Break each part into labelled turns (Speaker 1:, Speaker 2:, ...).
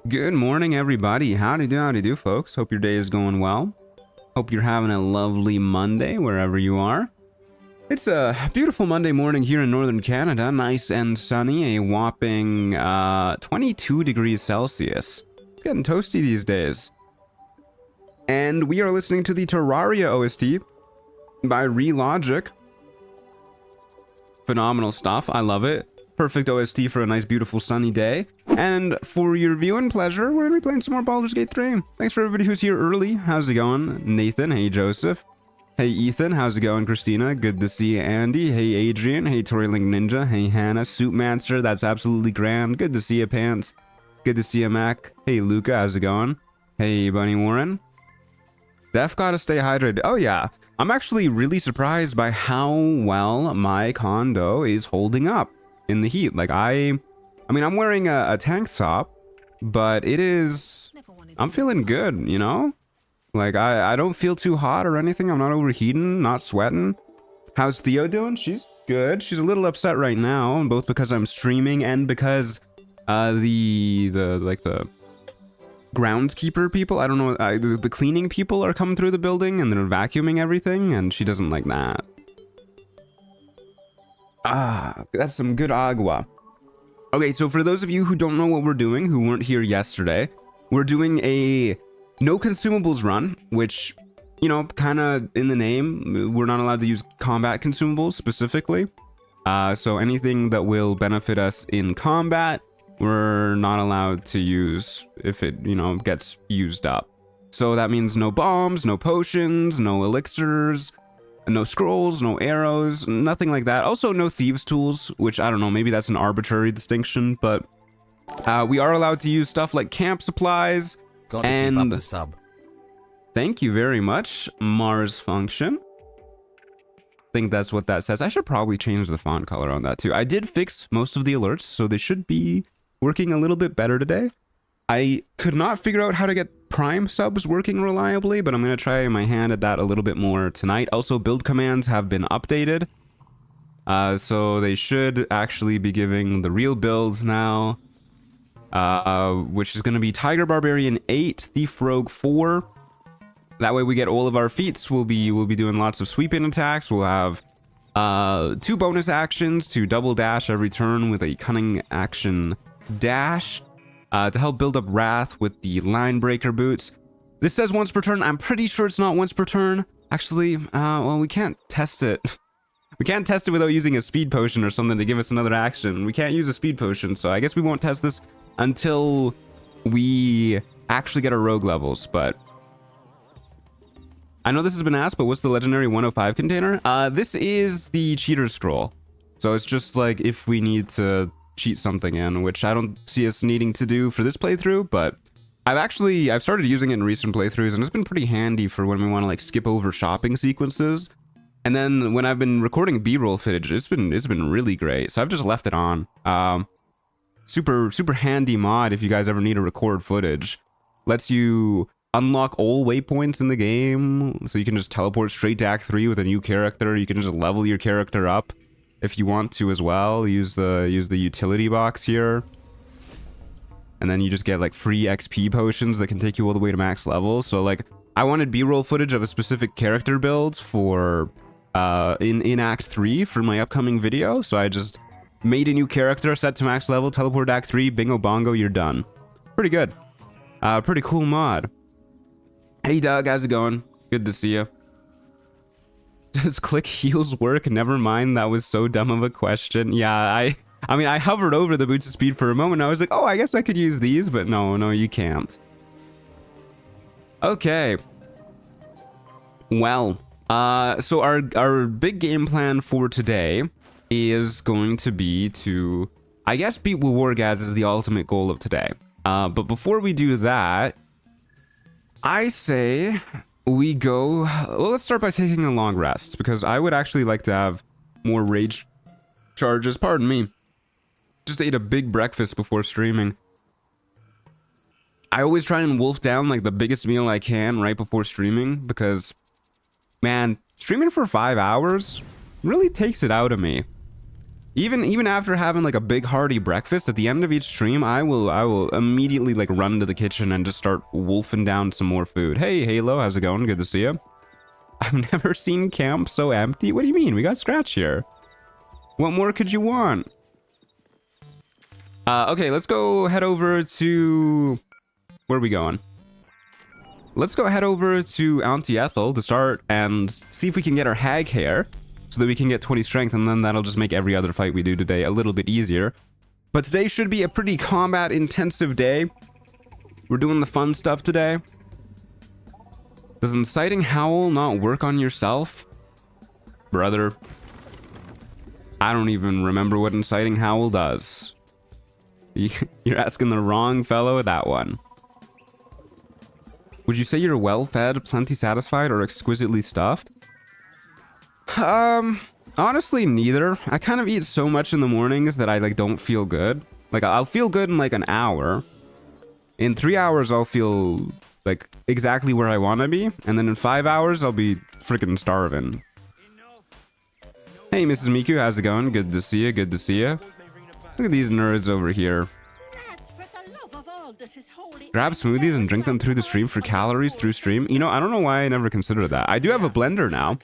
Speaker 1: Good morning, everybody. Howdy do, folks. Hope your day is going well. Hope you're having a lovely Monday wherever you are. It's a beautiful Monday morning here in northern Canada. Nice and sunny, a whopping 22 degrees Celsius. It's getting toasty these days. And we are listening to the Terraria OST by Relogic. Phenomenal stuff. I love it. Perfect OST for a nice, beautiful, sunny day. And for your viewing pleasure, we're going to be playing some more Baldur's Gate 3. Thanks for everybody who's here early. How's it going? Nathan. Hey, Joseph. Hey, Ethan. How's it going, Christina? Good to see you, Andy. Hey, Adrian. Hey, Toryling Ninja. Hey, Hannah. Suitmanster. That's absolutely grand. Good to see you, Pants. Good to see you, Mac. Hey, Luca. How's it going? Hey, Bunny Warren. Def gotta stay hydrated. Oh, yeah. I'm actually really surprised by how well my condo is holding up in the heat. Like, I'm wearing a tank top, but I'm feeling good, you know? Like, I don't feel too hot or anything. I'm not overheating, not sweating. How's Theo doing? She's good. She's a little upset right now, both because I'm streaming and because the groundskeeper people, I don't know, the cleaning people are coming through the building and they're vacuuming everything, and she doesn't like that. Ah, that's some good agua. Okay, so for those of you who don't know what we're doing, who weren't here yesterday, we're doing a no consumables run, which, you know, kind of in the name, we're not allowed to use combat consumables specifically. So anything that will benefit us in combat, we're not allowed to use if it, you know, gets used up. So that means no bombs, no potions, no elixirs, no scrolls, no arrows, nothing like that. Also, no thieves' tools, which I don't know, maybe that's an arbitrary distinction, but we are allowed to use stuff like camp supplies.
Speaker 2: Got to keep up the sub.
Speaker 1: Thank you very much, Mars Function. I think that's what that says. I should probably change the font color on that too. I did fix most of the alerts, so they should be working a little bit better today. I could not figure out how to get Prime subs working reliably, but I'm going to try my hand at that a little bit more tonight. Also, build commands have been updated, so they should actually be giving the real builds now, which is going to be Tiger Barbarian 8, Thief Rogue 4. That way we get all of our feats. We'll be doing lots of sweeping attacks. We'll have 2 bonus actions to double dash every turn with a cunning action dash. To help build up Wrath with the Line Breaker boots. This says once per turn. I'm pretty sure it's not once per turn. Actually, well, we can't test it. We can't test it without using a speed potion or something to give us another action. We can't use a speed potion, so I guess we won't test this until we actually get our rogue levels, but I know this has been asked, but what's the legendary 105 container? This is the cheater scroll. So it's just like if we need to cheat something in, which I don't see us needing to do for this playthrough, but I've started using it in recent playthroughs, and it's been pretty handy for when we want to like skip over shopping sequences. And then when I've been recording B-roll footage, it's been really great. So I've just left it on. Super handy mod if you guys ever need to record footage. Lets you unlock all waypoints in the game, so you can just teleport straight to Act 3 with a new character. You can just level your character up if you want to as well. Use the utility box here, and then you just get like free XP potions that can take you all the way to max level. So like, I wanted B-roll footage of a specific character build for in Act 3 for my upcoming video, so I just made a new character, set to max level, teleport to Act 3, bingo bongo, you're done. Pretty good. Pretty cool mod. Hey Doug, how's it going? Good to see you. Does click heals work? Never mind, that was so dumb of a question. Yeah, I mean, I hovered over the boots of speed for a moment. I was like, oh, I guess I could use these, but no, you can't. Okay. Well, so our big game plan for today is going to be to, I guess, beat Wargaz is the ultimate goal of today. But before we do that, I say we go, well, let's start by taking a long rest, because I would actually like to have more rage charges. Pardon me. Just ate a big breakfast before streaming. I always try and wolf down like the biggest meal I can right before streaming, because, man, streaming for 5 hours really takes it out of me. Even after having like a big hearty breakfast, at the end of each stream, I will immediately like run to the kitchen and just start wolfing down some more food. Hey, Halo, how's it going? Good to see you. I've never seen camp so empty. What do you mean? We got Scratch here. What more could you want? Okay, let's go head over to... Where are we going? Let's go head over to Auntie Ethel to start and see if we can get our hag hair so that we can get 20 strength, and then that'll just make every other fight we do today a little bit easier. But today should be a pretty combat-intensive day. We're doing the fun stuff today. Does Inciting Howl not work on yourself? Brother. I don't even remember what Inciting Howl does. You're asking the wrong fellow that one. Would you say you're well-fed, plenty satisfied, or exquisitely stuffed? Honestly, neither. I kind of eat so much in the mornings that I like don't feel good. Like I'll feel good in like an hour. In 3 hours, I'll feel like exactly where I want to be, and then in 5 hours, I'll be freaking starving. Hey, Mrs. Miku, how's it going? Good to see you. Good to see you. Look at these nerds over here. Grab smoothies and drink them through the stream for calories through stream. You know, I don't know why I never considered that. I do have a blender now,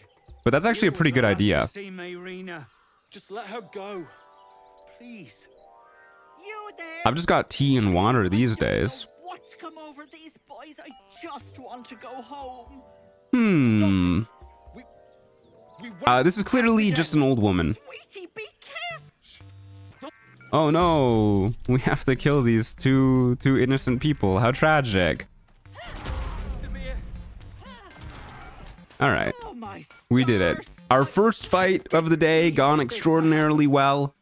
Speaker 1: but that's actually a pretty good idea.
Speaker 2: Just let her go, please.
Speaker 1: I've just got tea and water these days.
Speaker 3: What's come over these boys? I just want to go home.
Speaker 1: This is clearly just an old woman.
Speaker 3: Sweetie, be careful.
Speaker 1: Oh no, we have to kill these two innocent people. How tragic. All right, we did it. Our first fight of the day gone extraordinarily well.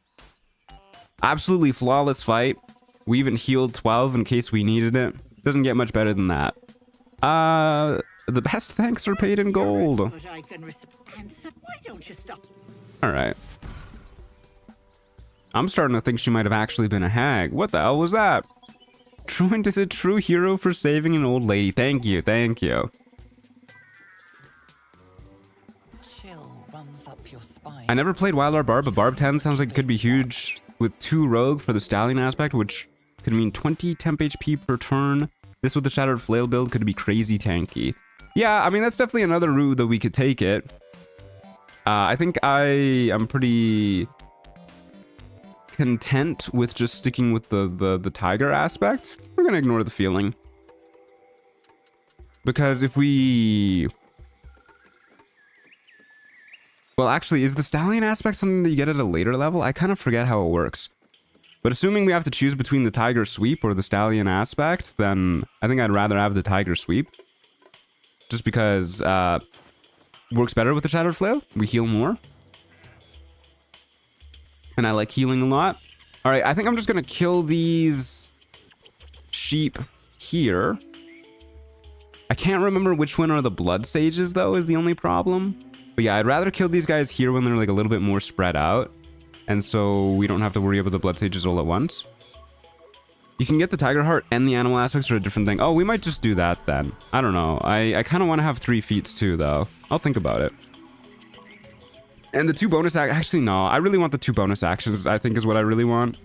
Speaker 1: Absolutely flawless fight. We even healed 12 in case we needed it. Doesn't get much better than that. The best thanks are paid in gold. All right. I'm starting to think she might have actually been a hag. What the hell was that? Truant is a true hero for saving an old lady. Thank you, thank you.
Speaker 4: Chill runs up your spine.
Speaker 1: I never played Wildar Barb, but Barb 10 sounds like it could be huge with 2 rogue for the stallion aspect, which could mean 20 temp HP per turn. This with the Shattered Flail build could be crazy tanky. Yeah, I mean, that's definitely another route that we could take it. I think I am pretty content with just sticking with the tiger aspect. We're gonna ignore the feeling. Because if we... Well, actually, is the stallion aspect something that you get at a later level? I kind of forget how it works. But assuming we have to choose between the tiger sweep or the stallion aspect, then I think I'd rather have the tiger sweep. Just because works better with the Shattered Flail. We heal more. And I like healing a lot. All right, I think I'm just going to kill these sheep here. I can't remember which one are the blood sages, though, is the only problem. But yeah, I'd rather kill these guys here when they're like a little bit more spread out. And so we don't have to worry about the blood sages all at once. You can get the tiger heart and the animal aspects are a different thing. Oh, we might just do that then. I don't know. I kind of want to have 3 feats too, though. I'll think about it. And the 2 bonus actually, no. I really want the 2 bonus actions, I think is what I really want.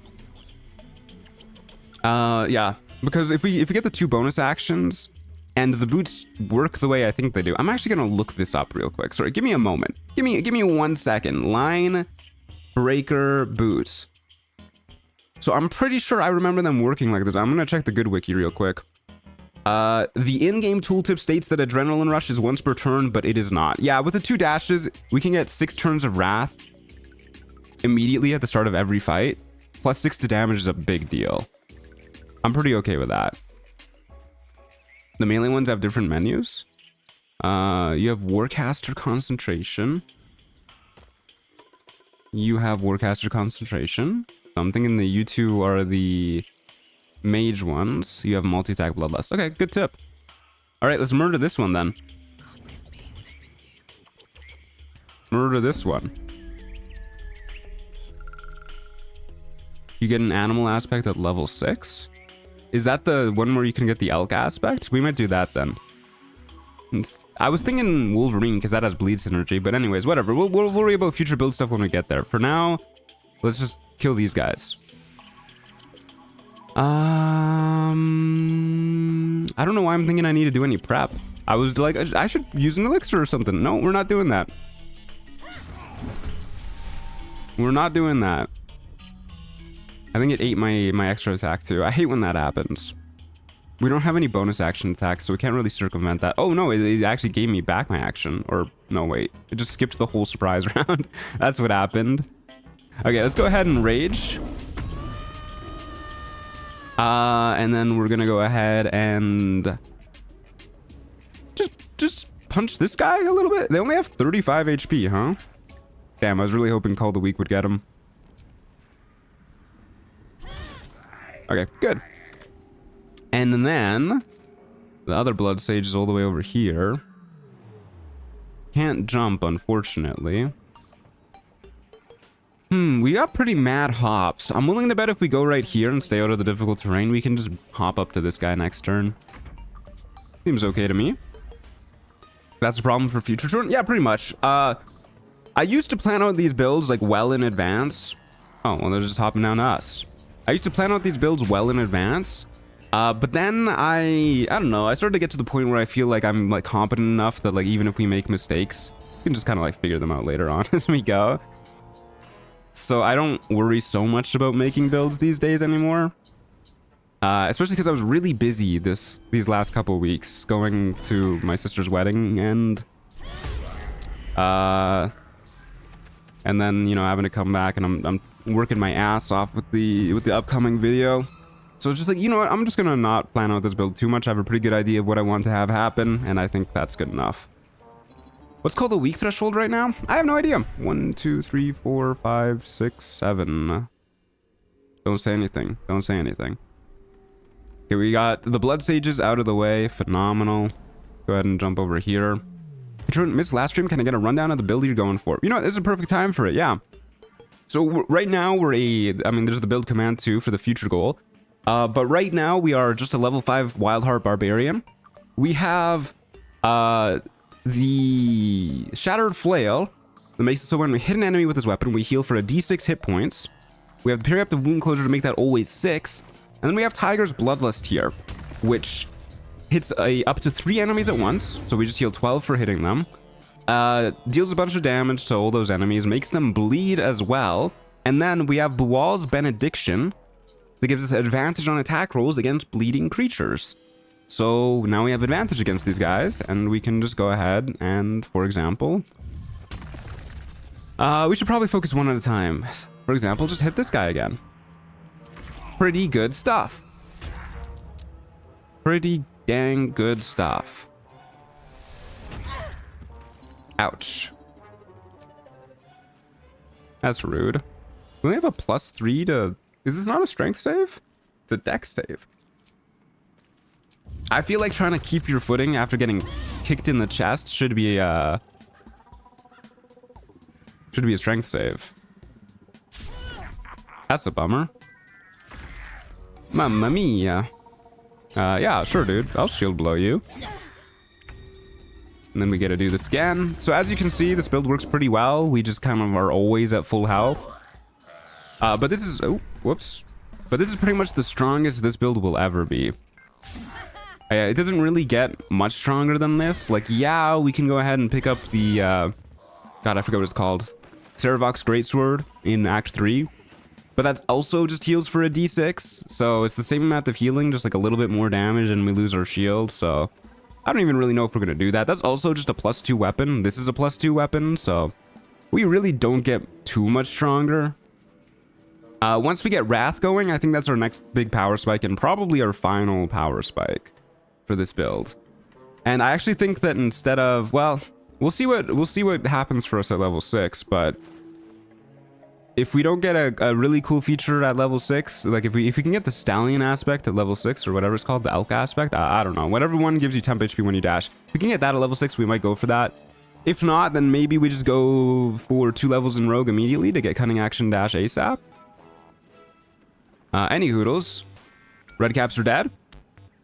Speaker 1: Yeah. Because if we get the 2 bonus actions and the boots work the way I think they do. I'm actually going to look this up real quick. Sorry, give me a moment. Give me 1 second. Line breaker boots. So I'm pretty sure I remember them working like this. I'm going to check the good wiki real quick. The in-game tooltip states that Adrenaline Rush is once per turn, but it is not. Yeah, with the 2 dashes, we can get 6 turns of Wrath immediately at the start of every fight. Plus 6 to damage is a big deal. I'm pretty okay with that. The melee ones have different menus. You have Warcaster Concentration. You have Warcaster Concentration. Something in the U2 are the mage ones. You have multi-attack Bloodlust. Okay, good tip. All right, let's murder this one then. Murder this one. You get an animal aspect at level 6. Is that the one where you can get the elk aspect? We might do that then. I was thinking Wolverine because that has bleed synergy, but anyways, whatever. We'll worry about future build stuff when we get there. For now, Let's just kill these guys. I don't know why I'm thinking I need to do any prep. I was like, I should use an elixir or something. No, we're not doing that. We're not doing that. I think it ate my extra attack too. I hate when that happens. We don't have any bonus action attacks, so we can't really circumvent that. Oh no, it actually gave me back my action. Or, no, wait. It just skipped the whole surprise round. That's what happened. Okay, let's go ahead and rage. And then we're gonna go ahead and just punch this guy a little bit. They only have 35 HP, huh? Damn, I was really hoping Call the Weak would get him. Okay, good. And then the other blood sage is all the way over here. Can't jump, unfortunately. We got pretty mad hops. I'm willing to bet if we go right here and stay out of the difficult terrain, we can just hop up to this guy next turn. Seems okay to me. That's a problem for future turn? Yeah, pretty much. I used to plan out these builds like well in advance. Oh, well, they're just hopping down to us. I used to plan out these builds well in advance. But then I don't know, I started to get to the point where I feel like I'm like competent enough that like even if we make mistakes, we can just kind of like figure them out later on as we go. So I don't worry so much about making builds these days anymore. Especially because I was really busy these last couple weeks going to my sister's wedding and then, you know, having to come back, and I'm working my ass off with the upcoming video. So it's just like, you know what, I'm just gonna not plan out this build too much. I have a pretty good idea of what I want to have happen, and I think that's good enough. What's called the weak threshold right now? I have no idea. 1, 2, 3, 4, 5, 6, 7. Don't say anything. Don't say anything. Okay, we got the blood sages out of the way. Phenomenal. Go ahead and jump over here. Missed last stream. Can I get a rundown of the build you're going for? You know what? This is a perfect time for it. Yeah. So right now we're there's the build command too for the future goal. But right now we are just a level 5 Wildheart Barbarian. We have the Shattered Flail that makes it so when we hit an enemy with this weapon, we heal for a d6 hit points. We have the Periaptive Wound Closure to make that always 6. And then we have Tiger's Bloodlust here, which hits up to 3 enemies at once. So we just heal 12 for hitting them. Deals a bunch of damage to all those enemies, makes them bleed as well. And then we have Bual's Benediction that gives us advantage on attack rolls against bleeding creatures. So now we have advantage against these guys, and we can just go ahead and, for example, we should probably focus one at a time. For example, just hit this guy again. Pretty good stuff. Pretty dang good stuff. Ouch. That's rude. We only have a +3 to... Is this not a strength save? It's a dex save. I feel like trying to keep your footing after getting kicked in the chest should be a strength save. That's a bummer. Mamma mia. Yeah, sure, dude. I'll shield blow you. And then we get to do this again. So as you can see, this build works pretty well. We just kind of are always at full health. But this is... Oh, whoops. But this is pretty much the strongest this build will ever be. It doesn't really get much stronger than this. Like, yeah, we can go ahead and pick up the... God, I forgot what it's called. Cerevox Greatsword in Act 3. But that's also just heals for a d6. So it's the same amount of healing, just like a little bit more damage, and we lose our shield. So I don't even really know if we're going to do that. That's also just a +2 weapon. This is a +2 weapon, so we really don't get too much stronger. Once we get Wrath going, I think that's our next big power spike, and probably our final power spike for this build. And I actually think that instead of, well, we'll see what happens for us at level 6, but if we don't get a really cool feature at level 6, like if we can get the Stallion aspect at level 6, or whatever it's called, the Elk aspect, I don't know, whatever one gives you temp HP when you dash, if we can get that at level 6, we might go for that. If not, then maybe we just go for 2 levels in Rogue immediately to get Cunning Action Dash ASAP. Any hoodles. Red caps are dead.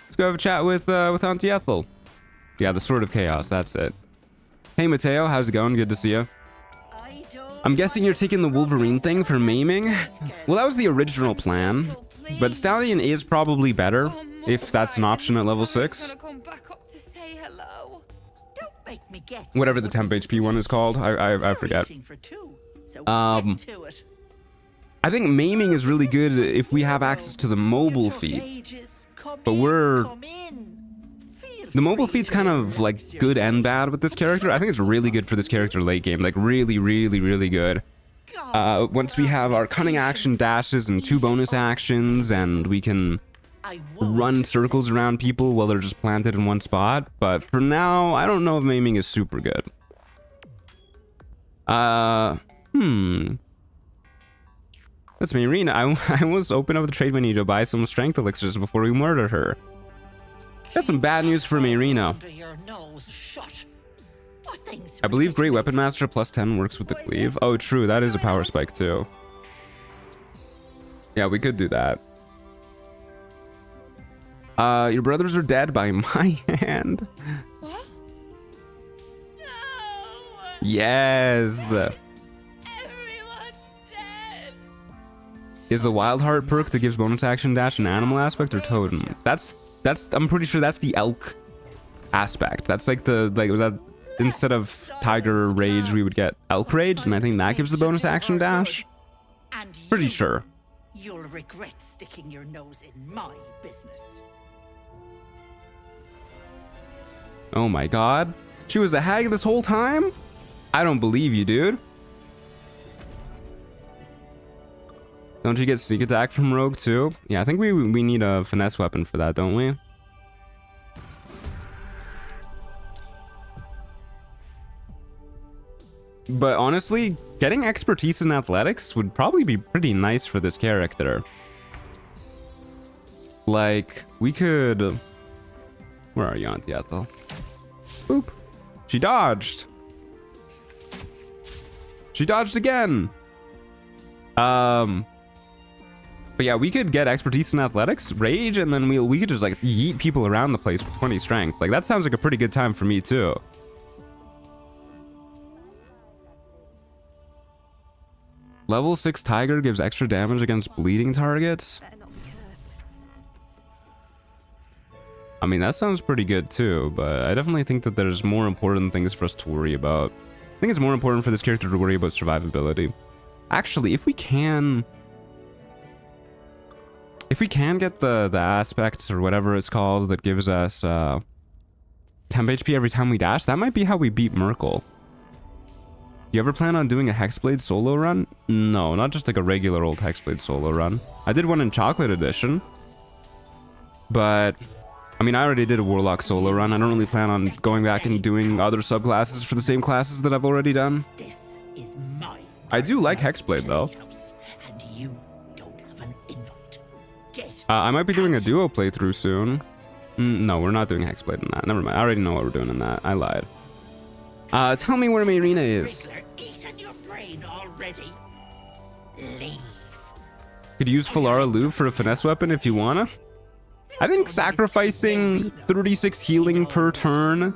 Speaker 1: Let's go have a chat with Auntie Ethel. Yeah, the Sword of Chaos, that's it. Hey Mateo, how's it going? Good to see you.
Speaker 3: I don't
Speaker 1: I'm guessing you're taking the Wolverine thing for maiming? Well, that was the original plan, but Stallion is probably better if that's an option at level 6.
Speaker 3: Don't make me get
Speaker 1: Whatever the temp HP one is called, I forget.
Speaker 3: for two, so
Speaker 1: Um,
Speaker 3: get to it.
Speaker 1: I think maiming is really good if we have access to the mobile feat. But we're... The mobile feat's kind of like good and bad with this character. I think it's really good for this character late game. Like really, really, really good. Once we have our cunning action dashes and 2 bonus actions, and we can run circles around people while they're just planted in one spot. But for now, I don't know if maiming is super good. That's me, Irina. I was open up the trade menu to buy some strength elixirs before we murdered her. Got some bad news for Mayrina. I believe Great Weapon Master plus 10 works with the cleave. Oh, true. That is a power spike, too. Yeah, we could do that. Your brothers are dead by my hand.
Speaker 5: What? No.
Speaker 1: Yes.
Speaker 5: Everyone's dead.
Speaker 1: Is the Wild Heart perk that gives bonus action dash an animal aspect or totem? That's I'm pretty sure that's the elk aspect. That's like that instead of tiger rage we would get elk rage, and I think that gives the bonus action dash. Pretty sure.
Speaker 3: You'll regret sticking your nose in my business.
Speaker 1: Oh my god. She was a hag this whole time? I don't believe you, dude. Don't you get sneak attack from Rogue too? Yeah, I think we need a finesse weapon for that, don't we? But honestly, getting expertise in athletics would probably be pretty nice for this character. Like, we could... Where are you, Auntie Ethel? Boop. She dodged. She dodged again. But yeah, we could get expertise in athletics, rage, and then we could just like yeet people around the place with 20 strength. Like that sounds like a pretty good time for me too. Level 6 Tiger gives extra damage against bleeding targets. I mean, that sounds pretty good too, but I definitely think that there's more important things for us to worry about. I think it's more important for this character to worry about survivability. Actually, if we can get the aspects or whatever it's called that gives us 10 HP every time we dash, that might be how we beat Merkel. You ever plan on doing a Hexblade solo run? No, not just like a regular old Hexblade solo run. I did one in Chocolate Edition, but I mean, I already did a Warlock solo run. I don't really plan on going back and doing other subclasses for the same classes that I've already done.
Speaker 3: This is my
Speaker 1: I do like Hexblade though.
Speaker 3: and you don't have an invite. Get
Speaker 1: I might be doing a duo playthrough soon. No, we're not doing Hexblade in that. Never mind. I already know what we're doing in that. I lied. Tell me where Mayrina is.
Speaker 3: Riddler eaten your brain already. Leave.
Speaker 1: Could use Falara Louvre for a finesse weapon if you wanna. I think sacrificing 36 healing per turn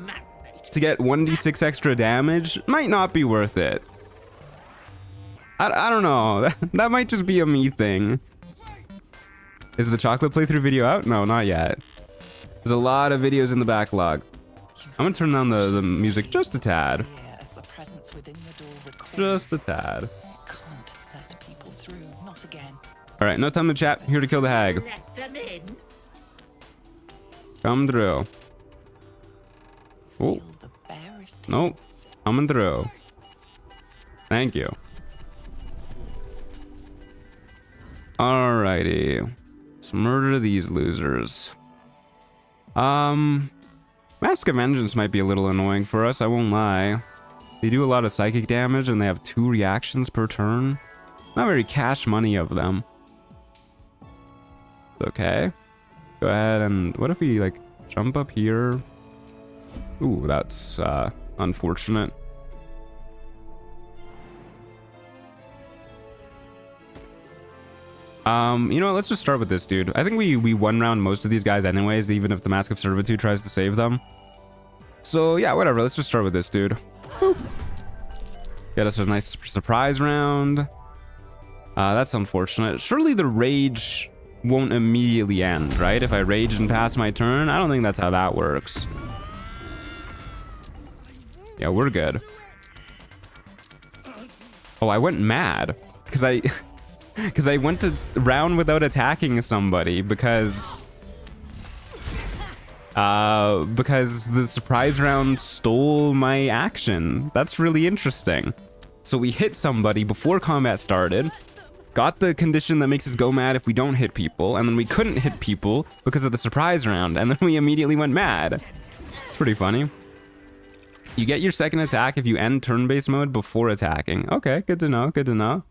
Speaker 1: to get 1d6 extra damage might not be worth it. I don't know. That might just be a me thing. Is the chocolate playthrough video out? No, not yet. There's a lot of videos in the backlog. I'm gonna turn down the music just a tad.
Speaker 4: As the presence within the door records,
Speaker 1: Just a tad.
Speaker 4: can't let people through. Not again.
Speaker 1: All right, no time to chat. Here to kill the hag.
Speaker 3: Let them in.
Speaker 1: Come through. Oh,
Speaker 4: Feel the barest
Speaker 1: nope. Coming through. Thank you. Alrighty. Let's murder these losers. Mask of Vengeance might be a little annoying for us, I won't lie. They do a lot of psychic damage and they have 2 reactions per turn. Not very cash money of them. Okay. Go ahead and... What if we, like, jump up here? Ooh, that's, unfortunate. You know what, let's just start with this dude. I think we one round most of these guys anyways, even if the Mask of Servitude tries to save them. So yeah, whatever, let's just start with this dude. Woo. Get us a nice surprise round. That's unfortunate. Surely the rage won't immediately end, right? If I rage and pass my turn, I don't think that's how that works. Yeah, we're good. Oh, I went mad because I went to round without attacking somebody because the surprise round stole my action. That's really interesting. So we hit somebody before combat started, got the condition that makes us go mad if we don't hit people, and then we couldn't hit people because of the surprise round, and then we immediately went mad. It's pretty funny. You get your second attack if you end turn-based mode before attacking. Okay, good to know, good to know.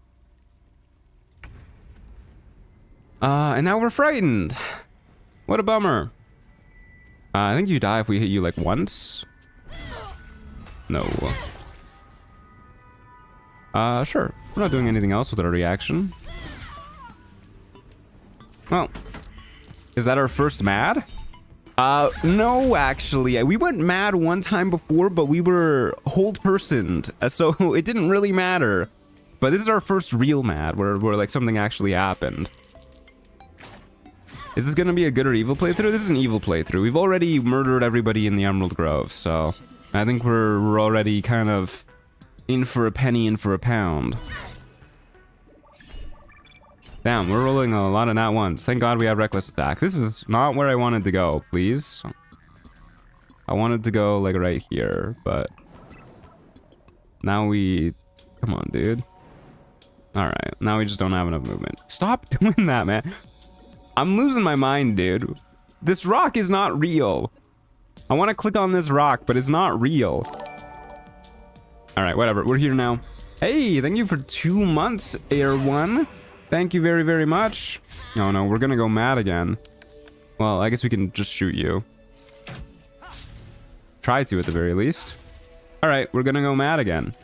Speaker 1: And now we're frightened. What a bummer. I think you die if we hit you like once. No. Sure. We're not doing anything else with our reaction. Well, is that our first mad? No, actually. We went mad one time before, but we were hold-personed, so it didn't really matter. But this is our first real mad, where like something actually happened. Is this gonna be a good or evil playthrough? This is an evil playthrough. We've already murdered everybody in the Emerald Grove, so I think we're already kind of in for a penny, in for a pound. Damn, we're rolling a lot of nat ones. Thank God we have reckless attack. This is not where I wanted to go, please. I wanted to go like right here, but now we... Come on, dude. Alright, now we just don't have enough movement. Stop doing that, man. I'm losing my mind, dude. This rock is not real. I want to click on this rock, but it's not real. Alright, whatever. We're here now. Hey, thank you for 2 months, Air One. Thank you very, very much. Oh no, we're gonna go mad again. Well, I guess we can just shoot you. Try to, at the very least. Alright, we're gonna go mad again.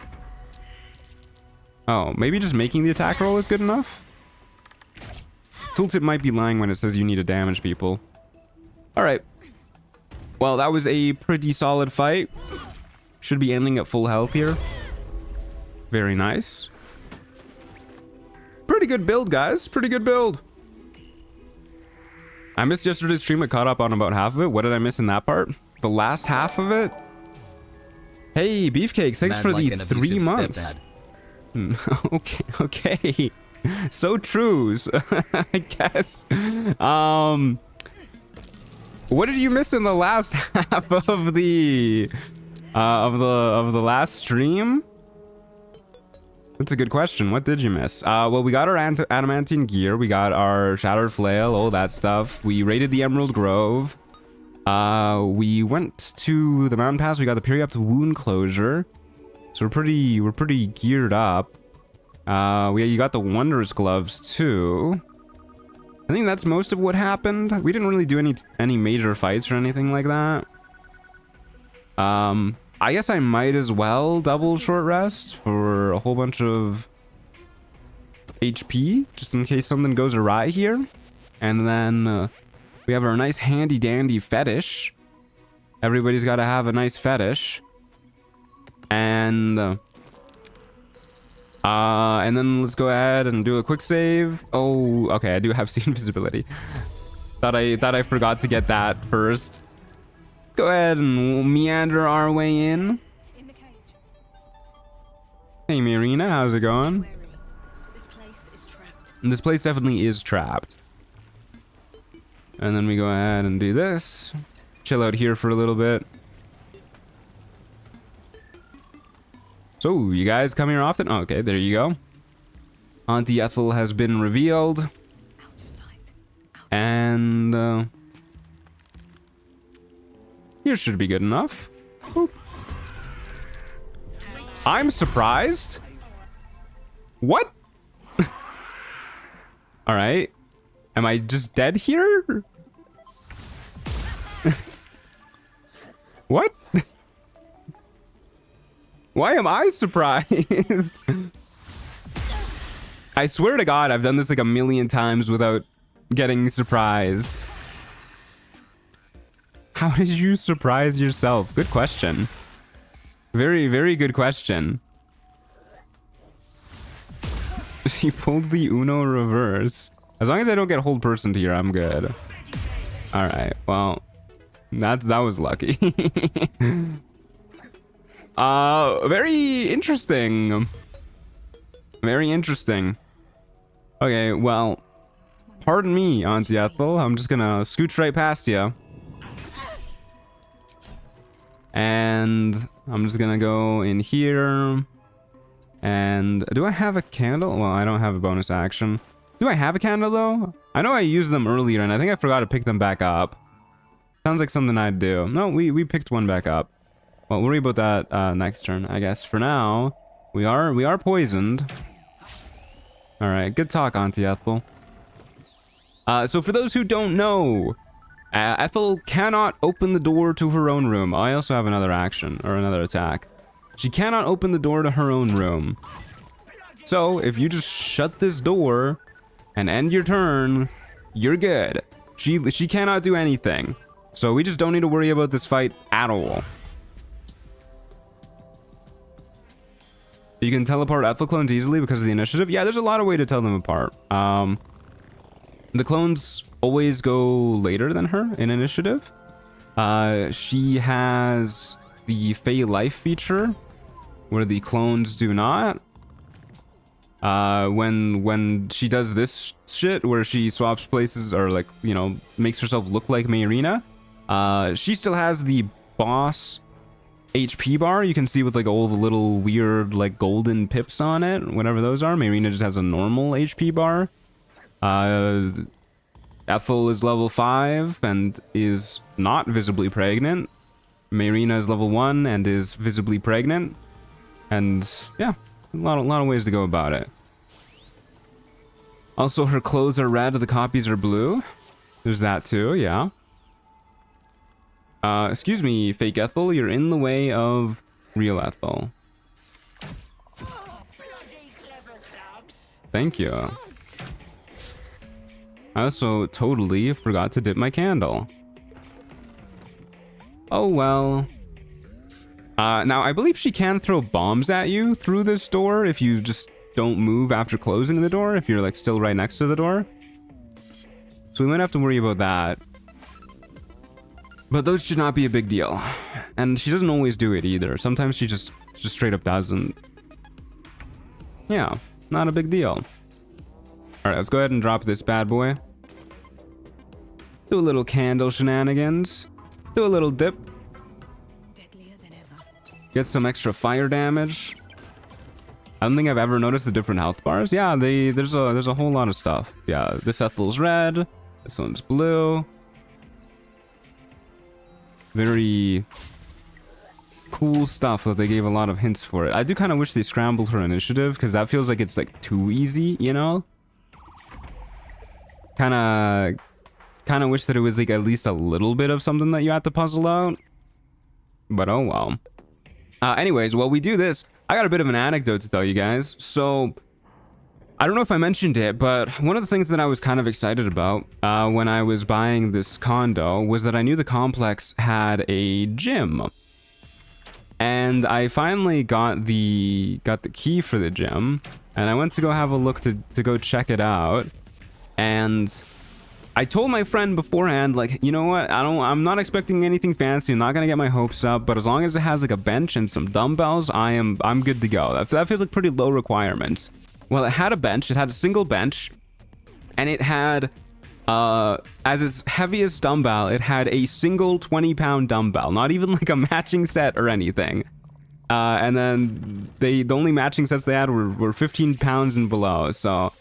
Speaker 1: Oh, maybe just making the attack roll is good enough? Tooltip might be lying when it says you need to damage people. Alright. Well, that was a pretty solid fight. Should be ending at full health here. Very nice. Pretty good build, guys. Pretty good build. I missed yesterday's stream. I caught up on about half of it. What did I miss in that part? The last half of it? Hey, Beefcakes. Thanks for the 3 months. Okay, okay. So true. I guess. What did you miss in the last half of the last stream? That's a good question. What did you miss? Well, we got our adamantine gear. We got our shattered flail, all that stuff. We raided the Emerald Grove. We went to the mountain pass. We got the periapt wound closure. So we're pretty geared up. You got the Wondrous gloves too. I think that's most of what happened. We didn't really do any major fights or anything like that. I guess I might as well double short rest for a whole bunch of HP, just in case something goes awry here. And then we have our nice handy dandy fetish. Everybody's got to have a nice fetish. And then let's go ahead and do a quick save. Oh, okay, I do have scene visibility. Thought I forgot to get that first. Go ahead and meander our way in. Hey, Marina, how's it going?
Speaker 3: This place is trapped.
Speaker 1: This place definitely is trapped. And then we go ahead and do this. Chill out here for a little bit. So, you guys come here often? Oh, okay, there you go. Auntie Ethel has been revealed.
Speaker 3: Out of sight.
Speaker 1: And here should be good enough. Boop. I'm surprised. What? All right. Am I just dead here? What? Why am I surprised? I swear to God, I've done this like a million times without getting surprised. How did you surprise yourself? Good question. Very, very good question. She pulled the Uno reverse. As long as I don't get hold person here, I'm good. All right. Well, that was lucky. Very interesting. Very interesting. Okay, well, pardon me, Auntie Ethel. I'm just gonna scooch right past you. And I'm just gonna go in here. And do I have a candle? Well, I don't have a bonus action. Do I have a candle though? I know I used them earlier and I think I forgot to pick them back up. Sounds like something I'd do. No, we picked one back up. Well, we'll worry about that next turn, I guess. For now, we are poisoned. All right, good talk, Auntie Ethel. So for those who don't know, Ethel cannot open the door to her own room. I also have another action, or another attack. She cannot open the door to her own room. So if you just shut this door and end your turn, you're good. She cannot do anything. So we just don't need to worry about this fight at all. You can teleport Ethel clones easily because of the initiative. Yeah, there's a lot of way to tell them apart. The clones always go later than her in initiative. She has the Fey Life feature, where the clones do not. When she does this shit, where she swaps places or like, you know, makes herself look like Mayrina, she still has the boss HP bar. You can see with like all the little weird like golden pips on it, whatever those are. Mayrina just has a normal HP bar. Ethel is level 5 and is not visibly pregnant. Mayrina is level 1 and is visibly pregnant. And yeah, a lot of ways to go about it. Also, her clothes are red, the copies are blue. There's that too, yeah. Excuse me, fake Ethel, you're in the way of real Ethel. Thank you. I also totally forgot to dip my candle. Oh well. Now, I believe she can throw bombs at you through this door if you just don't move after closing the door, if you're like still right next to the door. So we might have to worry about that. But those should not be a big deal. And she doesn't always do it either. Sometimes she just straight up doesn't. Yeah, not a big deal. Alright, let's go ahead and drop this bad boy. Do a little candle shenanigans. Do a little dip. Get some extra fire damage. I don't think I've ever noticed the different health bars. Yeah, there's a whole lot of stuff. Yeah, this Ethel's red. This one's blue. Very cool stuff that they gave a lot of hints for it. I do kind of wish they scrambled her initiative because that feels like it's like too easy, you know? Kind of wish that it was like at least a little bit of something that you had to puzzle out. But oh well. Anyways, while we do this, I got a bit of an anecdote to tell you guys. So, I don't know if I mentioned it, but one of the things that I was kind of excited about when I was buying this condo was that I knew the complex had a gym. And I finally got the key for the gym, and I went to go have a look to go check it out. And I told my friend beforehand, like, you know what, I'm not expecting anything fancy, I'm not gonna get my hopes up, but as long as it has like a bench and some dumbbells, I'm good to go. That feels like pretty low requirements. Well, it had a bench, it had a single bench, and it had, as its heaviest dumbbell, it had a single 20-pound dumbbell, not even like a matching set or anything. And then the only matching sets they had were 15 pounds and below, so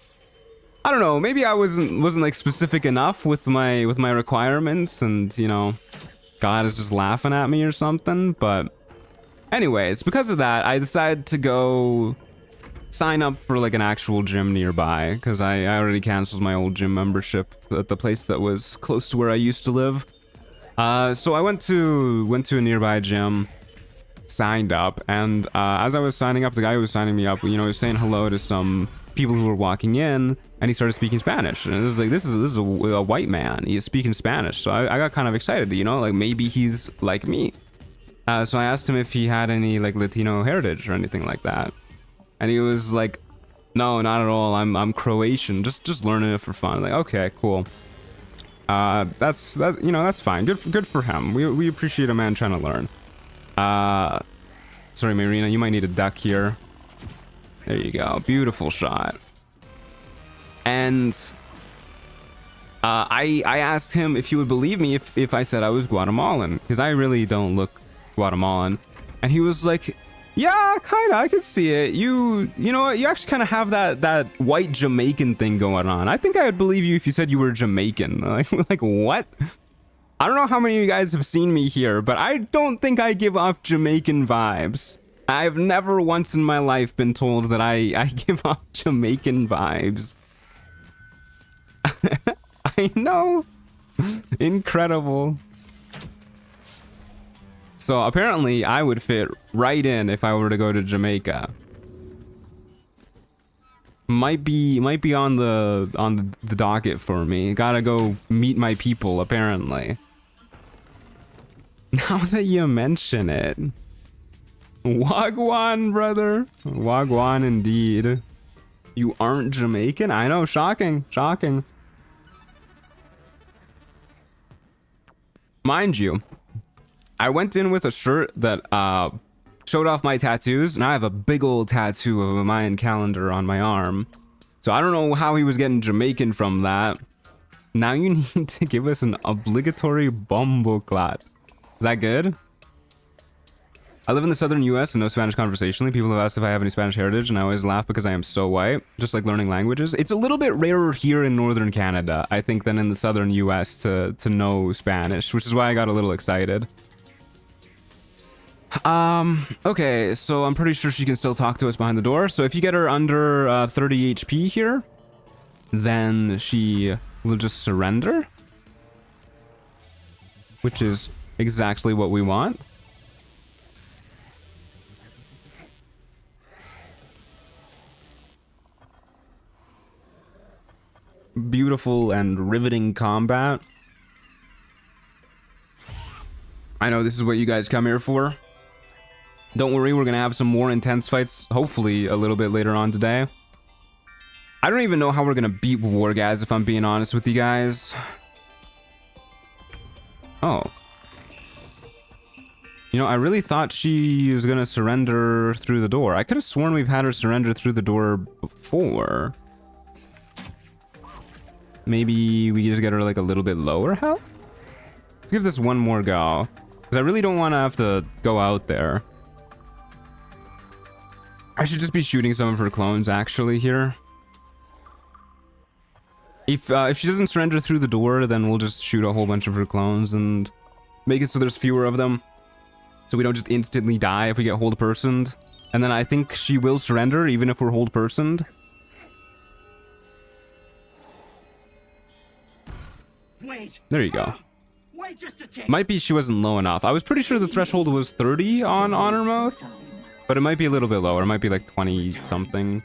Speaker 1: I don't know, maybe I wasn't like specific enough with my requirements, and you know, God is just laughing at me or something. But anyways, because of that, I decided to go sign up for like an actual gym nearby, because I already canceled my old gym membership at the place that was close to where I used to live. So I went to a nearby gym, signed up, and as I was signing up, the guy who was signing me up, you know, was saying hello to some people who were walking in, and he started speaking Spanish, and it was like, this is a white man, he's speaking Spanish. So I got kind of excited, you know, like maybe he's like me. So I asked him if he had any like Latino heritage or anything like that, and he was like, No, not at all. I'm Croatian. Just learning it for fun. Like, okay, cool. That's that's fine. Good for him. We appreciate a man trying to learn. Sorry, Marina, you might need a duck here. There you go. Beautiful shot. And I asked him if he would believe me if I said I was Guatemalan, because I really don't look Guatemalan. And he was like, yeah, kind of, I could see it. You know what? You actually kind of have that white Jamaican thing going on. I think I would believe you if you said you were Jamaican. Like what? I don't know how many of you guys have seen me here, but I don't think I give off Jamaican vibes. I've never once in my life been told that I give off Jamaican vibes. I know. Incredible. So apparently I would fit right in if I were to go to Jamaica. Might be on the docket for me. Gotta go meet my people apparently. Now that you mention it. Wagwan, brother. Wagwan indeed. You aren't Jamaican? I know, shocking. Mind you, I went in with a shirt that showed off my tattoos, and I have a big old tattoo of a Mayan calendar on my arm. So I don't know how he was getting Jamaican from that. Now you need to give us an obligatory bombo clat. Is that good? I live in the southern US and no Spanish conversationally. People have asked if I have any Spanish heritage, and I always laugh because I am so white. Just like learning languages. It's a little bit rarer here in northern Canada, I think, than in the southern US to know Spanish, which is why I got a little excited. Okay, so I'm pretty sure she can still talk to us behind the door. So if you get her under 30 HP here, then she will just surrender. Which is exactly what we want. Beautiful and riveting combat. I know this is what you guys come here for. Don't worry, we're gonna have some more intense fights, hopefully a little bit later on today. I don't even know how we're gonna beat Wargaz, if I'm being honest with you guys. Oh. You know, I really thought she was gonna surrender through the door. I could have sworn we've had her surrender through the door before. Maybe we just get her like a little bit lower health? Let's give this one more go. Because I really don't want to have to go out there. I should just be shooting some of her clones actually here. If she doesn't surrender through the door, then we'll just shoot a whole bunch of her clones and make it so there's fewer of them. So we don't just instantly die if we get hold personed. And then I think she will surrender even if we're hold personed.
Speaker 2: Wait.
Speaker 1: There you go.
Speaker 2: Wait just a tick.
Speaker 1: Might be she wasn't low enough. I was pretty sure the threshold was 30 on honor mode. But it might be a little bit lower. It might be like 20 something.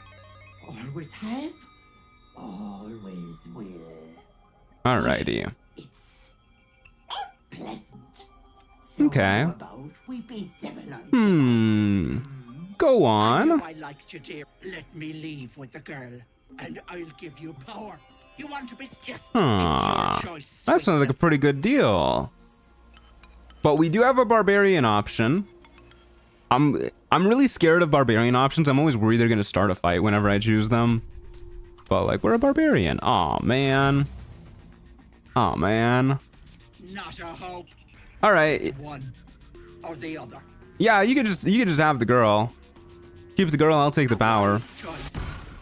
Speaker 3: Always have, always will.
Speaker 1: Alrighty.
Speaker 3: It's unpleasant.
Speaker 1: Okay.
Speaker 3: How about we be civilized?
Speaker 1: Go
Speaker 2: I
Speaker 1: on.
Speaker 2: know I liked you, dear. Let me leave with the girl, and I'll give you power. You want to be just it's your choice.
Speaker 1: That sounds like a pretty good deal. But we do have a barbarian option. I'm really scared of barbarian options. I'm always worried they're gonna start a fight whenever I choose them. But like, we're a barbarian. Aw, man. Aw, man.
Speaker 2: Not a hope.
Speaker 1: All right.
Speaker 2: One or the other.
Speaker 1: Yeah, you could just have the girl. Keep the girl. I'll take the power.
Speaker 2: Choice.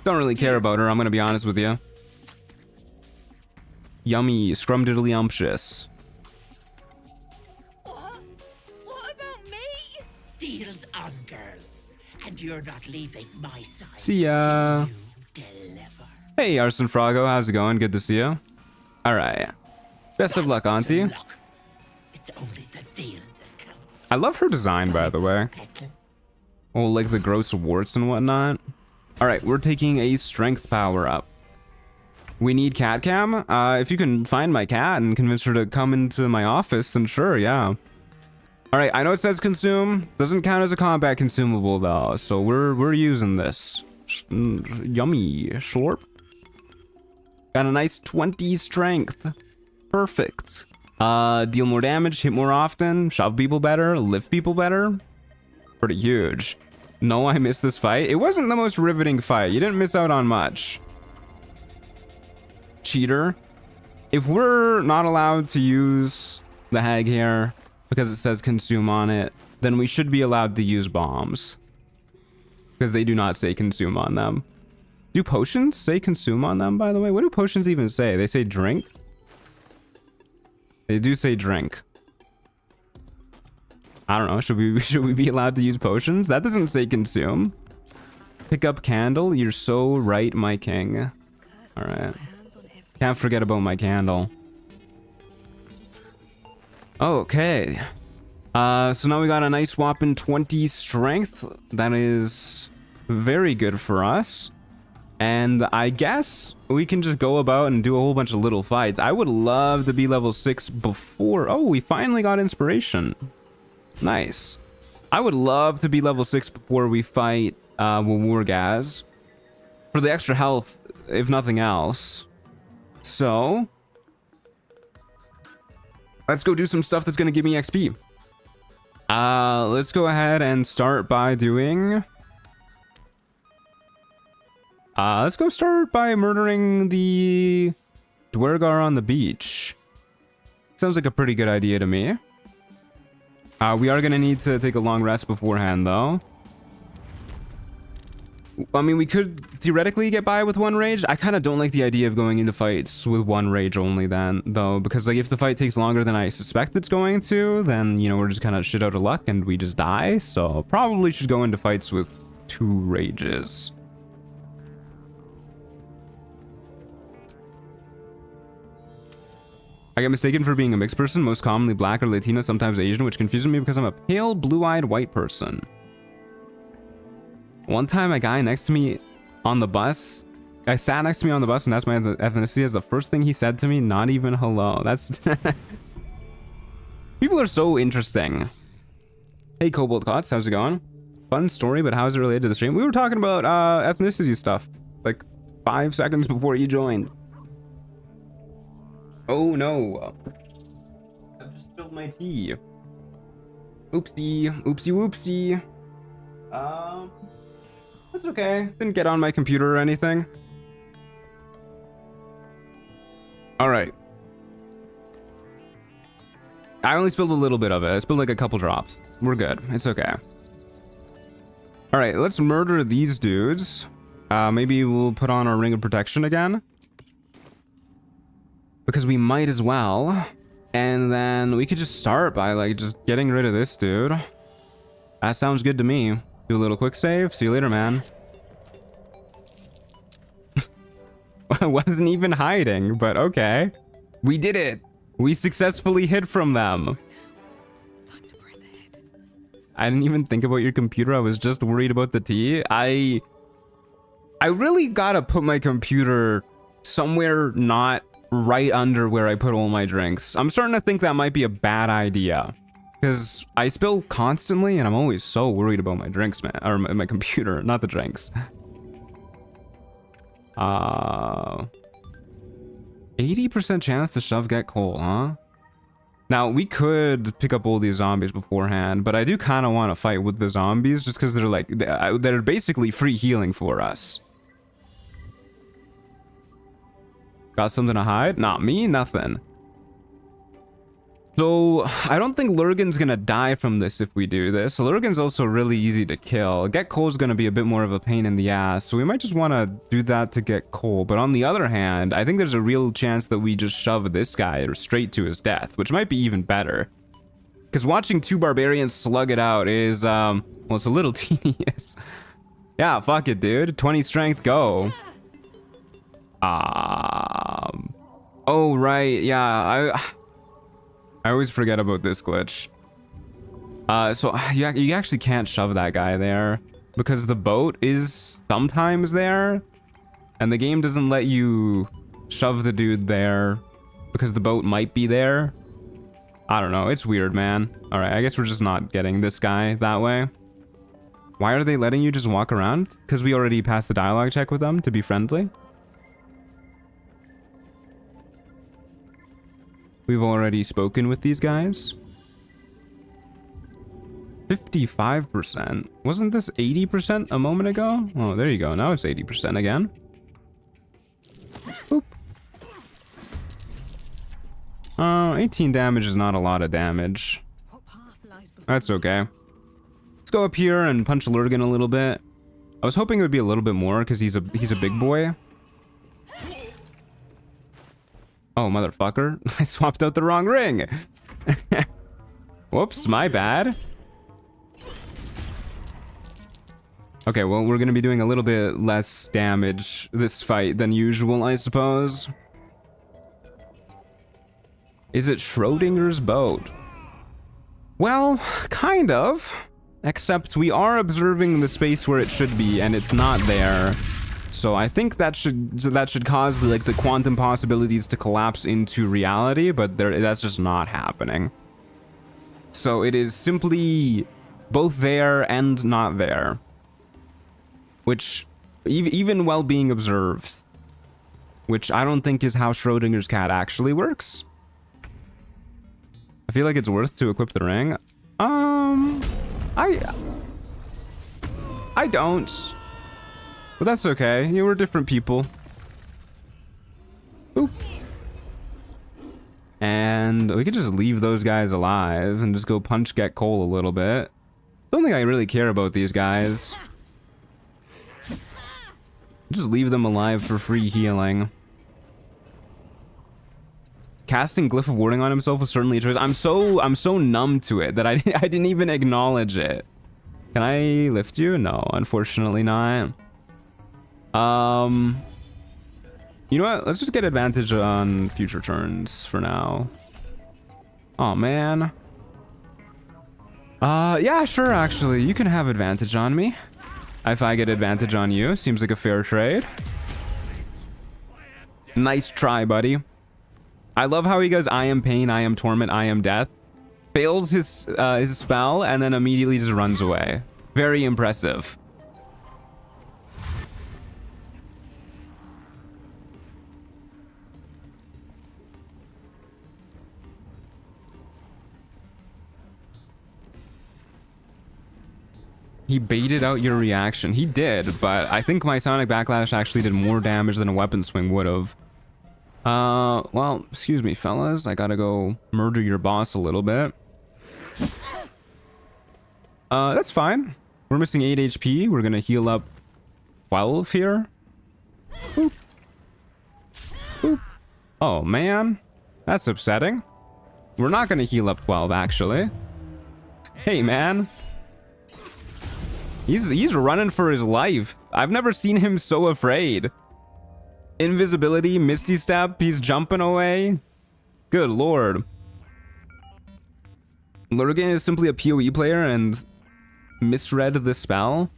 Speaker 1: Don't really care about her. I'm gonna be honest with you. Yummy, scrumdiddlyumptious.
Speaker 5: What about me?
Speaker 3: Deals on, girl. And you're not leaving my side.
Speaker 1: See ya.
Speaker 3: till you deliver.
Speaker 1: Hey, Arson Froggo, how's it going? Good to see you. All right. Best of luck, Auntie.
Speaker 3: Look, it's only the deal that counts.
Speaker 1: I love her design, by the way.
Speaker 3: Petal.
Speaker 1: Oh, like the gross warts and whatnot. All right, we're taking a strength power up. We need cat cam. If you can find my cat and convince her to come into my office, then sure, yeah. All right, I know it says consume. Doesn't count as a combat consumable though, so we're using this. Yummy. Slurp. Got a nice 20 strength. Perfect. Deal more damage, hit more often, shove people better, lift people better. Pretty huge. No, I missed this fight. It wasn't the most riveting fight. You didn't miss out on much. Cheater. If we're not allowed to use the hag here because it says consume on it, then we should be allowed to use bombs. Because they do not say consume on them. Do potions say consume on them, by the way? What do potions even say? They say drink? They do say drink. I don't know. Should we be allowed to use potions? That doesn't say consume. Pick up candle. You're so right, my king. All right. Can't forget about my candle. Okay. So now we got a nice whopping 20 strength. That is very good for us. And I guess we can just go about and do a whole bunch of little fights. I would love to be level 6 before... Oh, we finally got inspiration. Nice. I would love to be level 6 before we fight Wargaz. For the extra health, if nothing else. So... let's go do some stuff that's going to give me XP. Let's go ahead and start by doing... let's go start by murdering the Dwergar on the beach. Sounds like a pretty good idea to me. We are going to need to take a long rest beforehand, though. I mean, we could theoretically get by with one rage. I kind of don't like the idea of going into fights with one rage only then, though, because like if the fight takes longer than I suspect it's going to, then, you know, we're just kind of shit out of luck and we just die. So probably should go into fights with 2 rages. I get mistaken for being a mixed person, most commonly black or Latina, sometimes Asian, which confuses me because I'm a pale, blue-eyed white person. One time, a guy next to me on the bus, I sat next to me on the bus and asked my ethnicity as the first thing he said to me, not even hello. That's... People are so interesting. Hey, Cobalt Cots, how's it going? Fun story, but how is it related to the stream? We were talking about ethnicity stuff, like 5 seconds before you joined. Oh no. I've just spilled my tea. Oopsie. Oopsie whoopsie. That's okay. Didn't get on my computer or anything. Alright. I only spilled a little bit of it. I spilled like a couple drops. We're good. It's okay. Alright, let's murder these dudes. Maybe we'll put on our ring of protection again. Because we might as well. And then we could just start by like just getting rid of this dude. That sounds good to me. Do a little quick save. See you later, man. I wasn't even hiding, but okay. We did it. We successfully hid from them. I didn't even think about your computer. I was just worried about the tea. I really gotta put my computer somewhere not right under where I put all my drinks. I'm starting to think that might be a bad idea. Because I spill constantly and I'm always so worried about my drinks, man. Or my computer, not the drinks. 80% chance to shove get coal, huh? Now, we could pick up all these zombies beforehand, but I do kind of want to fight with the zombies just because they're like, they're basically free healing for us. Got something to hide? Not me, nothing. So, I don't think Lurgan's gonna die from this if we do this. Lurgan's also really easy to kill. Get coal's gonna be a bit more of a pain in the ass, so we might just want to do that to get coal. But on the other hand, I think there's a real chance that we just shove this guy straight to his death, which might be even better. Because watching 2 barbarians slug it out is, well, it's a little tedious. Yeah, fuck it, dude. 20 strength, go. Oh, right, yeah, I always forget about this glitch. So you actually can't shove that guy there because the boat is sometimes there and the game doesn't let you shove the dude there because the boat might be there. I don't know. It's weird, man. All right. I guess we're just not getting this guy that way. Why are they letting you just walk around? Because we already passed the dialogue check with them to be friendly. We've already spoken with these guys. 55%. Wasn't this 80% a moment ago? Oh, there you go. Now it's 80% again. Boop. 18 damage is not a lot of damage. That's okay. Let's go up here and punch Lurgan a little bit. I was hoping it would be a little bit more because he's a big boy. Oh, motherfucker. I swapped out the wrong ring. Whoops, my bad. Okay, well, we're going to be doing a little bit less damage this fight than usual, I suppose. Is it Schrodinger's boat? Well, kind of. Except we are observing the space where it should be, and it's not there. So I think that should cause the quantum possibilities to collapse into reality, but that's just not happening. So it is simply both there and not there. Which, even while being observed, which I don't think is how Schrodinger's cat actually works. I feel like it's worth to equip the ring. I don't. But that's okay. You were different people. Oop. And we could just leave those guys alive and just go punch Get Cole a little bit. Don't think I really care about these guys. Just leave them alive for free healing. Casting Glyph of Warding on himself was certainly a choice. I'm so numb to it that I didn't even acknowledge it. Can I lift you? No, unfortunately not. You know what? Let's just get advantage on future turns for now. Oh man. Yeah, sure, actually. You can have advantage on me. If I get advantage on you, seems like a fair trade. Nice try, buddy. I love how he goes, I am pain, I am torment, I am death. Fails his spell and then immediately just runs away. Very impressive. He baited out your reaction. He did, but I think my Sonic Backlash actually did more damage than a weapon swing would have. Well, excuse me, fellas. I gotta go murder your boss a little bit. That's fine. We're missing 8 HP. We're gonna heal up 12 here. Boop. Boop. Oh, man. That's upsetting. We're not gonna heal up 12, actually. Hey, man. He's running for his life. I've never seen him so afraid. Invisibility, Misty Step, he's jumping away. Good lord. Lurgan is simply a PoE player and misread the spell?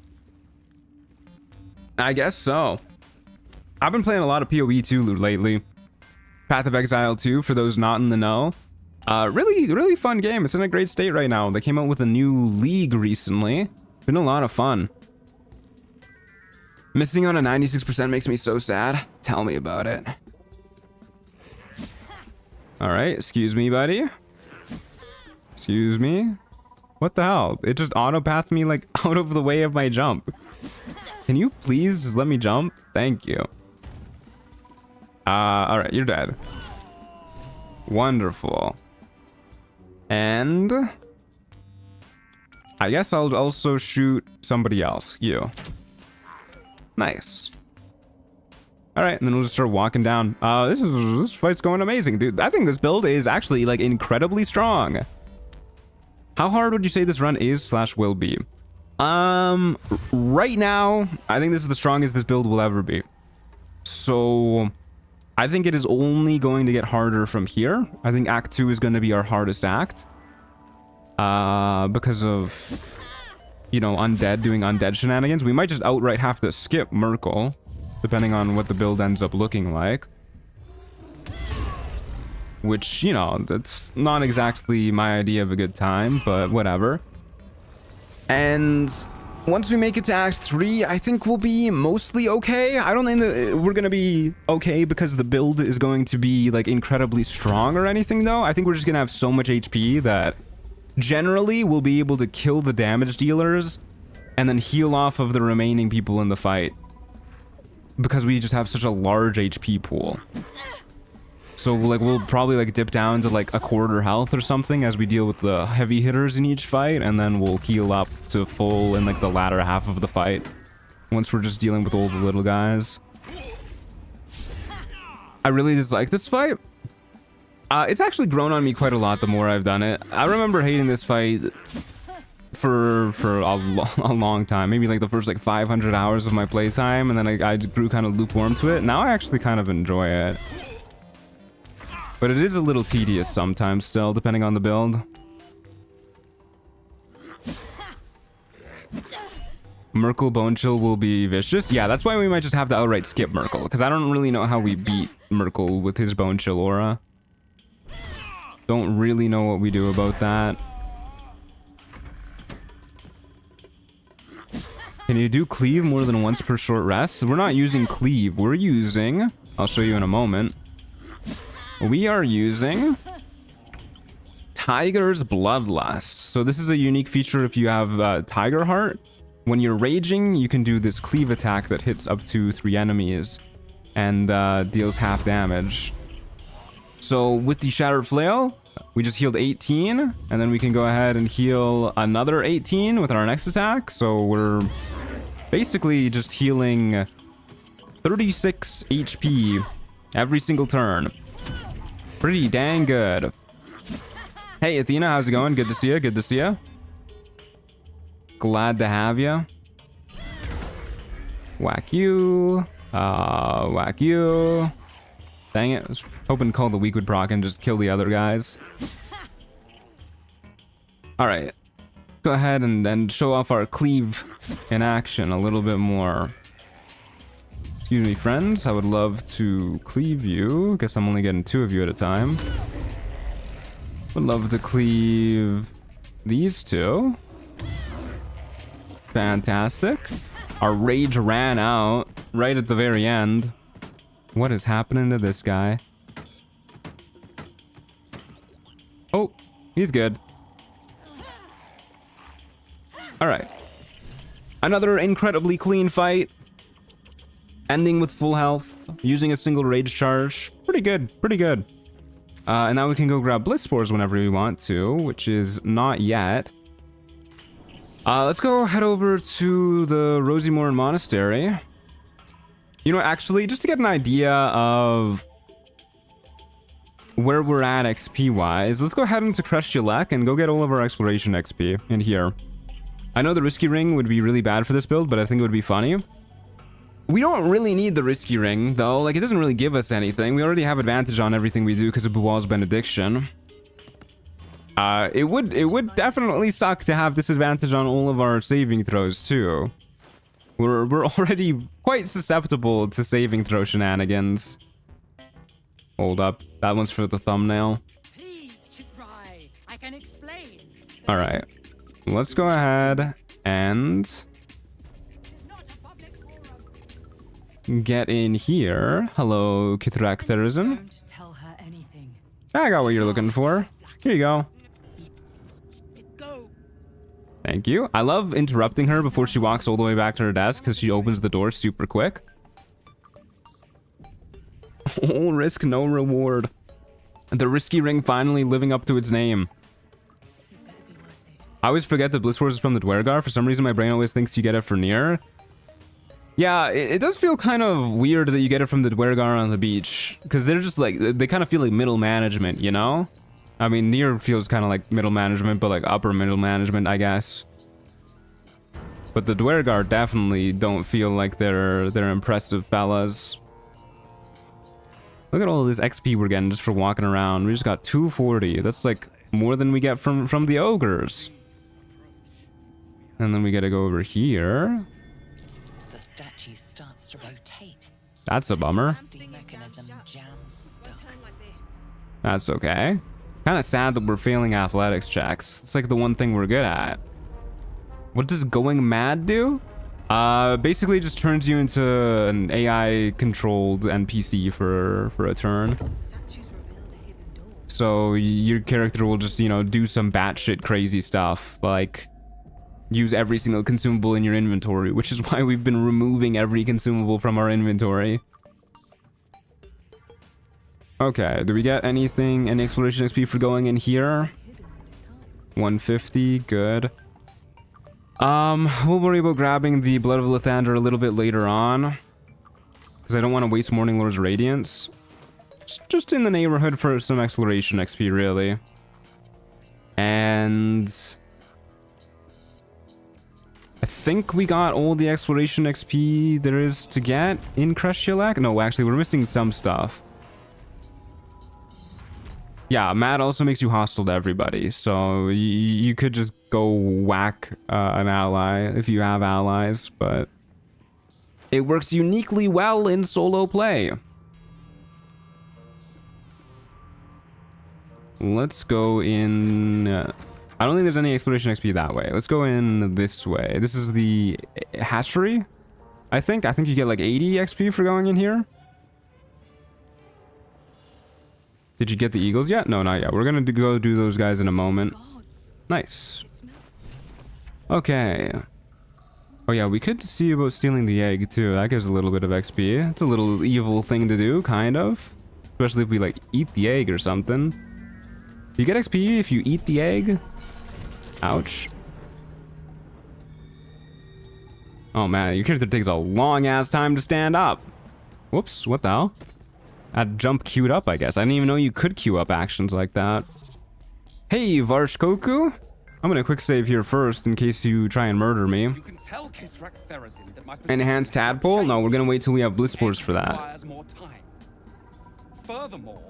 Speaker 1: I guess so. I've been playing a lot of PoE 2 lately. Path of Exile 2, for those not in the know. Really fun game. It's in a great state right now. They came out with a new league recently. Been a lot of fun. Missing on a 96% makes me so sad. Tell me about it. Alright, excuse me, buddy. Excuse me. What the hell? It just auto-pathed me like out of the way of my jump. Can you please just let me jump? Thank you. Alright, you're dead. Wonderful. And I guess I'll also shoot somebody else. You. Nice. Alright, and then we'll just start walking down. This fight's going amazing, dude. I think this build is actually, like, incredibly strong. How hard would you say this run is / will be? Right now, I think this is the strongest this build will ever be. So, I think it is only going to get harder from here. I think Act 2 is going to be our hardest act. Because of, you know, undead doing undead shenanigans. We might just outright have to skip Merkel, depending on what the build ends up looking like. Which, you know, that's not exactly my idea of a good time, but whatever. And once we make it to Act 3, I think we'll be mostly okay. I don't think that we're going to be okay because the build is going to be like incredibly strong or anything though. I think we're just going to have so much HP that generally we'll be able to kill the damage dealers and then heal off of the remaining people in the fight because we just have such a large HP pool. So like we'll probably like dip down to like a quarter health or something as we deal with the heavy hitters in each fight, and then we'll heal up to full in like the latter half of the fight once we're just dealing with all the little guys. I really dislike this fight. It's actually grown on me quite a lot the more I've done it. I remember hating this fight for a long time, maybe like the first like 500 hours of my playtime, and then I grew kind of lukewarm to it. Now I actually kind of enjoy it. But it is a little tedious sometimes still, depending on the build. Merkle Bone Chill will be vicious. Yeah, that's why we might just have to outright skip Merkle, because I don't really know how we beat Merkle with his Bone Chill aura. Don't really know what we do about that. Can you do Cleave more than once per short rest? We're not using Cleave. We're using... I'll show you in a moment. We are using Tiger's Bloodlust. So this is a unique feature if you have Tiger Heart. When you're raging, you can do this cleave attack that hits up to 3 enemies and deals half damage. So with the Shattered Flail, we just healed 18, and then we can go ahead and heal another 18 with our next attack. So we're basically just healing 36 HP every single turn. Pretty dang good. Hey, Athena, how's it going? Good to see you. Good to see you. Glad to have you. Whack you. Whack you. Dang it. I was hoping Call the Weak would proc and just kill the other guys. Alright. Go ahead and then show off our cleave in action a little bit more. Excuse me, friends. I would love to cleave you. Guess I'm only getting 2 of you at a time. Would love to cleave these 2. Fantastic. Our rage ran out right at the very end. What is happening to this guy? Oh, he's good. All right. Another incredibly clean fight. Ending with full health, using a single rage charge. Pretty good, pretty good. And now we can go grab Bliss Spores whenever we want to, which is not yet. Let's go head over to the Rosymoran Monastery. You know, actually, just to get an idea of where we're at XP-wise, let's go ahead into Krestulek and go get all of our exploration XP in here. I know the Risky Ring would be really bad for this build, but I think it would be funny. We don't really need the Risky Ring, though. Like, it doesn't really give us anything. We already have advantage on everything we do because of Bual's Benediction. It would definitely suck to have disadvantage on all of our saving throws, too. We're already quite susceptible to saving throw shenanigans. Hold up. That one's for the thumbnail.
Speaker 5: Please, Chitrai, I can explain.
Speaker 1: Alright. Let's go ahead and get in here. Hello, Kitrakterism.
Speaker 3: Don't tell her anything.
Speaker 1: I got what you're looking for. Here you go.
Speaker 5: Go.
Speaker 1: Thank you. I love interrupting her before she walks all the way back to her desk because she opens the door super quick. All risk, no reward. The Risky Ring finally living up to its name. I always forget that Bliss Wars is from the Dwergar. For some reason, my brain always thinks you get it for Nier. Yeah, it does feel kind of weird that you get it from the Dwergar on the beach. Because they're just like, they kind of feel like middle management, you know? I mean, Nier feels kind of like middle management, but like upper middle management, I guess. But the Dwergar definitely don't feel like they're impressive fellas. Look at all of this XP we're getting just for walking around. We just got 240. That's like more than we get from the ogres. And then we gotta go over here.
Speaker 4: The statue starts to rotate.
Speaker 1: That's a bummer.
Speaker 4: Steam mechanism jams stuck.
Speaker 1: That's okay. Kind of sad that we're failing athletics checks. It's like the one thing we're good at. What does going mad do? Basically just turns you into an AI controlled NPC for a turn. So your character will just, you know, do some batshit crazy stuff, like use every single consumable in your inventory, which is why we've been removing every consumable from our inventory. Okay, do we get anything, any exploration XP for going in here? 150, good. We'll worry about grabbing the Blood of Lathander a little bit later on, because I don't want to waste Morning Lord's Radiance. Just in the neighborhood for some exploration XP, really. And I think we got all the exploration XP there is to get in Kreshulak. No, actually, we're missing some stuff. Yeah, Mad also makes you hostile to everybody, so you could just go whack an ally if you have allies, but it works uniquely well in solo play. Let's go in... I don't think there's any exploration XP that way. Let's go in this way. This is the hatchery, I think. I think you get like 80 XP for going in here. Did you get the eagles yet? No, not yet. We're gonna go do those guys in a moment. Nice. Okay. Oh yeah, we could see about stealing the egg too. That gives a little bit of XP. It's a little evil thing to do, kind of. Especially if we like eat the egg or something. Do you get XP if you eat the egg? Ouch. Oh man, your character takes a long ass time to stand up. Whoops, what the hell? I had jump queued up, I guess. I didn't even know you could queue up actions like that. Hey, Varshkoku. I'm gonna quick save here first in case you try and murder me. Enhanced tadpole? No, we're gonna wait till we have bliss spores for that.
Speaker 6: Furthermore,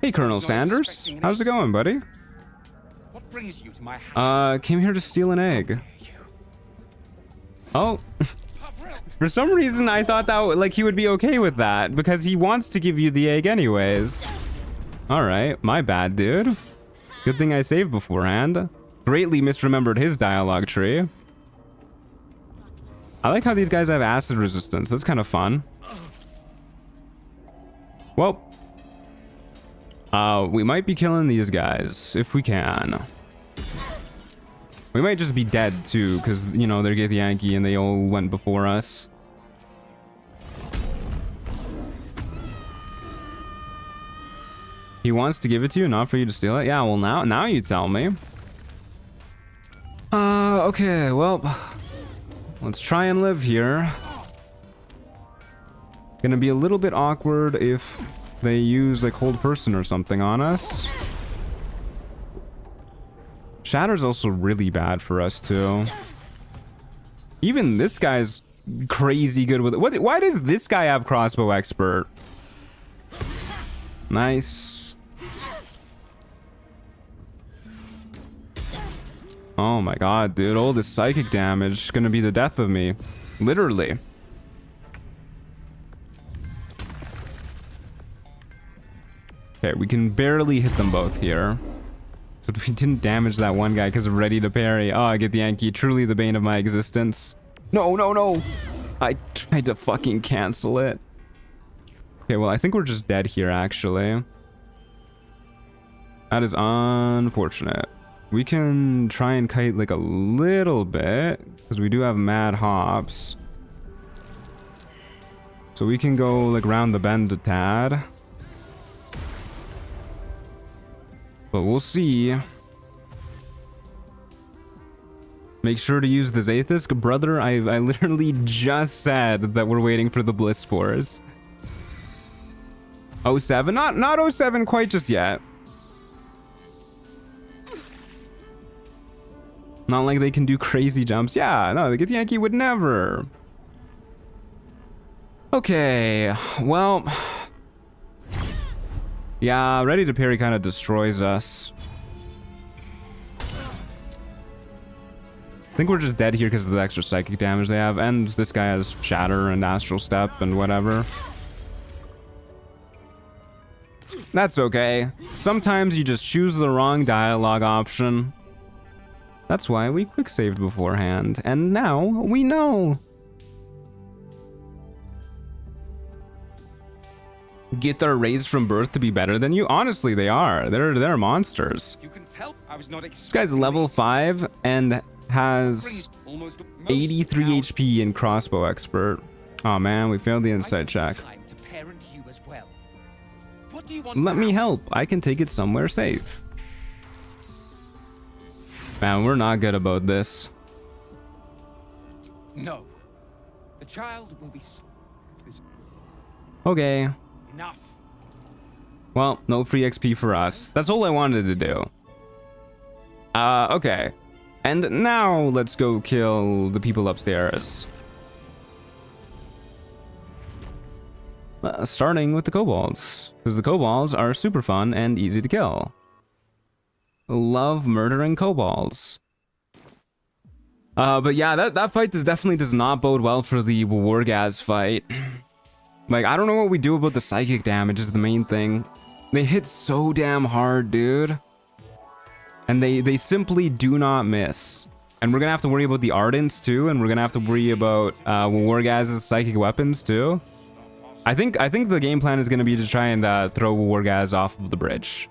Speaker 1: Hey, Colonel Sanders. How's it going, buddy?
Speaker 6: what brings you to my house?
Speaker 1: Came here to steal an egg. Oh. For some reason, I thought that like he would be okay with that because he wants to give you the egg anyways. All right, my bad, dude. Good thing I saved beforehand. Greatly misremembered his dialogue tree. I like how these guys have acid resistance. That's kind of fun. Well, we might be killing these guys if we can. We might just be dead too, because, you know, they're Githyanki and they all went before us. He wants to give it to you, not for you to steal it? Yeah, well, now you tell me. Okay, well, let's try and live here. Gonna be a little bit awkward if they use, like, hold person or something on us. Shatter's also really bad for us, too. Even this guy's crazy good with it. Why does this guy have crossbow expert? Nice. Oh my god, dude. All this psychic damage is gonna be the death of me. Literally. Okay, we can barely hit them both here. So we didn't damage that one guy because I'm ready to parry. Oh, I get the Yankee. Truly the bane of my existence. No, no, no. I tried to fucking cancel it. Okay, well, I think we're just dead here, actually. That is unfortunate. We can try and kite, like, a little bit, because we do have mad hops. So we can go, like, round the bend a tad. But we'll see. Make sure to use the Zathis. Brother, I literally just said that we're waiting for the Bliss Spores. 07? Not 07 quite just yet. Not like they can do crazy jumps. Yeah, no, the Githyanki would never. Okay, well... Yeah, Ready to Parry kind of destroys us. I think we're just dead here because of the extra psychic damage they have. And this guy has Shatter and Astral Step and whatever. That's okay. Sometimes you just choose the wrong dialogue option. That's why we quick saved beforehand. And now we know. Get our raised from birth to be better than you? Honestly, they are. They're monsters.
Speaker 6: You can tell I was not
Speaker 1: This guy's level 5 and has 83 HP in crossbow expert. Oh man, we failed the insight check.
Speaker 6: To parent you as well. What do you want
Speaker 1: Let
Speaker 6: now?
Speaker 1: me help. I can take it somewhere safe. Man, we're not good about this.
Speaker 6: No. The child will be
Speaker 1: Okay.
Speaker 6: enough.
Speaker 1: Well, no free XP for us. That's all I wanted to do. Okay. And now let's go kill the people upstairs. Starting with the kobolds, because the kobolds are super fun and easy to kill. Love murdering kobolds. But yeah, that fight definitely does not bode well for the Wargaz fight. Like, I don't know what we do about the psychic damage is the main thing. They hit so damn hard, dude. And they simply do not miss. And we're gonna have to worry about the Ardents too, and we're gonna have to worry about Wargaz's psychic weapons too. I think the game plan is gonna be to try and throw Wargaz off of the bridge.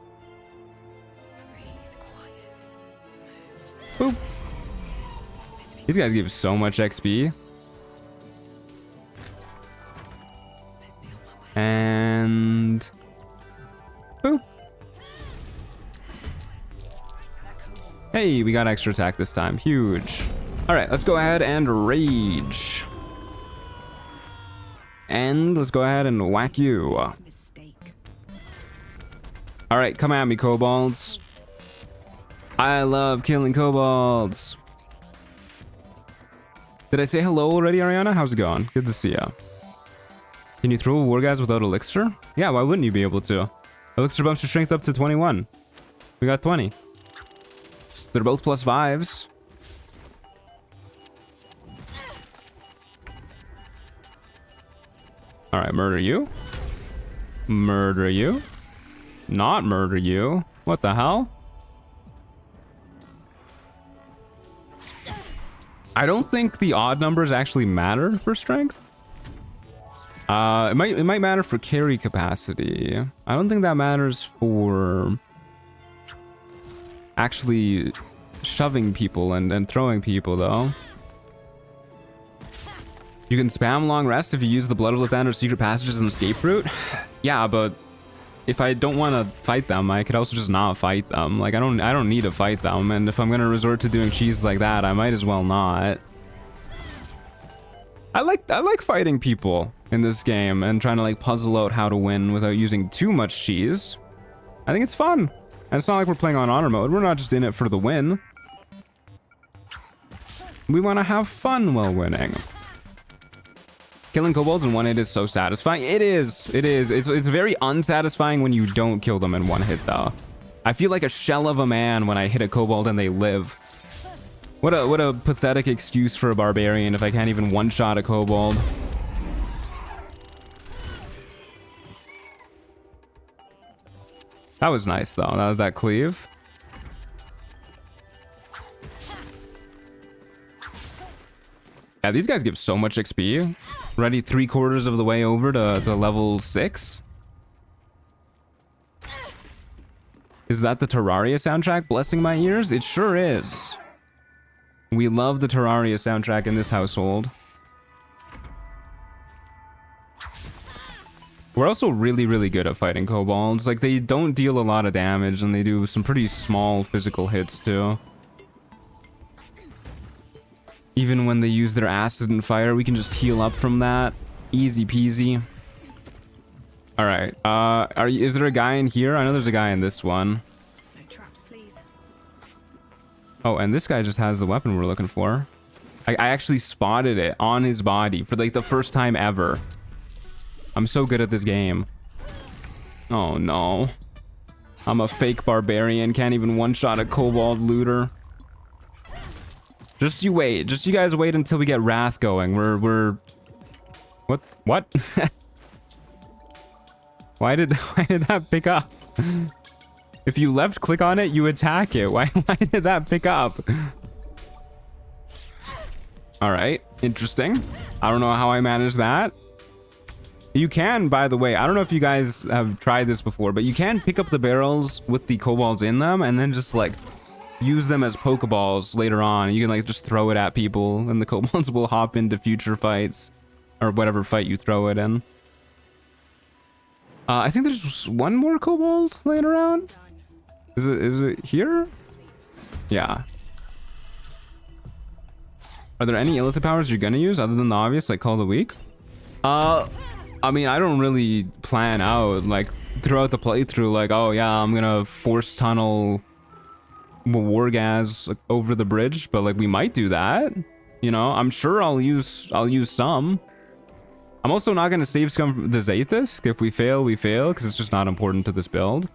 Speaker 1: Boop. These guys give so much XP. And boop. Hey, we got extra attack this time. Huge. All right, let's go ahead and rage. And let's go ahead and whack you. All right, come at me, kobolds. I love killing kobolds. Did I say hello already, Ariana? How's it going? Good to see ya. Can you throw Wargaz without elixir? Yeah, why wouldn't you be able to? Elixir bumps your strength up to 21. We got 20. They're both plus 5s. All right, murder you. Murder you. Not murder you. What the hell? I don't think the odd numbers actually matter for strength. It might matter for carry capacity. I don't think that matters for actually shoving people and throwing people though. You can spam long rest if you use the Blood of Lathan or secret passages and escape route. Yeah, but if I don't want to fight them, I could also just not fight them. Like I don't need to fight them, and if I'm gonna resort to doing cheese like that, I might as well not. I like fighting people in this game and trying to like puzzle out how to win without using too much cheese. I think it's fun. And it's not like we're playing on honor mode. We're not just in it for the win. We want to have fun while winning. Killing kobolds in one hit is so satisfying. It is. It's very unsatisfying when you don't kill them in one hit though. I feel like a shell of a man when I hit a kobold and they live. What a pathetic excuse for a barbarian if I can't even one-shot a kobold. That was nice though. That was that cleave. Yeah, these guys give so much XP. Already 3/4 of the way over to level 6. Is that the Terraria soundtrack blessing my ears? It sure is. We love the Terraria soundtrack in this household. We're also really good at fighting kobolds. Like, they don't deal a lot of damage, and they do some pretty small physical hits, too. Even when they use their acid and fire, we can just heal up from that. Easy peasy. Alright, is there a guy in here? I know there's a guy in this one.
Speaker 3: No traps, please.
Speaker 1: Oh, and this guy just has the weapon we're looking for. I actually spotted it on his body for like the first time ever. I'm so good at this game. Oh no. I'm a fake barbarian, can't even one-shot a kobold looter. Just you wait. Just you guys wait until we get Wrath going. We're... What? Why did that pick up? If you left click on it, you attack it. Why did that pick up? All right, interesting. I don't know how I managed that. You can, by the way, I don't know if you guys have tried this before, but you can pick up the barrels with the kobolds in them and then just like use them as Pokeballs later on. You can like just throw it at people and the kobolds will hop into future fights or whatever fight you throw it in. I think there's one more kobold laying around. Is it here? Yeah. Are there any illithid powers you're gonna use other than the obvious, like Call the Weak? I mean, I don't really plan out, like, throughout the playthrough, like, oh yeah, I'm gonna force tunnel Wargaz over the bridge, but like, we might do that. You know, I'm sure I'll use some. I'm also not gonna save scum the Zaithus. If we fail, we fail, because it's just not important to this build.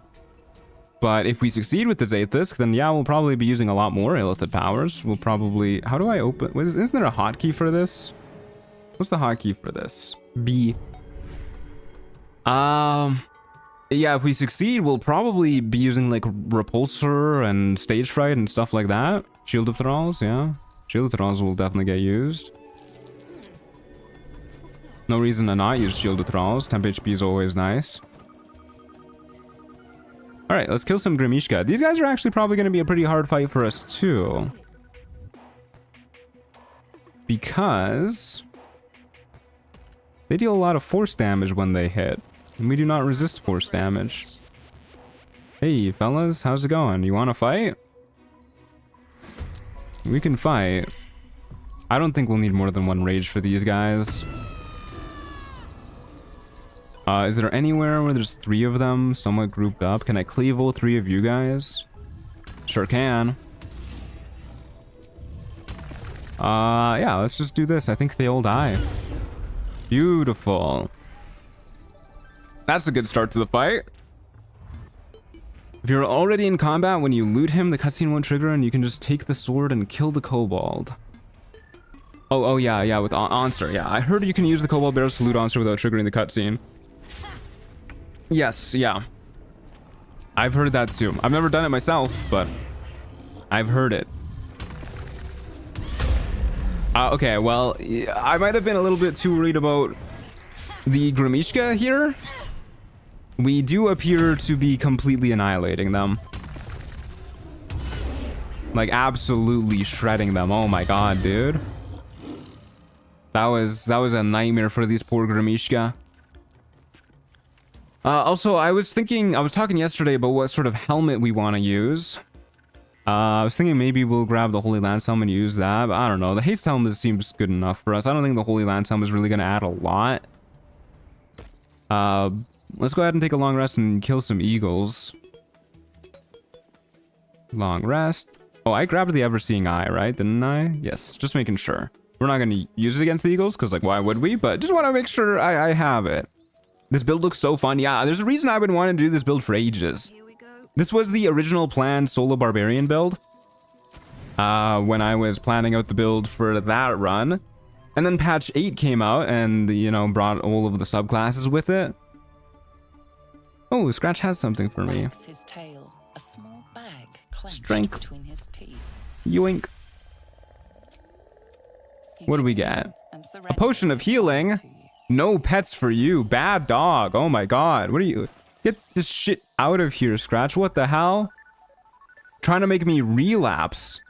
Speaker 1: But if we succeed with the Zaithus, then yeah, we'll probably be using a lot more illithid powers. We'll probably... How do I open... Isn't there a hotkey for this? What's the hotkey for this? B. Yeah, if we succeed, we'll probably be using like Repulsor and Stage Fright and stuff like that. Shield of Thralls, yeah. Shield of Thralls will definitely get used. No reason to not use Shield of Thralls. Temp HP is always nice. Alright, let's kill some Grimishka. These guys are actually probably going to be a pretty hard fight for us too. Because they deal a lot of force damage when they hit. And we do not resist force damage. Hey, fellas, how's it going? You want to fight? We can fight. I don't think we'll need more than one rage for these guys. Is there anywhere where there's 3 of them somewhat grouped up? Can I cleave all 3 of you guys? Sure can. Yeah, let's just do this. I think they all die. Beautiful. That's a good start to the fight. If you're already in combat, when you loot him, the cutscene won't trigger and you can just take the sword and kill the kobold. Oh yeah, with Answer. Yeah, I heard you can use the kobold barrels to loot Answer without triggering the cutscene. Yes, yeah. I've heard that too. I've never done it myself, but I've heard it. Okay, well, I might have been a little bit too worried about the Grimishka here. We do appear to be completely annihilating them. Like, absolutely shredding them. Oh my god, dude. That was a nightmare for these poor Grimishka. Also, I was talking yesterday about what sort of helmet we want to use. I was thinking maybe we'll grab the Holy Lance helmet and use that, but I don't know. The Haste helmet seems good enough for us. I don't think the Holy Lance helmet is really going to add a lot. Let's go ahead and take a long rest and kill some eagles. Long rest. Oh, I grabbed the Ever-Seeing Eye, right? Didn't I? Yes, just making sure. We're not going to use it against the eagles, because, like, why would we? But just want to make sure I have it. This build looks so fun. Yeah, there's a reason I've been wanting to do this build for ages. This was the original planned solo barbarian build. When I was planning out the build for that run. And then patch 8 came out and, you know, brought all of the subclasses with it. Oh, Scratch has something for me.
Speaker 4: Wags his tail, a small bag clenched
Speaker 1: Strength.
Speaker 4: between his teeth.
Speaker 1: Yoink.
Speaker 4: He
Speaker 1: What do we
Speaker 4: digs
Speaker 1: get?
Speaker 4: in and
Speaker 1: A potion
Speaker 4: surrenders
Speaker 1: of
Speaker 4: his
Speaker 1: healing.
Speaker 4: soul to you.
Speaker 1: No pets for you. Bad dog. Oh my god. What are you... Get this shit out of here, Scratch. What the hell? Trying to make me relapse.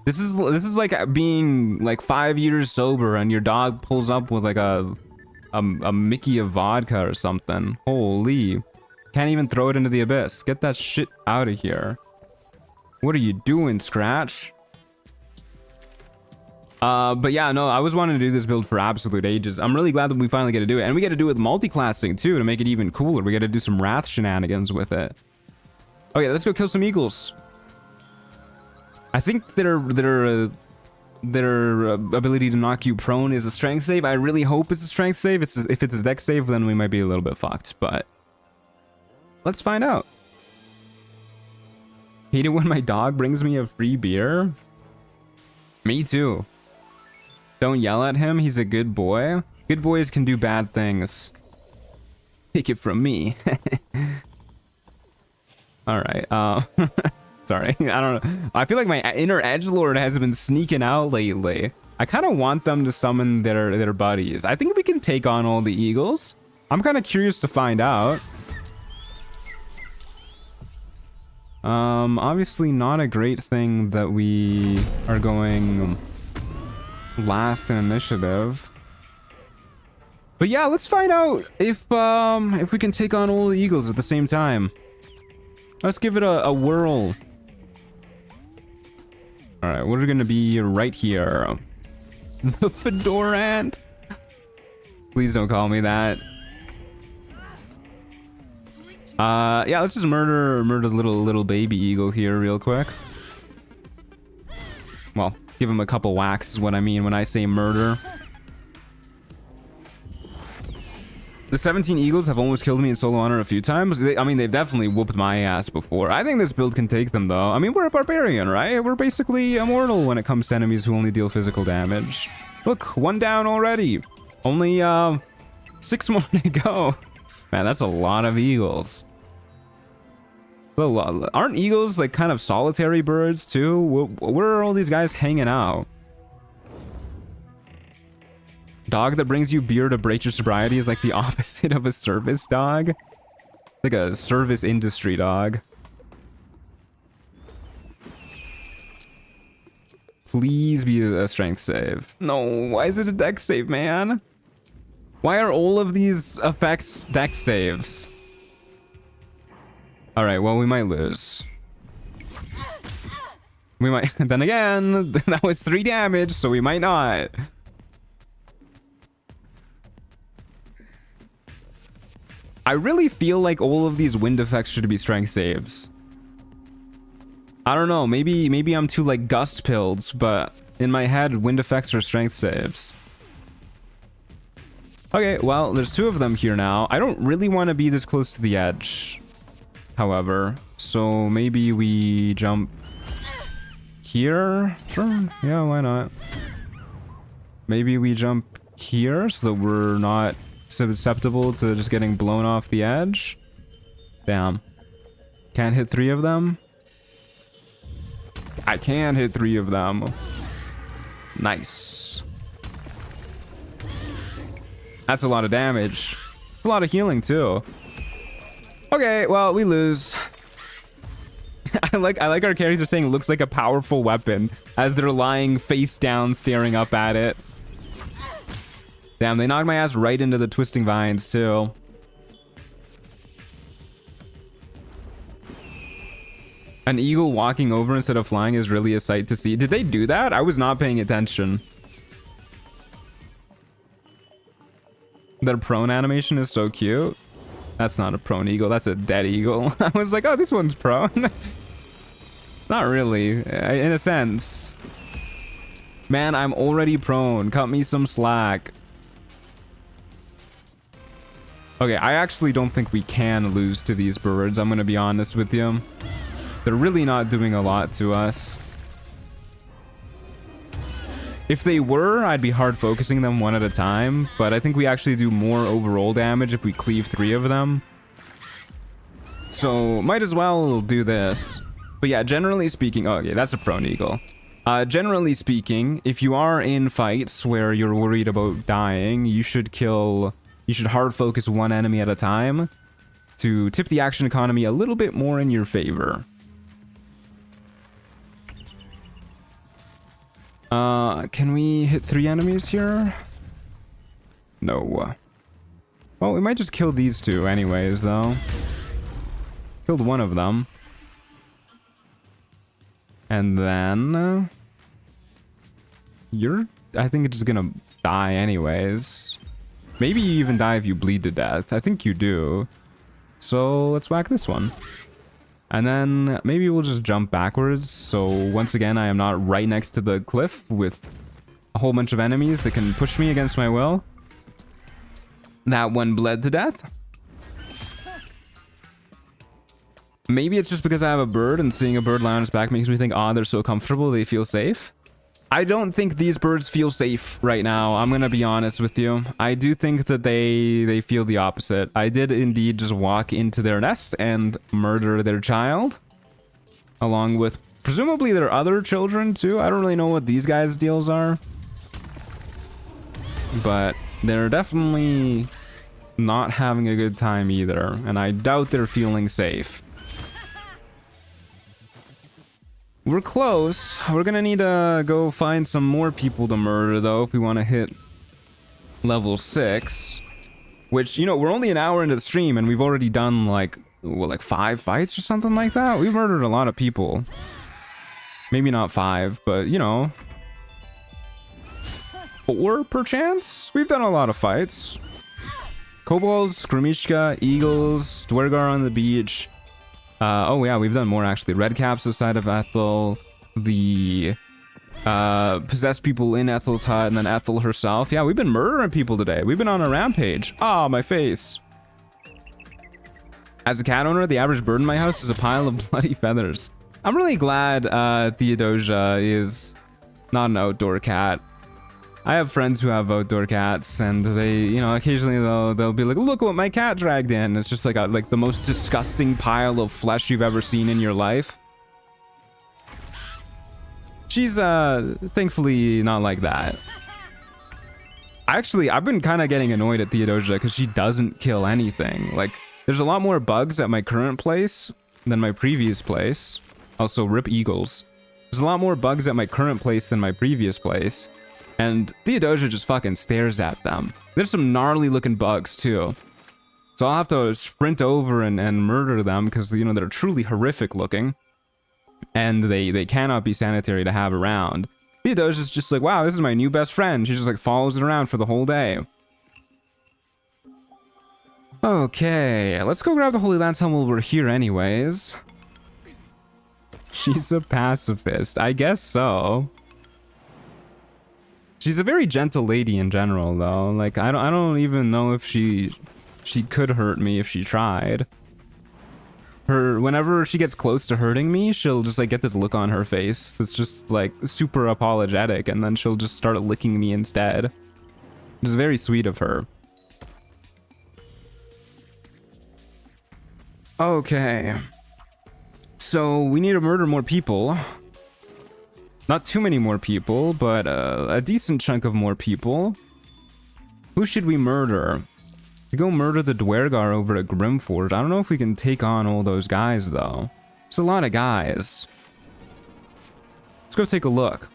Speaker 1: This is like being like 5 years sober and your dog pulls up with like a Mickey of vodka or something. Holy. Can't even throw it into the abyss. Get that shit out of here. What are you doing, Scratch? But yeah, no, I was wanting to do this build for absolute ages. I'm really glad that we finally get to do it. And we get to do it with multi-classing too to make it even cooler. We get to do some Wrath shenanigans with it. Okay, let's go kill some eagles. I think their ability to knock you prone is a strength save. I really hope it's a strength save. If it's a dex save, then we might be a little bit fucked. But let's find out. Hate it when my dog brings me a free beer. Me too. Don't yell at him. He's a good boy. Good boys can do bad things. Take it from me. All right. Sorry. I don't know. I feel like my inner edgelord has been sneaking out lately. I kind of want them to summon their buddies. I think we can take on all the eagles. I'm kind of curious to find out. Obviously not a great thing that we are going last in initiative. But yeah, let's find out if we can take on all the eagles at the same time. Let's give it a whirl. Alright, we're gonna be right here. The fedora ant. Please don't call me that. Yeah, let's just murder the little baby eagle here real quick. Well, give him a couple whacks is what I mean when I say murder. The 17 eagles have almost killed me in solo honor a few times. I mean, they've definitely whooped my ass before. I think this build can take them, though. I mean, we're a barbarian, right? We're basically immortal when it comes to enemies who only deal physical damage. Look, 1 down already. Only 6 more to go. Man, that's a lot of eagles. So, aren't eagles like kind of solitary birds too? Where are all these guys hanging out? Dog that brings you beer to break your sobriety is like the opposite of a service dog. Like a service industry dog. Please be a strength save. No, why is it a dex save, man? Why are all of these effects dex saves? Alright, well, we might lose. We might... Then again, that was 3 damage, so we might not. I really feel like all of these wind effects should be strength saves. I don't know, maybe I'm too like gust pilled, but in my head, wind effects are strength saves. Okay, well, there's 2 of them here now. I don't really want to be this close to the edge, however, so maybe we jump here? Sure, yeah, why not? Maybe we jump here so that we're not susceptible to just getting blown off the edge. Damn. Can't hit 3 of them? I can hit 3 of them. Nice. That's a lot of damage. A lot of healing too. Okay, well, we lose. I like our character saying looks like a powerful weapon as they're lying face down staring up at it. Damn, they knocked my ass right into the twisting vines, too. An eagle walking over instead of flying is really a sight to see. Did they do that? I was not paying attention. Their prone animation is so cute. That's not a prone eagle. That's a dead eagle. I was like, oh, this one's prone. Not really, in a sense. Man, I'm already prone. Cut me some slack. Okay, I actually don't think we can lose to these birds. I'm gonna be honest with you. They're really not doing a lot to us. If they were, I'd be hard focusing them one at a time, but I think we actually do more overall damage if we cleave 3 of them. So, might as well do this. But yeah, generally speaking... Oh, okay, that's a prone eagle. Generally speaking, if you are in fights where you're worried about dying, you should kill... You should hard focus 1 enemy at a time to tip the action economy a little bit more in your favor. Can we hit 3 enemies here? No. Well, we might just kill these 2 anyways, though. Killed 1 of them. And then... You're... I think it's just gonna die anyways. Maybe you even die if you bleed to death. I think you do. So let's whack this one. And then maybe we'll just jump backwards. So once again, I am not right next to the cliff with a whole bunch of enemies that can push me against my will. That one bled to death. Maybe it's just because I have a bird and seeing a bird lie on its back makes me think, oh, they're so comfortable, they feel safe. I don't think these birds feel safe right now. I'm gonna be honest with you. I do think that they feel the opposite. I did indeed just walk into their nest and murder their child. Along with presumably their other children too. I don't really know what these guys' deals are. but they're definitely not having a good time either, and I doubt they're feeling safe. We're close. We're gonna need to go find some more people to murder, though, if we want to hit level 6. Which, you know, we're only an hour into the stream, and we've already done, like, what, like 5 fights or something like that? We've murdered a lot of people. Maybe not 5, but, you know, 4 perchance? We've done a lot of fights. Kobolds, Grimishka, Eagles, Dwergar on the beach. Oh yeah, we've done more actually. Redcaps outside of Ethel, the possessed people in Ethel's hut, and then Ethel herself. Yeah, we've been murdering people today. We've been on a rampage. Ah, my face. As a cat owner, the average bird in my house is a pile of bloody feathers. I'm really glad Theodosia is not an outdoor cat. I have friends who have outdoor cats, and they, you know, occasionally they'll be like, look what my cat dragged in. It's just like the most disgusting pile of flesh you've ever seen in your life. She's thankfully not like that. Actually, I've been kind of getting annoyed at Theodosia because she doesn't kill anything. Like, there's a lot more bugs at my current place than my previous place. Also, rip eagles. There's a lot more bugs at my current place than my previous place. And Theodosia just fucking stares at them. There's some gnarly looking bugs too. So I'll have to sprint over and murder them because, you know, they're truly horrific looking. And they cannot be sanitary to have around. Theodosia's just like, wow, this is my new best friend. She just like follows it around for the whole day. Okay, let's go grab the Holy Lance Helm while we're here anyways. She's a pacifist. I guess so. She's a very gentle lady in general, though. Like, I don't even know if she could hurt me if she tried. Whenever she gets close to hurting me, she'll just like get this look on her face that's just like super apologetic, and then she'll just start licking me instead. It's very sweet of her. Okay. So we need to murder more people. Not too many more people, but a decent chunk of more people. Who should we murder? We go murder the Dwergar over at Grimforge. I don't know if we can take on all those guys, though. It's a lot of guys. Let's go take a look.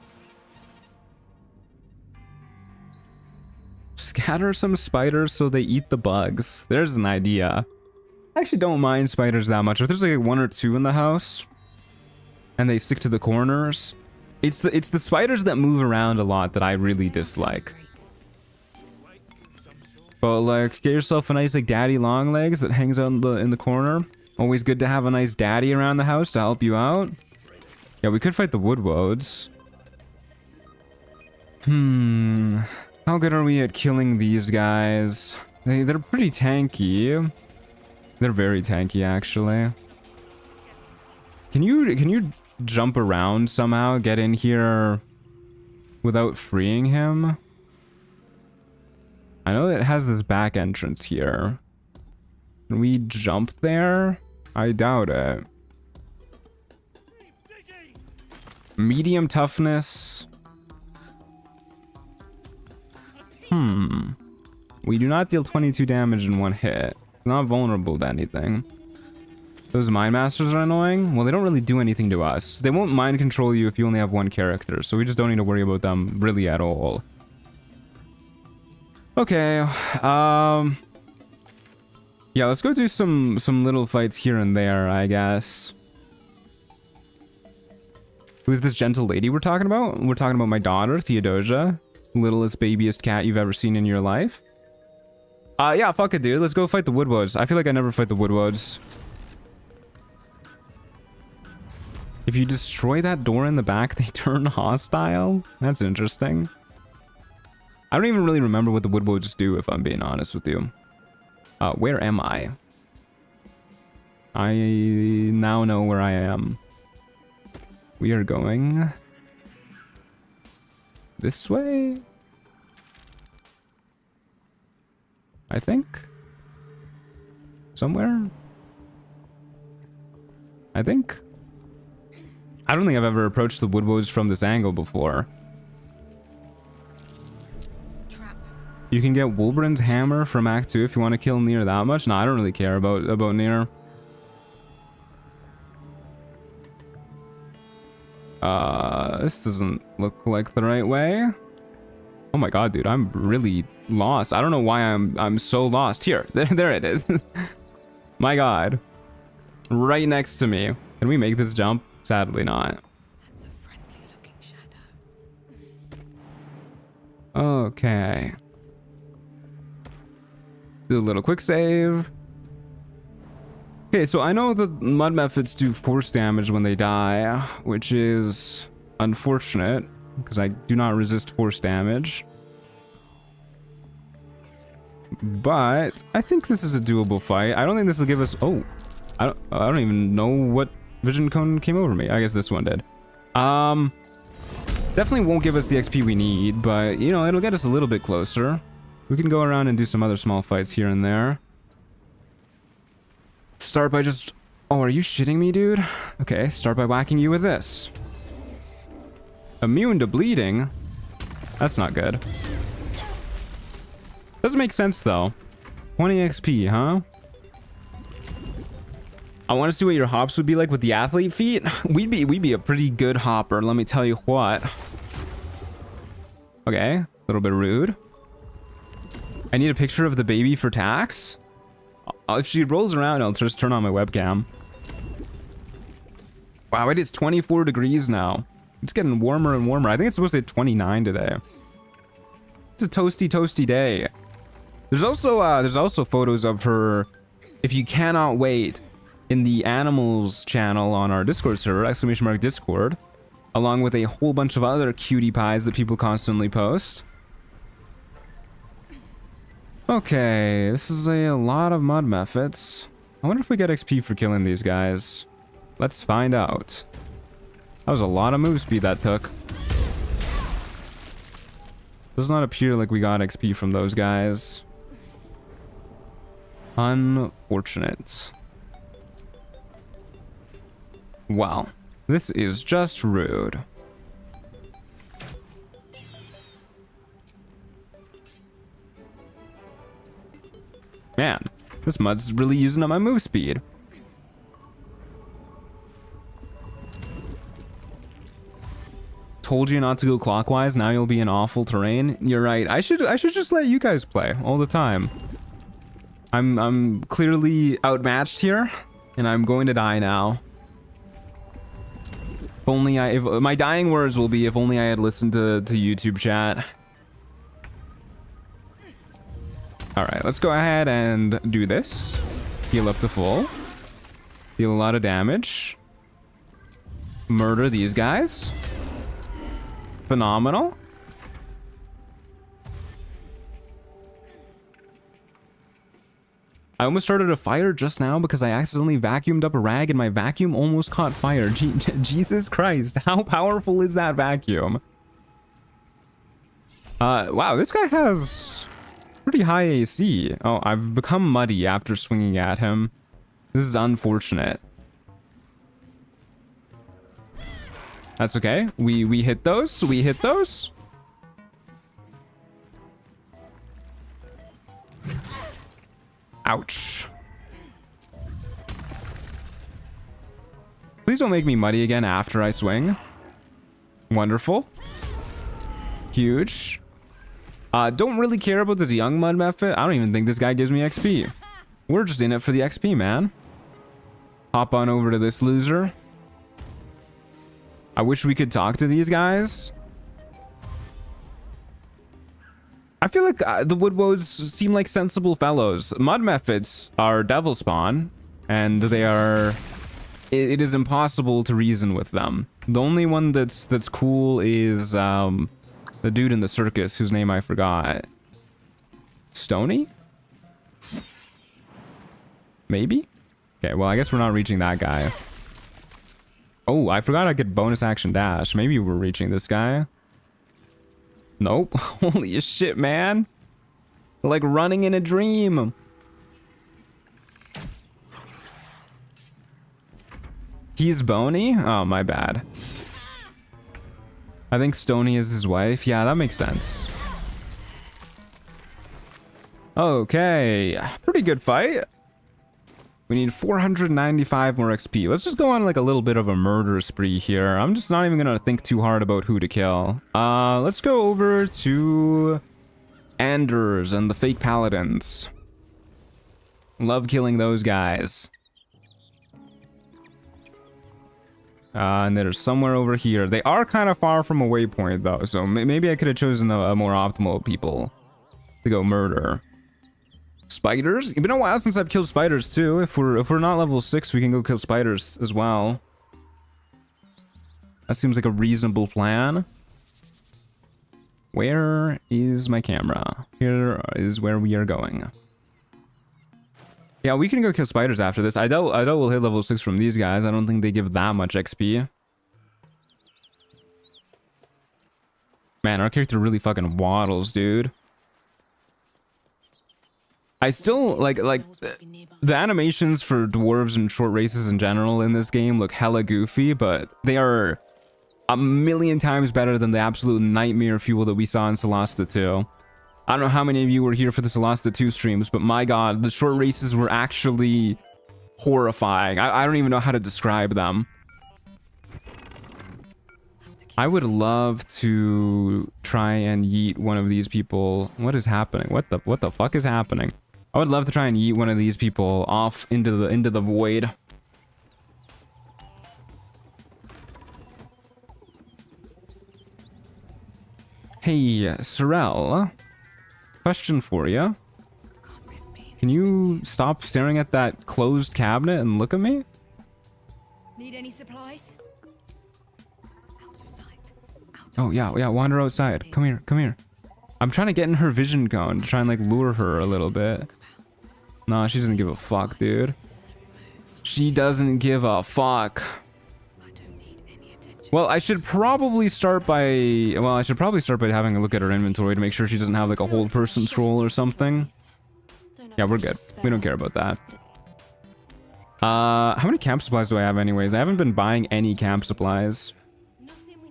Speaker 1: Scatter some spiders so they eat the bugs. There's an idea. I actually don't mind spiders that much. If there's like 1 or 2 in the house, and they stick to the corners... It's the spiders that move around a lot that I really dislike. But like, get yourself a nice like daddy long legs that hangs out in the corner. Always good to have a nice daddy around the house to help you out. Yeah, we could fight the woodwoads. How good are we at killing these guys? They're pretty tanky. They're very tanky, actually. Can you jump around somehow, get in here without freeing him? I know it has this back entrance here. Can we jump there? I doubt it. Medium toughness. We do not deal 22 damage in 1 hit. It's not vulnerable to anything. Those Mind Masters are annoying. Well, they don't really do anything to us. They won't mind control you if you only have 1 character, so we just don't need to worry about them really at all. Okay, yeah, let's go do some little fights here and there, I guess. Who's this gentle lady we're talking about? We're talking about my daughter, Theodosia. Littlest, babiest cat you've ever seen in your life. Yeah, fuck it, dude. Let's go fight the woodwoads. I feel like I never fight the woodwoads. If you destroy that door in the back, they turn hostile? That's interesting. I don't even really remember what the woodwoads do, if I'm being honest with you. Where am I? I now know where I am. We are going this way, I think. Somewhere, I think. I don't think I've ever approached the woodwoads from this angle before.
Speaker 3: Trap.
Speaker 1: You can get Wolverine's hammer from Act 2 if you want to kill Nier that much. No, I don't really care about Nier. This doesn't look like the right way. Oh my god, dude, I'm really lost. I don't know why I'm so lost. Here, there it is. My god. Right next to me. Can we make this jump? Sadly not.
Speaker 4: That's a friendly looking shadow.
Speaker 1: Okay. Do a little quick save. Okay, so I know that mud methods do force damage when they die, which is unfortunate because I do not resist force damage. But I think this is a doable fight. I don't think this will give us... Oh, I don't even know what vision cone came over me. I guess this one did. Definitely won't give us the XP we need, but you know, it'll get us a little bit closer. We can go around and do some other small fights here and there. Start by just... Oh, are you shitting me, dude? Okay, start by whacking you with this. Immune to bleeding? That's not good. Doesn't make sense, though. 20 XP, huh? I want to see what your hops would be like with the athlete feet. We'd be a pretty good hopper, let me tell you what. Okay, a little bit rude. I need a picture of the baby for tax. If she rolls around, I'll just turn on my webcam. Wow, it is 24 degrees now. It's getting warmer and warmer. I think it's supposed to hit 29 today. It's a toasty day. There's also photos of her, if you cannot wait, in the animals channel on our Discord server, !Discord, along with a whole bunch of other cutie pies that people constantly post. Okay, this is a lot of mud methods. I wonder if we get XP for killing these guys. Let's find out. That was a lot of move speed that took. Does not appear like we got XP from those guys. Unfortunate. Wow, this is just rude. Man, this mud's really using up my move speed. Told you not to go clockwise, now you'll be in awful terrain. You're right. I should just let you guys play all the time. I'm clearly outmatched here, and I'm going to die now. If only if my dying words will be if only I had listened to YouTube chat. Alright, let's go ahead and do this. Heal up to full. Deal a lot of damage. Murder these guys. Phenomenal. I almost started a fire just now because I accidentally vacuumed up a rag and my vacuum almost caught fire. Jesus Christ, how powerful is that vacuum? Wow, this guy has pretty high AC. Oh, I've become muddy after swinging at him. This is unfortunate. That's okay. We hit those. We hit those. Ouch. Please don't make me muddy again after I swing. Wonderful. Huge. Don't really care about this young mud method. I don't even think this guy gives me XP. We're just in it for the XP, man. Hop on over to this loser. I wish we could talk to these guys. I feel like the Woodwoes seem like sensible fellows. Mud methods are devil spawn, and they are... It is impossible to reason with them. The only one that's cool is the dude in the circus whose name I forgot. Stony? Maybe? Okay, well, I guess we're not reaching that guy. Oh, I forgot I could bonus action dash. Maybe we're reaching this guy. Nope. Holy shit, man. Like running in a dream. He's bony? Oh, my bad. I think Stony is his wife. Yeah, that makes sense. Okay, pretty good fight. We need 495 more XP. Let's just go on like a little bit of a murder spree here. I'm just not even gonna think too hard about who to kill. Let's go over to Anders and the fake paladins. Love killing those guys. And they're somewhere over here. They are kind of far from a waypoint though, so maybe I could have chosen a more optimal people to go murder. Spiders? It's been a while since I've killed spiders too. If we're not level 6, we can go kill spiders as well. That seems like a reasonable plan. Where is my camera? Here is where we are going. Yeah, we can go kill spiders after this. I doubt we'll hit level 6 from these guys. I don't think they give that much XP. Man, our character really fucking waddles, dude. I still like the animations for dwarves and short races in general in this game look hella goofy, but they are a million times better than the absolute nightmare fuel that we saw in Solasta 2. I don't know how many of you were here for the Solasta 2 streams, but my god, the short races were actually horrifying. I don't even know how to describe them. I would love to try and yeet one of these people. What is happening? What the fuck is happening? I would love to try and yeet one of these people off into the void. Hey, Sorrel. Question for you. Can you stop staring at that closed cabinet and look at me?
Speaker 5: Need any supplies?
Speaker 1: Oh, yeah, wander outside. Come here. I'm trying to get in her vision cone to try and, like, lure her a little bit. Nah, she doesn't give a fuck, dude. She doesn't give a fuck. Well, I should probably start by having a look at her inventory to make sure she doesn't have, like, a whole person scroll or something. Yeah, we're good. We don't care about that. How many camp supplies do I have anyways? I haven't been buying any camp supplies.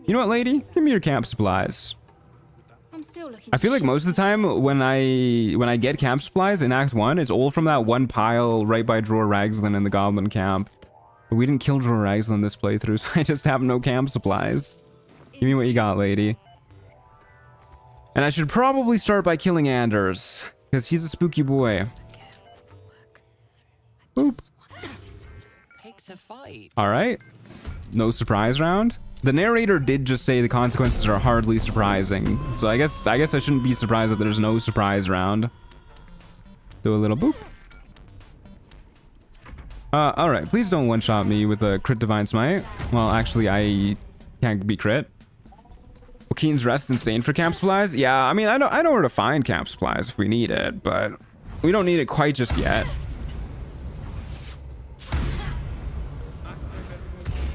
Speaker 1: You know what, lady? Give me your camp supplies. I feel like most of the time when I get camp supplies in Act 1, it's all from that one pile right by Dror Ragzlin in the Goblin camp. But we didn't kill Dror Ragzlin this playthrough, so I just have no camp supplies. Give me what you got, lady. And I should probably start by killing Anders, because he's a spooky boy. Boop.
Speaker 4: Takes a fight.
Speaker 1: Alright. No surprise round. The narrator did just say the consequences are hardly surprising, so I guess I shouldn't be surprised that there's no surprise round. Do a little boop. Alright, please don't one-shot me with a crit Divine Smite. Well, actually, I can't be crit. Joaquin's Rest insane for camp supplies? Yeah, I mean, I know where to find camp supplies if we need it, but we don't need it quite just yet.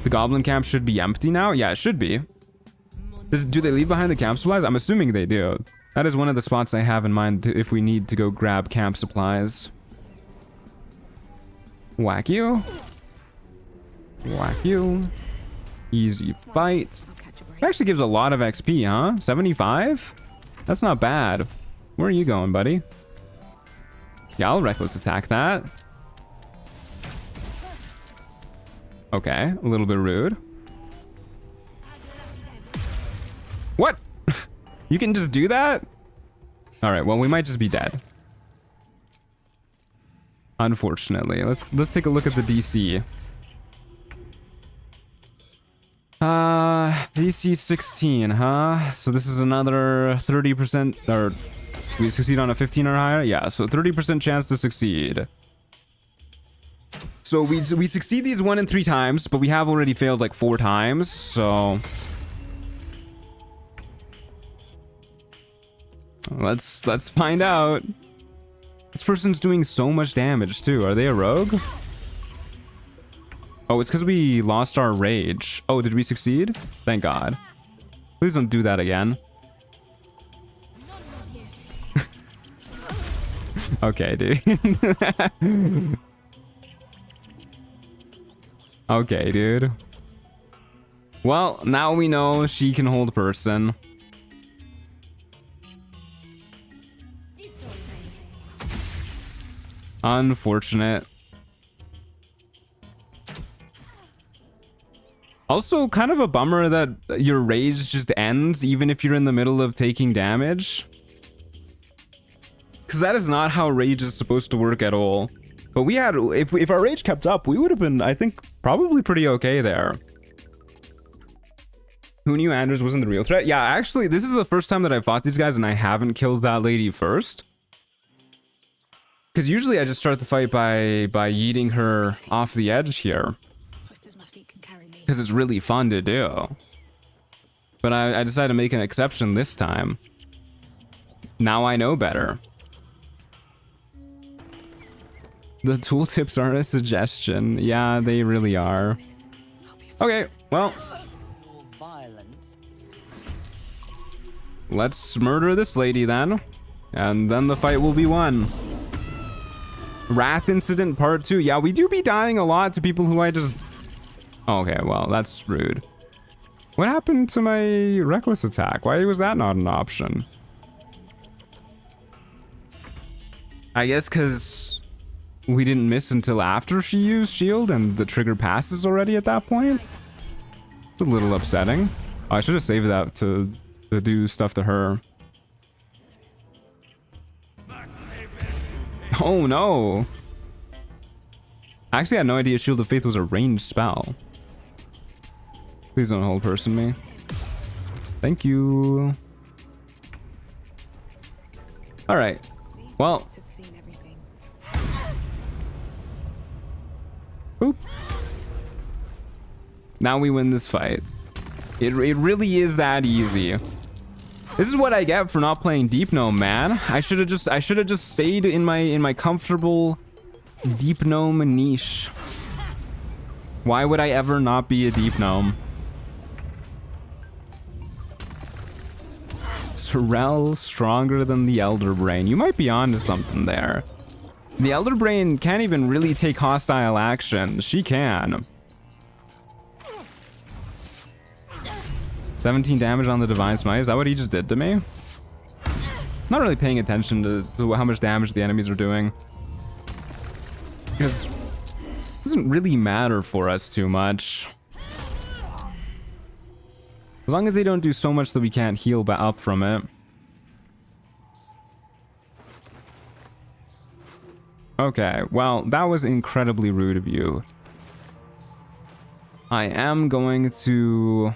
Speaker 1: The Goblin camp should be empty now? Yeah, it should be. Do they leave behind the camp supplies? I'm assuming they do. That is one of the spots I have in mind if we need to go grab camp supplies. Whack you. Whack you. Easy fight. It actually gives a lot of XP, huh? 75? That's not bad. Where are you going, buddy? Yeah, I'll reckless attack that. Okay, a little bit rude. What? You can just do that? Alright, well, we might just be dead. Unfortunately. Let's take a look at the DC. DC 16, huh? So this is another 30%, or we succeed on a 15 or higher? Yeah, so 30% chance to succeed. So we succeed these 1 in 3 times, but we have already failed like 4 times, so let's find out. This person's doing so much damage too. Are they a rogue? Oh, it's because we lost our rage. Oh, did we succeed? Thank God. Please don't do that again. Okay, dude. Okay, dude. Well, now we know she can hold person. Unfortunate. Also, kind of a bummer that your rage just ends even if you're in the middle of taking damage. Because that is not how rage is supposed to work at all. But we had, if our rage kept up, we would have been, I think, probably pretty okay there. Who knew Anders wasn't the real threat? Yeah, actually, this is the first time that I fought these guys and I haven't killed that lady first. Because usually I just start the fight by yeeting her off the edge here.
Speaker 3: Swift as my feet can carry me.
Speaker 1: Because it's really fun to do. But I decided to make an exception this time. Now I know better. The tooltips aren't a suggestion. Yeah, they really are. Okay, well,
Speaker 4: Your violence.
Speaker 1: let's murder this lady then. And then the fight will be won. Wrath Incident Part 2. Yeah, we do be dying a lot to people who I just... Okay, well, that's rude. What happened to my reckless attack? Why was that not an option? I guess because we didn't miss until after she used shield and the trigger passes already at that point. It's a little upsetting. Oh, I should have saved that to do stuff to her. Oh no! Actually, I had no idea Shield of Faith was a ranged spell. Please don't hold person me. Thank you. Alright. Well.
Speaker 3: Have seen everything.
Speaker 1: Boop. Now we win this fight. It really is that easy. This is what I get for not playing Deep Gnome, man. I should have just stayed in my comfortable Deep Gnome niche. Why would I ever not be a Deep Gnome? Sorrel stronger than the Elder Brain. You might be onto something there. The Elder Brain can't even really take hostile action. She can. 17 damage on the Divine Smite. Is that what he just did to me? Not really paying attention to how much damage the enemies are doing. Because it doesn't really matter for us too much. As long as they don't do so much that we can't heal up from it. Okay, well, that was incredibly rude of you. I am going to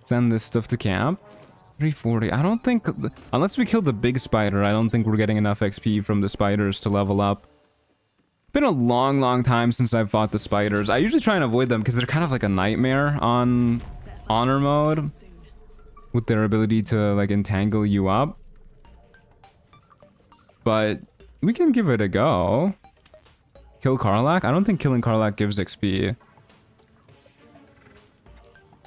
Speaker 1: send this stuff to camp. 340. I don't think, unless we kill the big spider, I don't think we're getting enough XP from the spiders to level up. It's been a long time since I've fought the spiders. I usually try and avoid them because they're kind of like a nightmare on honor mode with their ability to like entangle you up. But we can give it a go. Kill Karlach? I don't think killing Karlach gives XP.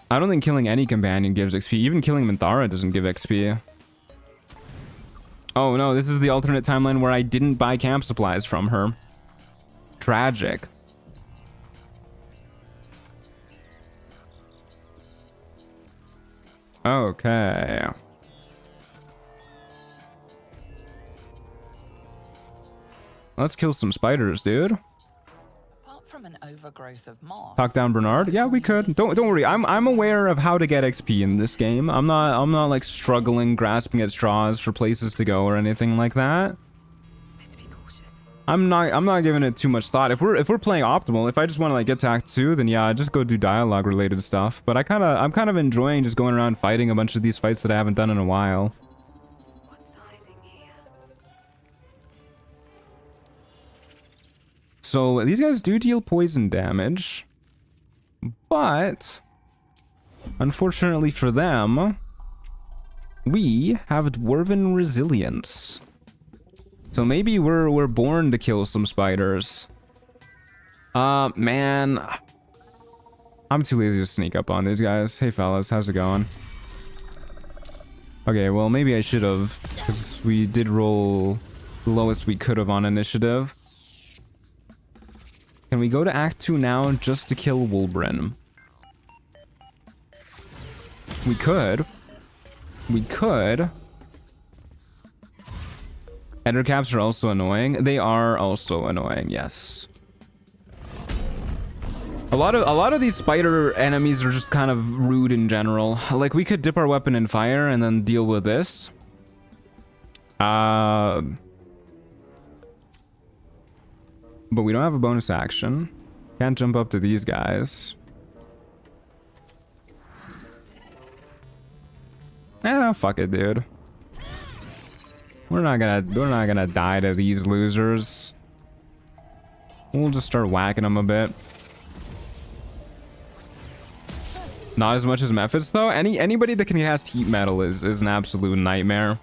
Speaker 1: I don't think killing any companion gives XP. Even killing Minthara doesn't give XP. Oh no, this is the alternate timeline where I didn't buy camp supplies from her. Tragic. Okay. Let's kill some spiders, dude.
Speaker 4: Apart from an overgrowth of moss.
Speaker 1: Talk down Bernard? Yeah, we could. Don't worry. I'm aware of how to get XP in this game. I'm not like struggling, grasping at straws for places to go or anything like that.
Speaker 3: Better be cautious.
Speaker 1: I'm not giving it too much thought. If we're playing optimal, if I just want to like get to Act 2, then yeah, just go do dialogue related stuff. But I'm kind of enjoying just going around fighting a bunch of these fights that I haven't done in a while.
Speaker 3: What's hiding here?
Speaker 1: So these guys do deal poison damage, but unfortunately for them, we have Dwarven Resilience. So maybe we're born to kill some spiders. Man, I'm too lazy to sneak up on these guys. Hey fellas, how's it going? Okay, well maybe I should have, because we did roll the lowest we could have on initiative. Can we go to Act 2 now just to kill Wulbren? We could. We could. Ender caps are also annoying. They are also annoying, yes. A lot of these spider enemies are just kind of rude in general. Like, we could dip our weapon in fire and then deal with this. But we don't have a bonus action. Can't jump up to these guys. Fuck it, dude. We're not gonna die to these losers. We'll just start whacking them a bit. Not as much as Mephits though. Anybody that can cast heat metal is an absolute nightmare.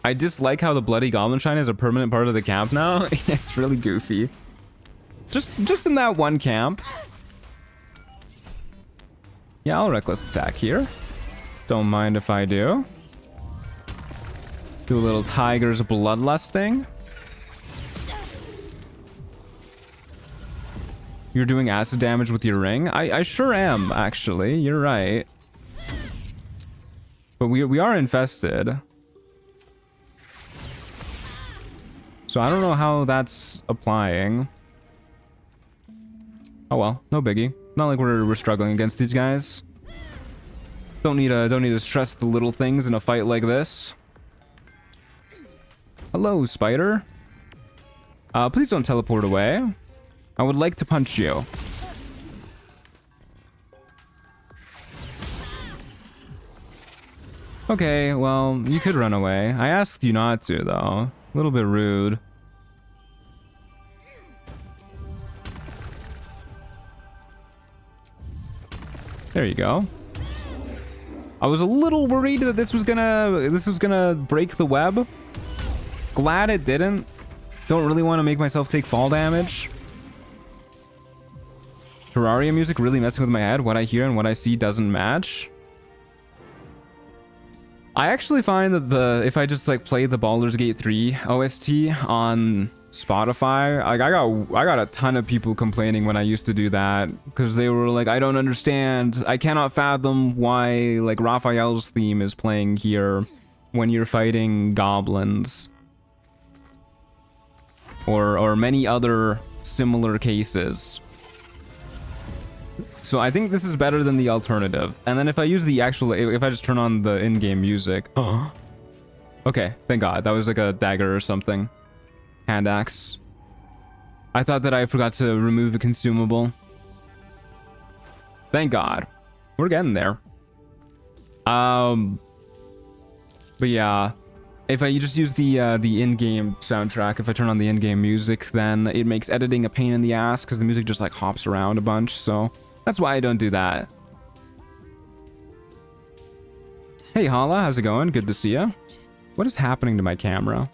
Speaker 1: I dislike how the bloody goblin shine is a permanent part of the camp now. It's really goofy. Just in that one camp. Yeah, I'll reckless attack here. Don't mind if I do. Do a little tiger's bloodlusting. You're doing acid damage with your ring? I sure am, actually. You're right. But we are infested. So I don't know how that's applying. Oh well, no biggie. Not like we're struggling against these guys. Don't need to stress the little things in a fight like this. Hello, spider. Please don't teleport away. I would like to punch you. Okay, well, you could run away. I asked you not to, though. A little bit rude. There you go. I was a little worried that this was gonna break the web. Glad it didn't. Don't really want to make myself take fall damage. Terraria music really messing with my head. What I hear and what I see doesn't match. I actually find that if I just like play the Baldur's Gate 3 OST on Spotify, like I got a ton of people complaining when I used to do that because they were like, I don't understand. I cannot fathom why like Raphael's theme is playing here when you're fighting goblins or many other similar cases. So I think this is better than the alternative. And then if I use the actual, if I just turn on the in-game music. Okay, thank God. That was like a dagger or something. Hand axe. I thought that I forgot to remove the consumable. Thank God. We're getting there. But yeah. If I just use the in-game soundtrack, if I turn on the in-game music, then it makes editing a pain in the ass because the music just like hops around a bunch, so that's why I don't do that. Hey Hala, how's it going? Good to see ya. What is happening to my camera?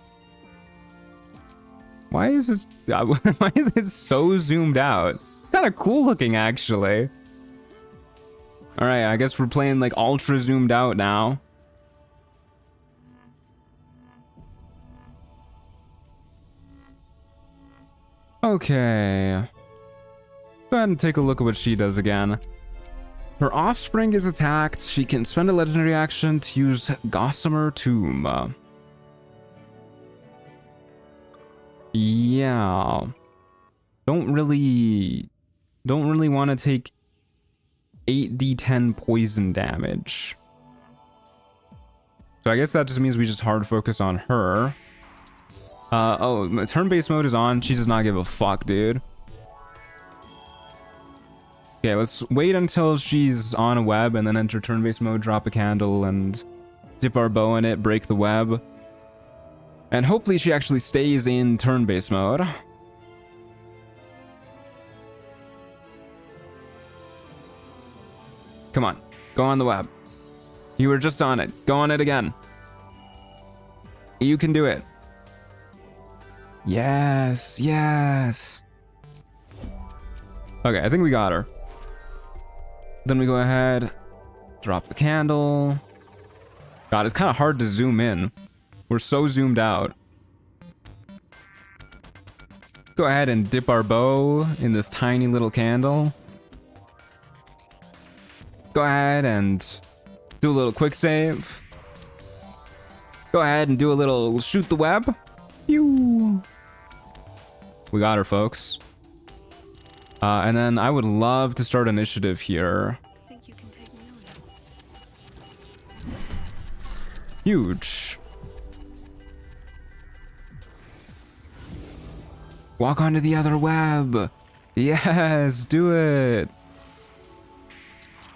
Speaker 1: Why is it so zoomed out? Kind of cool looking actually. All right, I guess we're playing like ultra zoomed out now. Okay. Go ahead and take a look at what she does again. Her offspring is attacked. She can spend a legendary action to use Gossamer Tomb. Yeah. Don't really want to take 8d10 poison damage. So I guess that just means we just hard focus on her. Oh, turn-based mode is on. She does not give a fuck, dude. Okay, let's wait until she's on a web and then enter turn-based mode, drop a candle, and dip our bow in it, break the web. And hopefully she actually stays in turn-based mode. Come on, go on the web. You were just on it. Go on it again. You can do it. Yes, yes. Okay, I think we got her. Then we go ahead, drop the candle. God, it's kind of hard to zoom in. We're so zoomed out. Go ahead and dip our bow in this tiny little candle. Go ahead and do a little quick save. Go ahead and do a little shoot the web. Pew. We got her, folks. And then I would love to start initiative here.
Speaker 5: Think you can take me on?
Speaker 1: Huge. Walk onto the other web. Yes, do it.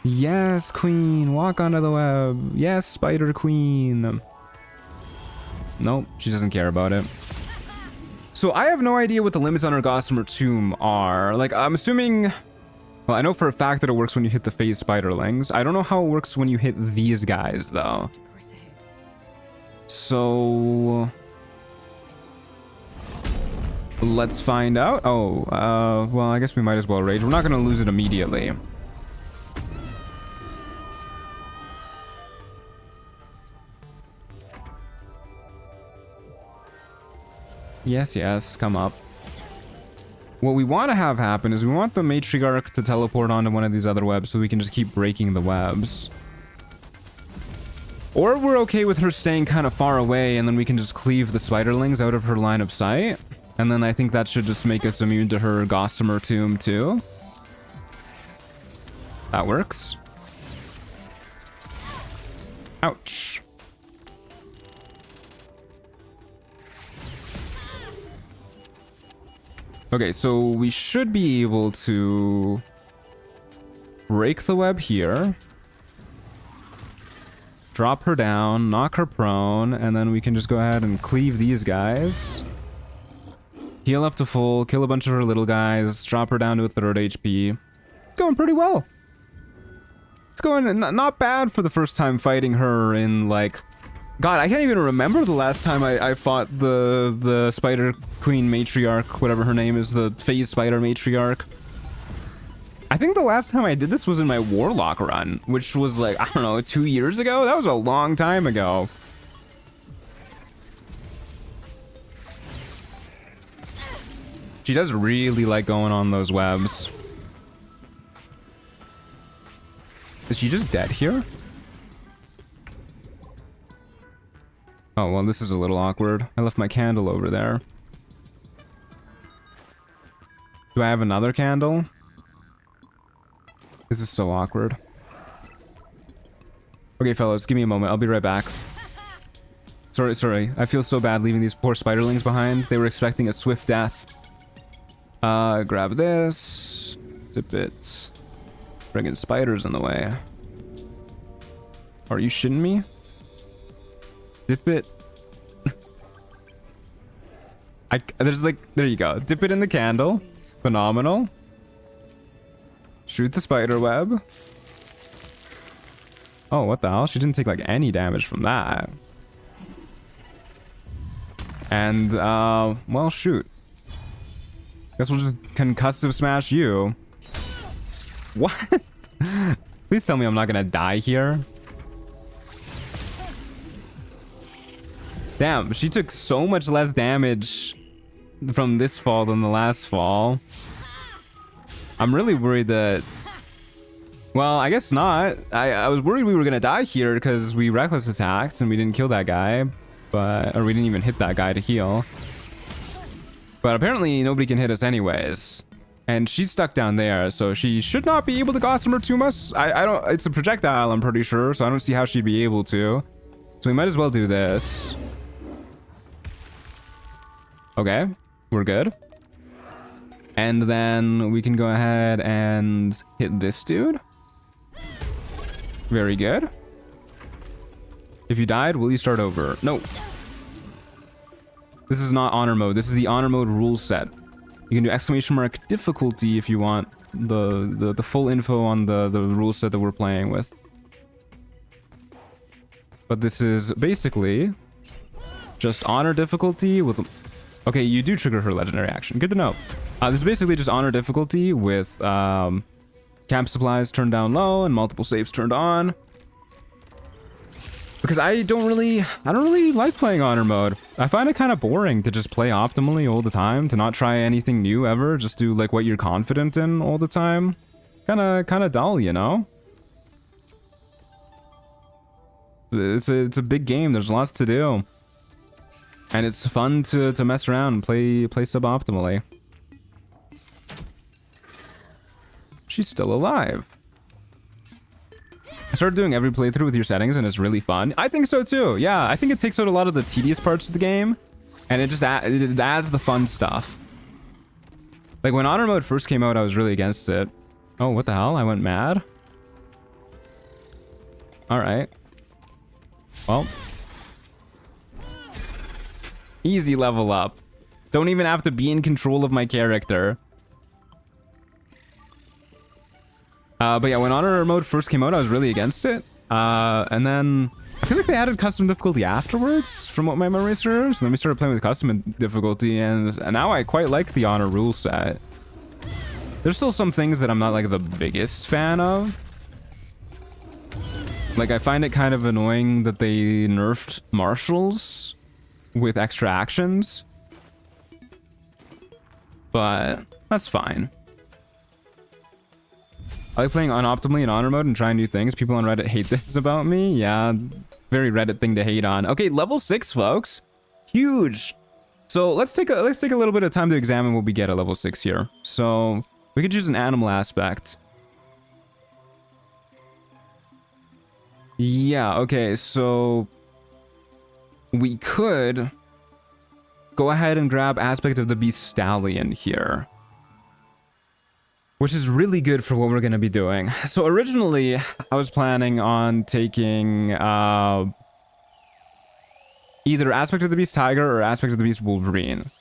Speaker 1: Yes, queen. Walk onto the web. Yes, spider queen. Nope, she doesn't care about it. So I have no idea what the limits on her Gossamer Tomb are. Like, I'm assuming... Well, I know for a fact that it works when you hit the phase spiderlings. I don't know how it works when you hit these guys, though. So... let's find out. Oh, well, I guess we might as well rage. We're not going to lose it immediately. Yes, yes, come up. What we want to have happen is we want the matriarch to teleport onto one of these other webs so we can just keep breaking the webs. Or we're okay with her staying kind of far away and then we can just cleave the spiderlings out of her line of sight. And then I think that should just make us immune to her Gossamer Tomb too. That works. Ouch. Okay, so we should be able to break the web here. Drop her down, knock her prone, and then we can just go ahead and cleave these guys. Heal up to full, kill a bunch of her little guys, drop her down to a 3rd HP. It's going pretty well. It's going not bad for the first time fighting her in, like... God, I can't even remember the last time I fought the Spider Queen Matriarch, whatever her name is, the Phase Spider Matriarch. I think the last time I did this was in my Warlock run, which was like, I don't know, 2 years ago? That was a long time ago. She does really like going on those webs. Is she just dead here? Oh, well, this is a little awkward. I left my candle over there. Do I have another candle? This is so awkward. Okay, fellas, give me a moment. I'll be right back. Sorry. I feel so bad leaving these poor spiderlings behind. They were expecting a swift death. Grab this. Dip it. Bringing spiders in the way. Are you shitting me? Dip it. There's like, there you go. Dip it in the candle. Phenomenal. Shoot the spider web. Oh, what the hell? She didn't take like any damage from that. And, well, shoot. Guess we'll just concussive smash you. What? Please tell me I'm not gonna die here. Damn, she took so much less damage from this fall than the last fall. I'm really worried that... Well, I guess not. I was worried we were gonna die here because we reckless attacked and we didn't kill that guy. Or we didn't even hit that guy to heal. But apparently nobody can hit us anyways. And she's stuck down there, so she should not be able to Gossamer Tomb us. I don't... It's a projectile, I'm pretty sure, so I don't see how she'd be able to. So we might as well do this. Okay, we're good. And then we can go ahead and hit this dude. Very good. If you died, will you start over? No. This is not honor mode. This is the honor mode rule set. You can do exclamation mark difficulty if you want the full info on the rule set that we're playing with. But this is basically just honor difficulty with... Okay, you do trigger her legendary action. Good to know. This is basically just honor difficulty with camp supplies turned down low and multiple saves turned on. Because I don't really like playing honor mode. I find it kind of boring to just play optimally all the time, to not try anything new ever, just do like what you're confident in all the time. Kind of dull, you know? It's a big game. There's lots to do. And it's fun to mess around and play suboptimally. She's still alive. I started doing every playthrough with your settings and it's really fun. I think so too. Yeah, I think it takes out a lot of the tedious parts of the game and it just it adds the fun stuff. Like when honor mode first came out, I was really against it. Oh, what the hell? I went mad? All right. Well. Easy level up. Don't even have to be in control of my character. But yeah, when honor mode first came out, I was really against it. And then I feel like they added custom difficulty afterwards, from what my memory serves. And then we started playing with custom difficulty, and now I quite like the honor rule set. There's still some things that I'm not like the biggest fan of. Like I find it kind of annoying that they nerfed marshals with extra actions. But that's fine. I like playing unoptimally in honor mode and trying new things. People on Reddit hate this about me. Yeah, very Reddit thing to hate on. Okay, level 6, folks. Huge. So let's take a little bit of time to examine what we get at level 6 here. So we could choose an animal aspect. Yeah, okay, so we could go ahead and grab aspect of the beast stallion here, which is really good for what we're going to be doing. So originally, I was planning on taking either aspect of the beast tiger or aspect of the beast wolverine.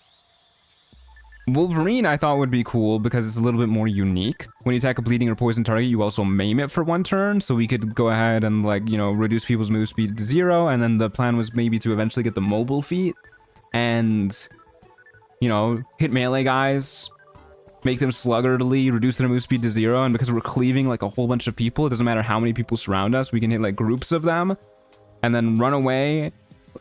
Speaker 1: Wolverine I thought would be cool because it's a little bit more unique. When you attack a bleeding or poison target, you also maim it for 1 turn. So we could go ahead and, like, you know, reduce people's move speed to 0. And then the plan was maybe to eventually get the mobile feat and, you know, hit melee guys, make them sluggardly, reduce their move speed to 0. And because we're cleaving like a whole bunch of people, it doesn't matter how many people surround us, we can hit like groups of them and then run away.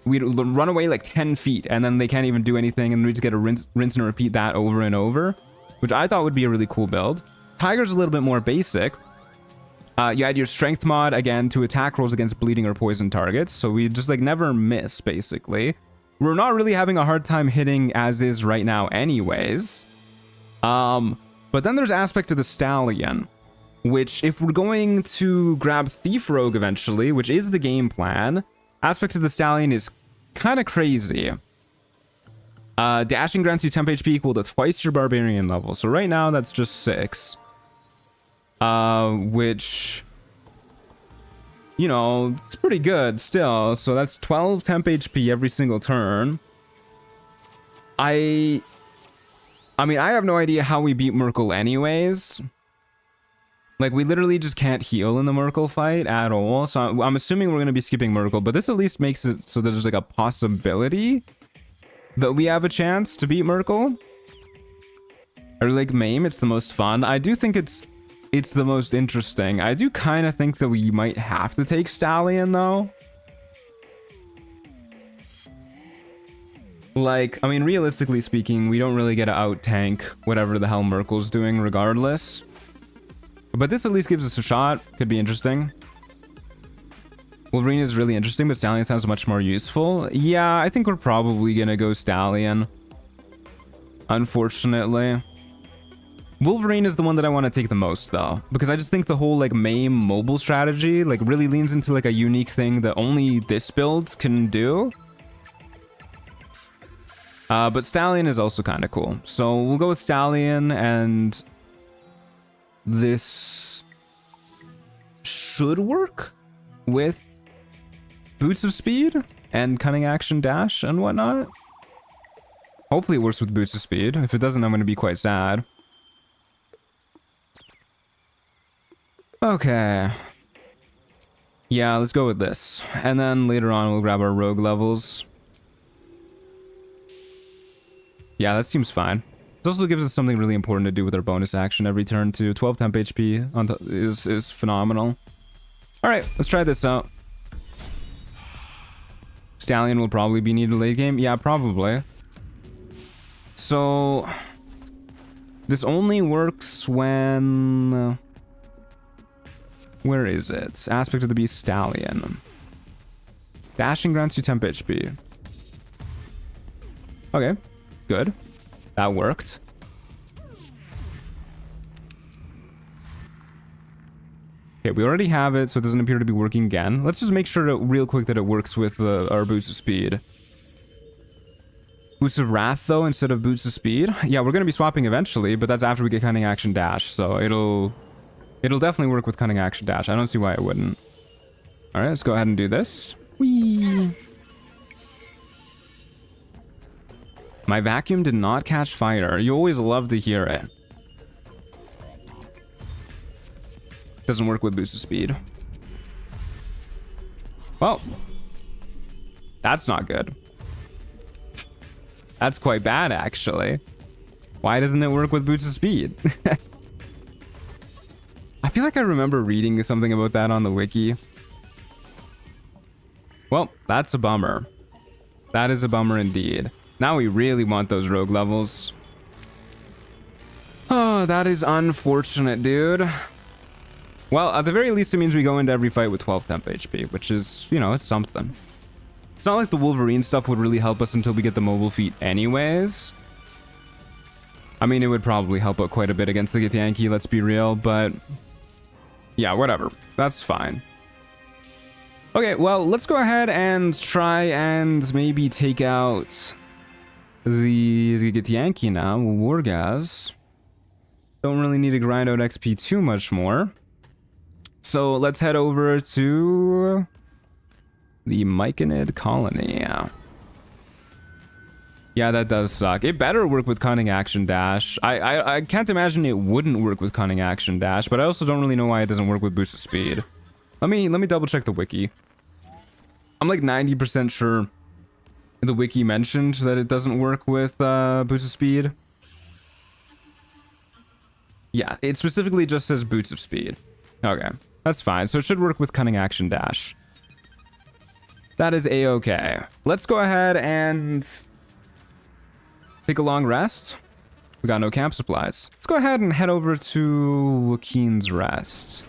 Speaker 1: We run away like 10 feet and then they can't even do anything, and we just get to rinse and repeat that over and over, which I thought would be a really cool build. Tiger's a little bit more basic. You add your strength mod again to attack rolls against bleeding or poison targets, so we just like never miss basically. We're not really having a hard time hitting as is right now anyways. But then there's aspect of the stallion, which if we're going to grab thief rogue eventually, which is the game plan, aspect of the stallion is kind of crazy. Dashing grants you temp HP equal to twice your barbarian level. So right now that's just 6. Which, you know, it's pretty good still. So that's 12 temp HP every single turn. I mean, I have no idea how we beat Merkel anyways. Like, we literally just can't heal in the Merkel fight at all. So I'm assuming we're going to be skipping Merkel. But this at least makes it so that there's like a possibility that we have a chance to beat Merkel. Or like maim, it's the most fun. I do think it's the most interesting. I do kind of think that we might have to take Stallion though. Like, I mean, realistically speaking, we don't really get to out-tank whatever the hell Merkel's doing regardless. But this at least gives us a shot. Could be interesting. Wolverine is really interesting, but Stallion sounds much more useful. Yeah, I think we're probably gonna go Stallion. Unfortunately. Wolverine is the one that I want to take the most, though. Because I just think the whole, like, maim mobile strategy, like, really leans into, like, a unique thing that only this build can do. But Stallion is also kind of cool. So we'll go with Stallion, and this should work with Boots of Speed and Cunning Action Dash and whatnot. Hopefully it works with Boots of Speed. If it doesn't, I'm going to be quite sad. Okay. Yeah, let's go with this. And then later on, we'll grab our rogue levels. Yeah, that seems fine. It also gives us something really important to do with our bonus action every turn too. 12 temp HP is phenomenal. Alright, let's try this out. Stallion will probably be needed late game. Yeah, probably. So this only works when... where is it? Aspect of the Beast Stallion. Dashing grants you temp HP. Okay, good. That worked. Okay, we already have it, so it doesn't appear to be working again. Let's just make sure real quick that it works with our boots of speed. Boots of Wrath, though, instead of boots of speed. Yeah, we're going to be swapping eventually, but that's after we get Cunning Action Dash, so it'll definitely work with Cunning Action Dash. I don't see why it wouldn't. Alright, let's go ahead and do this. Whee! My vacuum did not catch fire. You always love to hear it. Doesn't work with boost of speed. Well, that's not good. That's quite bad, actually. Why doesn't it work with boots of speed? I feel like I remember reading something about that on the wiki. Well, that's a bummer. That is a bummer indeed. Now we really want those rogue levels. Oh, that is unfortunate, dude. Well, at the very least, it means we go into every fight with 12 temp HP, which is, you know, it's something. It's not like the Wolverine stuff would really help us until we get the mobile feat anyways. I mean, it would probably help out quite a bit against the Githyanki, let's be real, but... yeah, whatever. That's fine. Okay, well, let's go ahead and try and maybe take out the Githyanki now. Wargaz. Don't really need to grind out XP too much more. So let's head over to the Myconid colony. Yeah, that does suck. It better work with Cunning Action Dash. I can't imagine it wouldn't work with Cunning Action Dash, but I also don't really know why it doesn't work with Boost of Speed. Let me double check the wiki. I'm like 90% sure the wiki mentioned that it doesn't work with Boost of Speed. Yeah, it specifically just says Boots of Speed. Okay, that's fine. So it should work with Cunning Action Dash. That is a-okay. Let's go ahead and take a long rest. We got no camp supplies. Let's go ahead and head over to Joaquin's Rest.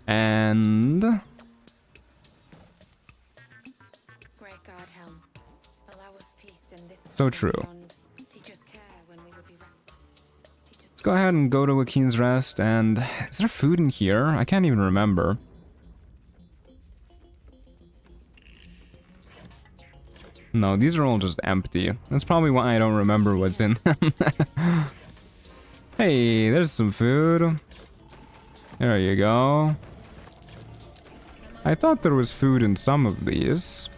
Speaker 1: And...
Speaker 7: Great God, Helm. Allow us peace in this
Speaker 1: so true.
Speaker 7: Teach us care when we would be
Speaker 1: Let's go ahead and go to Joaquin's Rest. And is there food in here? I can't even remember. No, these are all just empty. That's probably why I don't remember what's in them. Hey, there's some food. There you go. I thought there was food in some of these.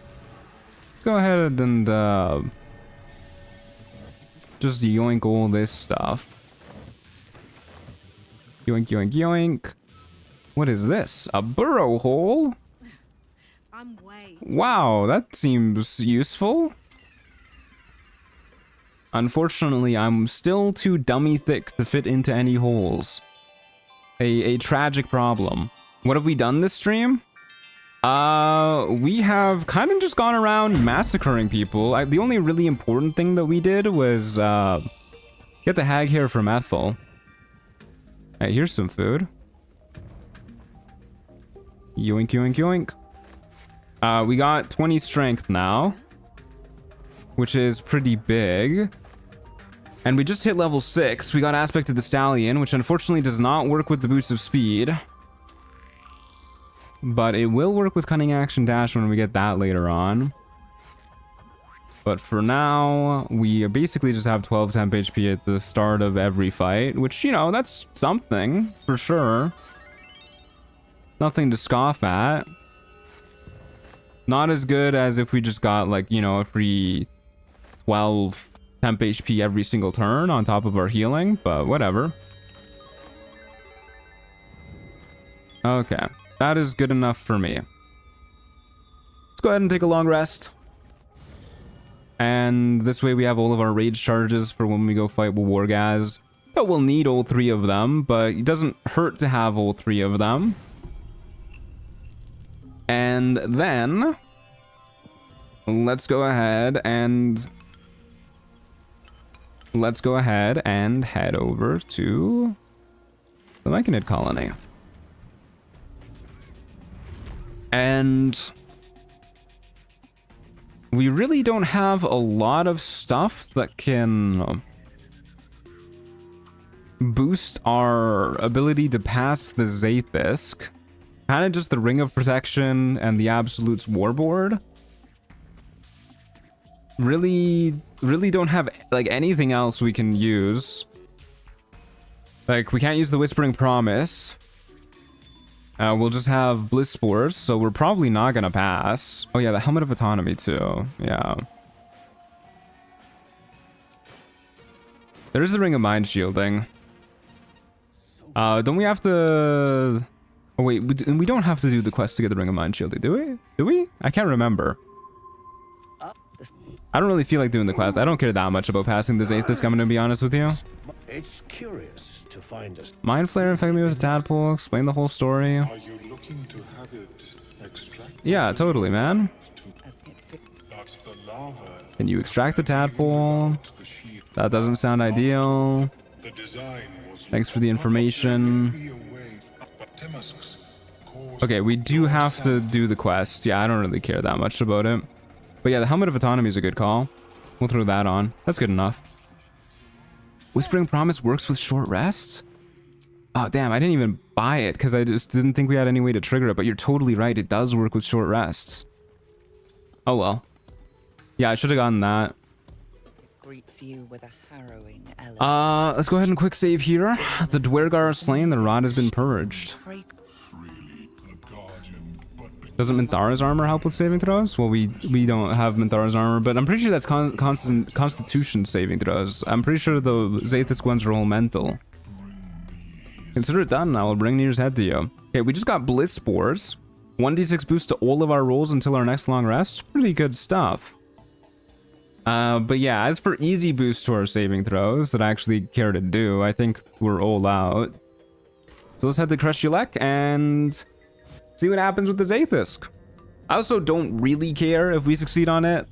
Speaker 1: Go ahead and just yoink all this stuff. Yoink, yoink, yoink. What is this? A burrow hole? Wow, that seems useful. Unfortunately, I'm still too dummy thick to fit into any holes. A tragic problem. What have we done this stream? We have kind of just gone around massacring people. The only really important thing that we did was get the hag hair from Ethel. Hey, here's some food. Yoink, yoink, yoink. We got 20 strength now, which is pretty big. And we just hit level 6. We got Aspect of the Stallion, which unfortunately does not work with the Boots of Speed. But it will work with Cunning Action Dash when we get that later on. But for now, we basically just have 12 temp HP at the start of every fight, which, you know, that's something, for sure. Nothing to scoff at. Not as good as if we just got, like, you know, a free 12 temp HP every single turn on top of our healing, but whatever. Okay, that is good enough for me. Let's go ahead and take a long rest. And this way we have all of our rage charges for when we go fight with Wargaz. But we'll need all 3 of them, but it doesn't hurt to have all 3 of them. And then let's go ahead and head over to the Myconid colony. And we really don't have a lot of stuff that can boost our ability to pass the Zaithisk. Kind of just the Ring of Protection and the Absolute's Warboard. Really don't have like anything else we can use. Like, we can't use the Whispering Promise. We'll just have Bliss Spores, so we're probably not gonna pass. Oh yeah, the Helmet of Autonomy too. Yeah. There's the Ring of Mind Shielding. Don't we have to... Oh wait, we don't have to do the quest to get the Ring of Mind Shielding, do we? Do we? I can't remember. I don't really feel like doing the quest. I don't care that much about passing the Zaithisk, I'm gonna be honest with you.
Speaker 8: It's curious to find us.
Speaker 1: Mind Flare, infect me with a tadpole, explain the whole story.
Speaker 9: Are you looking to have it extracted?
Speaker 1: Yeah, totally, man.
Speaker 9: That's the lava.
Speaker 1: Can you extract the tadpole? That doesn't sound ideal.
Speaker 9: The design was
Speaker 1: Thanks for the information. Okay, we do have to do the quest. Yeah, I don't really care that much about it. But yeah, the Helmet of Autonomy is a good call. We'll throw that on. That's good enough. Whispering Promise works with short rests? Oh, damn, I didn't even buy it because I just didn't think we had any way to trigger it. But you're totally right. It does work with short rests. Oh, well. Yeah, I should have gotten that.
Speaker 4: Greets you with a harrowing elegy.
Speaker 1: Let's go ahead and quick save here. The Dwergar are slain. The rod has been purged. Doesn't Minthara's armor help with saving throws? Well, we don't have Minthara's armor, but I'm pretty sure that's Constitution saving throws. I'm pretty sure the Zaithisk ones are all mental. Consider it done. I will bring Nir's head to you. Okay, we just got Bliss Spores. 1d6 boost to all of our rolls until our next long rest. Pretty good stuff. But yeah, as for easy boost to our saving throws that I actually care to do, I think we're all out. So let's head to Kreshulek and see what happens with the Zaithisk. I also don't really care if we succeed on it.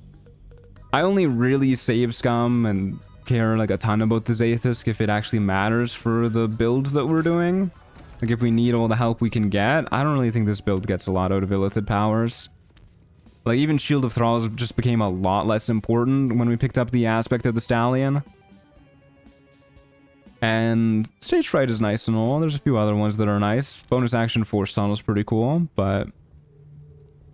Speaker 1: I only really save scum and care like a ton about the Zaithisk if it actually matters for the build that we're doing. Like if we need all the help we can get. I don't really think this build gets a lot out of illithid powers. Like even Shield of Thralls just became a lot less important when we picked up the aspect of the Stallion. And Stage Fright is nice and all. There's a few other ones that are nice. Bonus action Force Tunnel is pretty cool, but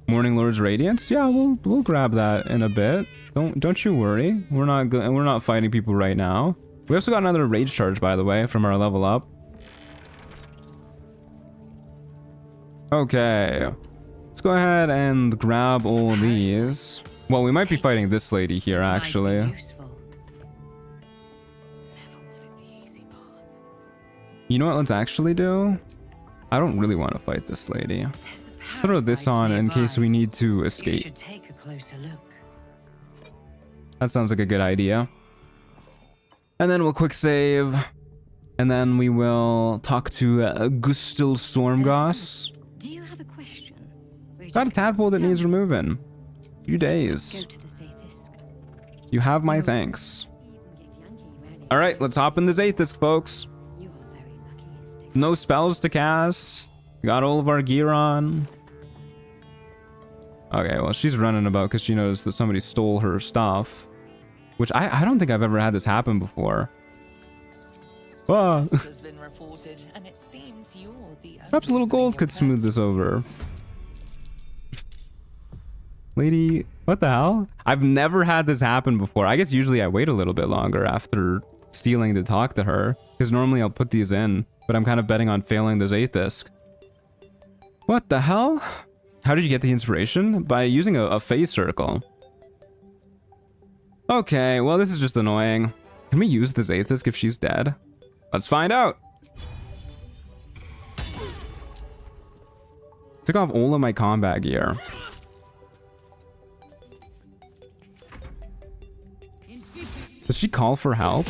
Speaker 1: Morning Lord's Radiance, yeah, we'll grab that in a bit. Don't you worry. We're not fighting people right now. We also got another Rage Charge, by the way, from our level up. Okay, let's go ahead and grab all these. Well, we might be fighting this lady here, actually. You know what, let's actually do? I don't really want to fight this lady. Let's throw this on in case we need to escape. That sounds like a good idea. And then we'll quick save. And then we will talk to Gustil Stormgoss.
Speaker 5: Do you have a question?
Speaker 1: Got a tadpole that needs removing. A few days. You have my thanks. Alright, let's hop in the Zaithisk, folks. No spells to cast. Got all of our gear on. Okay, well, she's running about because she knows that somebody stole her stuff. Which I don't think I've ever had this happen before. Ah.
Speaker 4: Has been reported, and it seems you're the
Speaker 1: Perhaps a little gold could smooth this over. Lady, what the hell? I've never had this happen before. I guess usually I wait a little bit longer after stealing to talk to her. Because normally I'll put these in. But I'm kind of betting on failing the Zaithisk. What the hell? How did you get the inspiration? By using a phase circle. Okay, well this is just annoying. Can we use the Zaithisk if she's dead? Let's find out. Took off all of my combat gear. Does she call for help?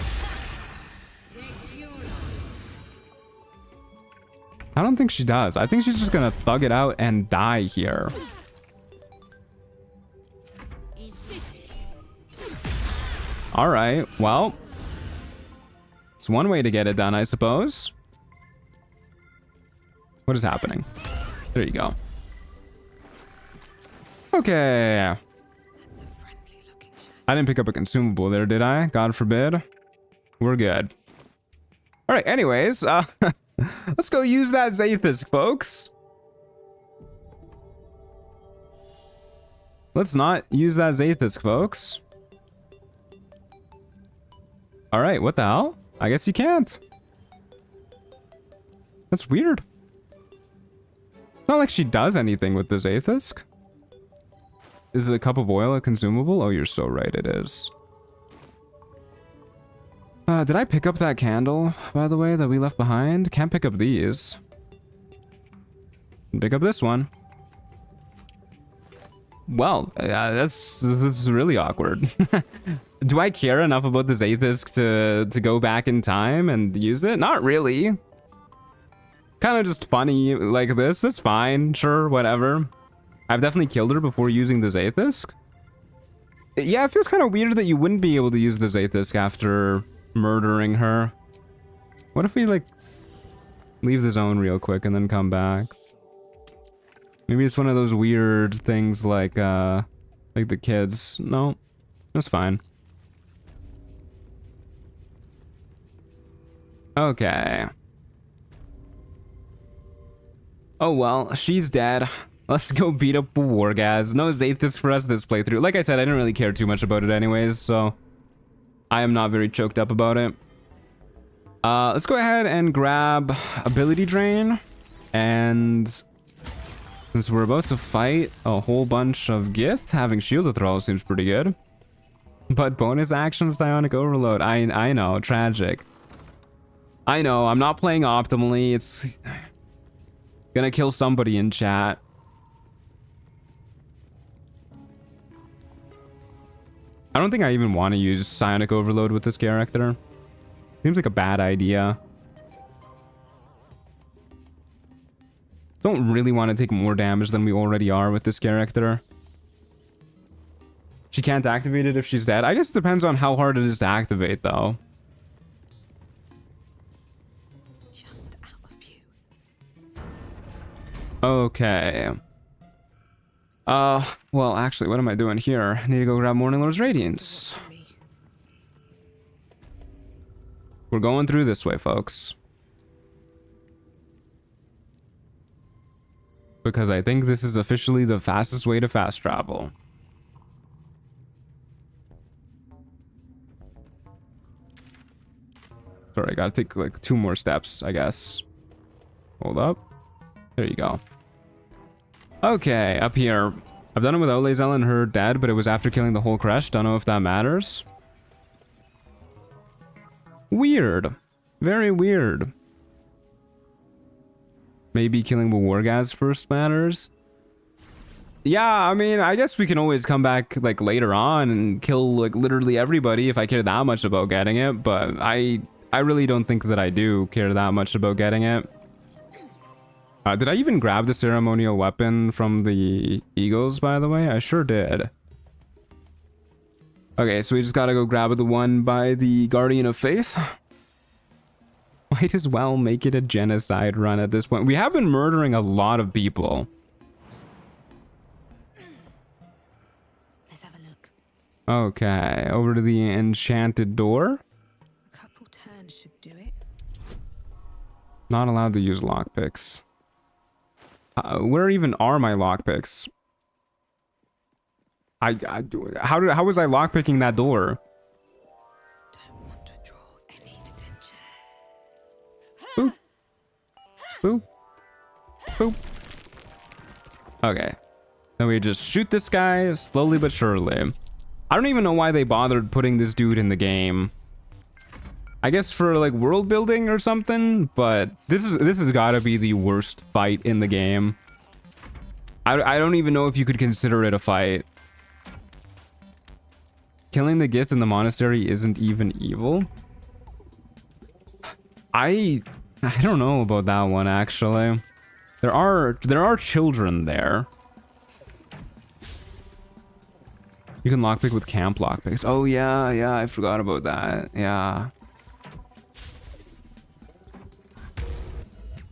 Speaker 1: I don't think she does. I think she's just gonna thug it out and die here. Alright, well. It's one way to get it done, I suppose. What is happening? There you go. Okay. I didn't pick up a consumable there, did I? God forbid. We're good. All right, anyways, let's go use that Zaithus, folks. Let's not use that Zaithus, folks. All right, what the hell? I guess you can't. That's weird. It's not like she does anything with the Zaithus. Is a cup of oil a consumable? Oh, you're so right, it is. Did I pick up that candle, by the way, that we left behind? Can't pick up these. Pick up this one. Well, that's really awkward. Do I care enough about the Zaithus to go back in time and use it? Not really. Kind of just funny like this. That's fine. Sure, whatever. I've definitely killed her before using the Zaithus. Yeah, it feels kind of weird that you wouldn't be able to use the Zaithus after murdering her. What if we, like, leave the zone real quick and then come back? Maybe it's one of those weird things like the kids. No, that's fine. Okay. Oh well, she's dead. Let's go beat up the Wargaz. No Zaithus for us this playthrough. Like I said, I didn't really care too much about it anyways, so I am not very choked up about it. Let's go ahead and grab Ability Drain. And since we're about to fight a whole bunch of Gith, having Shield Withdrawal seems pretty good. But bonus action Psionic Overload. I know, tragic. I know, I'm not playing optimally. It's gonna kill somebody in chat. I don't think I even want to use Psionic Overload with this character. Seems like a bad idea. Don't really want to take more damage than we already are with this character. She can't activate it if she's dead. I guess it depends on how hard it is to activate, though.
Speaker 3: Just out of view.
Speaker 1: Okay. Well, actually, what am I doing here? I need to go grab Morning Lord's Radiance. We're going through this way, folks. Because I think this is officially the fastest way to fast travel. Sorry, I gotta take like 2 more steps, I guess. Hold up. There you go. Okay, up here. I've done it without Lae'zel and her dead, but it was after killing the whole Kresh. Don't know if that matters. Weird. Very weird. Maybe killing the Wargaz first matters. Yeah, I mean, I guess we can always come back like later on and kill like literally everybody if I care that much about getting it, but I really don't think that I do care that much about getting it. Did I even grab the ceremonial weapon from the Eagles, by the way? I sure did. Okay, so we just gotta go grab the one by the Guardian of Faith. Might as well make it a genocide run at this point. We have been murdering a lot of people.
Speaker 3: Let's have a look.
Speaker 1: Okay, over to the enchanted door.
Speaker 3: A couple turns should do it.
Speaker 1: Not allowed to use lockpicks. Where even are my lockpicks? How was I lockpicking that door?
Speaker 3: Don't want to draw any attention.
Speaker 1: Boop. Boop. Boop. Okay. Then we just shoot this guy slowly but surely. I don't even know why they bothered putting this dude in the game. I guess for like world building or something, but this has got to be the worst fight in the game. I don't even know if you could consider it a fight. Killing the Gith in the monastery isn't even evil. I don't know about that one actually. There are children there. You can lockpick with camp lockpicks. Oh yeah, I forgot about that. Yeah.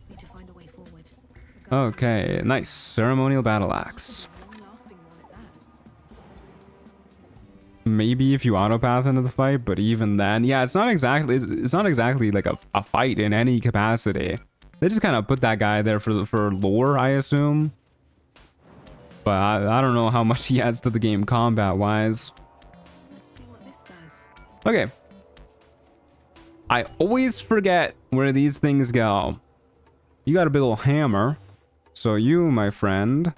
Speaker 3: Need to find a way forward.
Speaker 1: Okay, nice. Ceremonial battle axe.
Speaker 3: Long-lasting one at
Speaker 1: maybe if you autopath into the fight, but even then, yeah, it's not exactly like a fight in any capacity. They just kind of put that guy there for lore, I assume. But I don't know how much he adds to the game combat wise.
Speaker 5: Let's see what this does.
Speaker 1: Okay. I always forget where these things go. You got a big old hammer. So you, my friend,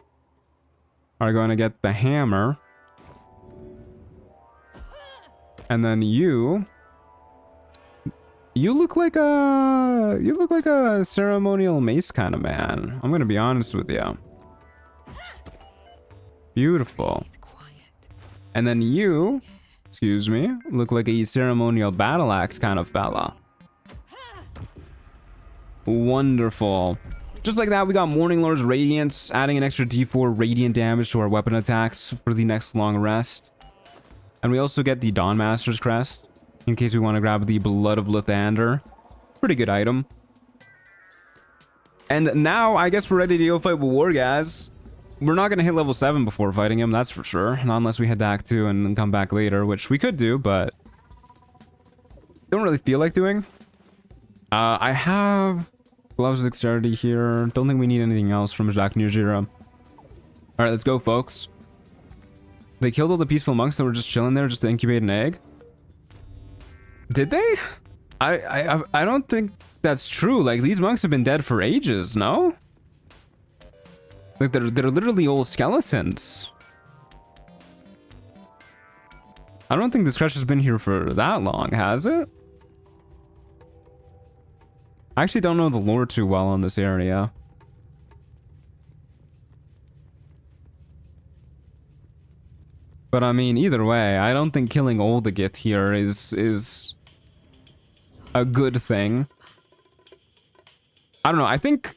Speaker 1: are going to get the hammer. And then you look like a ceremonial mace kind of man. I'm going to be honest with you. Beautiful. And then you, excuse me, look like a ceremonial battle axe kind of fella. Wonderful. Just like that, we got Morning Lord's Radiance, adding an extra d4 radiant damage to our weapon attacks for the next long rest. And we also get the Dawn Master's Crest, in case we want to grab the Blood of Lathander. Pretty good item. And now, I guess we're ready to go fight with Wargaz. We're not going to hit level 7 before fighting him, that's for sure. Not unless we head to Act 2 and come back later, which we could do, but don't really feel like doing. I have Gloves of Dexterity here. Don't think we need anything else from Jacques Nujira. Alright, let's go, folks. They killed all the peaceful monks that were just chilling there just to incubate an egg? Did they? I don't think that's true. Like, these monks have been dead for ages, no? Like, they're literally old skeletons. I don't think this crush has been here for that long, has it? I actually don't know the lore too well on this area. But I mean, either way, I don't think killing Oldagith here is a good thing. I don't know. I think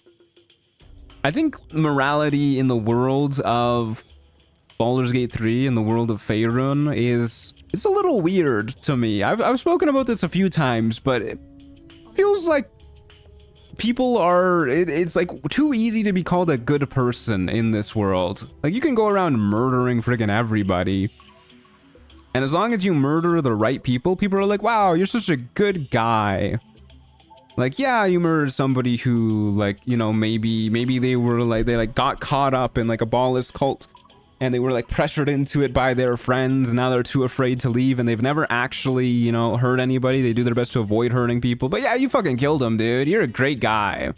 Speaker 1: morality in the world of Baldur's Gate 3 and the world of Faerun it's a little weird to me. I've spoken about this a few times, but it feels like people are it's like too easy to be called a good person in this world. Like, you can go around murdering friggin' everybody, and as long as you murder the right people, people are like, wow, you're such a good guy. Like, yeah, you murdered somebody who, like, you know, maybe they were like, they like got caught up in like a Baalist cult and they were like pressured into it by their friends, and now they're too afraid to leave, and they've never actually, you know, hurt anybody. They do their best to avoid hurting people, but yeah, you fucking killed him, dude. You're a great guy.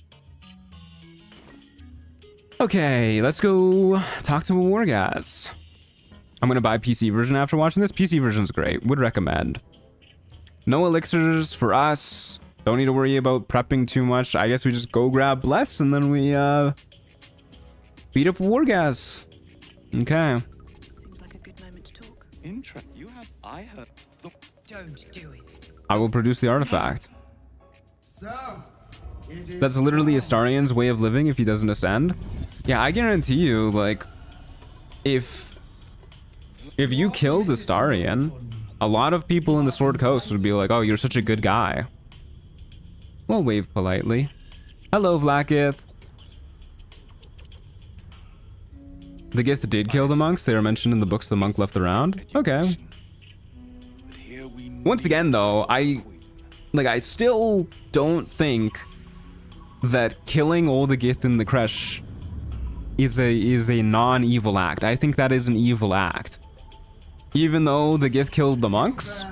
Speaker 1: Okay, let's go talk to a Wargaz. I'm gonna buy PC version after watching this. PC version's great. Would recommend. No elixirs for us. Don't need to worry about prepping too much. I guess we just go grab Bless and then we beat up Wargaz. Okay.
Speaker 5: Seems like a good moment to talk.
Speaker 6: I heard.
Speaker 4: Don't do it.
Speaker 1: I will produce the artifact. That's literally Astarian's way of living if he doesn't ascend. Yeah, I guarantee you, like, if you killed Astarian, a lot of people in the Sword Coast would be like, oh, you're such a good guy. We'll wave politely. Hello, Blackith. The Gith did kill the monks. They were mentioned in the books the monk left around. Okay. Once again, though, I still don't think that killing all the Gith in the Kresh is a non-evil act. I think that is an evil act. Even though the Gith killed the monks.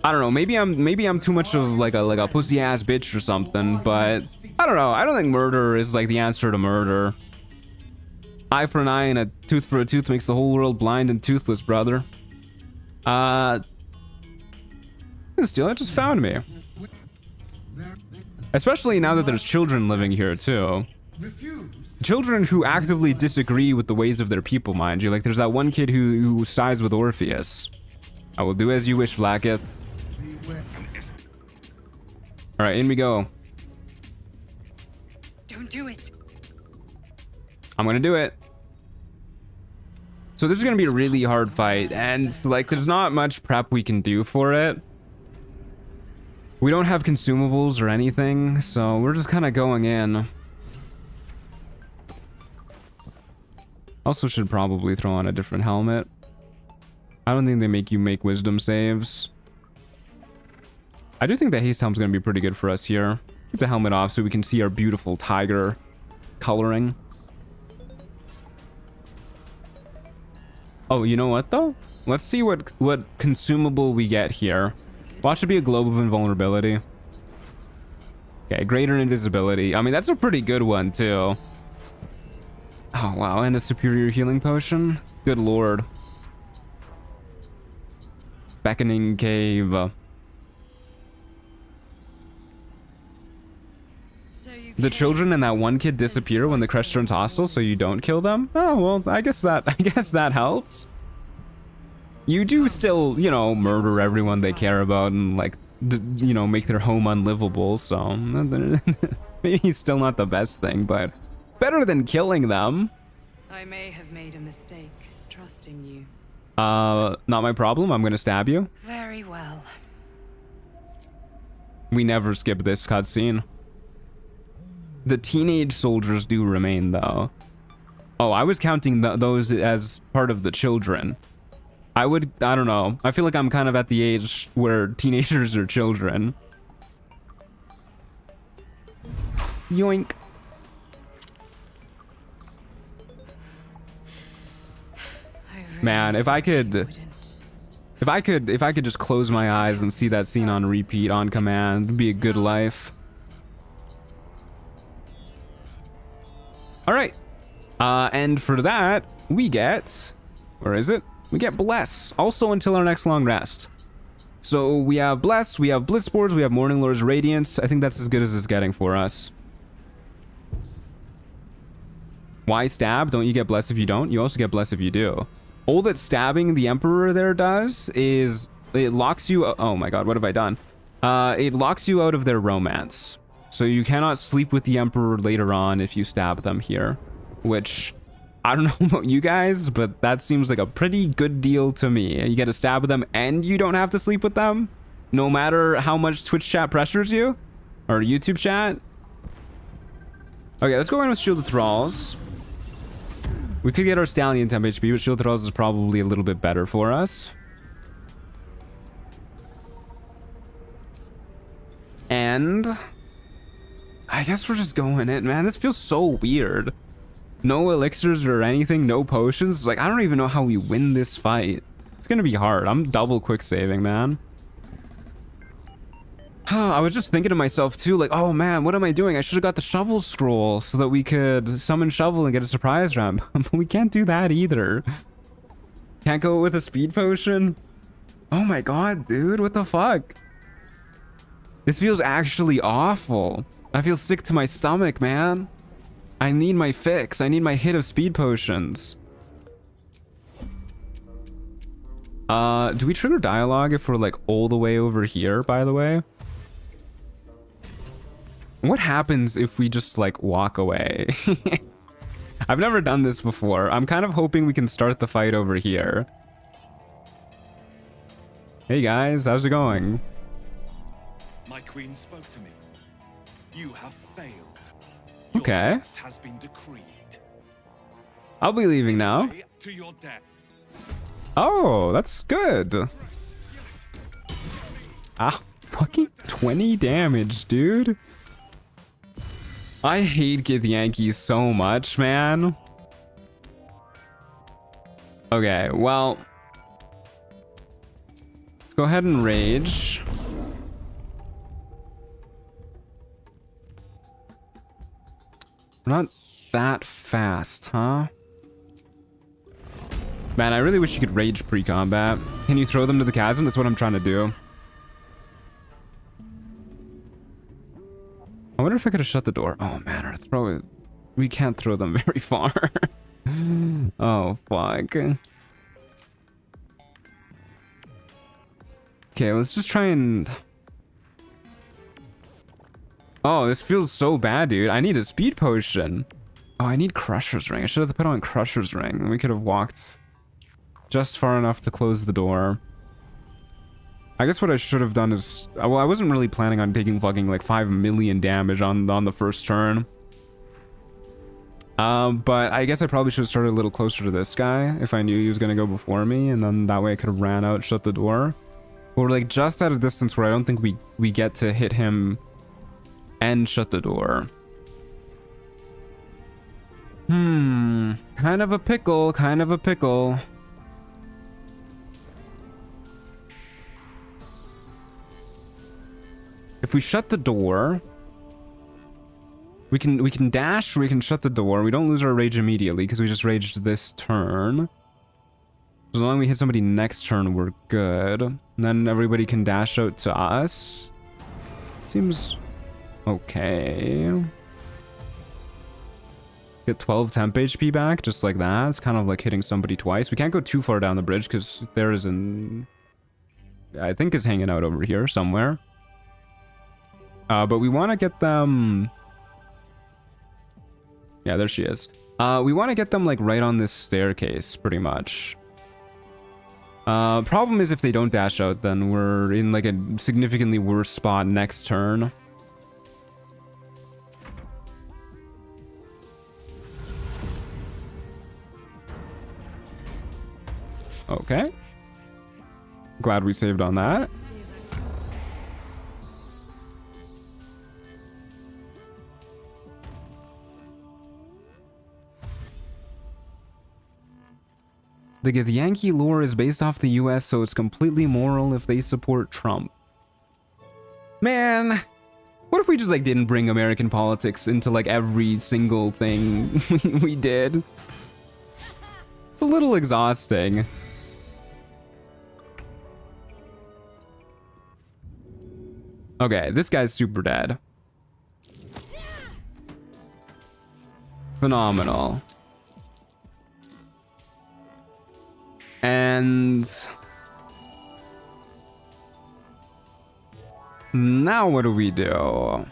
Speaker 1: I don't know, maybe I'm too much of like a pussy ass bitch or something, but I don't know. I don't think murder is like the answer to murder. Eye for an eye and a tooth for a tooth makes the whole world blind and toothless, brother. Steal, it just found me. Especially now that there's children living here too. Children who actively disagree with the ways of their people, mind you. Like, there's that one kid who sides with Orpheus. I will do as you wish, Blackith. Alright, in we go.
Speaker 4: Don't do it.
Speaker 1: I'm gonna do it. So this is gonna be a really hard fight, and like, there's not much prep we can do for it. We don't have consumables or anything, so we're just kind of going in. Also should probably throw on a different helmet. I don't think they make you make wisdom saves. I do think the haste helm's gonna be pretty good for us here. Keep the helmet off so we can see our beautiful tiger coloring. Oh, you know what though? Let's see what consumable we get here. Watch it be a globe of invulnerability. Okay, greater invisibility. I mean, that's a pretty good one too. Oh wow, and a superior healing potion. Good lord. Beckoning cave. The children and that one kid disappear when the crush turns hostile, so you don't kill them. Oh well, I guess that helps. You do still, you know, murder everyone they care about and like, you know, make their home unlivable. So maybe it's still not the best thing, but better than killing them.
Speaker 5: I may have made a mistake trusting you.
Speaker 1: Not my problem. I'm gonna stab you.
Speaker 5: Very well.
Speaker 1: We never skip this cutscene. The teenage soldiers do remain, though. Oh, I was counting those as part of the children. I don't know. I feel like I'm kind of at the age where teenagers are children. Yoink. Man, if I could just close my eyes and see that scene on repeat on command, it'd be a good life. All right. And for that, we get, where is it? We get Bless, also until our next long rest. So we have Bless, we have Bliss Boards, we have Morning Lord's Radiance. I think that's as good as it's getting for us. Why stab? Don't you get Bless if you don't? You also get Bless if you do. All that stabbing the Emperor there does is it locks you... Oh my god, what have I done? It locks you out of their romance. So you cannot sleep with the Emperor later on if you stab them here. Which... I don't know about you guys, but that seems like a pretty good deal to me. You get to stab with them and you don't have to sleep with them, no matter how much Twitch chat pressures you, or YouTube chat. Okay, let's go in with Shielded Thralls. We could get our Stallion temp HP, but Shielded Thralls is probably a little bit better for us. And I guess we're just going in, man. This feels so weird. No elixirs or anything, no potions. Like, I don't even know how we win this fight. It's gonna be hard. I'm double quick saving, man. I was just thinking to myself too, like, oh man, what am I doing? I should have got the shovel scroll so that we could summon shovel and get a surprise round. But we can't do that either. Can't go with a speed potion. Oh my god, dude, what the fuck? This feels actually awful. I feel sick to my stomach, man. I need my fix. I need my hit of speed potions. Do we trigger dialogue if we're like all the way over here, by the way? What happens if we just like walk away? I've never done this before. I'm kind of hoping we can start the fight over here. Hey guys, how's it going?
Speaker 10: My queen spoke to me. You have failed.
Speaker 1: Okay.
Speaker 10: Has been decreed.
Speaker 1: I'll be leaving now.
Speaker 10: To your death.
Speaker 1: Oh, that's good. Ah, fucking 20 damage, dude. I hate Githyanki so much, man. Okay, well. Let's go ahead and rage. We're not that fast, huh? Man, I really wish you could rage pre-combat. Can you throw them to the chasm? That's what I'm trying to do. I wonder if I could have shut the door. Oh man, or throw it. We can't throw them very far. Oh fuck. Okay, let's just try and... Oh, this feels so bad, dude. I need a speed potion. Oh, I need Crusher's Ring. I should have put on Crusher's Ring. And we could have walked just far enough to close the door. I guess what I should have done is... Well, I wasn't really planning on taking fucking like 5 million damage on the first turn. But I guess I probably should have started a little closer to this guy if I knew he was going to go before me, and then that way I could have ran out, shut the door. But we're like just at a distance where I don't think we get to hit him and shut the door. Kind of a pickle, kind of a pickle. If we shut the door, we can dash, we can shut the door. We don't lose our rage immediately because we just raged this turn. As long as we hit somebody next turn, we're good. And then everybody can dash out to us. Seems okay. Get 12 temp HP back just like that. It's kind of like hitting somebody twice. We can't go too far down the bridge because there is I think is hanging out over here somewhere. But we want to get them... Yeah, there she is. We want to get them like right on this staircase, pretty much. Problem is if they don't dash out, then we're in like a significantly worse spot next turn. Okay. Glad we saved on that. The Yankee lore is based off the US, so it's completely moral if they support Trump. Man, what if we just like didn't bring American politics into like every single thing we did? It's a little exhausting. Okay, this guy's super dead. Phenomenal. And now what do we do?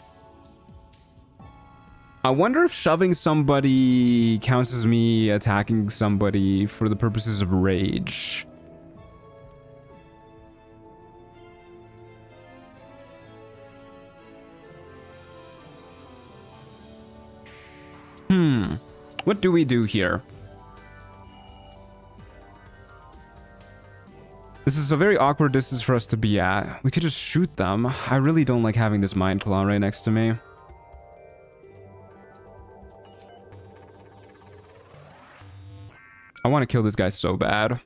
Speaker 1: I wonder if shoving somebody counts as me attacking somebody for the purposes of rage. What do we do here? This is a very awkward distance for us to be at. We could just shoot them. I really don't like having this Mind Claw right next to me. I want to kill this guy so bad.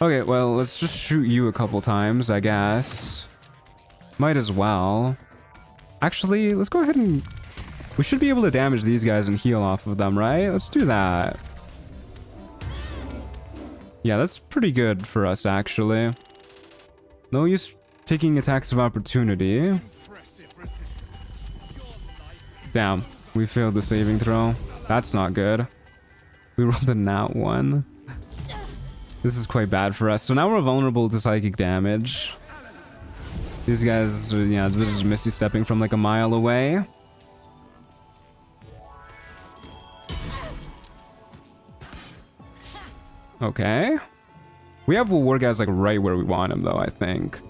Speaker 1: Okay, well, let's just shoot you a couple times, I guess. Might as well. Actually, let's go ahead and... We should be able to damage these guys and heal off of them, right? Let's do that. Yeah, that's pretty good for us, actually. No use taking attacks of opportunity. Damn, we failed the saving throw. That's not good. We rolled a nat 1. This is quite bad for us. So now we're vulnerable to psychic damage. These guys, yeah, they're just misty stepping from like a mile away. Okay. We have war guys like right where we want him though, I think.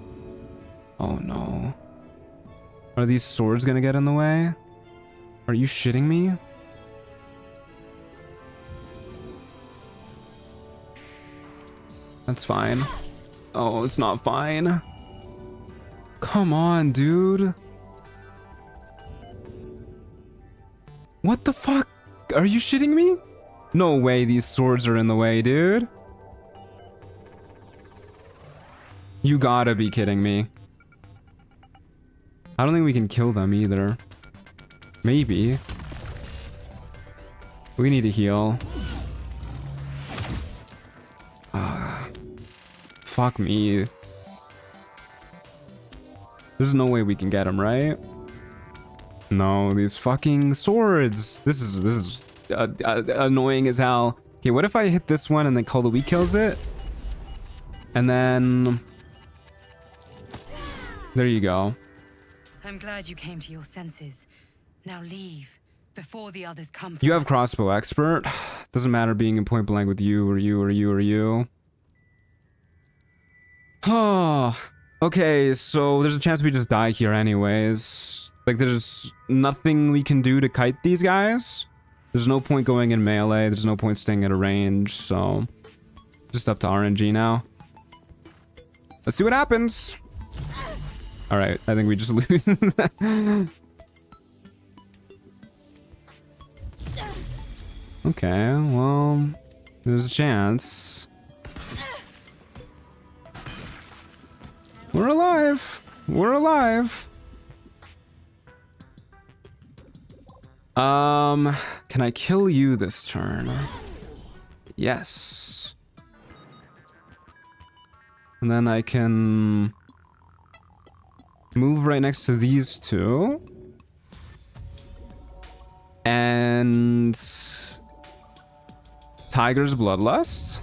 Speaker 1: Oh no. Are these swords gonna get in the way? Are you shitting me? That's fine. Oh, it's not fine. Come on, dude. What the fuck? Are you shitting me? No way these swords are in the way, dude. You gotta be kidding me. I don't think we can kill them either. Maybe. We need to heal. Fuck me. There's no way we can get him, right? No, these fucking swords. This is annoying as hell. Okay, what if I hit this one and then Call the Weak kills it? And then... There you go.
Speaker 5: I'm glad you came to your senses. Now leave, before the others come.
Speaker 1: You have crossbow expert. Doesn't matter being in point blank with you or you or you or you. Oh, okay, so there's a chance we just die here anyways. Like, there's nothing we can do to kite these guys. There's no point going in melee. There's no point staying at a range. So, just up to RNG now. Let's see what happens. All right, I think we just lose. Okay, well, there's a chance. We're alive. We're alive. Can I kill you this turn? Yes. And then I can move right next to these two. And Tiger's Bloodlust.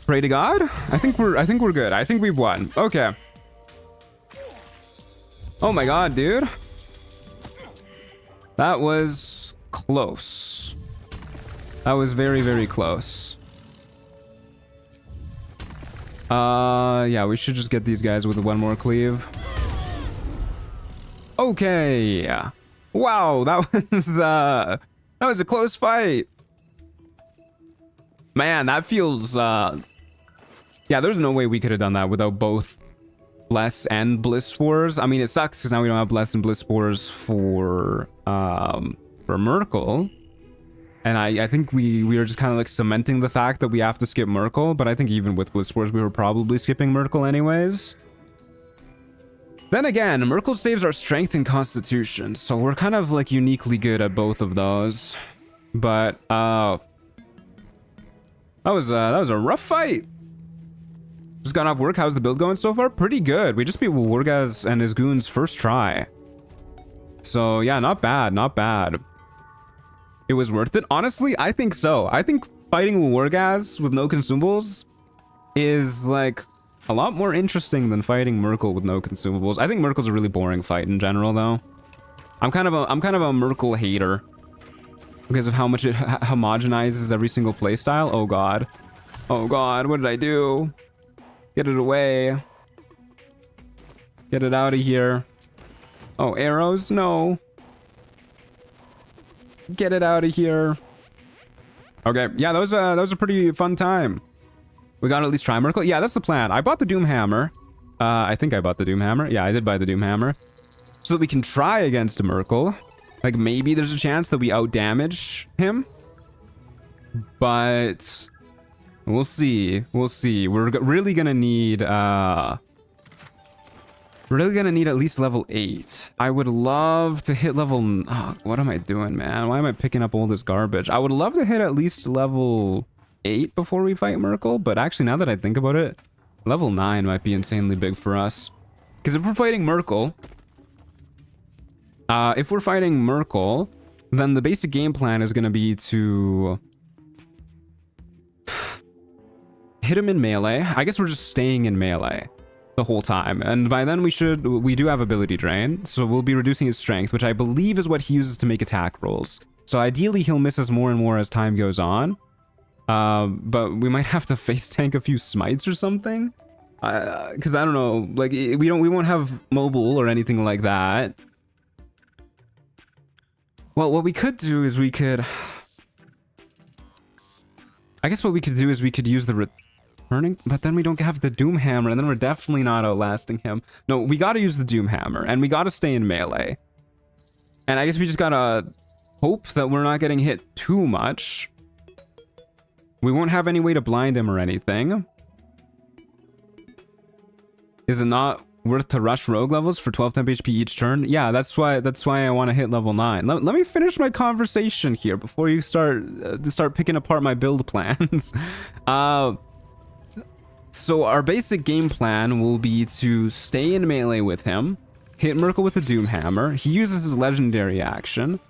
Speaker 1: Pray to God. I think we're good. I think we've won. Okay. Oh my God, dude. That was close. That was very, very close. Yeah, we should just get these guys with one more cleave. Okay. Wow, that was a close fight. Man, that feels yeah, there's no way we could have done that without both Bless and Bliss Spores. I mean, it sucks because now we don't have Bless and Bliss Spores for Merkle. And I think we were just kind of like cementing the fact that we have to skip Merkle, but I think even with Bliss Spores we were probably skipping Merkle anyways. Then again, Merkle saves our strength and constitution, so we're kind of like uniquely good at both of those. But that was a rough fight. Just got off work. How's the build going so far? Pretty good. We just beat Wurgaz and his goons first try. So yeah, not bad, not bad. It was worth it. Honestly, I think so. I think fighting Wurgaz with no consumables is like a lot more interesting than fighting Merkle with no consumables. I think Merkle's a really boring fight in general, though. I'm kind of a Merkle hater because of how much it homogenizes every single playstyle. Oh God, oh God, what did I do? Get it away. Get it out of here. Oh, arrows? No. Get it out of here. Okay, yeah, that was a pretty fun time. We got to at least try Merkle. Yeah, that's the plan. I bought the Doom Hammer. I think I bought the Doom Hammer. Yeah, I did buy the Doom Hammer. So that we can try against Merkle. Like, maybe there's a chance that we outdamage him. But we'll see. We'll see. We're really gonna need at least level 8. I would love to hit level... Oh, what am I doing, man? Why am I picking up all this garbage? I would love to hit at least level 8 before we fight Merkle, but actually, now that I think about it, level 9 might be insanely big for us. Because if we're fighting Merkle... then the basic game plan is going to be to hit him in melee. I guess we're just staying in melee the whole time. And by then we do have ability drain. So we'll be reducing his strength, which I believe is what he uses to make attack rolls. So ideally he'll miss us more and more as time goes on. But we might have to face tank a few smites or something. Because I don't know, like we won't have mobile or anything like that. Well, what we could do is we could use the returning, but then we don't have the Doom Hammer, and then we're definitely not outlasting him. No, we gotta use the Doom Hammer, and we gotta stay in melee. And I guess we just gotta hope that we're not getting hit too much. We won't have any way to blind him or anything. Is it not worth to rush rogue levels for 12 temp HP each turn? Yeah, that's why I want to hit level 9. Let me finish my conversation here before you start picking apart my build plans. So our basic game plan will be to stay in melee with him, hit Merkle with the Doom Hammer. He uses his legendary action.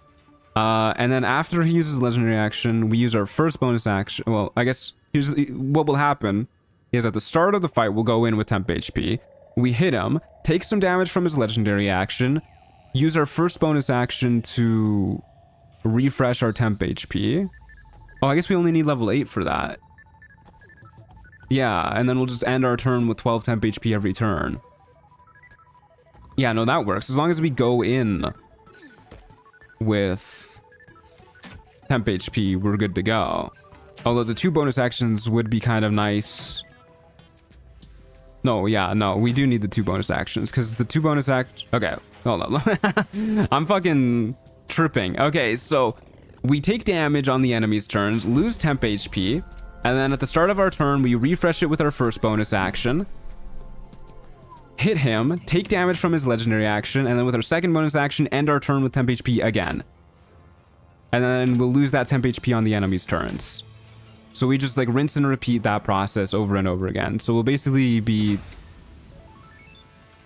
Speaker 1: And then after he uses legendary action, we use our first bonus action. Well, I guess here's what will happen is at the start of the fight, we'll go in with temp HP. We hit him, take some damage from his legendary action, use our first bonus action to refresh our temp HP. Oh, I guess we only need level 8 for that. Yeah, and then we'll just end our turn with 12 temp HP every turn. Yeah, no, that works. As long as we go in with temp HP, we're good to go. Although the 2 bonus actions would be kind of nice. No, yeah, no, we do need the 2 bonus actions because the 2 bonus okay, hold on. I'm fucking tripping. Okay, so we take damage on the enemy's turns, lose temp HP, and then at the start of our turn, we refresh it with our first bonus action, hit him, take damage from his legendary action, and then with our second bonus action, end our turn with temp HP again. And then we'll lose that temp HP on the enemy's turns. So we just like rinse and repeat that process over and over again. So we'll basically be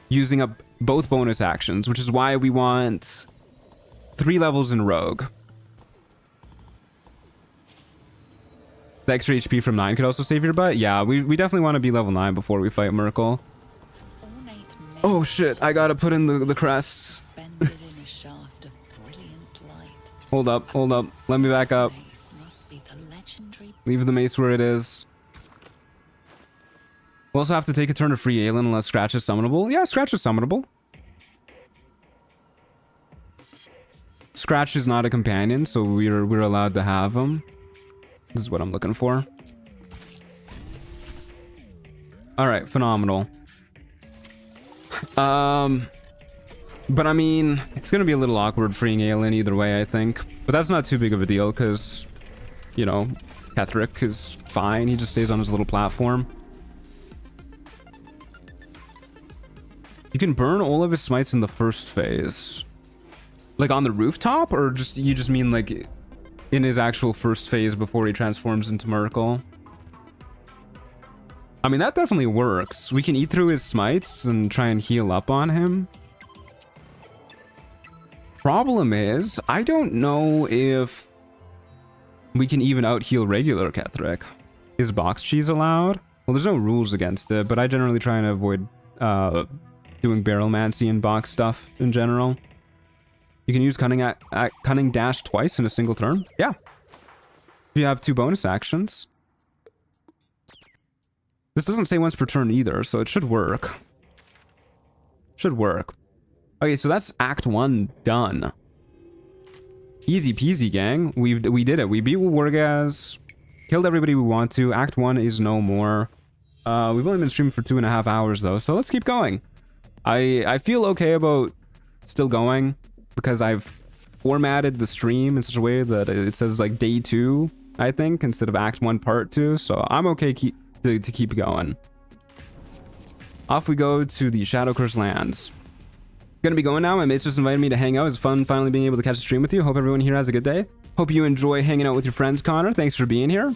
Speaker 1: using up both bonus actions, which is why we want 3 levels in Rogue. The extra HP from 9 could also save your butt. Yeah, we definitely want to be level 9 before we fight Merkel. Oh shit, I gotta put in the crests. Hold up. Let me back up. Leave the mace where it is. We'll also have to take a turn to free Aelin unless Scratch is summonable. Yeah, Scratch is summonable. Scratch is not a companion, so we're allowed to have him. This is what I'm looking for. Alright, phenomenal. But I mean, it's gonna be a little awkward freeing Aelin either way, I think. But that's not too big of a deal, because, you know, Ketherick is fine. He just stays on his little platform. You can burn all of his smites in the first phase. Like on the rooftop? Or just you just mean like in his actual first phase before he transforms into Merkel? I mean, that definitely works. We can eat through his smites and try and heal up on him. Problem is, I don't know if we can even out-heal regular Ketherick. Is box cheese allowed? Well, there's no rules against it, but I generally try and avoid doing barrelmancy and box stuff in general. You can use Cunning Dash twice in a single turn? Yeah. You have 2 bonus actions. This doesn't say once per turn either, so it should work. Should work. Okay, so that's Act 1 done. Easy peasy, gang. We did it. We beat Wargaz. Killed everybody we want to. Act 1 is no more. We've only been streaming for 2.5 hours, though, so let's keep going. I feel okay about still going, because I've formatted the stream in such a way that it says, like, Day 2, I think, instead of Act 1, Part 2, so I'm okay to keep going. Off we go to the Shadow Curse lands. Gonna be going now. My mates just invited me to hang out. It's fun finally being able to catch a stream with you. Hope everyone here has a good day. Hope you enjoy hanging out with your friends, Connor. Thanks for being here.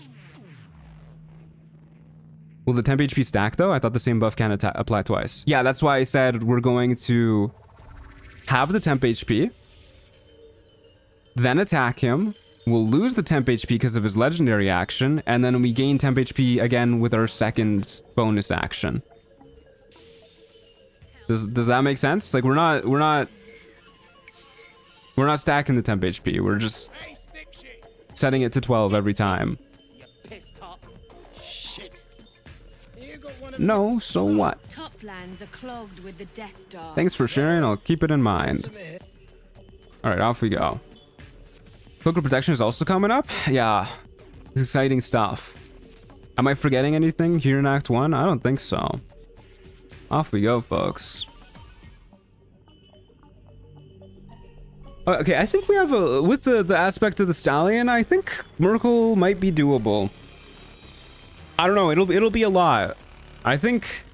Speaker 1: Will the temp HP stack, though? I thought the same buff can apply twice. Yeah, that's why I said we're going to have the temp HP, then attack him. We'll lose the temp HP because of his legendary action, and then we gain temp HP again with our second bonus action. Does that make sense? Like, we're not stacking the temp HP. We're just setting it to 12 every time. No, so what?
Speaker 11: Top lands are clogged with the death dart.
Speaker 1: Thanks for sharing. I'll keep it in mind. All right, off we go. Cloak of Protection is also coming up. Yeah, it's exciting stuff. Am I forgetting anything here in Act 1? I don't think so. Off we go, folks. Okay, I think we have a... With the aspect of the Stallion, I think Merkel might be doable. I don't know, it'll be a lot. I think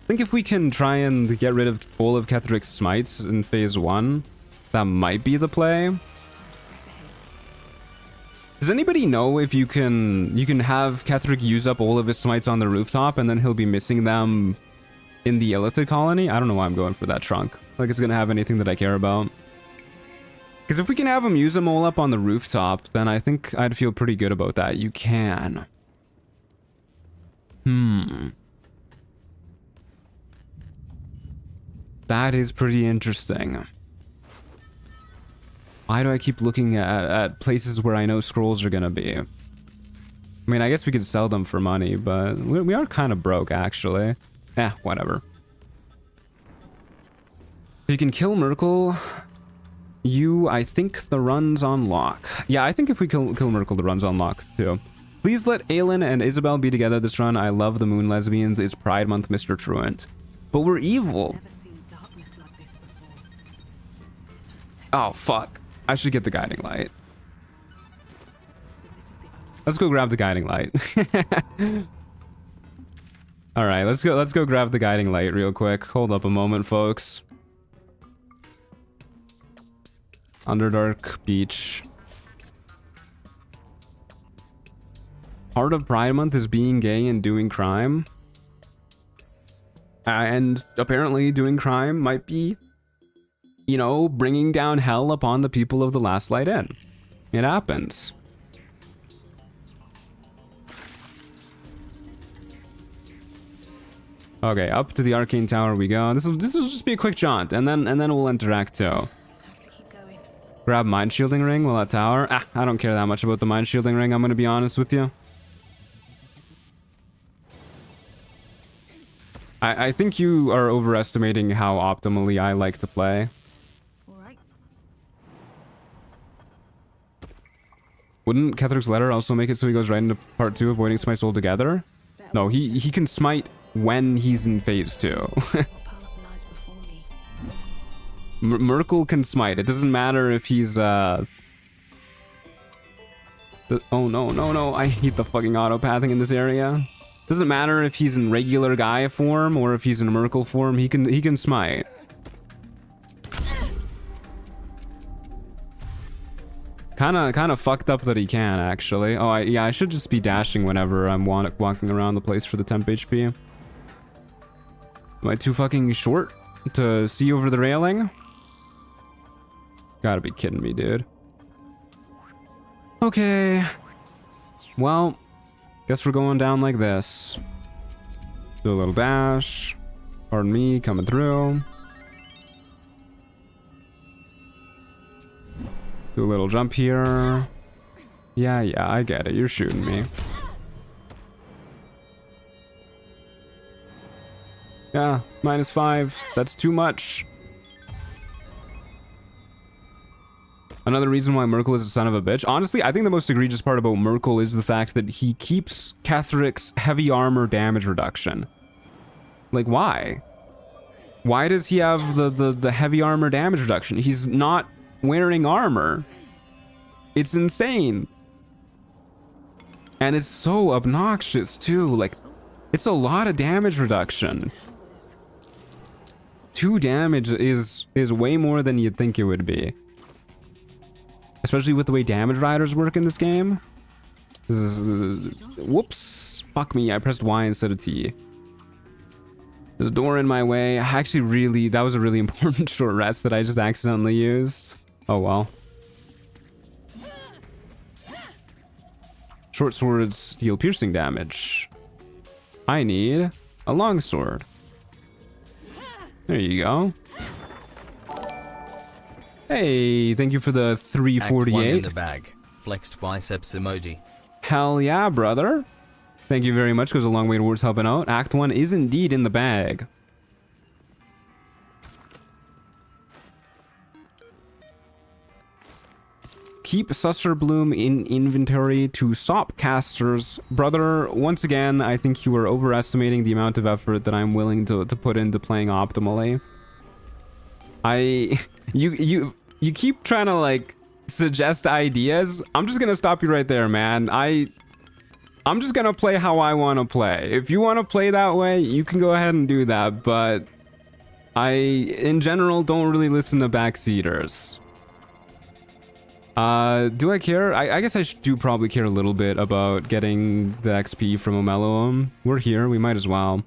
Speaker 1: if we can try and get rid of all of Ketherick's smites in phase 1, that might be the play. Does anybody know if you can have Ketherick use up all of his smites on the rooftop and then he'll be missing them in the illithid colony? I don't know why I'm going for that trunk. Like it's gonna have anything that I care about. Because if we can have him use them all up on the rooftop, then I think I'd feel pretty good about that. You can. That is pretty interesting. Why do I keep looking at places where I know scrolls are gonna be? I mean, I guess we could sell them for money, but we are kind of broke, actually. Whatever. If you can kill Merkel, I think the run's on lock. Yeah, I think if we kill Merkel, the run's on lock too. Please let Aelin and Isabel be together this run. I love the Moon Lesbians. It's Pride Month, Mr. Truant. But we're evil. Oh, fuck. I should get the guiding light. Let's go grab the guiding light. All right, let's go grab the guiding light real quick. Hold up a moment, folks. Underdark Beach. Part of Pride Month is being gay and doing crime. And apparently doing crime might be, you know, bringing down hell upon the people of the Last Light Inn. It happens. Okay, up to the Arcane Tower we go. This will just be a quick jaunt, and then we'll enter Act 2. Grab Mind Shielding Ring while at tower. I don't care that much about the Mind Shielding Ring, I'm gonna be honest with you. I think you are overestimating how optimally I like to play. Wouldn't Ketheric's letter also make it so he goes right into part 2, avoiding smites altogether? No, he can smite when he's in phase 2. Merkel can smite. It doesn't matter if he's oh no, I hate the fucking auto-pathing in this area. Doesn't matter if he's in regular guy form or if he's in Merkel form, he can smite. Kinda fucked up that he can, actually. Oh, yeah, I should just be dashing whenever I'm walking around the place for the temp HP. Am I too fucking short to see over the railing? Gotta be kidding me, dude. Okay. Well, guess we're going down like this. Do a little dash. Pardon me, coming through. Do a little jump here. Yeah, I get it. You're shooting me. Yeah, -5. That's too much. Another reason why Merkel is a son of a bitch. Honestly, I think the most egregious part about Merkel is the fact that he keeps Ketheric's heavy armor damage reduction. Like, why? Why does he have the heavy armor damage reduction? He's not wearing armor. It's insane. And it's so obnoxious too. Like, it's a lot of damage reduction. 2 damage is way more than you'd think it would be. Especially with the way damage riders work in this game. This is, whoops. Fuck me, I pressed Y instead of T. There's a door in my way. That was a really important short rest that I just accidentally used. Oh well. Short swords deal piercing damage. I need a long sword. There you go. Hey, thank you for the 348. Act 1
Speaker 12: in the bag. Flexed biceps emoji.
Speaker 1: Hell yeah, brother. Thank you very much. Goes a long way towards helping out. Act 1 is indeed in the bag. Keep Susser Bloom in inventory to sop casters. Brother, once again, I think you are overestimating the amount of effort that I'm willing to put into playing optimally. You keep trying to, like, suggest ideas. I'm just gonna stop you right there, man. I'm just gonna play how I want to play. If you want to play that way, you can go ahead and do that, but I, in general, don't really listen to backseaters. Do I care? I guess I do probably care a little bit about getting the XP from Omeluum. We're here, we might as well.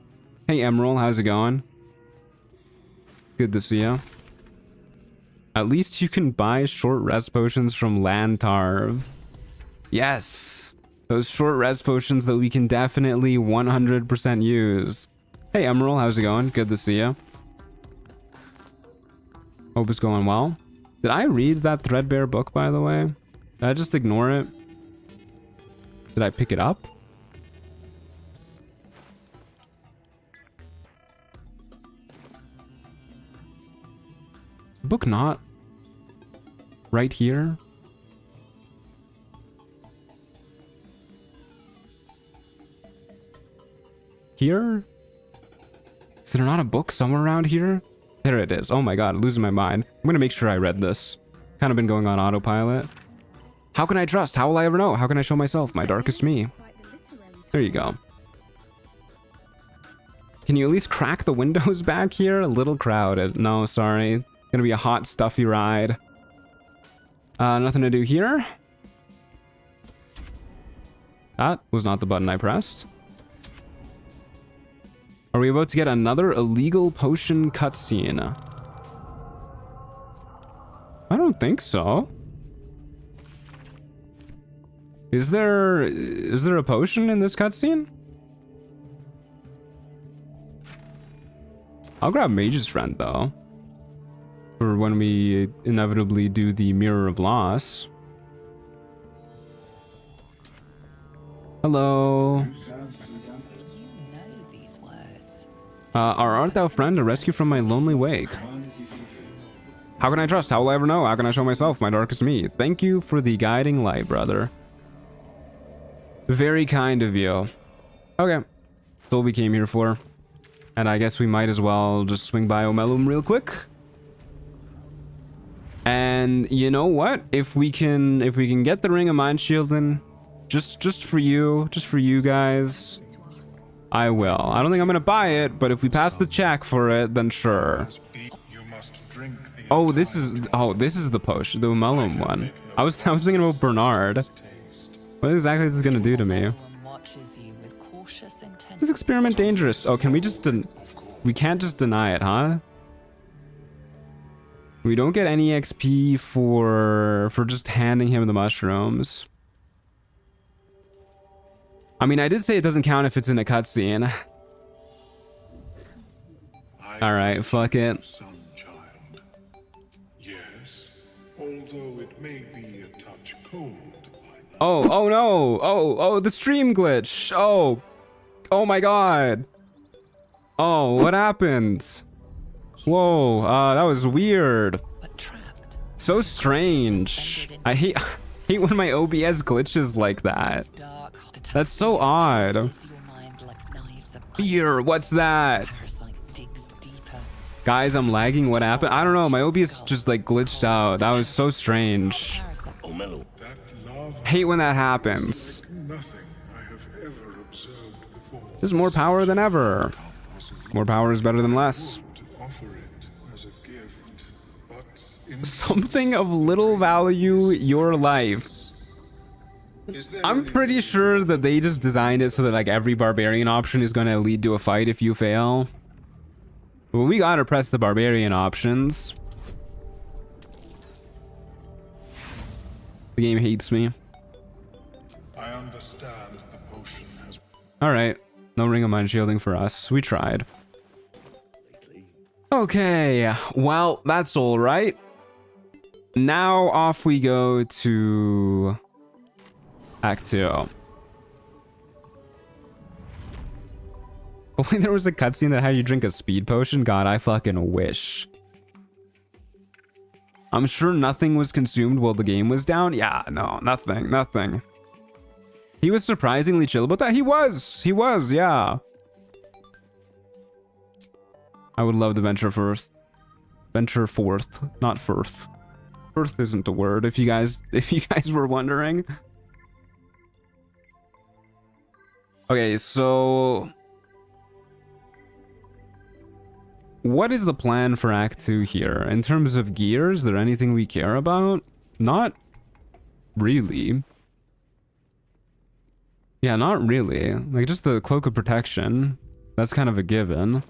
Speaker 1: Hey Emerald, how's it going? Good to see you. At least you can buy short rest potions from Lantarv. Yes! Those short rest potions that we can definitely 100% use. Hey Emerald, how's it going? Good to see you. Hope it's going well. Did I read that Threadbare book, by the way? Did I just ignore it? Did I pick it up? book not right here? Here? Is there not a book somewhere around here? There it is. Oh my god, I'm losing my mind. I'm gonna make sure I read this. Kind of been going on autopilot. How can I trust? How will I ever know? How can I show myself my darkest me? There you go. Can you at least crack the windows back here? A little crowded. No, sorry. Gonna be a hot, stuffy ride. Nothing to do here. That was not the button I pressed. Are we about to get another illegal potion cutscene? I don't think so. Is there a potion in this cutscene? I'll grab Mage's Friend though, for when we inevitably do the Mirror of Loss. Hello. Art thou friend, a rescue from my lonely wake? How can I trust? How will I ever know? How can I show myself my darkest me? Thank you for the guiding light, brother. Very kind of you. Okay. That's all we came here for. And I guess we might as well just swing by Omelum real quick. And you know what? If we can get the Ring of Mind Shielding, just for you guys, I will. I don't think I'm gonna buy it, but if we pass the check for it, then sure. Oh, this is the potion, the Omelum one. I was thinking about Bernard. What exactly is this gonna do to me? This experiment dangerous. Oh, can we just we can't just deny it, huh? We don't get any XP for just handing him the mushrooms. I mean, I did say it doesn't count if it's in a cutscene. All right, fuck it.
Speaker 9: Son, child. Yes, although it may be a touch cold.
Speaker 1: Oh no! Oh, the stream glitch! Oh my god! Oh, what happened? Whoa, that was weird. So strange. I hate when my OBS glitches like that. That's so odd. Here, what's that? Guys, I'm lagging. What happened? I don't know. My OBS just like glitched out. That was so strange. Hate when that happens. There's more power than ever. More power is better than less. Something of little value, your life. I'm pretty sure that they just designed it so that like every barbarian option is going to lead to a fight if you fail. Well, we gotta press the barbarian options. The game hates me.
Speaker 9: I understand the potion has...
Speaker 1: Alright, no Ring of Mind Shielding for us. We tried. Okay, well, that's alright. Now off we go to Act 2. Only there was a cutscene that had you drink a speed potion? God, I fucking wish. I'm sure nothing was consumed while the game was down. Yeah, no, nothing. He was surprisingly chill about that. He was, yeah. I would love to venture forth, not Firth. Firth isn't a word, if you guys were wondering. Okay, so what is the plan for Act 2 here? In terms of gear, is there anything we care about? Not really. Yeah, not really. Like, just the Cloak of Protection. That's kind of a given.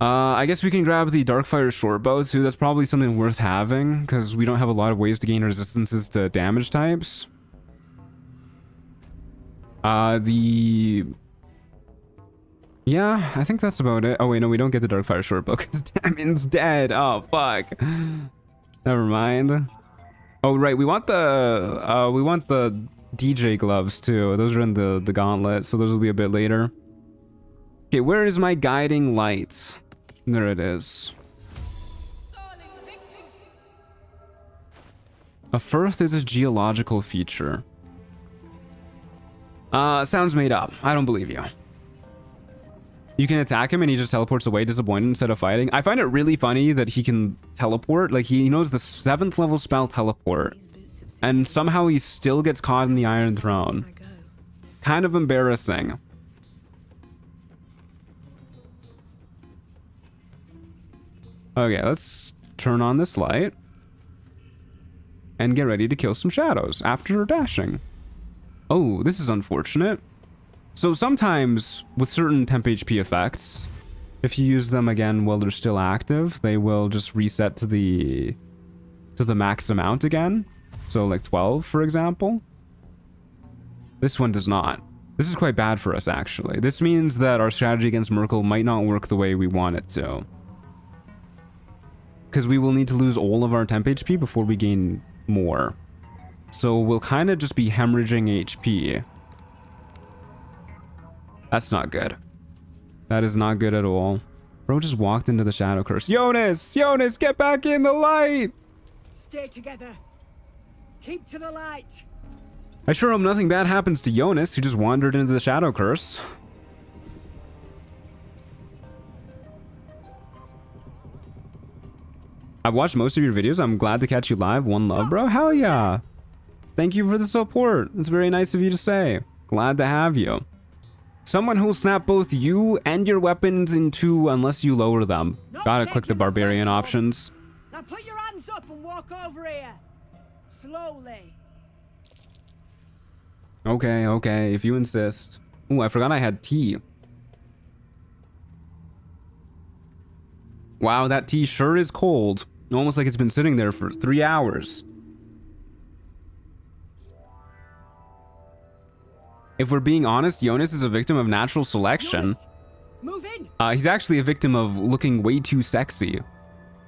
Speaker 1: I guess we can grab the Darkfire Shortbow too. That's probably something worth having, because we don't have a lot of ways to gain resistances to damage types. Yeah, I think that's about it. Oh wait, no, we don't get the Darkfire Shortbow because Damon's dead. Oh fuck. Never mind. Oh right, we want the DJ gloves too. Those are in the gauntlet, so those will be a bit later. Okay, where is my guiding light? There it is. A firth is a geological feature. Sounds made up. I don't believe you. You can attack him and he just teleports away disappointed instead of fighting. I find it really funny that he can teleport. Like, he knows the 7th level spell teleport. And somehow he still gets caught in the Iron Throne. Kind of embarrassing. Okay, let's turn on this light. And get ready to kill some shadows after dashing. Oh, this is unfortunate. So sometimes with certain temp HP effects, if you use them again while they're still active, they will just reset to the max amount again. So like 12, for example. This one does not. This is quite bad for us, actually. This means that our strategy against Merkel might not work the way we want it to. Because we will need to lose all of our temp HP before we gain more. So we'll kind of just be hemorrhaging HP. That's not good. That is not good at all. Bro just walked into the shadow curse. Jonas! Jonas, get back in the light!
Speaker 11: Stay together. Keep to the light.
Speaker 1: I sure hope nothing bad happens to Jonas, who just wandered into the shadow curse. I've watched most of your videos. I'm glad to catch you live. One love, bro. Hell yeah. Thank you for the support. It's very nice of you to say. Glad to have you. Someone who'll snap both you and your weapons in two unless you lower them. Gotta click the barbarian options.
Speaker 11: Now put your hands up and walk over here. Slowly.
Speaker 1: Okay, okay, if you insist. Ooh, I forgot I had tea. Wow, that tea sure is cold. Almost like it's been sitting there for 3 hours. If we're being honest, Jonas is a victim of natural selection.
Speaker 11: Move in.
Speaker 1: He's actually a victim of looking way too sexy.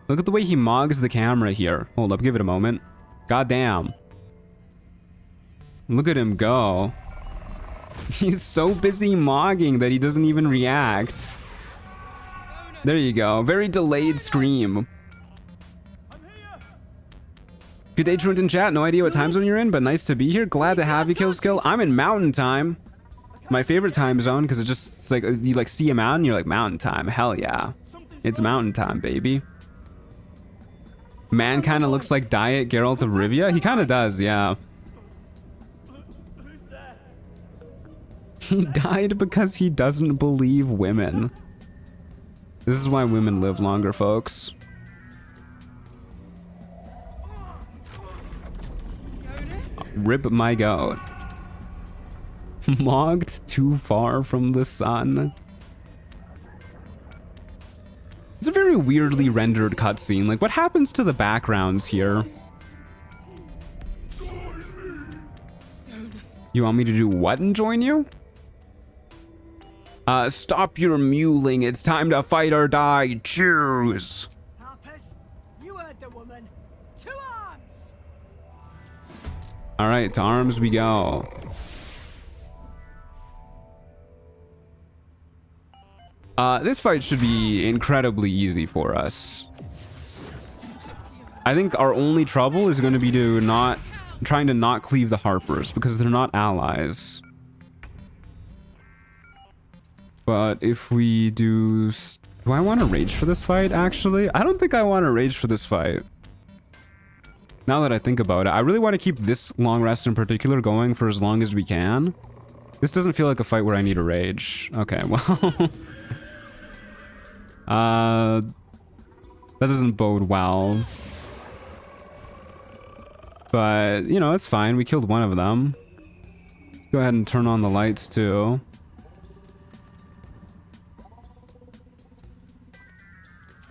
Speaker 1: Look at the way he mogs the camera here. Hold up, give it a moment. Goddamn. Look at him go. He's so busy mogging that he doesn't even react. There you go. Very delayed scream. Good day, Truant in chat. No idea what time zone you're in, but nice to be here. Glad to have you, Killskill. I'm in mountain time. My favorite time zone, because it's like you like see a mountain, you're like mountain time. Hell yeah. It's mountain time, baby. Man kind of looks like Diet Geralt of Rivia. He kind of does, yeah. He died because he doesn't believe women. This is why women live longer, folks. Rip my goat. Mogged too far from the sun. It's a very weirdly rendered cutscene. Like, what happens to the backgrounds here? You want me to do what and join you? Stop your mewling. It's time to fight or die. Choose.
Speaker 11: Harpus, you heard the woman. To arms.
Speaker 1: All right, to arms we go. This fight should be incredibly easy for us. I think our only trouble is going to be trying to not cleave the Harpers because they're not allies. But if we do I want to rage for this fight, actually? I don't think I want to rage for this fight. Now that I think about it, I really want to keep this long rest in particular going for as long as we can. This doesn't feel like a fight where I need a rage. Okay, well... that doesn't bode well. But, you know, it's fine. We killed one of them. Go ahead and turn on the lights, too.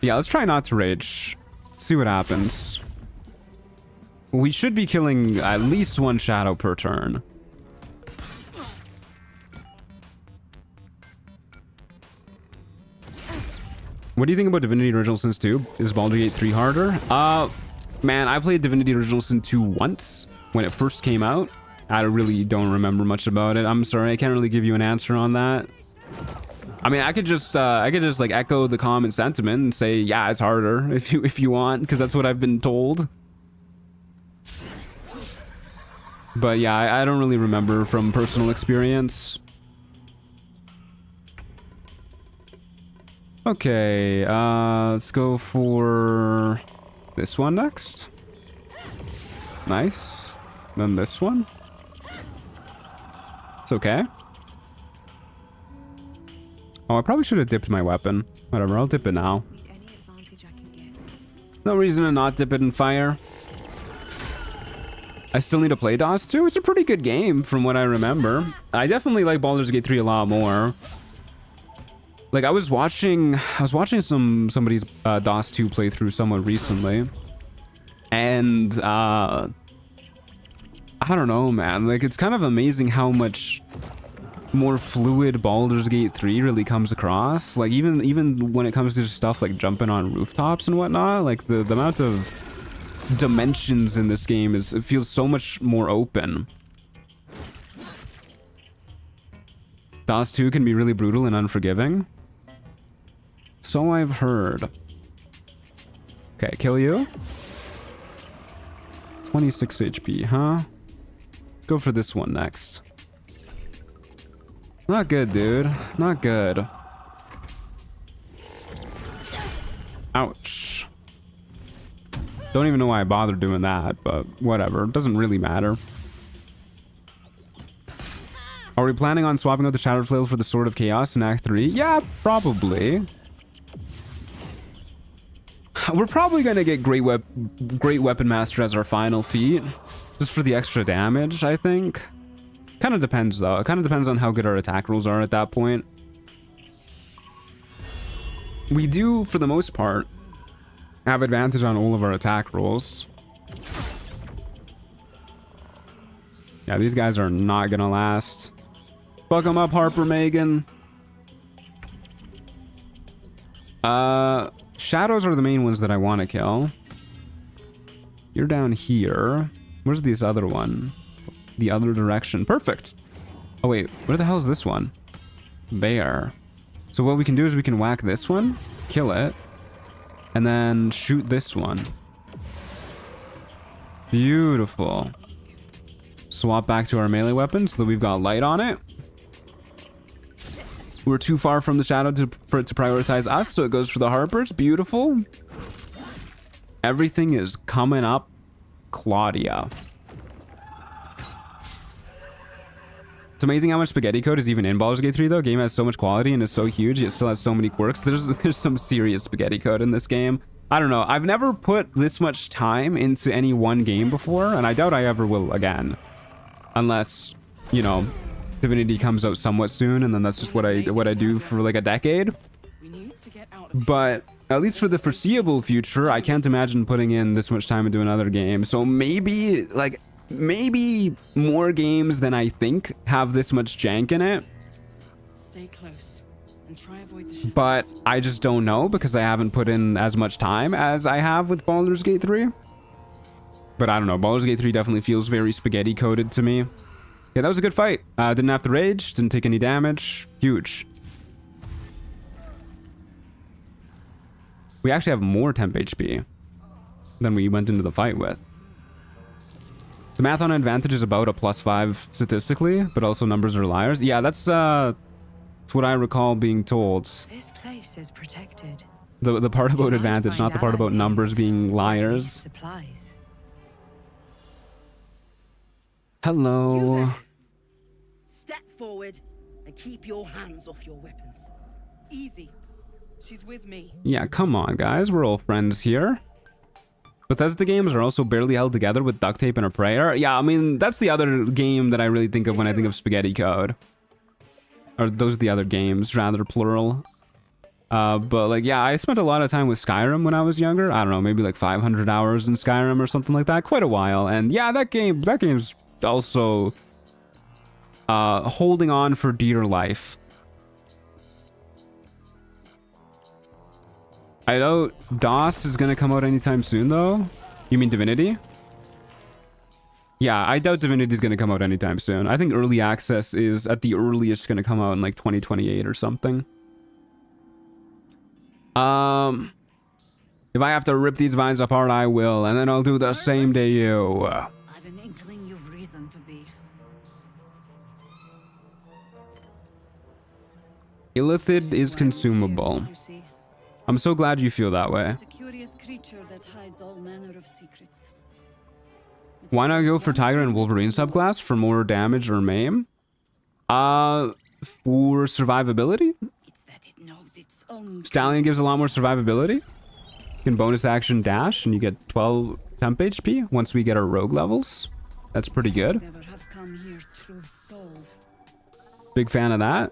Speaker 1: Yeah, let's try not to rage. Let's see what happens. We should be killing at least one shadow per turn. What do you think about Divinity Original Sin 2? Is Baldur Gate 3 harder? Man, I played Divinity Original Sin 2 once when it first came out. I really don't remember much about it. I'm sorry, I can't really give you an answer on that. I mean, I could just like echo the common sentiment and say, yeah, it's harder if you want, because that's what I've been told. But yeah, I don't really remember from personal experience. Okay, let's go for this one next. Nice. Then this one. It's okay. Oh, I probably should have dipped my weapon. Whatever, I'll dip it now. No reason to not dip it in fire. I still need to play DOS 2. It's a pretty good game from what I remember. I definitely like Baldur's Gate 3 a lot more. Like I was watching somebody's DOS 2 playthrough somewhat recently. And I don't know, man. Like it's kind of amazing how much more fluid Baldur's Gate 3 really comes across. Like even when it comes to stuff like jumping on rooftops and whatnot, like the amount of dimensions in this game it feels so much more open. DOS 2 can be really brutal and unforgiving. So I've heard. Okay, kill you. 26 HP, huh? Go for this one next. Not good, dude. Not good. Ouch. Don't even know why I bothered doing that, but whatever. It doesn't really matter. Are we planning on swapping out the Shattered Flail for the Sword of Chaos in Act 3? Yeah, probably. We're probably going to get Great Weapon Master as our final feat. Just for the extra damage, I think. Kind of depends, though. It kind of depends on how good our attack rolls are at that point. We do, for the most part, have advantage on all of our attack rolls. Yeah, these guys are not gonna last. Fuck them up, Harper Megan. Shadows are the main ones that I want to kill. You're down here. Where's this other one? The other direction. Perfect. Oh wait, where the hell is this one? There. So what we can do is we can whack this one, kill it, and then shoot this one. Beautiful. Swap back to our melee weapon so that we've got light on it. We're too far from the shadow for it to prioritize us, so it goes for the Harpers. Beautiful. Everything is coming up, Claudia. It's amazing how much spaghetti code is even in Baldur's Gate 3, though. Game has so much quality and is so huge, it still has so many quirks. There's some serious spaghetti code in this game. I don't know. I've never put this much time into any one game before, and I doubt I ever will again. Unless, you know, Divinity comes out somewhat soon, and then that's just what I do for like a decade. But at least for the foreseeable future, I can't imagine putting in this much time into another game. So maybe, like, maybe more games than I think have this much jank in it.
Speaker 13: Stay close and try avoid the
Speaker 1: but I just don't know because I haven't put in as much time as I have with Baldur's Gate 3. But I don't know. Baldur's Gate 3 definitely feels very spaghetti coded to me. Yeah, that was a good fight. Didn't have to rage, didn't take any damage. Huge. We actually have more temp HP than we went into the fight with. The math on advantage is about a +5 statistically, but also numbers are liars. Yeah, that's what I recall being told.
Speaker 5: This place is protected.
Speaker 1: The part about advantage, not the part about numbers being liars.
Speaker 5: Supplies.
Speaker 1: Hello.
Speaker 3: Step forward and keep your hands off your weapons.
Speaker 13: Easy. She's with me.
Speaker 1: Yeah, come on, guys. We're all friends here. Bethesda games are also barely held together with duct tape and a prayer. Yeah, I mean, that's the other game that I really think of when I think of spaghetti code. Or those are the other games, rather, plural. But, like, yeah, I spent a lot of time with Skyrim when I was younger. I don't know, maybe like 500 hours in Skyrim or something like that. Quite a while. And yeah, that game's also holding on for dear life. I doubt DOS is going to come out anytime soon, though. You mean Divinity? Yeah, I doubt Divinity is going to come out anytime soon. I think Early Access is, at the earliest, going to come out in, like, 2028 or something. If I have to rip these vines apart, I will. And then I'll do the same to you.
Speaker 3: I've an inkling you've reason to
Speaker 1: Illithid is consumable.
Speaker 13: You see,
Speaker 1: I'm so glad you feel that way.
Speaker 13: it's a curious creature that hides all manner of secrets.
Speaker 1: Why not go for Tiger and Wolverine subclass for more damage or maim? For survivability?
Speaker 13: It's that it knows its own.
Speaker 1: Stallion gives a lot more survivability. You can bonus action dash and you get 12 temp HP once we get our rogue levels. That's pretty good.
Speaker 13: Never have come here true soul.
Speaker 1: Big fan of that.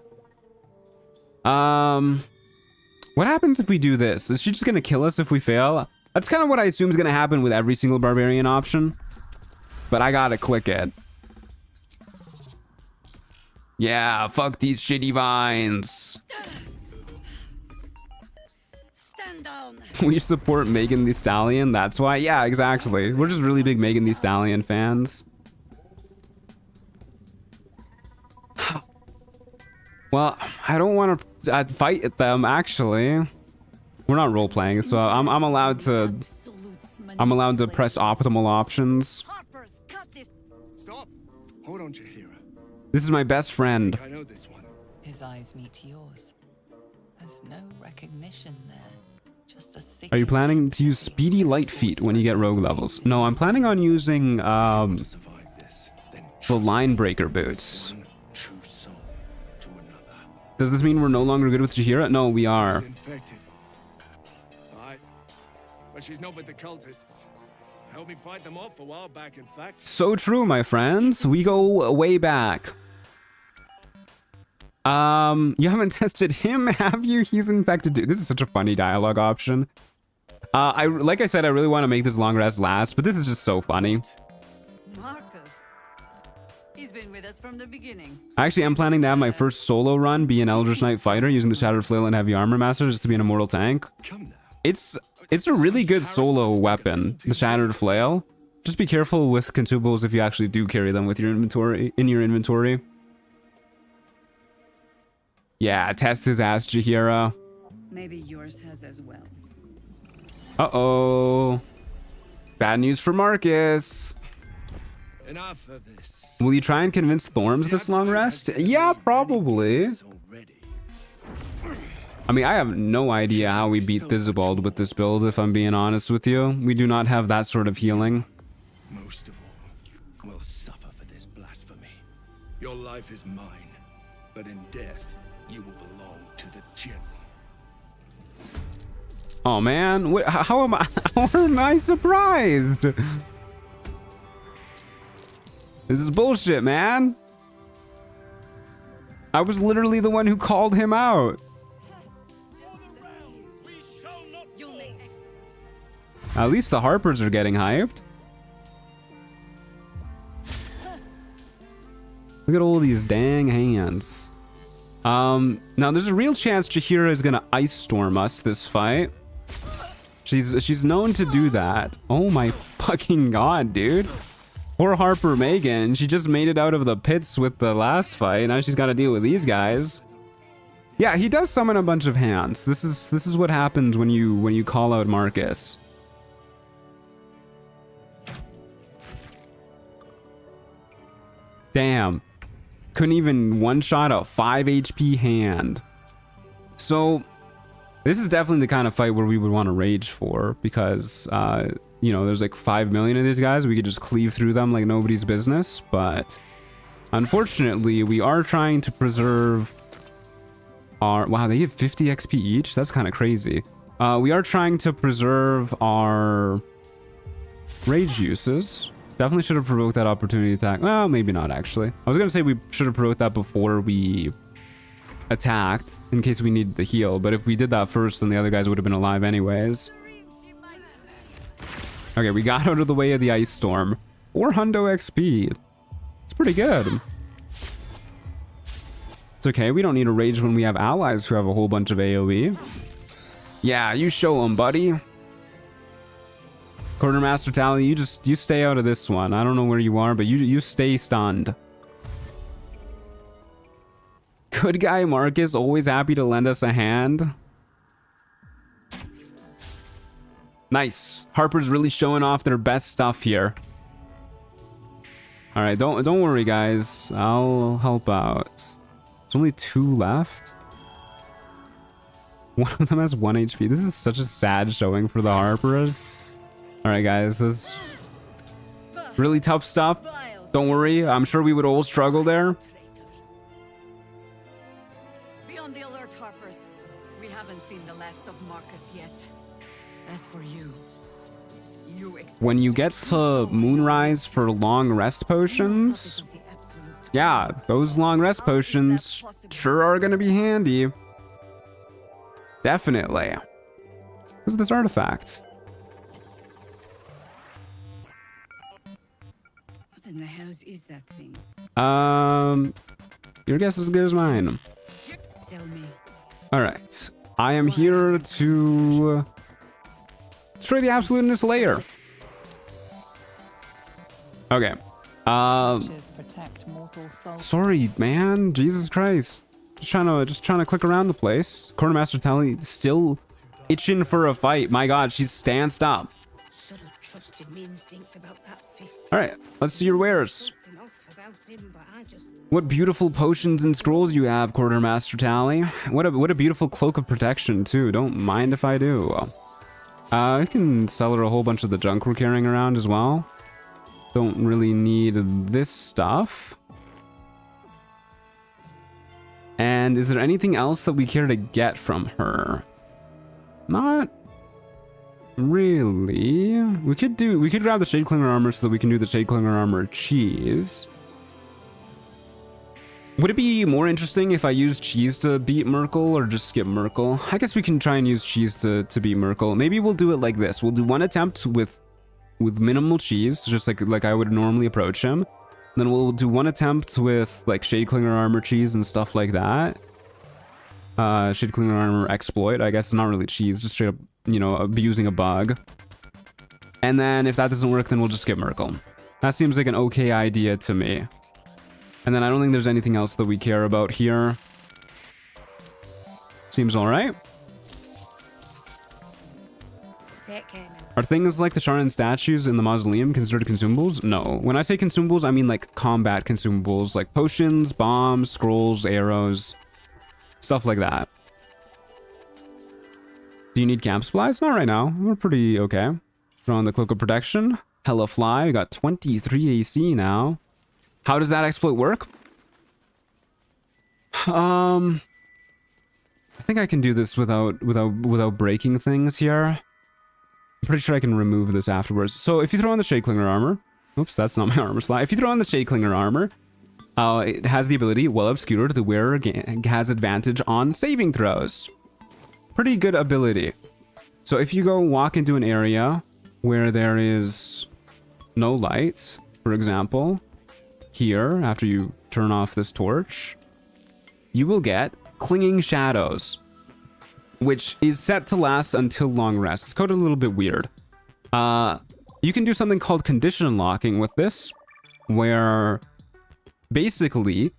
Speaker 1: What happens if we do this? Is she just gonna kill us if we fail? That's kind of what I assume is gonna happen with every single barbarian option. But I gotta click it. Yeah, fuck these shitty vines.
Speaker 3: Stand down.
Speaker 1: We support Megan Thee Stallion, that's why. Yeah, exactly. We're just really big Megan Thee Stallion fans. Well, I don't want to fight them, actually. We're not role-playing, so I'm allowed to... I'm allowed to press optimal options.
Speaker 9: Stop! Hold on, Jahira.
Speaker 1: This is my best friend.
Speaker 9: I know this one.
Speaker 4: His eyes meet yours. There's no recognition there. Just a
Speaker 1: Are you planning to use Speedy Light Feet when you get rogue levels? No, I'm planning on using the Line Breaker boots. Does this mean we're no longer good with Jahira? No, we are.
Speaker 10: Infected. Alright. But she's not with the cultists. Helped me fight them off a while back, in fact.
Speaker 1: So true, my friends. We go way back. You haven't tested him, have you? He's infected too. This is such a funny dialogue option. Like I said, I really want to make this long rest last, but this is just so funny.
Speaker 3: Marcus. He's been with us from the beginning.
Speaker 1: Actually, I'm planning to have my first solo run be an Eldritch Knight fighter using the Shattered Flail and Heavy Armor Master just to be an immortal tank. It's a really good solo weapon, the Shattered Flail. Just be careful with consumables if you actually do carry them with your inventory. Yeah, test his ass, Jahira.
Speaker 3: Maybe yours has as well.
Speaker 1: Uh-oh. Bad news for Marcus.
Speaker 10: Enough of this.
Speaker 1: Will you try and convince Thorms this long rest? Yeah, probably. I mean, I have no idea how we beat Thizibald with this build, if I'm being honest with you. We do not have that sort of healing.
Speaker 10: Most of all, will suffer for this blasphemy. Your life is mine, but in death, you will belong to the general.
Speaker 1: Oh man, how am I surprised? This is bullshit, man. I was literally the one who called him out. At least the Harpers are getting hyped. Look at all these dang hands. Now there's a real chance Jahira is gonna ice storm us this fight. She's known to do that. Oh my fucking god, dude. Poor Harper Megan. She just made it out of the pits with the last fight. Now she's got to deal with these guys. Yeah, he does summon a bunch of hands. This is what happens when you call out Marcus. Damn. Couldn't even one-shot a 5 HP hand. So, this is definitely the kind of fight where we would want to rage for, because, you know, there's like 5 million of these guys. We could just cleave through them like nobody's business, but unfortunately, we are trying to preserve our... Wow, they give 50 XP each? That's kind of crazy. We are trying to preserve our rage uses. Definitely should have provoked that opportunity attack. Well, maybe not, actually. I was going to say we should have provoked that before we attacked, in case we needed the heal. But if we did that first, then the other guys would have been alive anyways. Okay, we got out of the way of the ice storm. 400 XP. It's pretty good. It's okay. We don't need to rage when we have allies who have a whole bunch of AoE. Yeah, you show them, buddy. Quartermaster Tally, you stay out of this one. I don't know where you are, but you stay stunned. Good guy Marcus, always happy to lend us a hand. Nice. Harper's really showing off their best stuff here. All right, don't worry, guys. I'll help out. There's only 2 left. One of them has 1 HP. This is such a sad showing for the Harpers. Alright guys, this is really tough stuff. Don't worry, I'm sure we would all struggle there.
Speaker 4: Be on the alert, Harpers. We haven't seen the last of Marcus yet. As for you,
Speaker 1: When you get to Moonrise for long rest potions, yeah, those long rest potions sure are going to be handy. Definitely. What's this artifact?
Speaker 13: What in the hell is that thing?
Speaker 1: Your guess is as good as mine.
Speaker 13: Tell me.
Speaker 1: All right, I am here to destroy the Absoluteness layer. Okay. Sorry, man. Jesus Christ. Just trying to click around the place. Quartermaster Tally still itching for a fight. My God, she's stanced up.
Speaker 3: Should have trusted me instincts about that fist.
Speaker 1: All right, let's see your wares.
Speaker 3: Something off about him, but I just...
Speaker 1: What beautiful potions and scrolls you have, Quartermaster Tally. What a beautiful cloak of protection too. Don't mind if I do. I can sell her a whole bunch of the junk we're carrying around as well. Don't really need this stuff. And is there anything else that we care to get from her? Not really. We could grab the Shade Clinger armor so that we can do the Shade Clinger armor cheese. Would it be more interesting if I used cheese to beat Merkel or just skip Merkel? I guess we can try and use cheese to beat Merkel. Maybe we'll do it like this. We'll do one attempt with minimal cheese, just like I would normally approach him. Then we'll do one attempt with like Shade Clinger armor cheese and stuff like that. Shade Clinger armor exploit. I guess it's not really cheese, just straight up, you know, abusing a bug. And then if that doesn't work, then we'll just skip Merkel. That seems like an okay idea to me. And then I don't think there's anything else that we care about here. Seems all right.
Speaker 7: Take care now.
Speaker 1: Are things like the Sharan statues in the mausoleum considered consumables? No. When I say consumables, I mean like combat consumables, like potions, bombs, scrolls, arrows, stuff like that. Do you need camp supplies? Not right now. We're pretty okay. Throw on the Cloak of Protection. Hella fly. We got 23 AC now. How does that exploit work? I think I can do this without breaking things here. I'm pretty sure I can remove this afterwards. So if you throw on the Shade Clinger armor... Oops, that's not my armor slot. If you throw on the Shade Clinger armor, it has the ability, well obscured, the wearer has advantage on saving throws. Pretty good ability. So if you go walk into an area where there is no lights, for example, here, after you turn off this torch, you will get Clinging Shadows, which is set to last until long rest. It's coded a little bit weird. You can do something called condition locking with this, where basically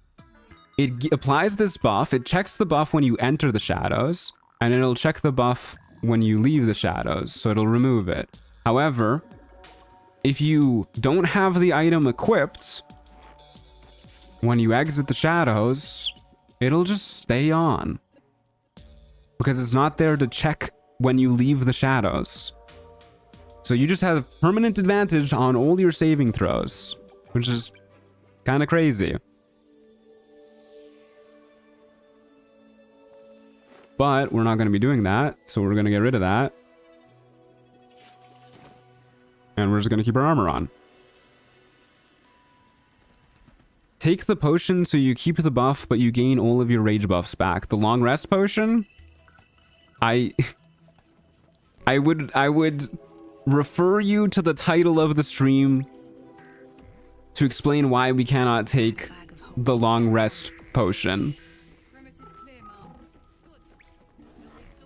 Speaker 1: it applies this buff. It checks the buff when you enter the shadows, and it'll check the buff when you leave the shadows, so it'll remove it. However, if you don't have the item equipped, when you exit the shadows, it'll just stay on. Because it's not there to check when you leave the shadows. So you just have permanent advantage on all your saving throws, which is kind of crazy. But we're not going to be doing that, so we're going to get rid of that. And we're just going to keep our armor on. Take the potion so you keep the buff, but you gain all of your rage buffs back. The long rest potion... I would refer you to the title of the stream to explain why we cannot take the long rest potion.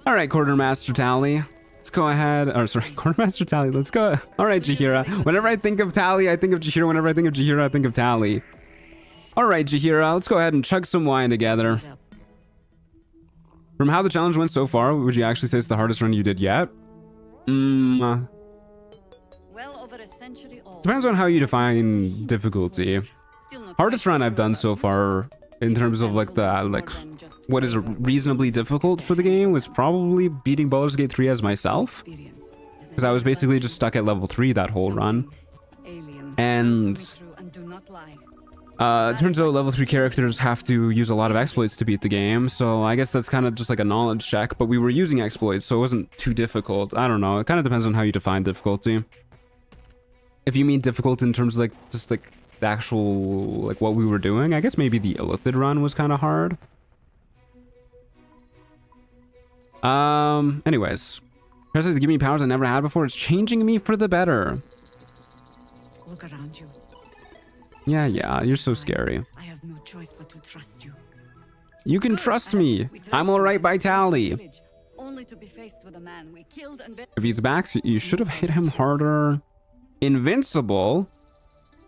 Speaker 1: All right, Quartermaster Tally, let's go ahead. Or sorry, Quartermaster Tally, let's go. All right, Jaheira. Whenever I think of Tally, I think of Jaheira. Whenever I think of Jaheira, I think of Tally. All right, Jaheira, let's go ahead and chug some wine together. From how the challenge went so far, would you actually say it's the hardest run you did yet?
Speaker 4: Well over a century old.
Speaker 1: Depends on how you define difficulty. Hardest run I've done so far in terms of like the what is reasonably difficult for the game was probably beating Baldur's Gate 3 as myself, because I was basically just stuck at level 3 that whole run. And it turns out level 3 characters have to use a lot of exploits to beat the game, so I guess that's kind of just like a knowledge check, but we were using exploits, so it wasn't too difficult. I don't know, it kind of depends on how you define difficulty. If you mean difficult in terms of like just like the actual like what we were doing, I guess maybe the illithid run was kind of hard. Anyways, Parasites give me powers I never had before. It's changing me for the better.
Speaker 4: Look around you.
Speaker 1: Yeah, you're so scary.
Speaker 4: I have no choice but to trust you.
Speaker 1: You can trust me. I'm alright by tally.
Speaker 4: Only to be faced with a man we killed and
Speaker 1: If he's back, you should have hit him harder. Invincible?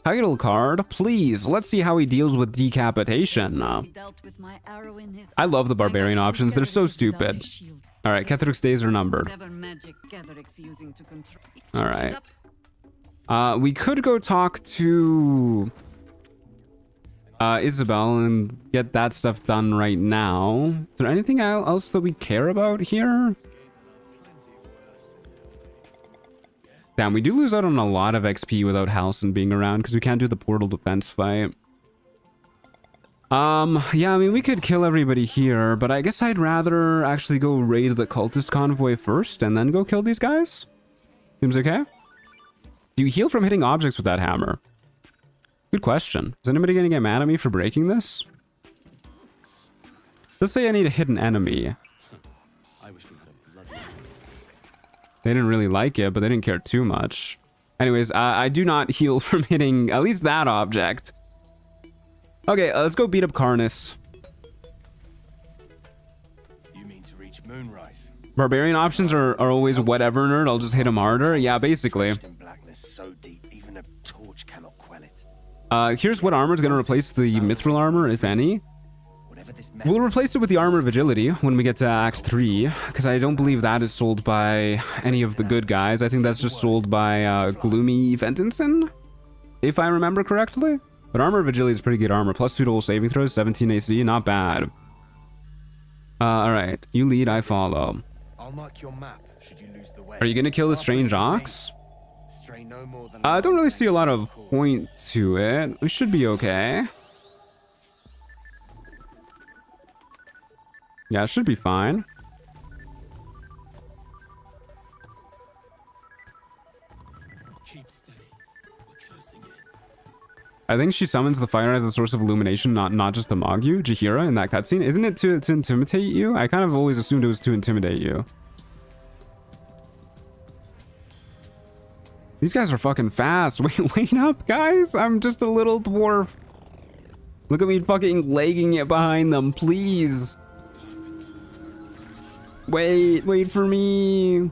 Speaker 1: Title card? Please, let's see how he deals with decapitation. I love the barbarian options. They're so stupid. Alright, Kethric's days are numbered. Alright. We could go talk to Isabel and get that stuff done right now. Is there anything else that we care about here? Damn, we do lose out on a lot of XP without Halcyon being around because we can't do the portal defense fight. Yeah, I mean, we could kill everybody here, but I guess I'd rather actually go raid the cultist convoy first and then go kill these guys. Seems okay? Do you heal from hitting objects with that hammer? Good question. Is anybody gonna get mad at me for breaking this? Let's say I need to hit an enemy. They didn't really like it, but they didn't care too much. Anyways, I do not heal from hitting at least that object. Okay, let's go beat up Karnas.
Speaker 10: You mean to reach Moonrise?
Speaker 1: Barbarian options are always whatever, nerd. I'll just hit him harder. Yeah, basically. Here's what armor is going to replace the mithril armor, if any. We'll replace it with the armor of agility when we get to Act 3, because I don't believe that is sold by any of the good guys. I think that's just sold by Gloomy Fentinson, if I remember correctly. But armor of agility is pretty good armor. Plus 2 to all saving throws, 17 AC, not bad. Alright, you lead, I follow.
Speaker 10: I'll mark your map should you lose the way.
Speaker 1: Are you gonna kill the strange ox? I don't really see a lot of point to it. We should be okay. Yeah, it should be fine. I think she summons the fire as a source of illumination, not just to mog you, Jahira, in that cutscene. Isn't it to intimidate you? I kind of always assumed it was to intimidate you. These guys are fucking fast. Wait up, guys. I'm just a little dwarf. Look at me fucking legging it behind them, please. Wait for me.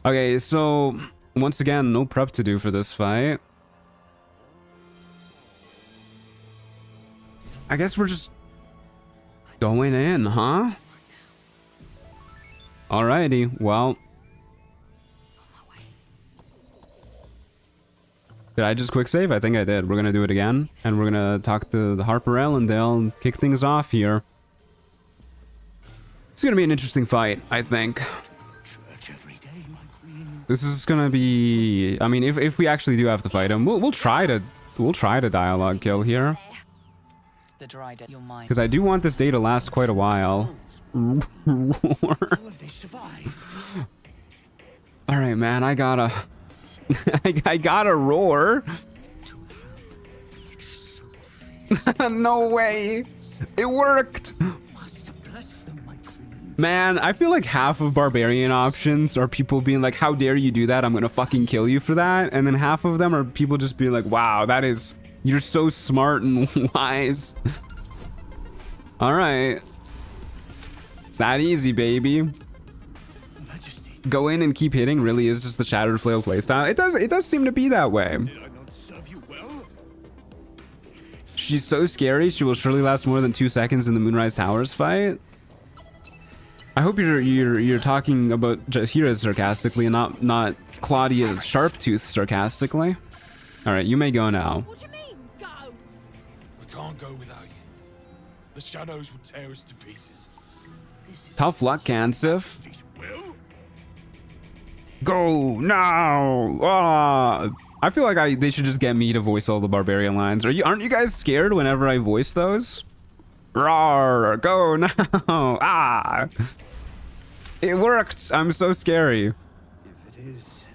Speaker 1: Okay, so once again, no prep to do for this fight. I guess we're just going in, huh? Alrighty, well. Did I just quick save? I think I did. We're gonna do it again, and we're gonna talk to the Harper Ellendale and kick things off here. It's gonna be an interesting fight, I think. This is gonna be. I mean, if we actually do have to fight him, we'll try to dialogue kill here. Because I do want this day to last quite a while. All right, man. I gotta. I gotta roar. No way. It worked. Man, I feel like half of barbarian options are people being like, how dare you do that? I'm gonna fucking kill you for that. And then half of them are people just being like, wow, that is, you're so smart and wise. All right. It's that easy, baby. Go in and keep hitting really is just the Shattered Flail playstyle. It does seem to be that way. She's so scary, she will surely last more than 2 seconds in the Moonrise Towers fight. I hope you're talking about Jahira sarcastically and not Claudia Sharptooth sarcastically. All right, you may go now.
Speaker 11: What do you mean, go?
Speaker 14: can't go without you. The shadows will tear us to pieces.
Speaker 1: Tough luck, Kansif. Go now! Ah, I feel like they should just get me to voice all the barbarian lines. Aren't you guys scared whenever I voice those? Roar! Go now! Ah! It worked! I'm so scary.
Speaker 10: If it is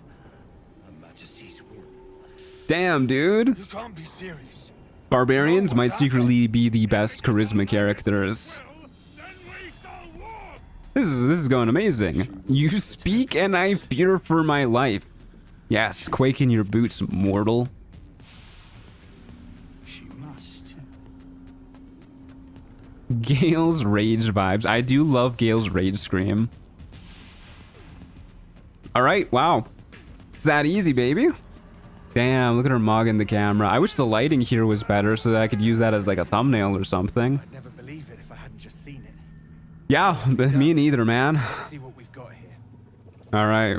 Speaker 10: Her Majesty's will.
Speaker 1: Damn, dude.
Speaker 14: You can't be serious.
Speaker 1: Barbarians might secretly be the best charisma characters. This is going amazing. You speak and I fear for my life. Yes, quake in your boots, mortal.
Speaker 10: She must.
Speaker 1: Gale's rage vibes. I do love Gale's rage scream. All right, wow. It's that easy, baby. Damn, look at her mog in the camera. I wish the lighting here was better so that I could use that as like a thumbnail or something.
Speaker 10: I'd never believe it if I hadn't just seen it.
Speaker 1: Yeah, but me neither, man.
Speaker 10: Let's see what we've got here.
Speaker 1: All right.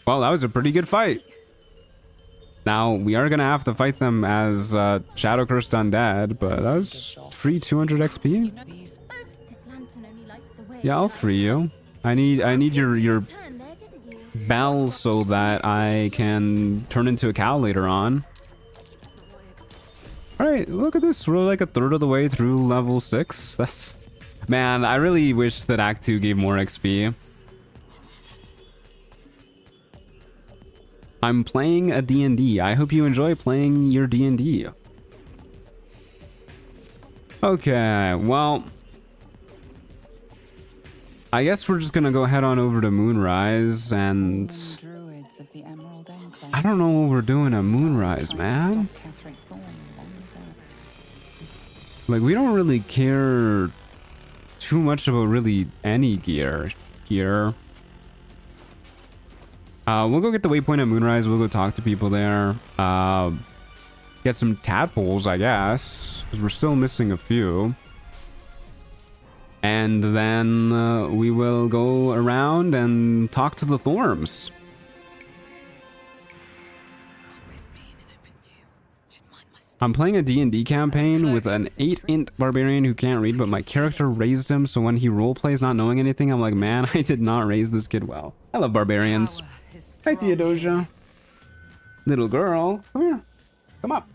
Speaker 1: Well, that was a pretty good fight. Now, we are going to have to fight them as Shadow Cursed Undead, but that was free 200 XP. Yeah, I'll free you. I need your bell so that I can turn into a cow later on. All right, look at this. We're like a third of the way through level 6. That's... Man, I really wish that Act 2 gave more XP. I'm playing a D&D. I hope you enjoy playing your D&D. Okay, well... I guess we're just gonna go head on over to Moonrise and... I don't know what we're doing at Moonrise, man. Like, we don't really care too much about really any gear here. We'll go get the waypoint at Moonrise. We'll go talk to people there. Get some tadpoles, I guess, because we're still missing a few. And then we will go around and talk to the Thorms. I'm playing a D&D campaign with an 8-int barbarian who can't read, but my character raised him, so when he roleplays not knowing anything, I'm like, man, I did not raise this kid well. I love barbarians. Hi, Theodosia. Little girl. Come here. Come up.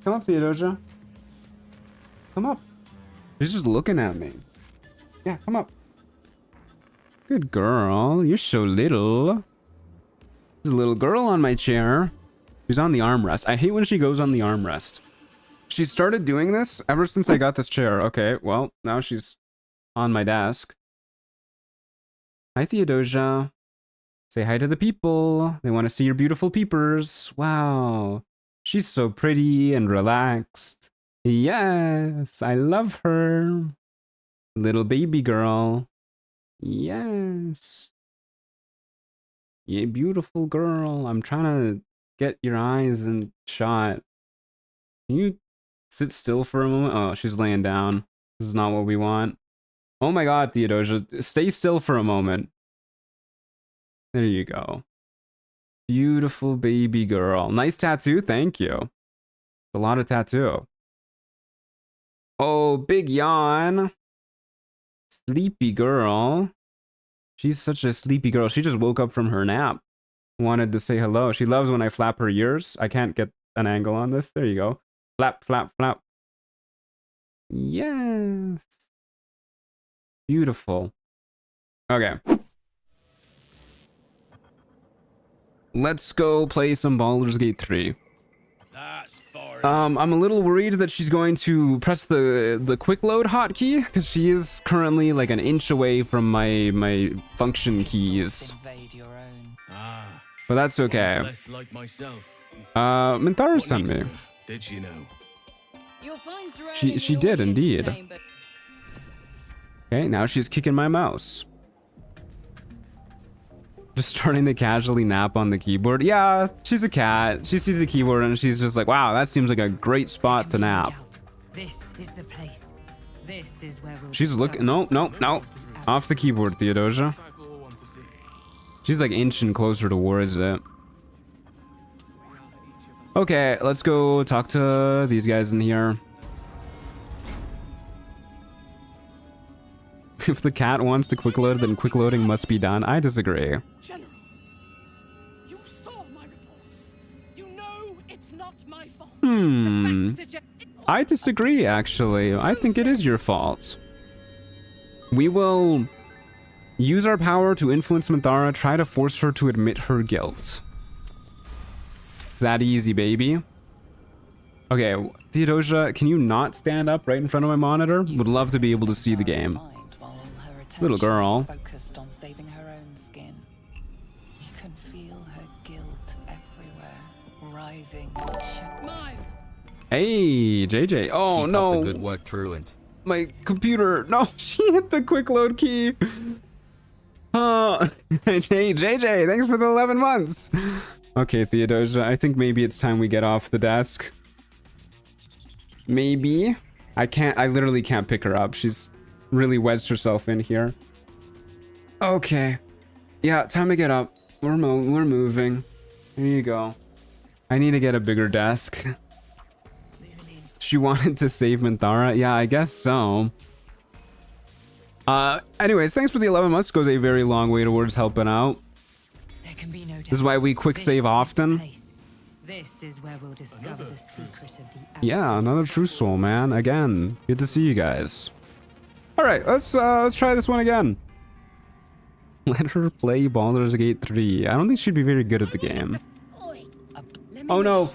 Speaker 1: Come up, Theodosia. Come up. She's just looking at me. Yeah, come up. Good girl. You're so little. There's a little girl on my chair. She's on the armrest. I hate when she goes on the armrest. She started doing this ever since I got this chair. Okay, well, now she's on my desk. Hi, Theodosia. Say hi to the people. They want to see your beautiful peepers. Wow. She's so pretty and relaxed. Yes, I love her. Little baby girl. Yes. Yeah, beautiful girl. I'm trying to get your eyes in shot. Can you sit still for a moment? Oh, she's laying down. This is not what we want. Oh my god, Theodosia. Stay still for a moment. There you go. Beautiful baby girl. Nice tattoo. Thank you. A lot of tattoo. Oh, big yawn. Sleepy girl. She's such a sleepy girl. She just woke up from her nap. Wanted to say hello. She loves when I flap her ears. I can't get an angle on this. There you go. Flap, flap, flap. Yes. Beautiful. Okay. Let's go play some Baldur's Gate 3. I'm a little worried that she's going to press the quick load hotkey because she is currently like an inch away from my function keys. But that's okay. Minthara sent me.
Speaker 14: Did she know?
Speaker 1: She did indeed. Okay, now she's kicking my mouse. Just starting to casually nap on the keyboard. Yeah, she's a cat. She sees the keyboard and she's just like, wow, that seems like a great spot to nap.
Speaker 5: This is the place. This is where we'll
Speaker 1: She's looking. No, no, no. Off the keyboard, Theodosia. She's like inching closer towards it. Okay, let's go talk to these guys in here. If the cat wants to quick load, then quick loading must be done. I disagree.
Speaker 13: General, you saw my reports. You know it's not my fault.
Speaker 1: I disagree, actually. I think it is your fault. We will use our power to influence Minthara, try to force her to admit her guilt. It's that easy, baby. Okay, Theodosia, can you not stand up right in front of my monitor? Would love to be able to see the game. Little girl.
Speaker 15: Focused on saving her own skin. You can feel her guilt everywhere, writhing.
Speaker 13: Mine.
Speaker 1: Hey, JJ. Oh
Speaker 12: Keep
Speaker 1: no.
Speaker 12: Up the good work, Truant.
Speaker 1: My computer. No, she hit the quick load key. Oh, hey, JJ, thanks for the 11 months. Okay, Theodosia, I think maybe it's time we get off the desk. Maybe. I literally can't pick her up. She's really wedged herself in here. Okay. Yeah, time to get up. We're moving. Here you go. I need to get a bigger desk. She wanted to save Minthara? Yeah, I guess so. Anyways, thanks for the 11 months. Goes a very long way towards helping out.
Speaker 5: There can be no doubt.
Speaker 1: This is why we quick save often.
Speaker 5: This is where we'll discover the secret of the
Speaker 1: Yeah, another true soul, man. Again, good to see you guys. All right, let's try this one again. Let her play Baldur's Gate 3. I don't think she'd be very good at the game. Oh no!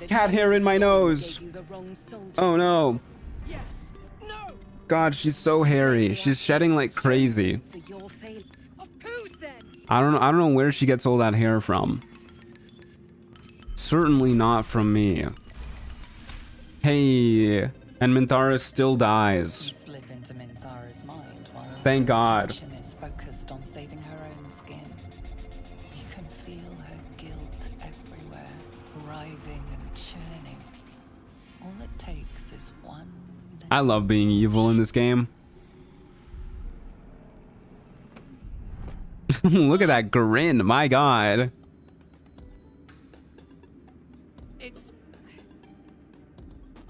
Speaker 1: Cat hair in my nose. Oh no! God, she's so hairy. She's shedding like crazy. I don't know where she gets all that hair from. Certainly not from me. Hey, and Minthara still dies. Thank God.
Speaker 15: Is focused on saving her own skin. You can feel her guilt everywhere, writhing and churning. All it takes is one.
Speaker 1: I love being evil in this game. Look at that grin, my God.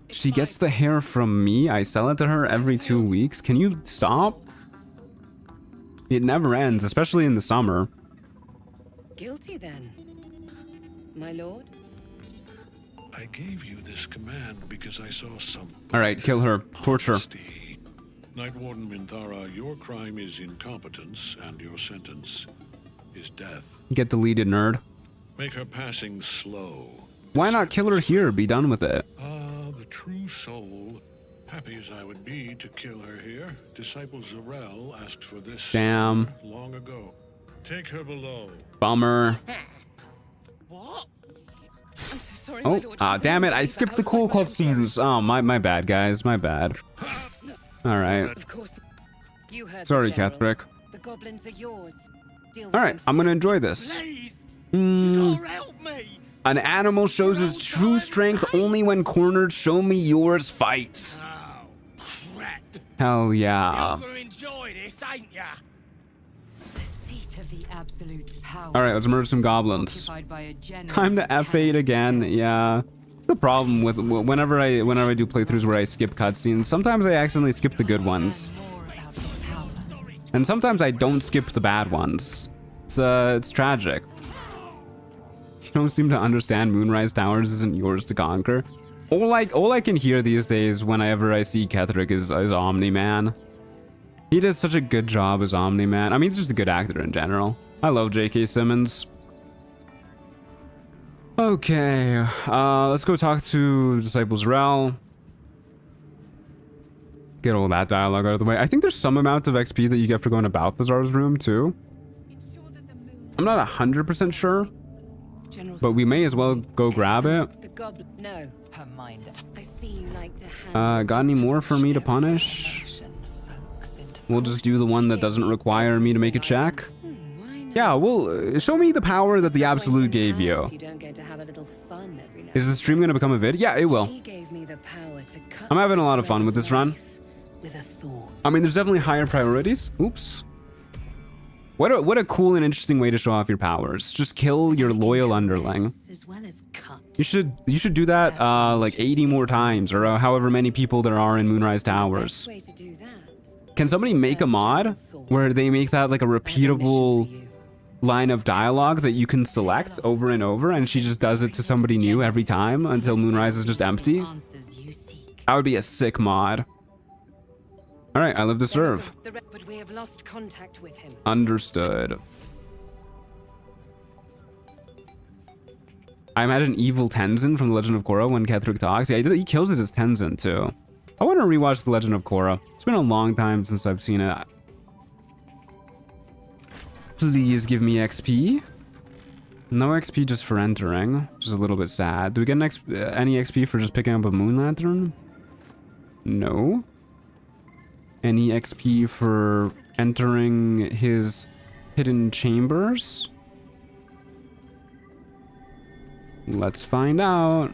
Speaker 1: She gets the hair from me. I sell it to her every 2 weeks. Can you stop? It never ends, especially in the summer.
Speaker 3: Guilty then, my lord?
Speaker 9: I gave you this command because I saw some.
Speaker 1: All right, kill her. Torture.
Speaker 9: Night Warden Minthara, your crime is incompetence, and your sentence is death.
Speaker 1: Get deleted, nerd.
Speaker 9: Make her passing slow.
Speaker 1: Why not kill her here? Be done with it.
Speaker 9: Ah, the true soul. Happy as I would be to kill her here, Disciple Zarel asked for this
Speaker 1: Damn.
Speaker 9: long ago. Take her below.
Speaker 1: Bummer.
Speaker 13: What? I'm so sorry,
Speaker 1: Oh, damn it. I skipped the cool cutscenes. Oh, my bad, guys. My bad. All right.
Speaker 3: Of course. You heard
Speaker 1: Sorry,
Speaker 3: the general.
Speaker 1: Catherick.
Speaker 3: The goblins are yours. Deal with
Speaker 1: All right,
Speaker 3: them.
Speaker 1: I'm going to enjoy this. An animal shows its true strength only when cornered. Show me yours, fight. Hell yeah.
Speaker 13: You're gonna enjoy this, ain't ya?
Speaker 5: The seat of the absolute power.
Speaker 1: All right, let's murder some goblins.
Speaker 5: Occupied by a general
Speaker 1: Time to F8 again. Yeah. The problem with whenever I do playthroughs where I skip cutscenes, sometimes I accidentally skip the good ones, and sometimes I don't skip the bad ones. It's tragic. You don't seem to understand Moonrise Towers isn't yours to conquer. All I can hear these days whenever I see Ketherick is Omni-Man. He does such a good job as Omni-Man. I mean, he's just a good actor in general. I love J.K. Simmons. Okay, let's go talk to Disciple Zarel. Get all that dialogue out of the way. I think there's some amount of XP that you get for going to Balthazar's room too. I'm not 100% sure, but we may as well go grab it.
Speaker 3: The goblin. No.
Speaker 15: Her mind.
Speaker 3: I see you like to hand.
Speaker 1: Got any more for me to punish? We'll just do the one that doesn't require me to make a check. Yeah, well, show me the power that the Absolute gave you.
Speaker 3: If you don't get to have a little fun every now
Speaker 1: Is the stream gonna become a vid? Yeah, it will.
Speaker 3: She gave me the power to cut
Speaker 1: I'm having a lot of fun with this run.
Speaker 3: with a thought.
Speaker 1: I mean, there's definitely higher priorities. Oops. What a cool and interesting way to show off your powers. Just kill your loyal underling.
Speaker 3: As well as cut.
Speaker 1: You should do that like 80 more times, or however many people there are in Moonrise Towers.
Speaker 3: Way to do that.
Speaker 1: Can somebody make a mod where they make that like a repeatable line of dialogue that you can select over and over, and she just does it to somebody new every time until Moonrise is just empty? That would be a sick mod. All right, I live to serve.
Speaker 13: But we have lost contact with him.
Speaker 1: Understood. I imagine evil Tenzin from The Legend of Korra when Ketherick talks. Yeah, he kills it as Tenzin too. I want to rewatch The Legend of Korra. It's been a long time since I've seen it. Please give me XP. No XP just for entering, which is a little bit sad. Do we get any XP for just picking up a moon lantern? No. Any XP for entering his hidden chambers? Let's find out.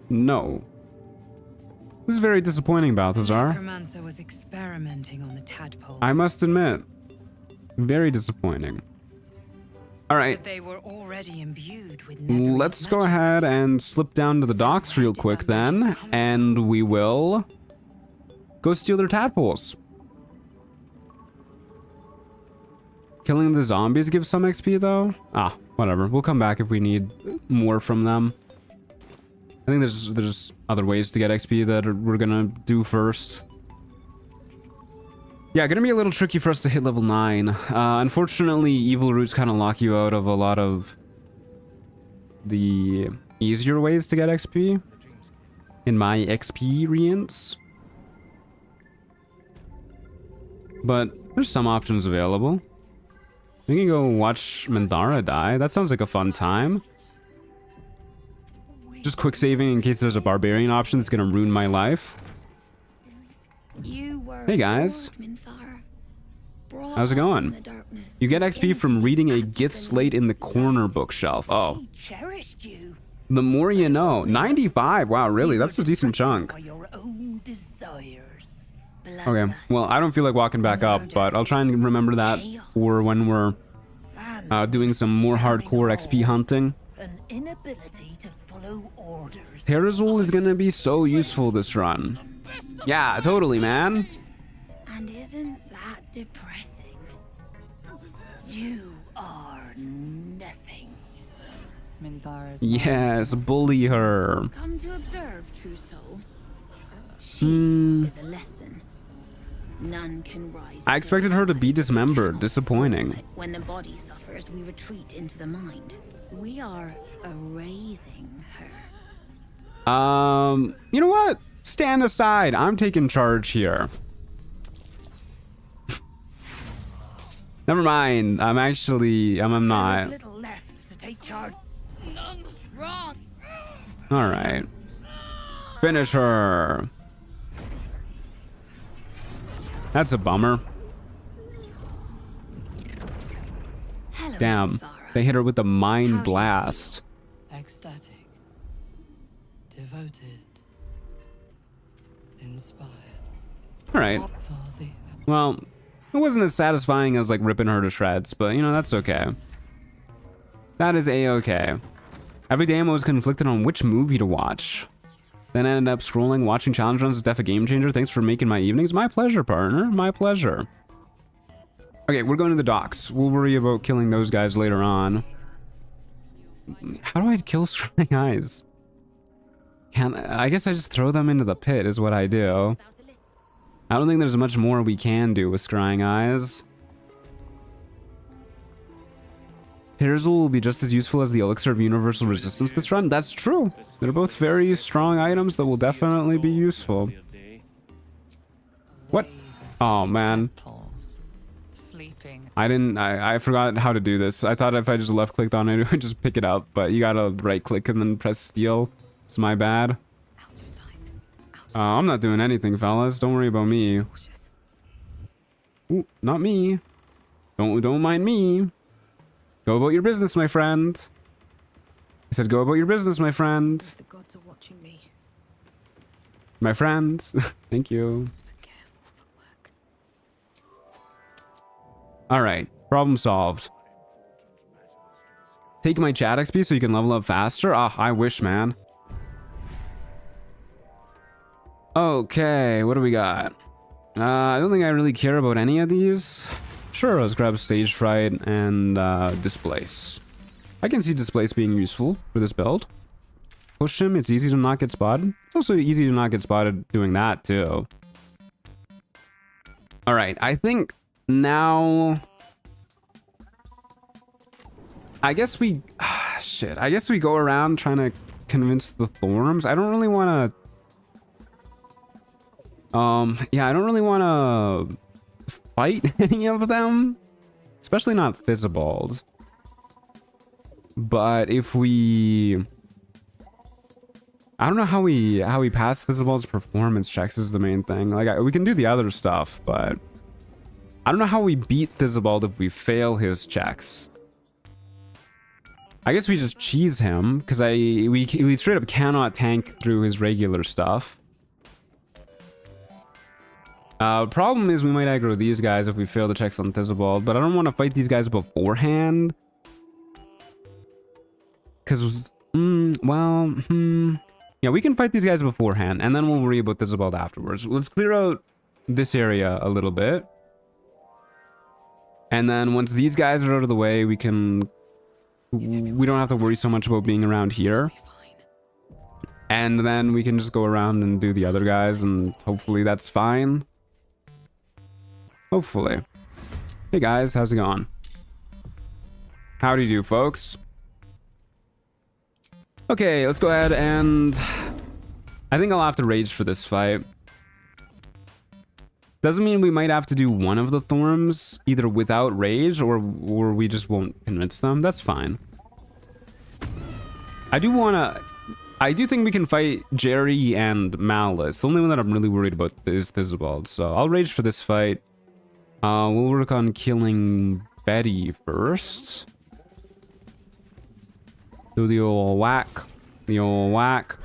Speaker 1: No. This is very disappointing, Balthazar.
Speaker 5: Necromancer was experimenting on the tadpoles.
Speaker 1: I must admit, very disappointing. All right.
Speaker 5: But they were already imbued with
Speaker 1: Let's go ahead and slip down to the docks real quick then, and we will go steal their tadpoles. Killing the zombies gives some XP though. Ah, whatever. We'll come back if we need more from them. I think there's other ways to get XP that we're gonna do first. Yeah, gonna be a little tricky for us to hit level 9. Unfortunately, evil roots kind of lock you out of a lot of the easier ways to get XP, in my experience. But there's some options available. We can go watch Minthara die. That sounds like a fun time. Just quick saving in case there's a barbarian option that's gonna ruin my life. Hey guys. How's it going? You get XP from reading a Gith slate in the corner bookshelf. Oh. The more you know. 95. Wow, really? That's a decent chunk. Okay, well, I don't feel like walking back up, but I'll try and remember that for when we're doing some more hardcore XP hunting. Terrazul is gonna be so useful this run. Yeah, totally, man.
Speaker 16: And isn't that depressing? You are nothing.
Speaker 1: Yes, bully her.
Speaker 16: Come to observe, true soul. She is a lesson. None can rise.
Speaker 1: I expected her to be dismembered. Disappointing.
Speaker 16: When the body suffers, we retreat into the mind. We are erasing her.
Speaker 1: You know what? Stand aside. I'm taking charge here. Never mind. I'm not.
Speaker 13: Little left to take charge. None. Wrong.
Speaker 1: All right. Finish her. That's a bummer.
Speaker 16: Hello,
Speaker 1: damn. They hit her with a mind blast.
Speaker 17: Ecstatic. Devoted. Inspired.
Speaker 1: All right. Well, it wasn't as satisfying as like ripping her to shreds, but you know, that's okay. That is a-okay. Every day I was conflicted on which movie to watch. Then I ended up scrolling, watching challenge runs is def a game changer. Thanks for making my evenings. My pleasure, partner. My pleasure. Okay, we're going to the docks. We'll worry about killing those guys later on. How do I kill scrying eyes? I guess I just throw them into the pit is what I do. I don't think there's much more we can do with scrying eyes. Terrazul will be just as useful as the Elixir of Universal Resistance this run. That's true. They're both very strong items that will definitely be useful. What? Oh, man. I forgot how to do this. I thought if I just left clicked on it, it would just pick it up, but you gotta right click and then press steal. It's my bad. I'm not doing anything, fellas. Don't worry about me. Ooh, not me. Don't mind me. Go about your business, my friend. I said go about your business, my friend.
Speaker 3: The gods are watching me.
Speaker 1: My friend. Thank you. All right, problem solved. Take my chat XP so you can level up faster. Ah, I wish, man. Okay, what do we got? I don't think I really care about any of these. Sure, let's grab Stage Fright and Displace. I can see Displace being useful for this build. Push him, it's easy to not get spotted. It's also easy to not get spotted doing that too. Alright, I think now... I guess we... shit, I guess we go around trying to convince the Thorms. I don't really want to... yeah, I don't really want to fight any of them. Especially not Thizzibald. But if we... I don't know how we pass Thizzibald's performance checks is the main thing. Like, we can do the other stuff, but... I don't know how we beat Thizzibald if we fail his checks. I guess we just cheese him, because we straight up cannot tank through his regular stuff. Problem is we might aggro these guys if we fail the checks on Thizzibald, but I don't want to fight these guys beforehand. Because, yeah, we can fight these guys beforehand, and then we'll worry about Thizzibald afterwards. Let's clear out this area a little bit. And then once these guys are out of the way, we don't have to worry so much about being around here. And then we can just go around and do the other guys, and hopefully that's fine. Hopefully. Hey guys, how's it going? How do you do, folks? Okay, let's go ahead and... I think I'll have to rage for this fight. Doesn't mean we might have to do one of the Thorms either without rage or we just won't convince them. That's fine. I do think we can fight Jerry and Malice. The only one that I'm really worried about is Thizzibald. So I'll rage for this fight. We'll work on killing Betty first. Do the old whack. The old whack.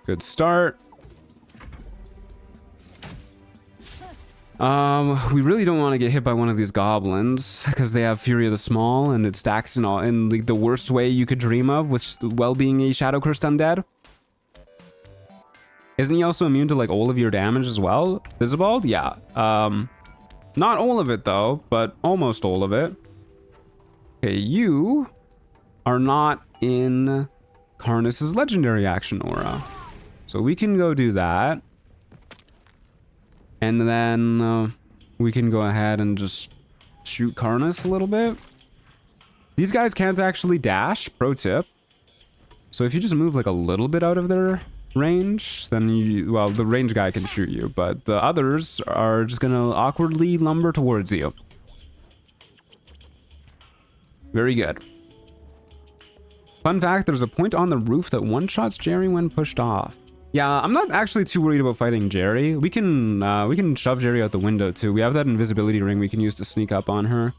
Speaker 1: Good start. We really don't want to get hit by one of these goblins because they have Fury of the Small and it stacks in the worst way you could dream of, with well being a Shadow Cursed Undead. Isn't he also immune to like all of your damage as well? Thizzibald? Yeah. Not all of it though, but almost all of it. Okay, you are not in Karnas's legendary action aura. So we can go do that. And then we can go ahead and just shoot Karnas a little bit. These guys can't actually dash, pro tip. So if you just move like a little bit out of their range, then well, the range guy can shoot you, but the others are just gonna awkwardly lumber towards you. Very good. Fun fact, there's a point on the roof that one-shots Jerry when pushed off. Yeah, I'm not actually too worried about fighting Jerry. We can shove Jerry out the window too. We have that invisibility ring we can use to sneak up on her.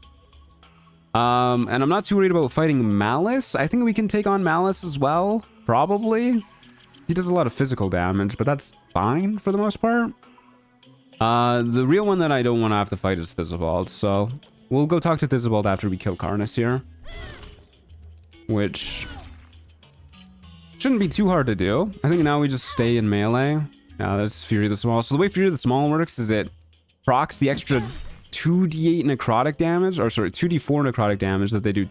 Speaker 1: And I'm not too worried about fighting Malice. I think we can take on Malice as well, probably. He does a lot of physical damage, but that's fine for the most part. The real one that I don't want to have to fight is Thizzibald, so we'll go talk to Thizzibald after we kill Karnas here. Which shouldn't be too hard to do. I think now we just stay in melee. That's Fury of the Small. So the way Fury of the Small works is it procs the extra 2d8 necrotic damage, or sorry, 2d4 necrotic damage that they do.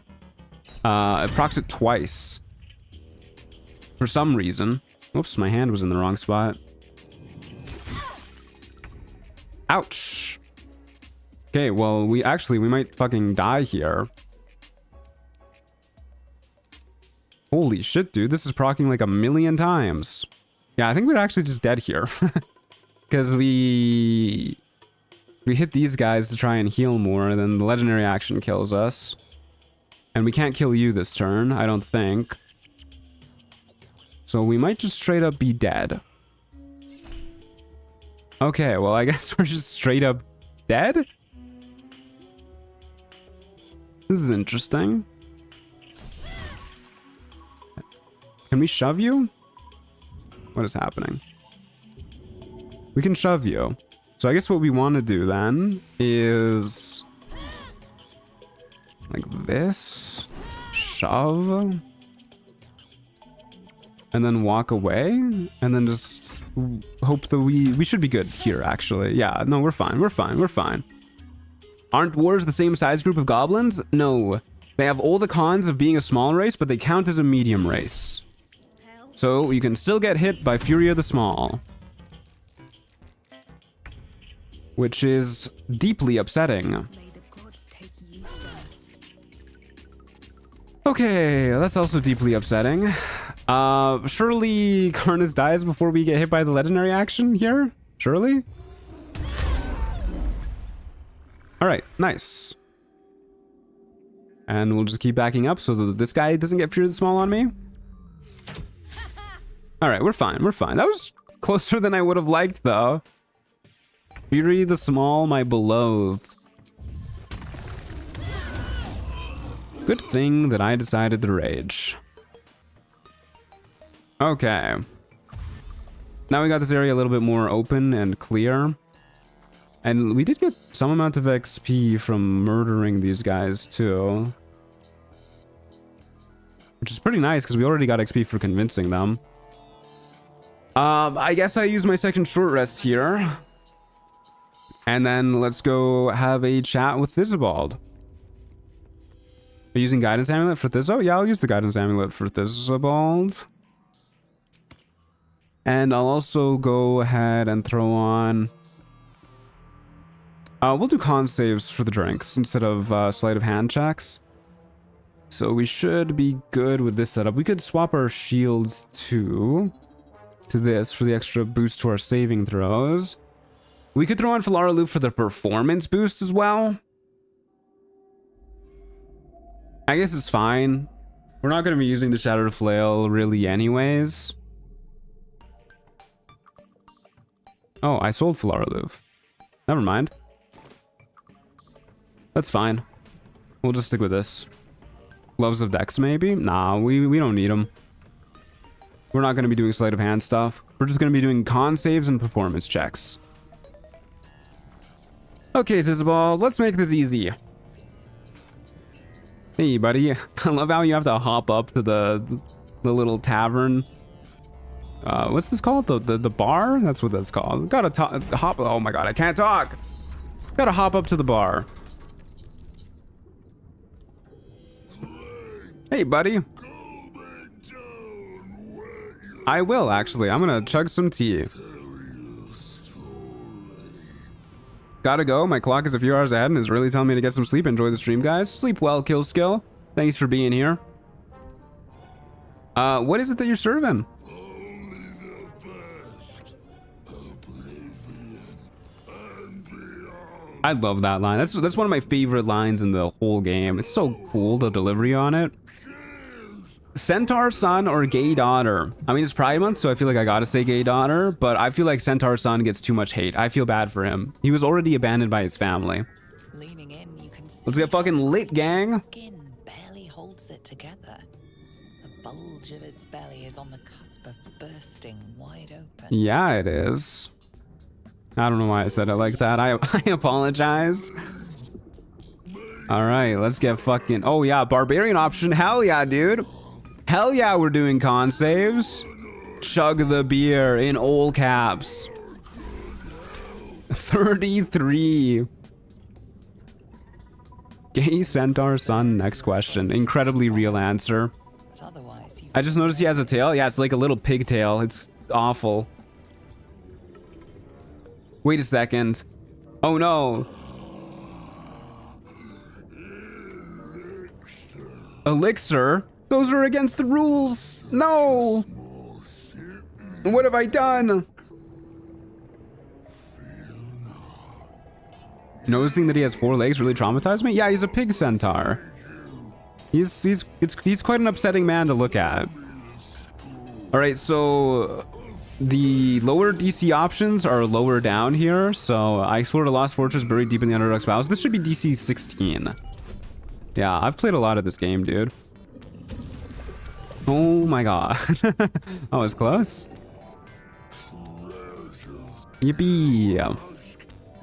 Speaker 1: It procs it twice. For some reason. Oops, my hand was in the wrong spot. Ouch. Okay, well, we might fucking die here. Holy shit, dude. This is proccing like 1,000,000 times. Yeah, I think we're actually just dead here. Because we hit these guys to try and heal more, and then the legendary action kills us. And we can't kill you this turn, I don't think. So we might just straight up be dead. Okay, well, I guess we're just straight up dead? This is interesting. Can we shove you? What is happening? We can shove you. So I guess what we want to do then is like this. Shove. And then walk away. And then just hope that we should be good here, actually. Yeah, no, we're fine. We're fine. We're fine. Aren't dwarves the same size group of goblins? No. They have all the cons of being a small race, but they count as a medium race. So you can still get hit by Fury the Small. Which is deeply upsetting. Okay, that's also deeply upsetting. Surely Karnas dies before we get hit by the legendary action here? Surely? Alright, nice. And we'll just keep backing up so that this guy doesn't get Fury the Small on me. Alright, we're fine, we're fine. That was closer than I would have liked, though. Fury the Small, my beloved. Good thing that I decided to rage. Okay. Now we got this area a little bit more open and clear. And we did get some amount of XP from murdering these guys, too. Which is pretty nice, because we already got XP for convincing them. I guess I use my second short rest here. And then let's go have a chat with Thizibald. Are you using Guidance Amulet for Thizo? Yeah, I'll use the Guidance Amulet for Thizibald. And I'll also go ahead and throw on... we'll do con saves for the drinks instead of sleight of hand checks. So we should be good with this setup. We could swap our shields to this for the extra boost to our saving throws. We could throw on Falara Loop for the performance boost as well. I guess it's fine. We're not going to be using the Shattered Flail really anyways. Oh, I sold Falara Loop. Never mind. That's fine. We'll just stick with this. Gloves of Dex, maybe? Nah, we don't need them. We're not going to be doing sleight of hand stuff. We're just going to be doing con saves and performance checks. Okay, Thizibald, let's make this easy. Hey, buddy. I love how you have to hop up to the little tavern. What's this called? The bar? That's what that's called. Gotta hop. Oh my god, I can't talk. Gotta hop up to the bar. Hey, buddy. I will, actually. I'm gonna chug some tea. Gotta go. My clock is a few hours ahead and is really telling me to get some sleep. Enjoy the stream, guys. Sleep well, Kill Skill. Thanks for being here. What is it that you're serving? I love that line. That's one of my favorite lines in the whole game. It's so cool, the delivery on it. Centaur son or gay daughter? I mean, it's Pride Month, so I feel like I gotta say gay daughter, but I feel like Centaur son gets too much hate. I feel bad for him. He was already abandoned by his family.
Speaker 15: Leaning in, you can see
Speaker 1: let's get fucking lit, gang.
Speaker 15: Skin barely holds it together. The bulge of its belly is on the cusp of bursting wide open.
Speaker 1: Yeah, it is. I don't know why I said it like that. I apologize. All right, let's get fucking... Oh, yeah, barbarian option. Hell yeah, dude. Hell yeah, we're doing con saves. Chug the beer in all caps. 33. Gay Centaur son, next question. Incredibly real answer. I just noticed he has a tail. Yeah, it's like a little pigtail. It's awful. Wait a second. Oh no. Elixir? Those are against the rules. No. What have I done? Noticing that he has 4 legs really traumatized me? Yeah, he's a pig centaur. He's quite an upsetting man to look at. All right, so the lower DC options are lower down here. So I explored a lost fortress buried deep in the Underdark's bowels. This should be DC 16. Yeah, I've played a lot of this game, dude. Oh my god. That was close. Yippee.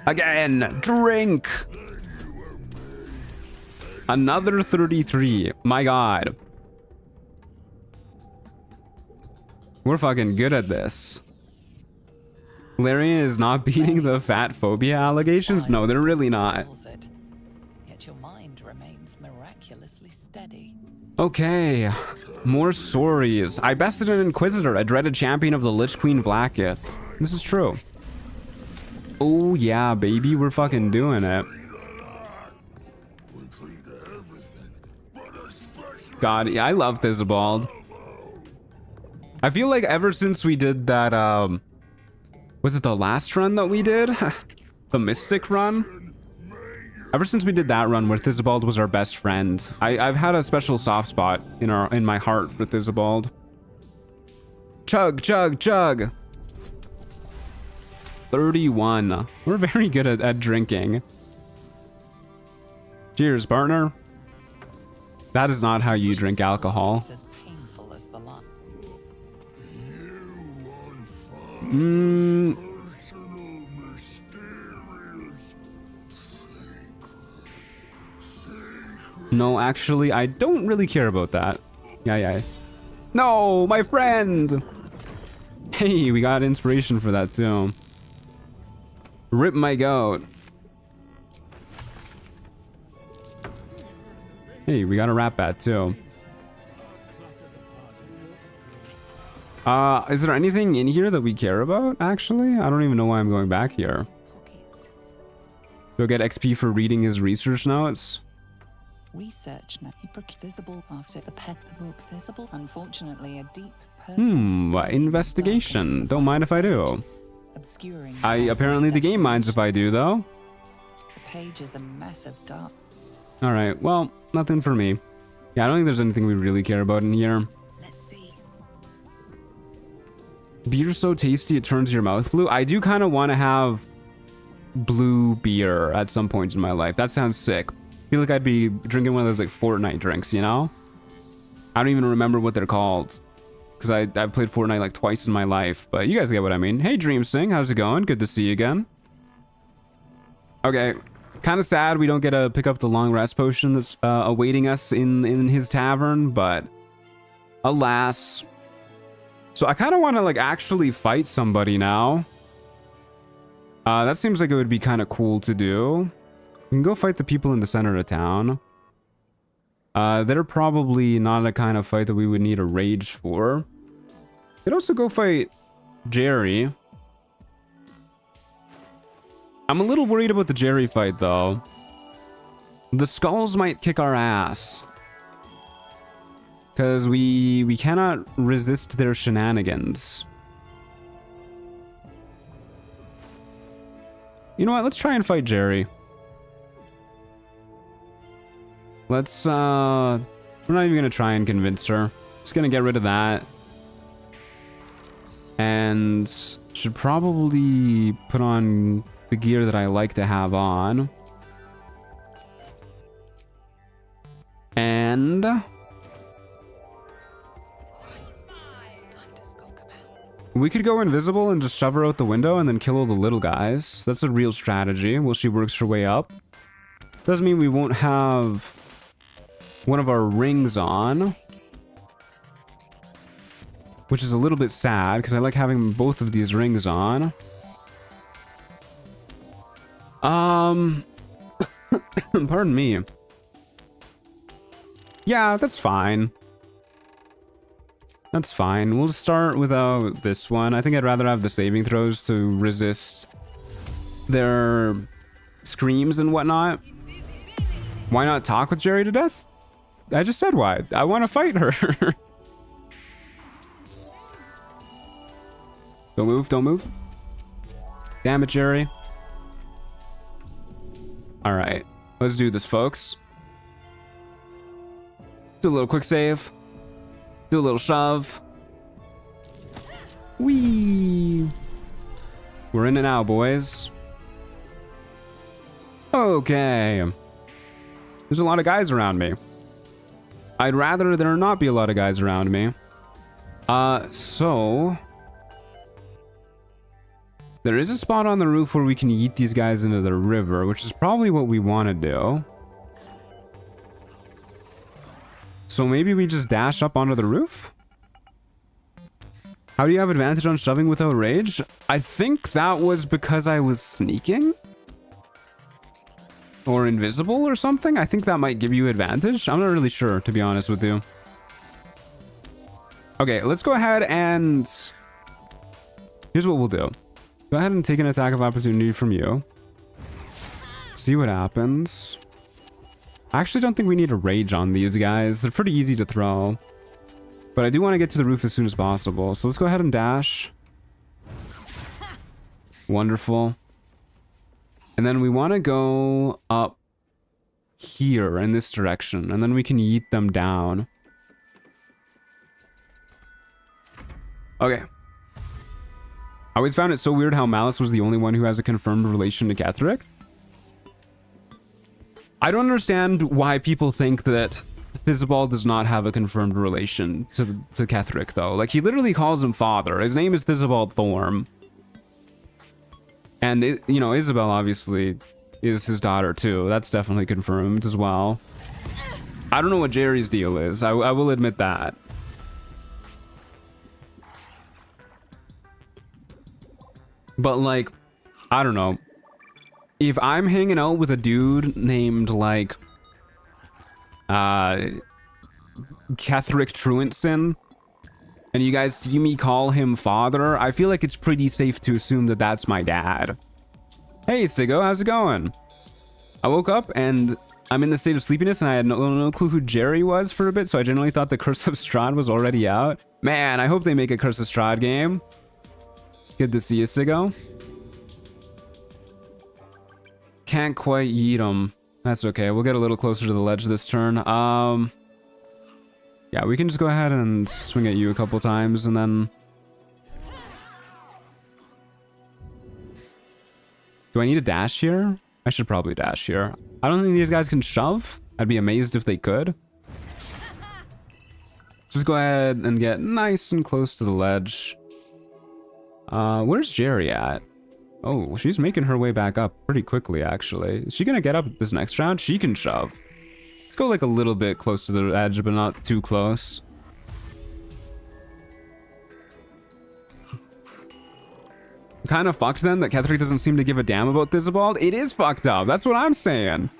Speaker 1: Again, drink. Another 33. My god. We're fucking good at this. Larian is not beating the fat phobia allegations? No, they're really not.
Speaker 15: Yet your mind remains miraculously steady.
Speaker 1: Okay, more stories. I bested an Inquisitor, a dreaded champion of the Lich Queen Blackith. This is true. Oh yeah, baby, we're fucking doing it. God, yeah, I love Thisbald. I feel like ever since we did that, was it the last run that we did? The Mystic run? Ever since we did that run where Thisbald was our best friend, I've had a special soft spot in my heart for Thisbald. Chug, chug, chug. 31. We're very good at drinking. Cheers, partner. That is not how you drink alcohol.
Speaker 15: As painful as the lot.
Speaker 1: No, actually, I don't really care about that. Yeah. No, my friend! Hey, we got inspiration for that too. Rip my goat. Hey, we got a rat bat too. Is there anything in here that we care about, actually? I don't even know why I'm going back here. Go get XP for reading his research notes.
Speaker 15: Research now. Visible after the pet the book visible. Unfortunately, a deep
Speaker 1: investigation. Don't mind if I do.
Speaker 15: Obscuring.
Speaker 1: Apparently the game minds if I do, though.
Speaker 15: The page is a massive dark.
Speaker 1: All right, well, nothing for me. Yeah, I don't think there's anything we really care about in here.
Speaker 3: Let's see.
Speaker 1: Beer so tasty it turns your mouth blue. I do kind of want to have blue beer at some point in my life. That sounds sick. I feel like I'd be drinking one of those like Fortnite drinks, you know? I don't even remember what they're called because I've played Fortnite like twice in my life, but you guys get what I mean. Hey, Dreamsing, how's it going? Good to see you again. Okay. Kind of sad we don't get to pick up the long rest potion that's awaiting us in his tavern, but alas. So I kind of want to like actually fight somebody now. That seems like it would be kind of cool to do. We can go fight the people in the center of town. They're probably not a kind of fight that we would need a rage for. Could also go fight Jerry. I'm a little worried about the Jerry fight, though. The skulls might kick our ass. Because we cannot resist their shenanigans. You know what? Let's try and fight Jerry. Let's, we're not even going to try and convince her. Just going to get rid of that. And should probably put on the gear that I like to have on. And we could go invisible and just shove her out the window and then kill all the little guys. That's a real strategy. Well, she works her way up. Doesn't mean we won't have one of our rings on, which is a little bit sad because I like having both of these rings on. Pardon me. Yeah, that's fine. That's fine. We'll start without this one. I think I'd rather have the saving throws to resist their screams and whatnot. Why not talk with Jerry to death? I just said why. I want to fight her. Don't move, don't move. Damn it, Jerry. Alright, let's do this, folks. Do a little quick save. Do a little shove. Whee! We're in it now, boys. Okay. There's a lot of guys around me. I'd rather there not be a lot of guys around me. So There is a spot on the roof where we can yeet these guys into the river, which is probably what we want to do. So maybe we just dash up onto the roof? How do you have advantage on shoving without rage? I think that was because I was sneaking? Or invisible or something? I think that might give you advantage. I'm not really sure, to be honest with you. Okay, let's go ahead and... Here's what we'll do. Go ahead and take an attack of opportunity from you. See what happens. I actually don't think we need a rage on these guys. They're pretty easy to throw. But I do want to get to the roof as soon as possible. So let's go ahead and dash. Wonderful. And then we want to go up here in this direction. And then we can yeet them down. Okay. I always found it so weird how Malice was the only one who has a confirmed relation to Ketheric. I don't understand why people think that Thisbald does not have a confirmed relation to Ketheric, though. Like, he literally calls him father. His name is Thisbald Thorm. And, you know, Isabel, obviously, is his daughter, too. That's definitely confirmed as well. I don't know what Jerry's deal is. I will admit that. But, like, I don't know. If I'm hanging out with a dude named, like, Ketheric Truantson, and you guys see me call him father, I feel like it's pretty safe to assume that that's my dad. Hey, Siggo, how's it going? I woke up and I'm in the state of sleepiness and I had no clue who Jerry was for a bit, so I generally thought the Curse of Strahd was already out. Man, I hope they make a Curse of Strahd game. Good to see you, Siggo. Can't quite yeet him. That's okay. We'll get a little closer to the ledge this turn. Yeah, we can just go ahead and swing at you a couple times and then... Do I need a dash here? I should probably dash here. I don't think these guys can shove. I'd be amazed if they could. Just go ahead and get nice and close to the ledge. Where's Jerry at? Oh, she's making her way back up pretty quickly, actually. Is she gonna get up this next round? She can shove. Let's go like a little bit close to the edge, but not too close. Kind of fucked then that Ketheric doesn't seem to give a damn about Thisbald. It is fucked up. That's what I'm saying.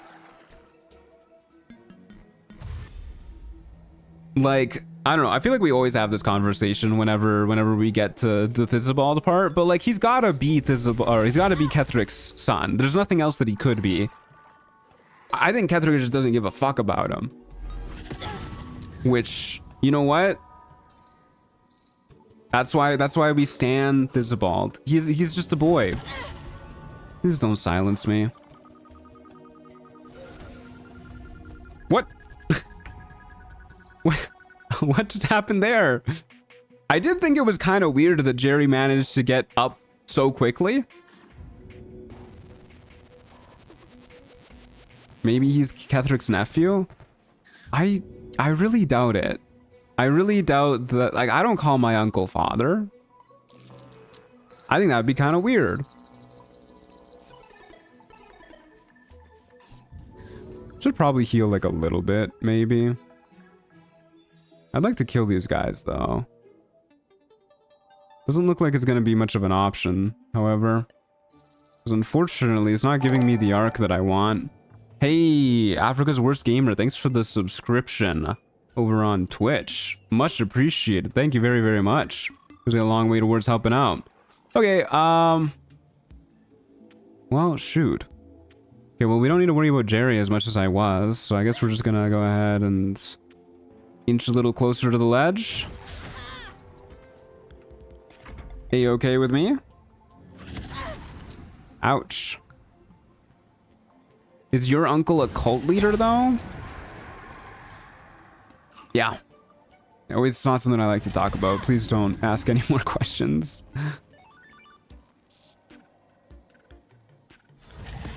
Speaker 1: Like, I don't know. I feel like we always have this conversation whenever we get to the Thisbald part, but like he's gotta be Thisbald, or he's gotta be Ketheric's son. There's nothing else that he could be. I think Ketheric just doesn't give a fuck about him. Which, you know what? That's why we stand Thisbald. He's just a boy. Please don't silence me. What? What just happened there? I did think it was kind of weird that Jerry managed to get up so quickly. Maybe he's Ketheric's nephew? I really doubt it. I really doubt that. Like, I don't call my uncle father. I think that would be kind of weird. Should probably heal like a little bit, maybe. I'd like to kill these guys, though. Doesn't look like it's going to be much of an option, however. Because unfortunately, it's not giving me the arc that I want. Hey, Africa's Worst Gamer, thanks for the subscription over on Twitch. Much appreciated. Thank you very, very much. There's a long way towards helping out. Okay, well, shoot. Okay, well, we don't need to worry about Jerry as much as I was, so I guess we're just gonna go ahead and inch a little closer to the ledge. A-okay with me? Ouch. Is your uncle a cult leader, though? Yeah. It's not something I like to talk about. Please don't ask any more questions.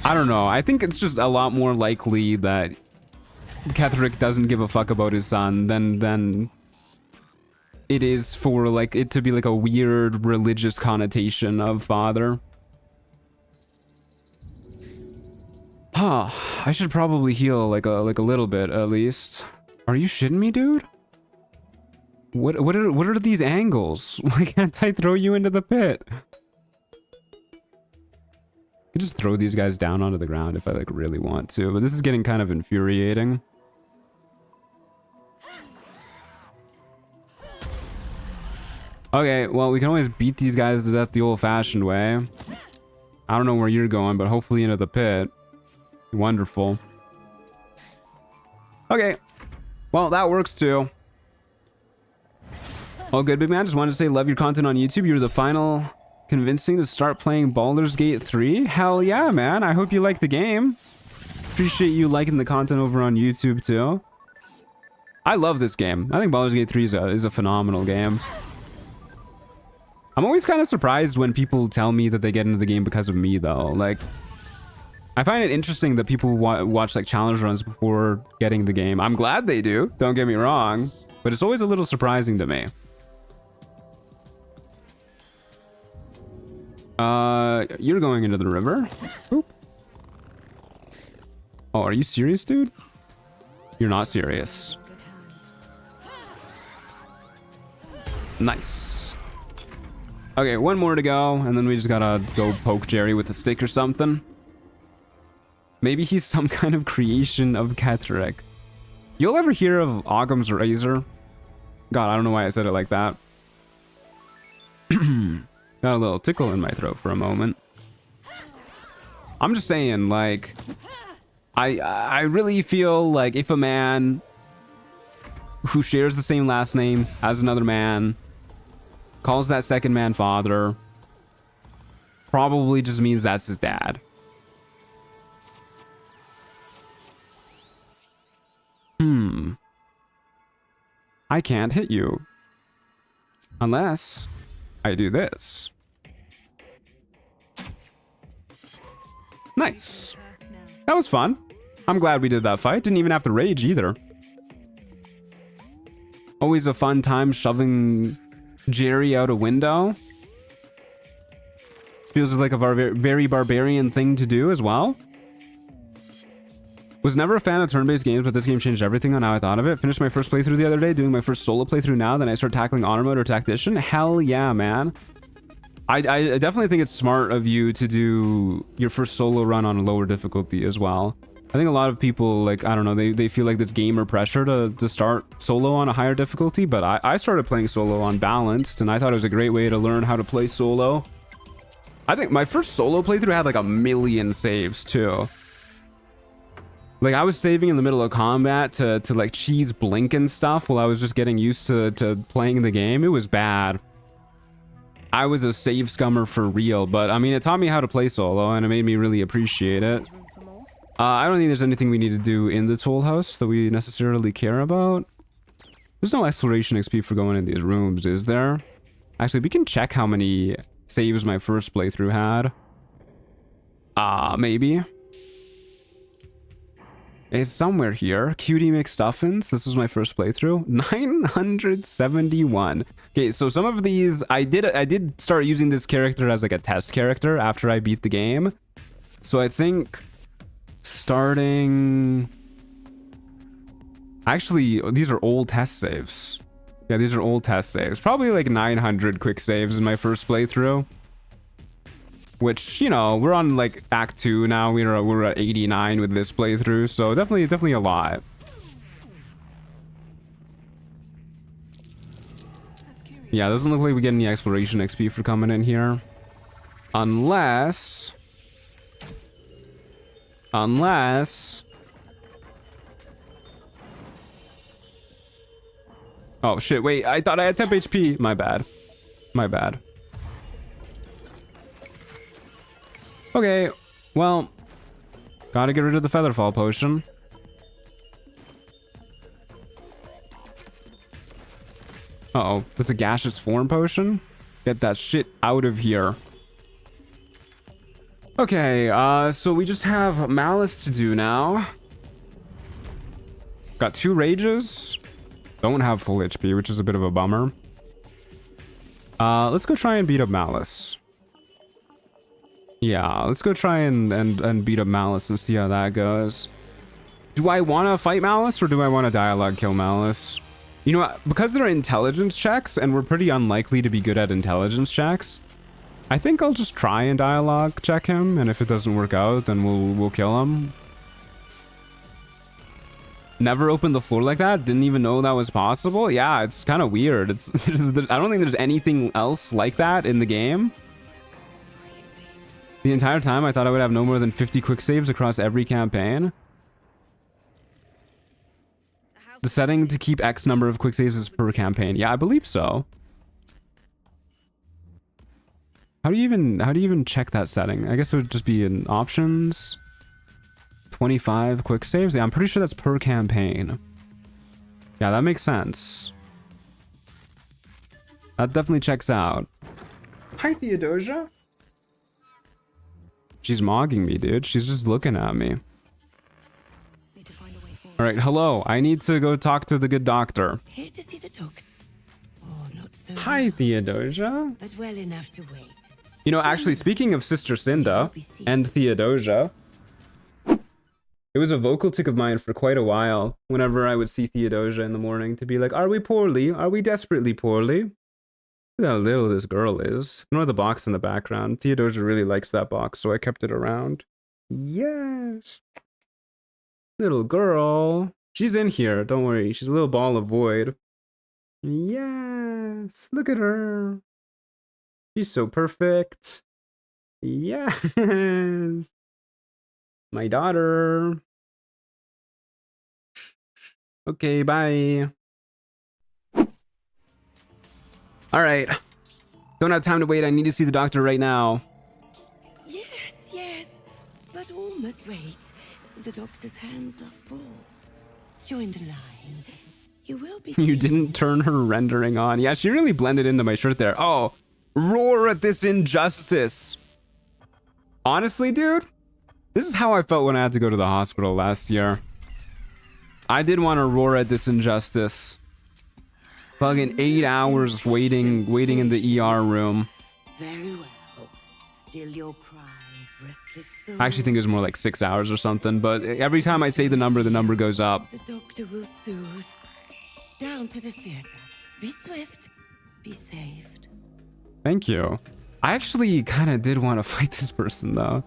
Speaker 1: I don't know. I think it's just a lot more likely that Ketheric doesn't give a fuck about his son than it is for like it to be like a weird religious connotation of father. Huh. I should probably heal like a little bit at least. Are you shitting me, dude? What are these angles? Why can't I throw you into the pit? I could just throw these guys down onto the ground if I like really want to, but this is getting kind of infuriating. Okay, well, we can always beat these guys to death the old-fashioned way. I don't know where you're going, but hopefully into the pit. Wonderful. Okay. Well, that works too. Oh, good, big man. Just wanted to say, love your content on YouTube. You're the final convincing to start playing Baldur's Gate 3. Hell yeah, man. I hope you like the game. Appreciate you liking the content over on YouTube too. I love this game. I think Baldur's Gate 3 is a phenomenal game. I'm always kind of surprised when people tell me that they get into the game because of me, though. Like, I find it interesting that people watch like challenge runs before getting the game. I'm glad they do, don't get me wrong, but it's always a little surprising to me. You're going into the river. Oop. Oh, are you serious, dude? You're not serious. Nice. Okay, one more to go, and then we just gotta go poke Jerry with a stick or something. Maybe he's some kind of creation of Ketterick. You'll ever hear of Occam's razor? God, I don't know why I said it like that. Got a little tickle in my throat for a moment. I'm just saying, like, I really feel like if a man who shares the same last name as another man calls that second man father, probably just means that's his dad. I can't hit you unless I do this. Nice. That was fun. I'm glad we did that fight. Didn't even have to rage either. Always a fun time shoving Jerry out a window. Feels like a very barbarian thing to do as well. Was never a fan of turn-based games, but this game changed everything on how I thought of it. Finished my first playthrough the other day, doing my first solo playthrough now, then I start tackling honor mode or tactician. Hell yeah, man. I definitely think it's smart of you to do your first solo run on a lower difficulty as well. I think a lot of people, like, I don't know, they feel like this gamer pressure to start solo on a higher difficulty, but I started playing solo on balanced, and I thought it was a great way to learn how to play solo. I think my first solo playthrough had like 1,000,000 saves too. Like, I was saving in the middle of combat to like cheese blink and stuff while I was just getting used to playing the game. It was bad. I was a save scummer for real, but I mean, it taught me how to play solo and it made me really appreciate it. I don't think there's anything we need to do in the toll house that we necessarily care about. There's no exploration XP for going in these rooms, is there? Actually, we can check how many saves my first playthrough had. Maybe. It's somewhere here. Cutie McStuffins. This was my first playthrough. 971. Okay, so some of these I did start using this character as like a test character after I beat the game. So I think starting, actually these are old test saves. Yeah, these are old test saves. Probably like 900 quick saves in my first playthrough. Which, you know, we're on like Act 2 now. We're at 89 with this playthrough, so definitely a lot. Yeah, doesn't look like we get any exploration XP for coming in here. Unless... Oh shit, wait, I thought I had temp HP. My bad. Okay, well, gotta get rid of the Featherfall potion. Uh-oh, that's a gaseous form potion? Get that shit out of here. Okay, so we just have Malice to do now. Got 2 rages. Don't have full HP, which is a bit of a bummer. Let's go try and beat up Malice. Yeah, let's go try and beat up Malice and see how that goes. Do I want to fight Malice or do I want to dialogue kill Malice? You know, because they're intelligence checks and we're pretty unlikely to be good at intelligence checks, I think I'll just try and dialogue check him, and if it doesn't work out, then we'll kill him. Never opened the floor like that? Didn't even know that was possible? Yeah, it's kind of weird. It's I don't think there's anything else like that in the game. The entire time I thought I would have no more than 50 quick saves across every campaign. The setting to keep X number of quick saves is per campaign. Yeah, I believe so. How do you even check that setting? I guess it would just be in options. 25 quick saves. Yeah, I'm pretty sure that's per campaign. Yeah, that makes sense. That definitely checks out. Hi, Theodosia. She's mogging me, dude. She's just looking at me. All right, hello. I need to go talk to the good doctor.
Speaker 17: Here to see the doctor. Oh, not so
Speaker 1: Hi, Theodosia.
Speaker 17: but well enough to wait.
Speaker 1: You know, actually, speaking of Sister Cinda and Theodosia, it was a vocal tick of mine for quite a while whenever I would see Theodosia in the morning to be like, are we poorly? Are we desperately poorly? Look how little this girl is. Ignore the box in the background. Theodosia really likes that box, so I kept it around. Yes. Little girl. She's in here, don't worry. She's a little ball of void. Yes. Look at her. She's so perfect. Yes. My daughter. Okay, bye. All right. Don't have time to wait. I need to see the doctor right now.
Speaker 17: Yes, yes, but all must wait. The doctor's hands are full. Join the line. You will be
Speaker 1: You didn't turn her rendering on. Yeah, she really blended into my shirt there. Oh, roar at this injustice. Honestly, dude, this is how I felt when I had to go to the hospital last year. I did want to roar at this injustice. Fucking 8 hours waiting in the ER room.
Speaker 17: Very well. Still your cries, restless soul.
Speaker 1: I actually think it was more like 6 hours or something, but every time I say the number goes up.
Speaker 17: The doctor will soothe. Down to the theater. Be swift. Be saved.
Speaker 1: Thank you. I actually kind of did want to fight this person though.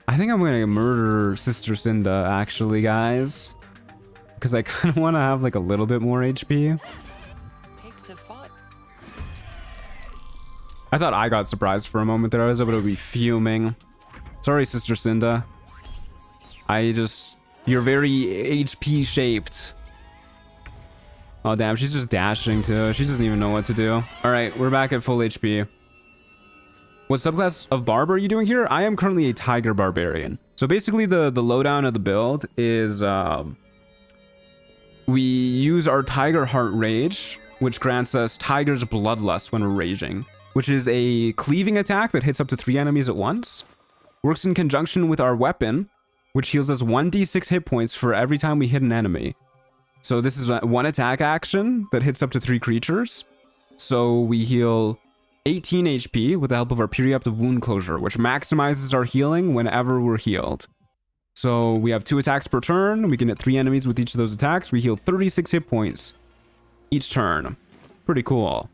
Speaker 1: I think I'm gonna murder Sister Cinda actually, guys, because I kind of want to have like a little bit more HP.
Speaker 15: Pigs have fought.
Speaker 1: I thought I got surprised for a moment there. I was able to be fuming. Sorry, Sister Cinda. You're very HP shaped. Oh damn, she's just dashing too. She doesn't even know what to do. All right, we're back at full HP. What subclass of barb are you doing here? I am currently a tiger barbarian. So basically the lowdown of the build is we use our tiger heart rage, which grants us tiger's bloodlust when we're raging, which is a cleaving attack that hits up to 3 enemies at once. Works in conjunction with our weapon, which heals us 1d6 hit points for every time we hit an enemy. So this is one attack action that hits up to 3 creatures. So we heal 18 HP with the help of our Preemptive Wound Closure, which maximizes our healing whenever we're healed. So we have 2 attacks per turn. We can hit 3 enemies with each of those attacks. We heal 36 hit points each turn. Pretty cool.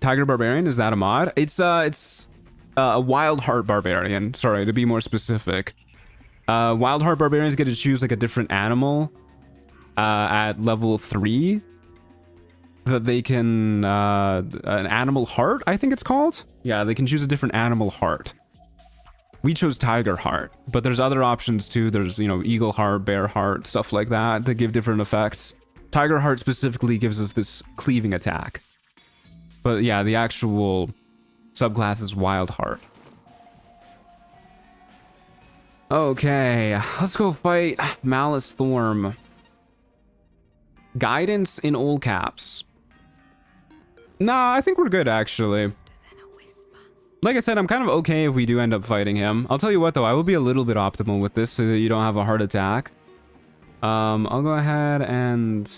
Speaker 1: Tiger Barbarian, is that a mod? It's a Wild Heart Barbarian. Sorry, to be more specific. Wild Heart Barbarians get to choose like a different animal at level 3 that they can an animal heart, I think it's called. Yeah, they can choose a different animal heart. We chose tiger heart, but there's other options too. There's, you know, eagle heart, bear heart, stuff like that give different effects. Tiger heart specifically gives us this cleaving attack, but yeah, the actual subclass is wild heart. Okay, let's go fight Malice Thorm. Guidance in all caps. Nah, I think we're good actually. Like I said, I'm kind of okay if we do end up fighting him. I'll tell you what though, I will be a little bit optimal with this so that you don't have a heart attack. I'll go ahead and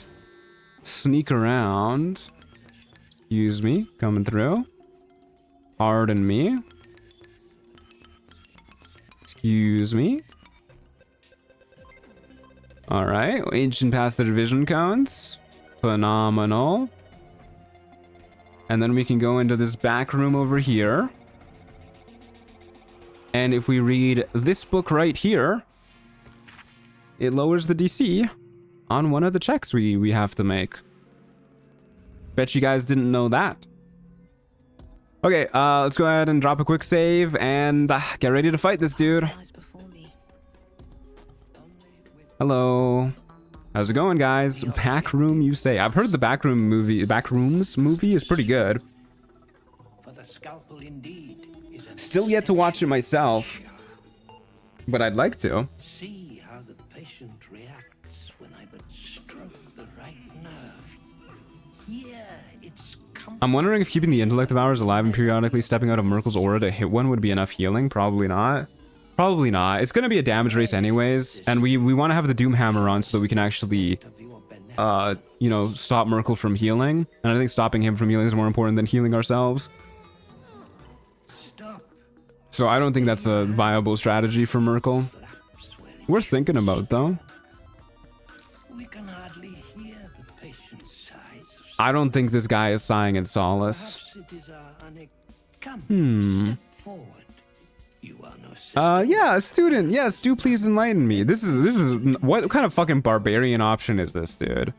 Speaker 1: sneak around. Excuse me. Coming through. Pardon me. Excuse me. Alright. Ancient past the division cones. Phenomenal. And then we can go into this back room over here. And if we read this book right here, it lowers the DC on one of the checks we have to make. Bet you guys didn't know that. Okay, let's go ahead and drop a quick save and get ready to fight this dude. Hello. How's it going, guys? Back room, you say? I've heard the Backrooms movie is pretty good.
Speaker 8: For the scalpel indeed is
Speaker 1: Still yet to watch it myself, but I'd like to.
Speaker 8: See how the patient reacts when I but stroke the right nerve. Yeah, it's
Speaker 1: I'm wondering if keeping the intellect of ours alive and periodically stepping out of Merkel's aura to hit one would be enough healing. Probably not. Probably not. It's gonna be a damage race anyways, and we want to have the Doom Hammer on so that we can actually, you know, stop Merkel from healing. And I think stopping him from healing is more important than healing ourselves. So I don't think that's a viable strategy for Merkel. Worth thinking about, though.
Speaker 8: We can hardly hear the patient's sighs.
Speaker 1: I don't think this guy is sighing in solace.
Speaker 8: Perhaps it is Step forward. You are no sister.
Speaker 1: Yeah, student. Yes, do please enlighten me. This is what kind of fucking barbarian option is this, dude?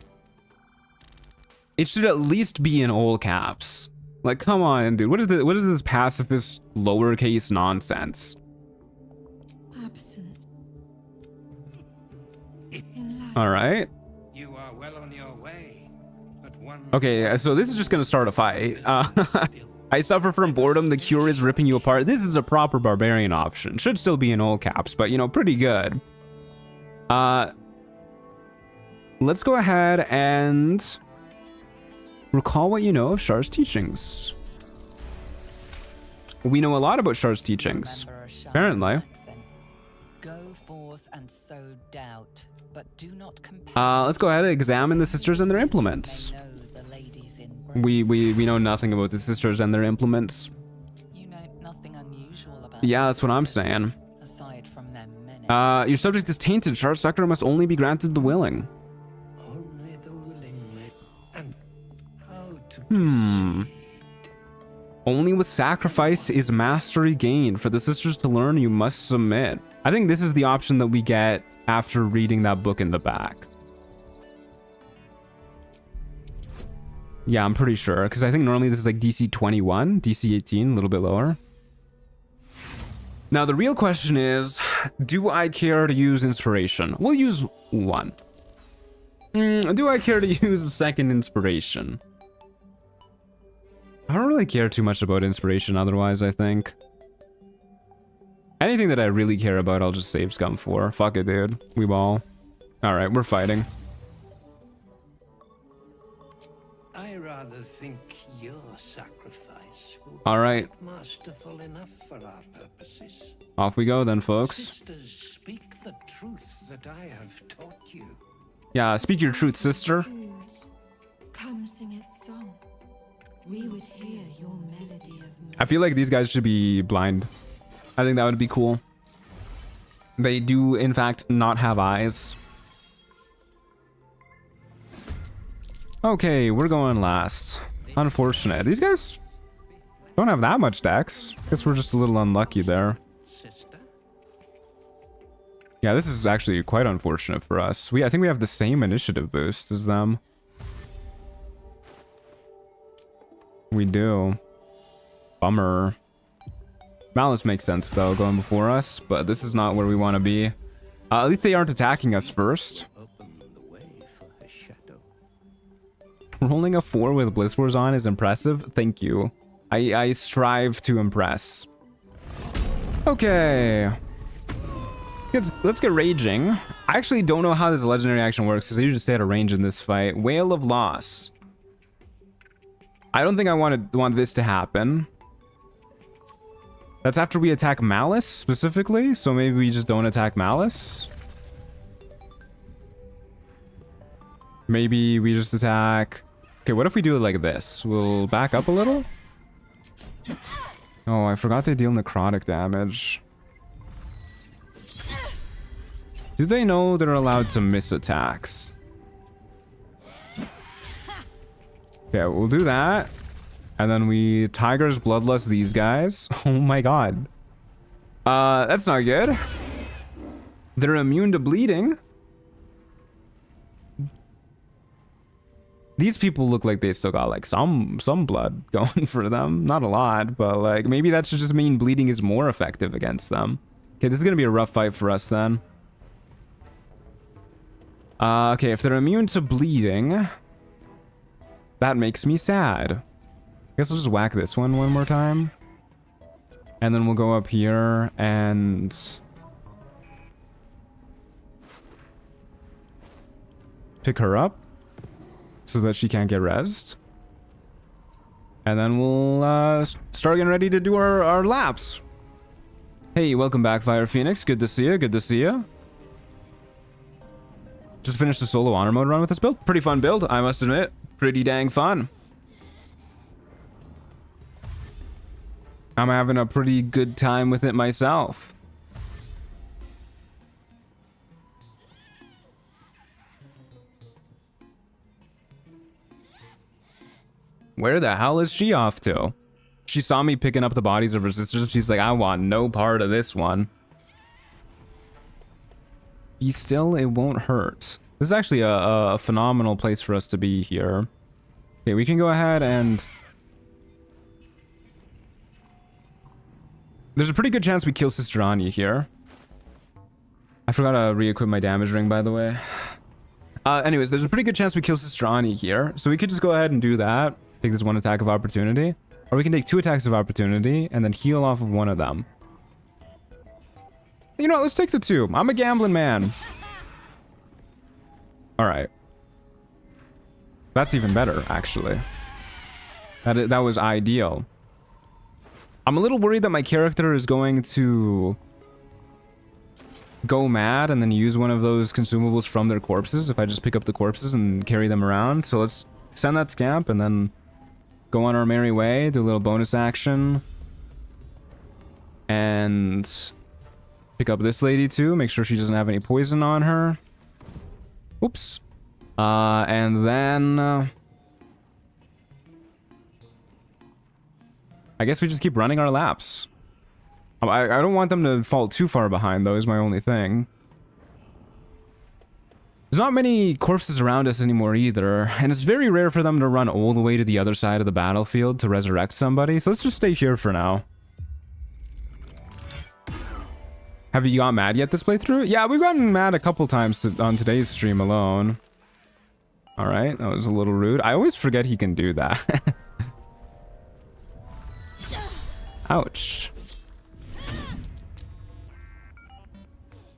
Speaker 1: It should at least be in all caps. Like, come on, dude. What is this pacifist lowercase nonsense?
Speaker 7: Absence.
Speaker 1: All right.
Speaker 8: You are well on your way, but one.
Speaker 1: Okay, so this is just gonna start a fight. I suffer from boredom. The cure is ripping you apart. This is a proper barbarian option. Should still be in all caps, but you know, pretty good. Let's go ahead and recall what you know of Shar's teachings. We know a lot about Shar's teachings, apparently.
Speaker 15: Go forth and sow doubt, but do not compare.
Speaker 1: Let's go ahead and examine the sisters and their implements. We know nothing about the sisters and their implements.
Speaker 15: You know nothing unusual about.
Speaker 1: Yeah, that's what I'm saying.
Speaker 15: Aside from their menace.
Speaker 1: Your subject is tainted. Shar's succor must only be granted the willing.
Speaker 8: Only the willing, and how to
Speaker 1: Only with sacrifice is mastery gained. For the sisters to learn, you must submit. I think this is the option that we get after reading that book in the back. Yeah, I'm pretty sure, because I think normally this is like DC 21, DC 18, a little bit lower. Now, the real question is, do I care to use inspiration? We'll use one. Do I care to use a second inspiration? I don't really care too much about inspiration otherwise, I think. Anything that I really care about, I'll just save scum for. Fuck it, dude. We ball. Alright, we're fighting.
Speaker 8: I rather think your sacrifice will
Speaker 1: Alright.
Speaker 8: be masterful enough for our purposes.
Speaker 1: Off we go then, folks.
Speaker 8: Sisters, speak the truth that I have taught you.
Speaker 1: Yeah, speak your truth, sister.
Speaker 7: Come sing its song. We would hear your melody of
Speaker 1: I feel like these guys should be blind. I think that would be cool. They do, in fact, not have eyes. Okay, we're going last. Unfortunate. These guys don't have that much dex. Guess we're just a little unlucky there. Yeah, this is actually quite unfortunate for us. I think we have the same initiative boost as them. We do. Bummer. Malice makes sense though, going before us, but this is not where we want to be. At least they aren't attacking us first. Rolling a 4 with Bliss Wars on is impressive. Thank you. I strive to impress. Okay. Let's get raging. I actually don't know how this legendary action works because I usually stay at a range in this fight. Whale of Loss. I don't think I want this to happen. That's after we attack Malice specifically, so maybe we just don't attack Malice. Maybe we just attack Okay, what if we do it like this? We'll back up a little. Oh, I forgot they deal necrotic damage. Do they know they're allowed to miss attacks? Okay, we'll do that. And then we Tiger's Bloodlust these guys. Oh my god. That's not good. They're immune to bleeding. These people look like they still got like some blood going for them. Not a lot, but like maybe that should just mean bleeding is more effective against them. Okay, this is gonna be a rough fight for us then. Okay, if they're immune to bleeding, that makes me sad. I guess I'll just whack this one more time. And then we'll go up here and... pick her up so that she can't get rezzed. And then we'll start getting ready to do our laps. Hey, welcome back, Fire Phoenix. Good to see you. Good to see you. Just finished the solo honor mode run with this build. Pretty fun build, I must admit. Pretty dang fun. I'm having a pretty good time with it myself. Where the hell is she off to? She saw me picking up the bodies of her sisters. She's like, I want no part of this one. Be still, it won't hurt. This is actually a phenomenal place for us to be here. Okay, we can go ahead and... There's a pretty good chance we kill Sister Anya here. I forgot to re-equip my damage ring, by the way. Anyways, there's a pretty good chance we kill Sister Anya here. So we could just go ahead and do that. Take this one attack of opportunity. Or we can take 2 attacks of opportunity and then heal off of one of them. You know what, let's take the 2. I'm a gambling man. Alright. That's even better, actually. That was ideal. I'm a little worried that my character is going to go mad and then use one of those consumables from their corpses if I just pick up the corpses and carry them around. So let's send that scamp and then go on our merry way, do a little bonus action. And pick up this lady too, make sure she doesn't have any poison on her. Oops. And then... I guess we just keep running our laps. I don't want them to fall too far behind, though, is my only thing. There's not many corpses around us anymore either, and it's very rare for them to run all the way to the other side of the battlefield to resurrect somebody, so let's just stay here for now. Have you got mad yet this playthrough? Yeah, we've gotten mad a couple times on today's stream alone. Alright, that was a little rude. I always forget he can do that. Ouch.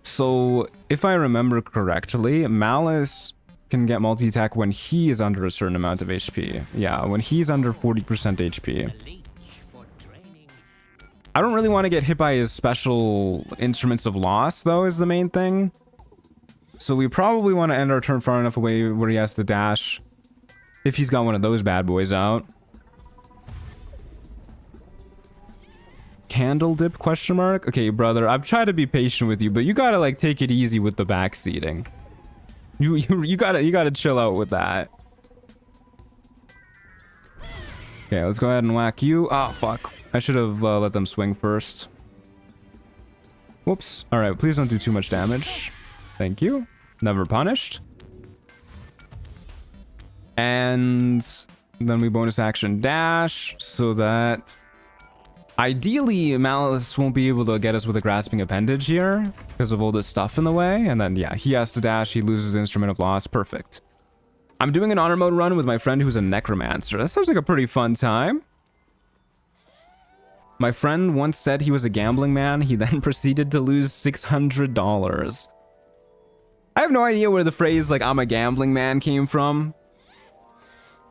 Speaker 1: So, if I remember correctly, Malice can get multi-attack when he is under a certain amount of HP. Yeah, when he's under 40% HP. I don't really want to get hit by his special instruments of loss, though, is the main thing. So we probably want to end our turn far enough away where he has to dash. If he's got one of those bad boys out. Candle dip question mark? Okay, brother, I've tried to be patient with you, but you gotta like take it easy with the backseating. You gotta chill out with that. Okay, let's go ahead and whack you. Ah, fuck. I should have let them swing first. Whoops. Alright, please don't do too much damage. Thank you. Never punished. And then we bonus action dash so that ideally Malice won't be able to get us with a grasping appendage here because of all this stuff in the way. And then yeah, he has to dash, he loses instrument of loss. Perfect. I'm doing an honor mode run with my friend who's a necromancer. That sounds like a pretty fun time. My friend once said he was a gambling man. He then proceeded to lose $600. I have no idea where the phrase like I'm a gambling man came from.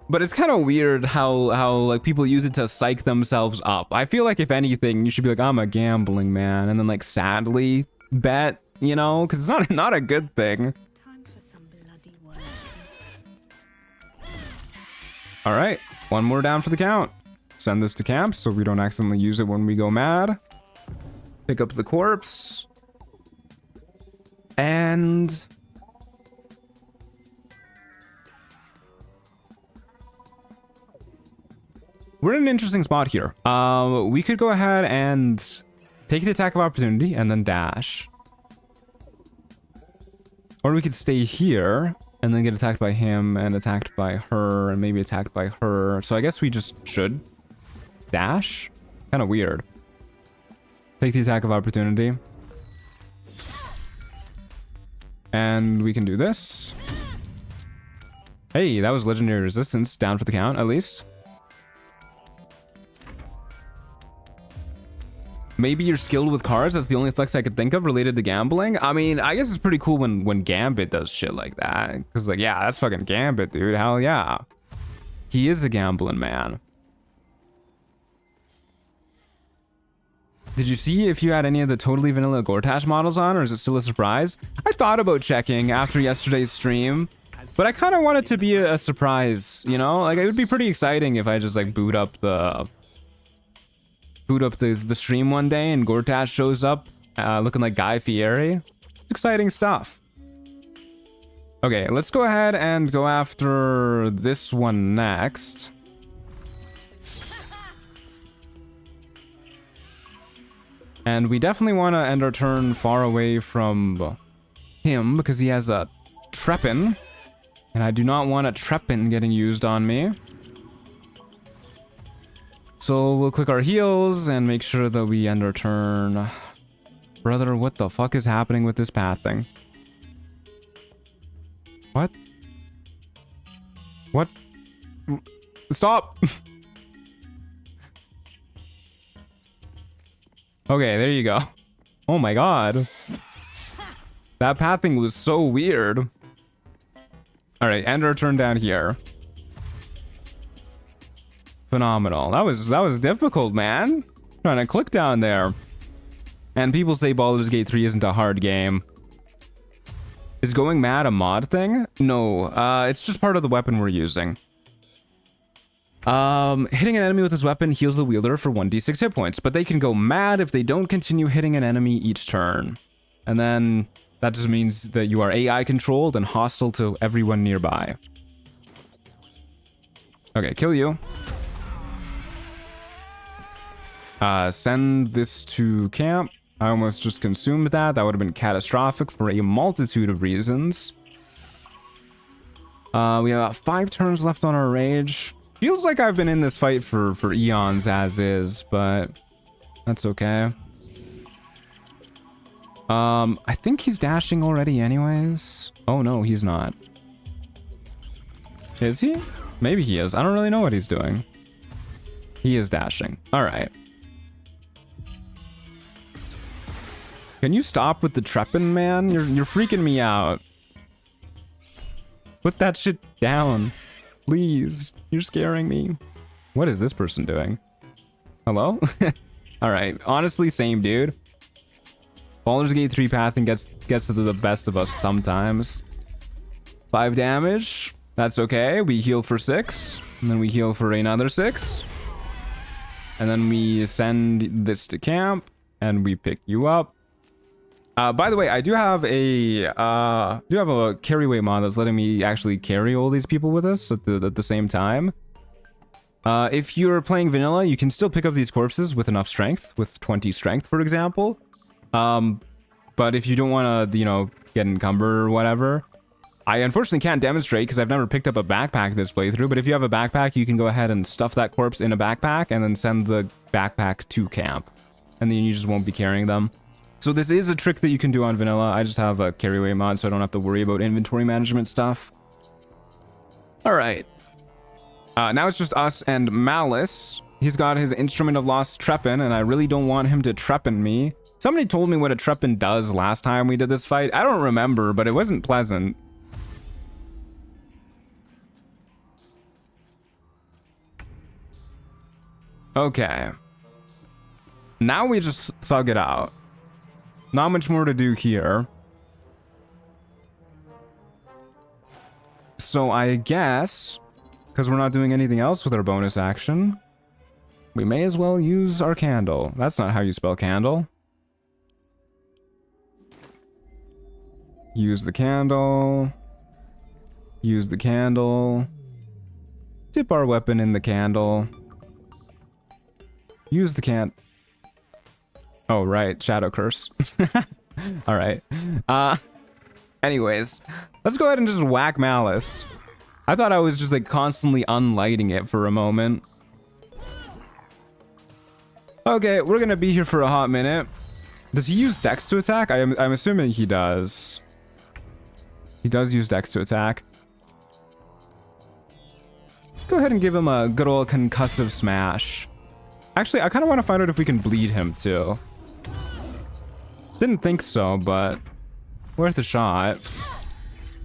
Speaker 1: But it's kind of weird how like people use it to psych themselves up. I feel like if anything, you should be like, I'm a gambling man, and then like sadly bet, you know, because it's not a good thing. All right, one more down for the count. Send this to camp so we don't accidentally use it when we go mad. Pick up the corpse. And... we're in an interesting spot here. We could go ahead and take the attack of opportunity and then dash. Or we could stay here and then get attacked by him and attacked by her and maybe attacked by her. So I guess we just should dash. Kind of weird. Take the attack of opportunity. And we can do this. Hey, that was legendary resistance. Down for the count, at least. Maybe you're skilled with cards. That's the only flex I could think of related to gambling. I mean, I guess it's pretty cool when Gambit does shit like that. Because, like, yeah, that's fucking Gambit, dude. Hell yeah. He is a gambling man. Did you see if you had any of the totally vanilla Gortash models on, or is it still a surprise? I thought about checking after yesterday's stream, but I kind of want it to be a surprise, you know? Like, it would be pretty exciting if I just, like, boot up the stream one day and Gortash shows up looking like Guy Fieri. Exciting stuff. Okay, let's go ahead and go after this one next. And we definitely want to end our turn far away from him because he has a Treppin. And I do not want a Treppin getting used on me. So we'll click our heals and make sure that we end our turn. Brother, what the fuck is happening with this path thing? What? What? Stop! Okay, there you go. Oh my god. That pathing was so weird. Alright, end our turn down here. Phenomenal. That was difficult, man. Trying to click down there. And people say Baldur's Gate 3 isn't a hard game. Is going mad a mod thing? No, it's just part of the weapon we're using. Hitting an enemy with this weapon heals the wielder for 1d6 hit points, but they can go mad if they don't continue hitting an enemy each turn. And then that just means that you are AI controlled and hostile to everyone nearby. Okay, kill you. Send this to camp. I almost just consumed that. That would have been catastrophic for a multitude of reasons. We have about 5 turns left on our rage. Feels like I've been in this fight for eons as is, but that's okay. I think he's dashing already anyways. Oh no, he's not. Is he? Maybe he is. I don't really know what he's doing. He is dashing. All right. Can you stop with the Treppin, man? You're freaking me out. Put that shit down. Please. You're scaring me. What is this person doing? Hello? Alright. Honestly, same dude. Baldur's Gate 3 pathing gets to the best of us sometimes. 5 damage. That's okay. We heal for 6. And then we heal for another 6. And then we send this to camp. And we pick you up. By the way, I do have a carry weight mod that's letting me actually carry all these people with us at the same time. If you're playing vanilla, you can still pick up these corpses with enough strength, with 20 strength, for example. But if you don't want to, you know, get encumbered or whatever, I unfortunately can't demonstrate because I've never picked up a backpack this playthrough. But if you have a backpack, you can go ahead and stuff that corpse in a backpack and then send the backpack to camp, and then you just won't be carrying them. So this is a trick that you can do on vanilla. I just have a carry weight mod, so I don't have to worry about inventory management stuff. All right. Now it's just us and Malice. He's got his Instrument of Lost Treppin, and I really don't want him to Treppin me. Somebody told me what a Treppin does last time we did this fight. I don't remember, but it wasn't pleasant. Okay. Now we just thug it out. Not much more to do here. So I guess because we're not doing anything else with our bonus action, we may as well use our candle. That's not how you spell candle. Use the candle. Use the candle. Dip our weapon in the candle. Use the Oh, right. Shadow curse. Alright. Anyways, let's go ahead and just whack Malice. I thought I was just like constantly unlighting it for a moment. Okay, we're gonna be here for a hot minute. Does he use Dex to attack? I'm assuming he does. He does use Dex to attack. Go ahead and give him a good old concussive smash. Actually, I kind of want to find out if we can bleed him too. Didn't think so, but worth a shot.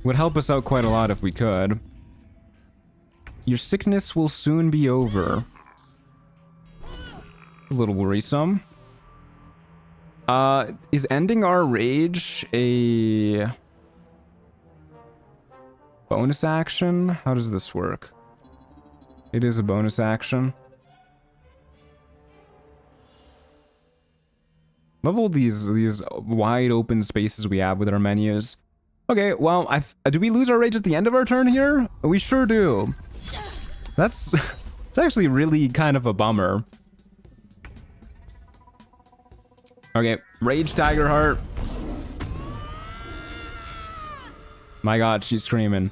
Speaker 1: Would help us out quite a lot if we could. Your sickness will soon be over. A little worrisome. Is ending our rage a bonus action? How does this work? It is a bonus action. Love all these wide open spaces we have with our menus. Okay, well, do we lose our rage at the end of our turn here? We sure do. It's actually really kind of a bummer. Okay, Rage Tiger Heart. My god, she's screaming.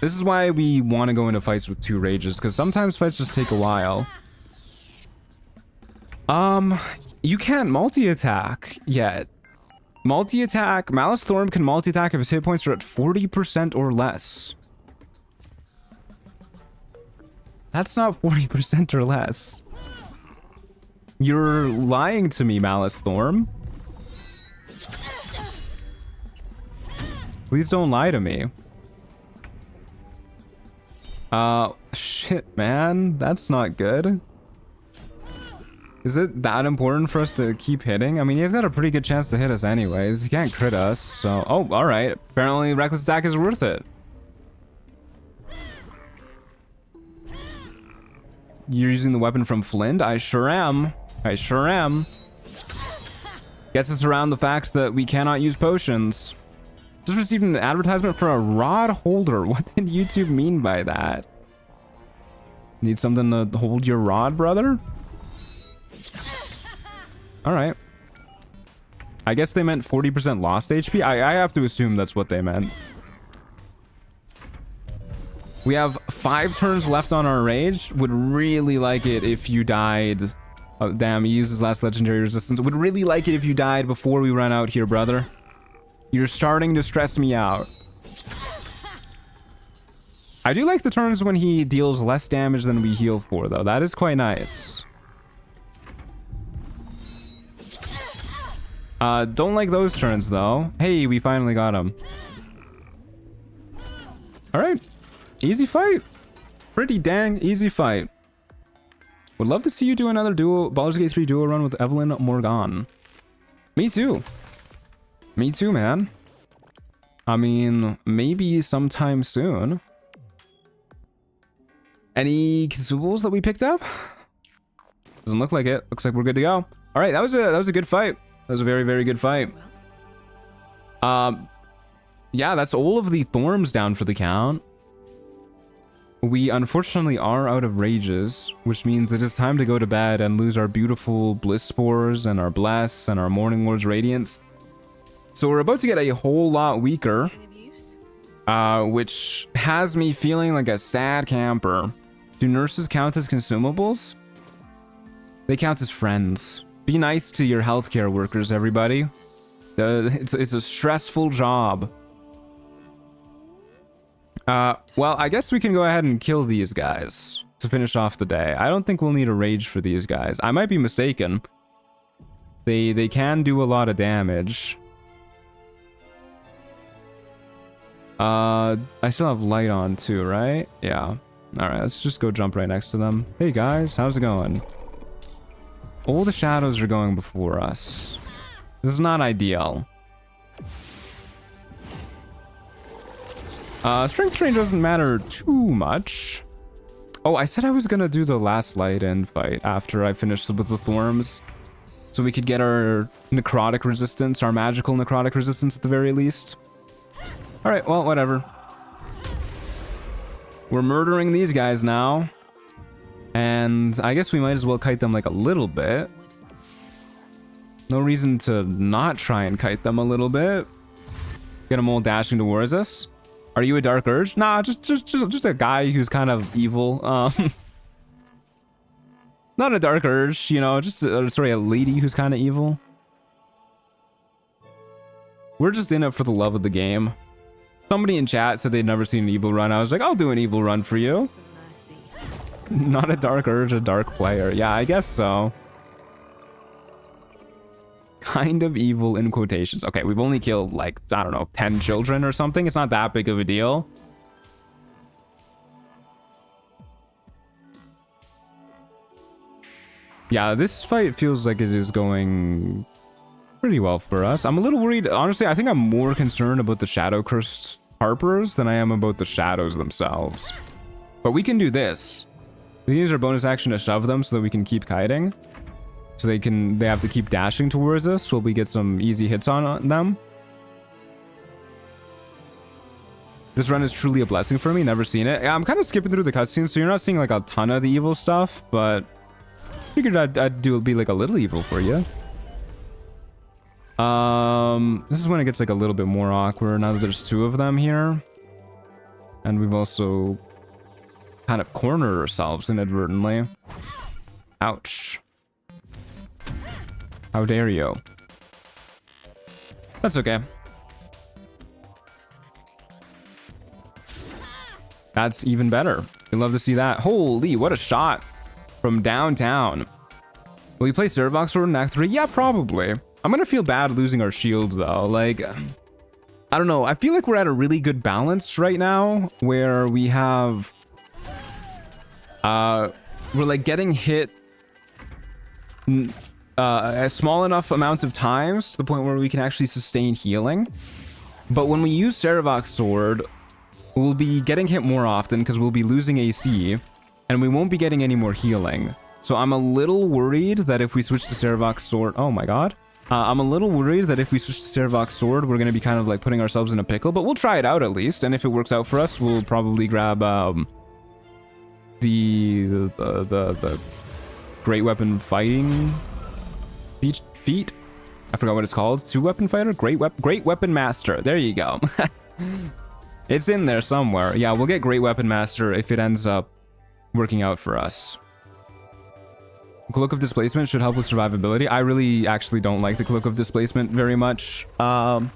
Speaker 1: This is why we want to go into fights with 2 rages, because sometimes fights just take a while. You can't multi-attack yet. Multi-attack, Malice Thorn can multi-attack if his hit points are at 40% or less. That's not 40% or less. You're lying to me, Malice Thorn. Please don't lie to me. Shit, man. That's not good. Is it that important for us to keep hitting? I mean, he's got a pretty good chance to hit us anyways. He can't crit us, so... Oh, alright. Apparently, Reckless Attack is worth it. You're using the weapon from Flint? I sure am. I sure am. Gets us around the fact that we cannot use potions. Just received an advertisement for a rod holder. What did YouTube mean by that? Need something to hold your rod, brother? Alright. I guess they meant 40% lost HP. I have to assume that's what they meant. We have 5 turns left on our rage. Would really like it if you died. Oh, damn, he used his last legendary resistance. Would really like it if you died before we run out here, brother. You're starting to stress me out. I do like the turns when he deals less damage than we heal for, though. That is quite nice. Don't like those turns, though. Hey, we finally got him. Alright. Easy fight. Pretty dang easy fight. Would love to see you do another Baldur's Gate 3 duo run with Evelyn Morgan. Me too. Me too, man. I mean, maybe sometime soon. Any consumables that we picked up? Doesn't look like it. Looks like we're good to go. All right, that was a good fight. That was a very, very good fight. Yeah, that's all of the Thorns down for the count. We unfortunately are out of rages, which means it is time to go to bed and lose our beautiful Bliss Spores and our Bless and our Morning Lord's Radiance. So we're about to get a whole lot weaker, which has me feeling like a sad camper. Do nurses count as consumables? They count as friends. Be nice to your healthcare workers, everybody. It's a stressful job. Well, I guess we can go ahead and kill these guys to finish off the day. I don't think we'll need a rage for these guys. I might be mistaken. They can do a lot of damage. I still have light on too, right? Yeah. Alright, let's just go jump right next to them. Hey guys, how's it going? All the shadows are going before us. This is not ideal. Strength train doesn't matter too much. Oh, I said I was gonna do the last light in fight after I finished with the Thorns. So we could get our necrotic resistance, our magical necrotic resistance at the very least. Alright, well, whatever. We're murdering these guys now. And I guess we might as well kite them like a little bit. No reason to not try and kite them a little bit. Get them all dashing towards us. Are you a Dark Urge? Nah, just a guy who's kind of evil. Not a Dark Urge, you know, just sorry, a lady who's kind of evil. We're just in it for the love of the game. Somebody in chat said they'd never seen an evil run. I was like, I'll do an evil run for you. Not a Dark Urge, a dark player. Yeah, I guess so. Kind of evil in quotations. Okay, we've only killed like, I don't know, 10 children or something. It's not that big of a deal. Yeah, this fight feels like it is going pretty well for us. I'm a little worried. Honestly, I think I'm more concerned about the Shadow Cursed Harpers than I am about the shadows themselves. But we can do this. We can use our bonus action to shove them so that we can keep kiting. So they have to keep dashing towards us while we get some easy hits on them. This run is truly a blessing for me. Never seen it. Yeah, I'm kind of skipping through the cutscenes, so you're not seeing like a ton of the evil stuff, but figured I'd be like a little evil for you. This is when it gets like a little bit more awkward now that there's two of them here. And we've also kind of cornered ourselves inadvertently. Ouch. How dare you? That's okay. That's even better. We'd love to see that. Holy, what a shot from downtown. Will we play Cervox Sword in Act 3? Yeah, probably. I'm gonna feel bad losing our shield though. Like, I don't know. I feel like we're at a really good balance right now where we have... we're like getting hit a small enough amount of times to the point where we can actually sustain healing. But when we use Cervox Sword, we'll be getting hit more often because we'll be losing AC and we won't be getting any more healing. So I'm a little worried that if we switch to Cervox Sword... Oh my god. I'm a little worried that if we switch to Cervox Sword, we're going to be kind of like putting ourselves in a pickle. But we'll try it out at least. And if it works out for us, we'll probably grab the Great Weapon Fighting feat. I forgot what it's called. 2-weapon fighter? Great Weapon Master. There you go. It's in there somewhere. Yeah, we'll get Great Weapon Master if it ends up working out for us. Cloak of Displacement should help with survivability. I really actually don't like the Cloak of Displacement very much on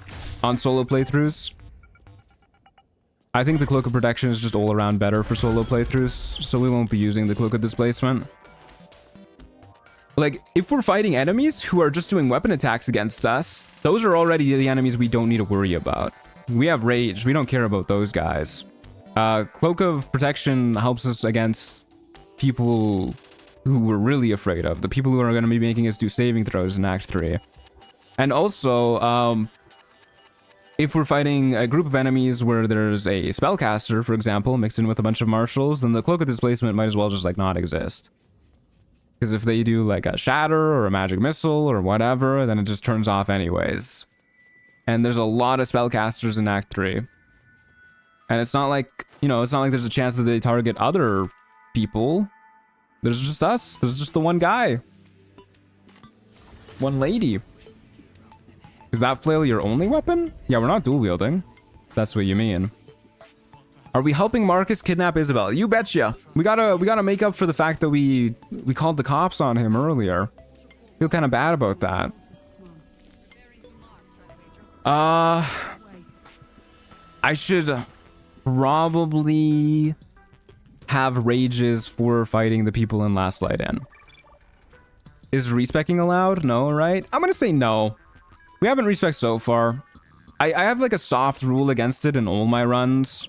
Speaker 1: solo playthroughs. I think the Cloak of Protection is just all around better for solo playthroughs, so we won't be using the Cloak of Displacement. Like, if we're fighting enemies who are just doing weapon attacks against us, those are already the enemies we don't need to worry about. We have rage. We don't care about those guys. Cloak of Protection helps us against people who we're really afraid of. The people who are going to be making us do saving throws in Act 3. And also, if we're fighting a group of enemies where there's a spellcaster, for example, mixed in with a bunch of martials, then the Cloak of Displacement might as well just like not exist. Because if they do like a shatter or a magic missile or whatever, then it just turns off anyways. And there's a lot of spellcasters in Act 3. And it's not like, you know, it's not like there's a chance that they target other people. There's just us. There's just the one guy. One lady. Is that flail your only weapon? Yeah, we're not dual wielding. That's what you mean. Are we helping Marcus kidnap Isabel? You betcha. We gotta make up for the fact that we called the cops on him earlier. Feel kind of bad about that. I should probably have rages for fighting the people in Last Light In. Is respecking allowed? No, right? I'm gonna say no. We haven't respec so far. I have like a soft rule against it in all my runs.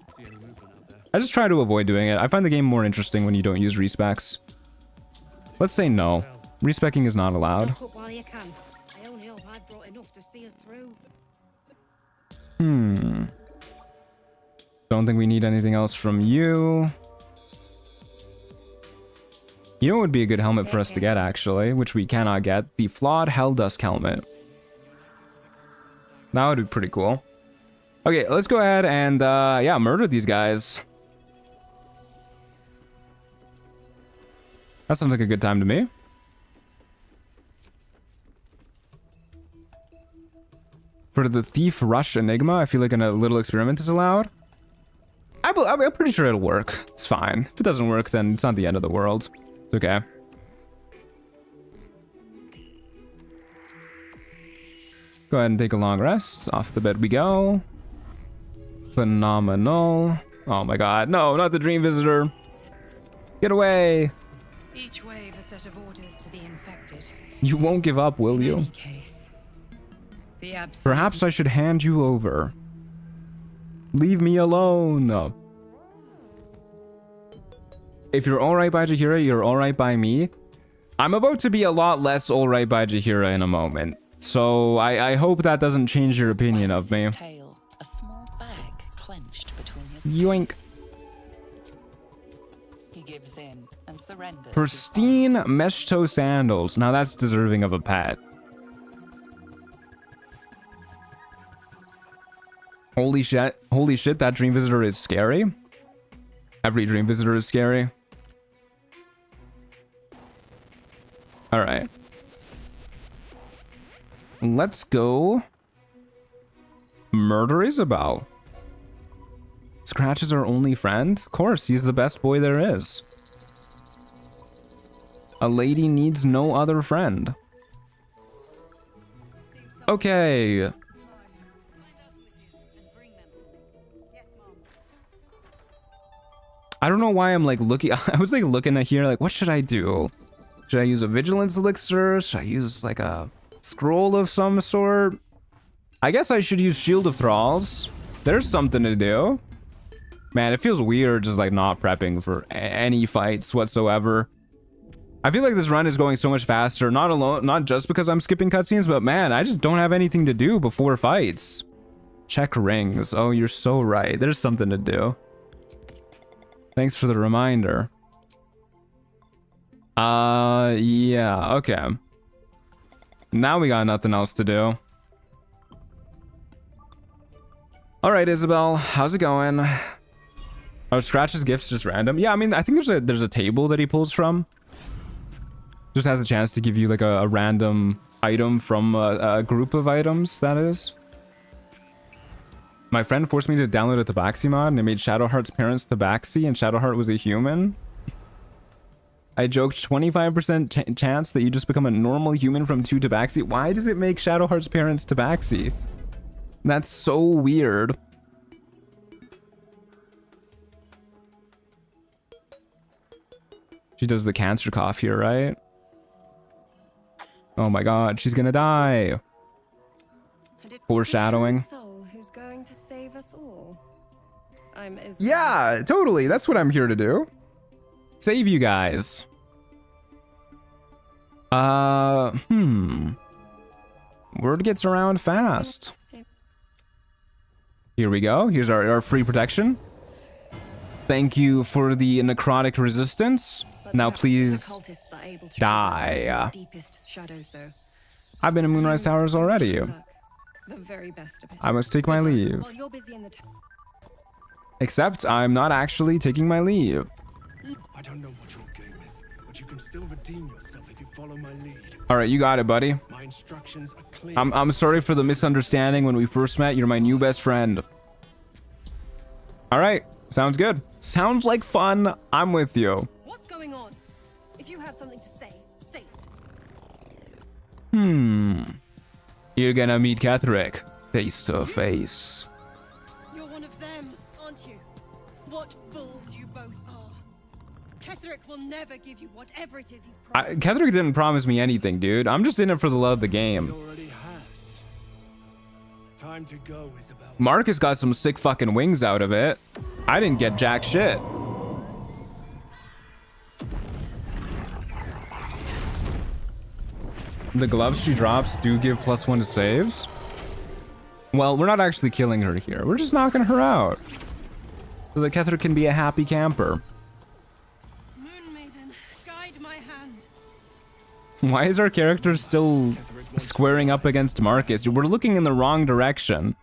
Speaker 1: I just try to avoid doing it. I find the game more interesting when you don't use respecs. Let's say no. Respecking is not allowed.
Speaker 3: Stock up while you can. I only hope I brought enough to see us through.
Speaker 1: Don't don't think we need anything else from you. You know what would be a good helmet for us to get, actually, which we cannot get? The Flawed Helldusk helmet. That would be pretty cool. Okay, let's go ahead and, yeah, murder these guys. That sounds like a good time to me. For the Thief Rush Enigma, I feel like a little experiment is allowed. I'm pretty sure it'll work. It's fine. If it doesn't work, then it's not the end of the world. It's okay. Go ahead and take a long rest. Off the bed we go. Phenomenal. Oh my god. No, not the Dream Visitor. Get away.
Speaker 5: Each wave a set of orders to the infected.
Speaker 1: You won't give up, will you? Perhaps I should hand you over. Leave me alone. No. If you're alright by Jaheira, you're alright by me. I'm about to be a lot less alright by Jaheira in a moment. So I hope that doesn't change your opinion of me.
Speaker 15: Tail, a small bag clenched between his
Speaker 1: Yoink.
Speaker 15: He gives in and surrenders.
Speaker 1: Pristine mesh toe sandals. Now that's deserving of a pet. Holy shit, that Dream Visitor is scary. Every Dream Visitor is scary. Alright. Let's go murder Isabel. Scratch is our only friend? Of course, he's the best boy there is. A lady needs no other friend. Okay. I don't know why I'm like looking. I was like looking at here, like, what should I do? Should I use a vigilance elixir? Should I use like a scroll of some sort? I guess I should use Shield of Thralls. There's something to do. Man, it feels weird just like not prepping for any fights whatsoever. I feel like this run is going so much faster, not just because I'm skipping cutscenes, but man, I just don't have anything to do before fights. Check rings. Oh, you're so right. There's something to do. Thanks for the reminder. Yeah, okay. Now we got nothing else to do. Alright, Isabel, how's it going? Are Scratch's gifts just random? Yeah, I mean, I think there's a table that he pulls from. Just has a chance to give you like a random item from a group of items, that is. My friend forced me to download a Tabaxi mod and it made Shadowheart's parents Tabaxi and Shadowheart was a human. I joked 25% chance that you just become a normal human from 2 Tabaxi. Why does it make Shadowheart's parents Tabaxi? That's so weird. She does the cancer cough here, right? Oh my god, she's gonna die. Foreshadowing.
Speaker 18: Who's going to save us all?
Speaker 1: Yeah, totally. That's what I'm here to do. Save you guys. Word gets around fast. Here we go. Here's our free protection. Thank you for the necrotic resistance. Now please die. I've been in Moonrise Towers already.
Speaker 18: The very best of it.
Speaker 1: I must take my leave.
Speaker 18: While you're busy in the
Speaker 1: Except I'm not actually taking my leave.
Speaker 10: I don't know what your game is, but you can still redeem yourself if you follow my lead.
Speaker 1: All right, you got it, buddy.
Speaker 10: My instructions are clear.
Speaker 1: I'm sorry for the misunderstanding when we first met. You're my new best friend. All right, sounds good. Sounds like fun. I'm with you.
Speaker 18: What's going on? If you have something to say, say it.
Speaker 1: You're gonna meet Ketherick face to face.
Speaker 18: You're one of them, aren't you? What fools you both are. Ketherick will never give you whatever it is he's promised.
Speaker 1: Ketherick didn't promise me anything, dude. I'm just in it for the love of the game.
Speaker 10: He already has. Time to go, Isabel.
Speaker 1: Marcus got some sick fucking wings out of it. I didn't get jack shit. The gloves she drops do give +1 to saves. Well, we're not actually killing her here. We're just knocking her out. so that Ketherick can be a happy camper.
Speaker 18: Moon Maiden, guide my hand.
Speaker 1: Why is our character still squaring up against Marcus? We're looking in the wrong direction.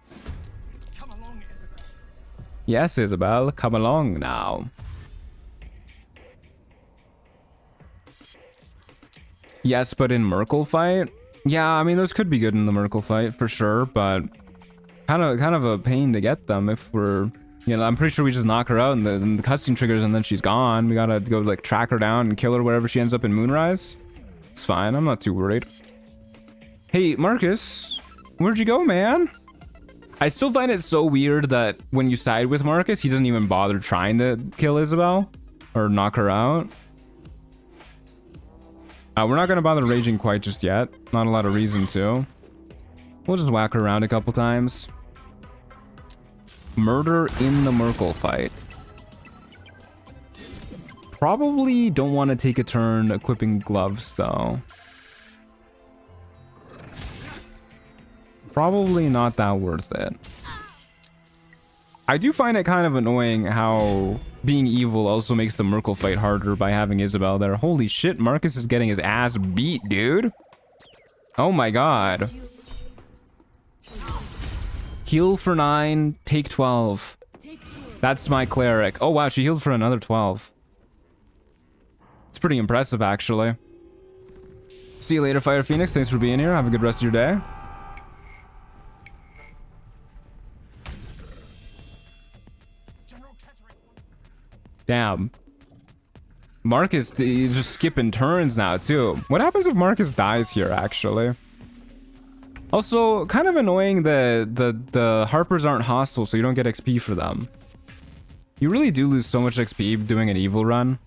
Speaker 1: Yes, Isabel, come along now. Yes, but in Merkle fight? Yeah, I mean, those could be good in the Merkle fight for sure, but kind of a pain to get them if we're, you know, I'm pretty sure we just knock her out and the cutscene triggers and then she's gone. We gotta go like track her down and kill her wherever she ends up in Moonrise. It's fine, I'm not too worried. Hey, Marcus, where'd you go, man? I still find it so weird that when you side with Marcus, he doesn't even bother trying to kill Isabel or knock her out. We're not gonna bother raging quite just yet. Not a lot of reason to. We'll just whack her around a couple times. Murder in the Merkle fight. Probably don't want to take a turn equipping gloves though. Probably not that worth it. I do find it kind of annoying how being evil also makes the Merkle fight harder by having Isabel there. Holy shit, Marcus is getting his ass beat, dude. Oh my god. Heal for 9, take 12. That's my cleric. Oh wow, she healed for another 12. It's pretty impressive, actually. See you later, Fire Phoenix. Thanks for being here. Have a good rest of your day. Damn. Marcus is just skipping turns now, too. What happens if Marcus dies here, actually? Also, kind of annoying that the Harpers aren't hostile, so you don't get XP for them. You really do lose so much XP doing an evil run.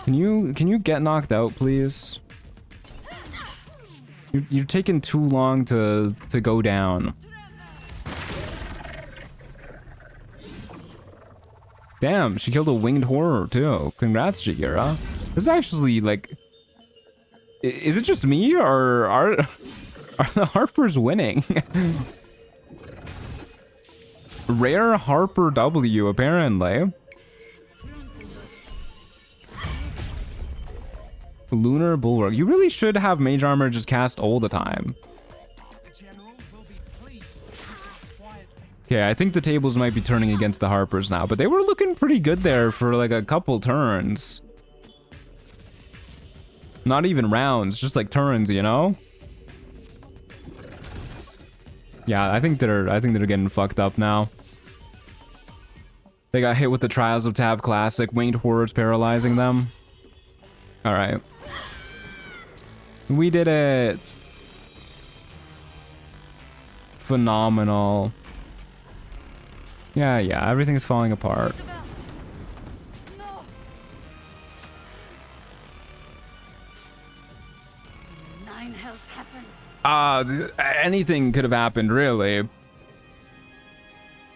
Speaker 1: Can you get knocked out, please? You're taking too long to go down. Damn, she killed a winged horror too. Congrats, Jagira. This is actually like... Is it just me or are the Harpers winning? Rare Harper W, apparently. Lunar Bulwark. You really should have Mage Armor just cast all the time. Okay, I think the tables might be turning against the Harpers now, but they were looking pretty good there for like a couple turns. Not even rounds, just like turns, you know? Yeah, I think they're getting fucked up now. They got hit with the Trials of Tab Classic, Winged Horrors paralyzing them. Alright. We did it! Phenomenal. Yeah, everything's falling apart.
Speaker 4: No. Nine hells happened.
Speaker 1: Anything could have happened, really.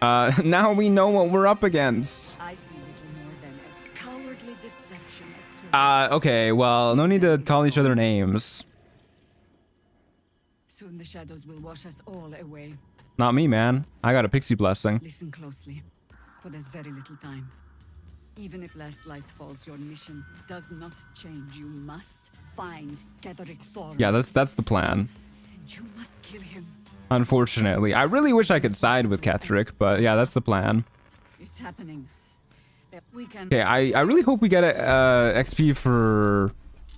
Speaker 1: Now we know what we're up against.
Speaker 4: I see little more than a cowardly deception.
Speaker 1: Okay, well, no need to call each other names.
Speaker 4: Soon the shadows will wash us all away.
Speaker 1: Not me, man. I got a pixie blessing.
Speaker 4: Listen closely, for there's very little time. Even if last light falls, your mission does not change. You must find Ketherick Thorn.
Speaker 1: Yeah, that's the plan.
Speaker 4: And you must kill him.
Speaker 1: Unfortunately. I really wish I could side with Ketherick, but yeah, that's the plan.
Speaker 4: It's happening. We can...
Speaker 1: Okay, I really hope we get XP for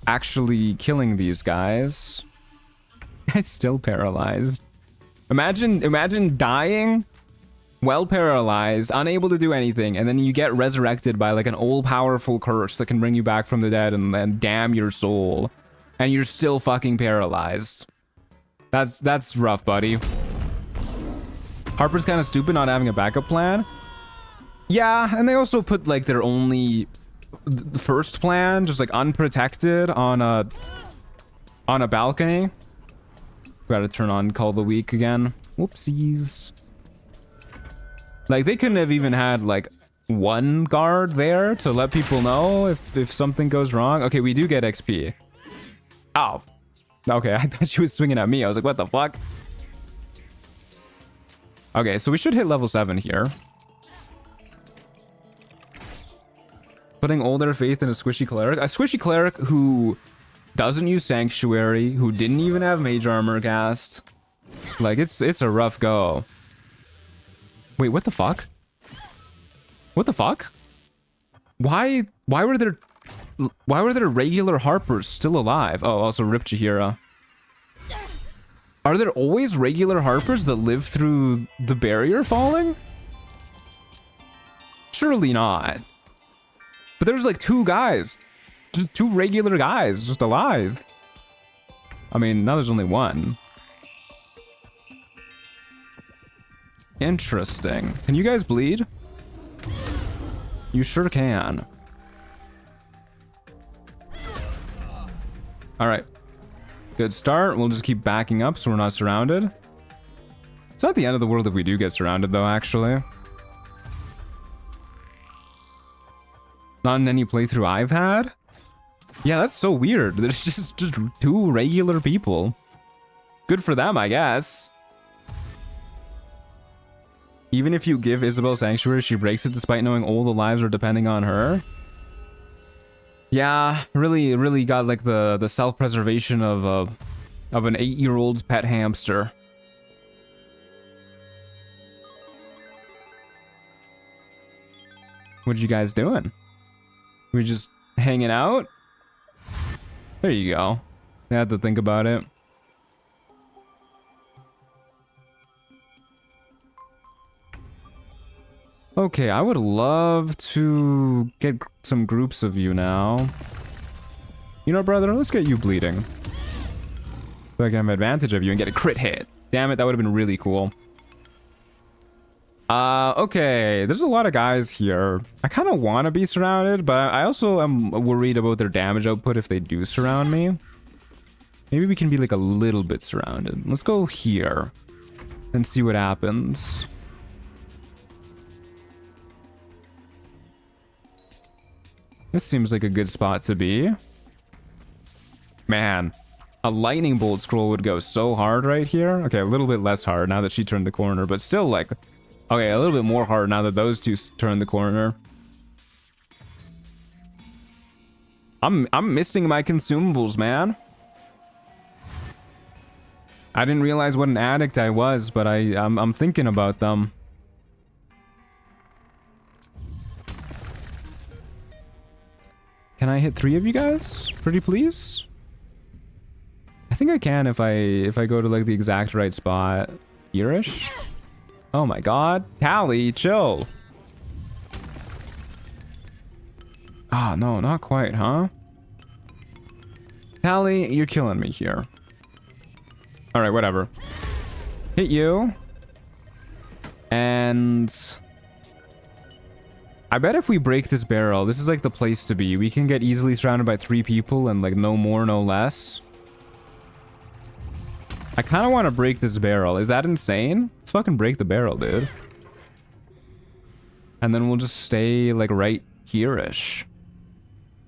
Speaker 1: actually killing these guys. Guy's still paralyzed. Imagine dying, well paralyzed, unable to do anything, and then you get resurrected by like an all-powerful curse that can bring you back from the dead and then damn your soul, and you're still fucking paralyzed. That's rough, buddy. Harper's kind of stupid not having a backup plan. Yeah, and they also put like their only the first plan just like unprotected on a balcony. Gotta turn on Call the Weak again. Whoopsies. Like, they couldn't have even had, like, one guard there to let people know if something goes wrong. Okay, we do get XP. Ow. Okay, I thought she was swinging at me. I was like, what the fuck? Okay, so we should hit level 7 here. Putting all their faith in a squishy cleric. A squishy cleric who doesn't use Sanctuary, who didn't even have Mage Armor cast. Like, it's a rough go. Wait, what the fuck? What the fuck? Why were there regular Harpers still alive? Oh, also Rip Chihira. Are there always regular Harpers that live through the barrier falling? Surely not. But there's like 2 guys. Just 2 regular guys just alive. I mean, now there's only 1. Interesting. Can you guys bleed? You sure can. Alright. Good start. We'll just keep backing up so we're not surrounded. It's not the end of the world if we do get surrounded, though, actually. Not in any playthrough I've had. Yeah, that's so weird. There's just 2 regular people. Good for them, I guess. Even if you give Isabel Sanctuary, she breaks it despite knowing all the lives are depending on her. Yeah, really got like the self-preservation of an 8-year-old's pet hamster. What you guys doing? We just hanging out? There you go. I had to think about it. Okay, I would love to get some groups of you now. You know, brother, let's get you bleeding. So I can have advantage of you and get a crit hit. Damn it, that would have been really cool. Okay, there's a lot of guys here. I kind of want to be surrounded, but I also am worried about their damage output if they do surround me. Maybe we can be like a little bit surrounded. Let's go here and see what happens. This seems like a good spot to be. Man, a lightning bolt scroll would go so hard right here. Okay, a little bit less hard now that she turned the corner, but still like... Okay, a little bit more hard now that those 2 turned the corner. I'm missing my consumables, man. I didn't realize what an addict I was, but I'm thinking about them. Can I hit 3 of you guys? Pretty please? I think I can if I go to like the exact right spot. Here-ish? Oh my god. Tally, chill. Ah, no, not quite, huh? Tally, you're killing me here. Alright, whatever. Hit you. And... I bet if we break this barrel, this is like the place to be. We can get easily surrounded by 3 people and like no more, no less. I kind of want to break this barrel. Is that insane? Let's fucking break the barrel, dude. And then we'll just stay like right here-ish.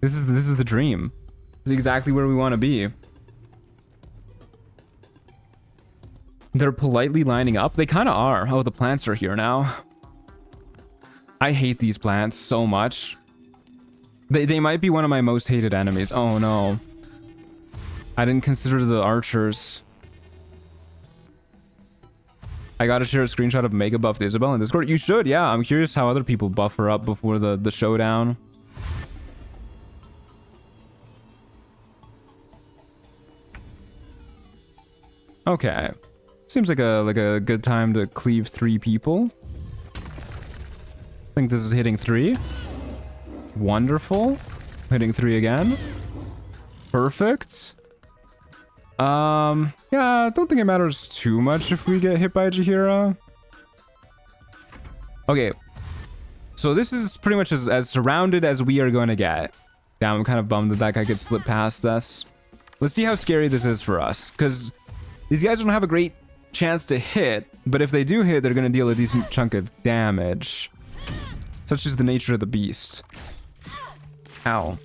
Speaker 1: This is the dream. This is exactly where we want to be. They're politely lining up. They kind of are. Oh, the plants are here now. I hate these plants so much. They might be one of my most hated enemies. Oh no. I didn't consider the archers. I gotta share a screenshot of Mega Buffed Isabel in Discord. You should, yeah. I'm curious how other people buff her up before the showdown. Okay. Seems like a good time to cleave 3 people. I think this is hitting 3. Wonderful. Hitting 3 again. Perfect. Yeah, I don't think it matters too much if we get hit by Jaheira. Okay. So this is pretty much as surrounded as we are going to get. Damn, I'm kind of bummed that guy could slip past us. Let's see how scary this is for us. Because these guys don't have a great chance to hit. But if they do hit, they're going to deal a decent chunk of damage. Such is the nature of the beast. Ow.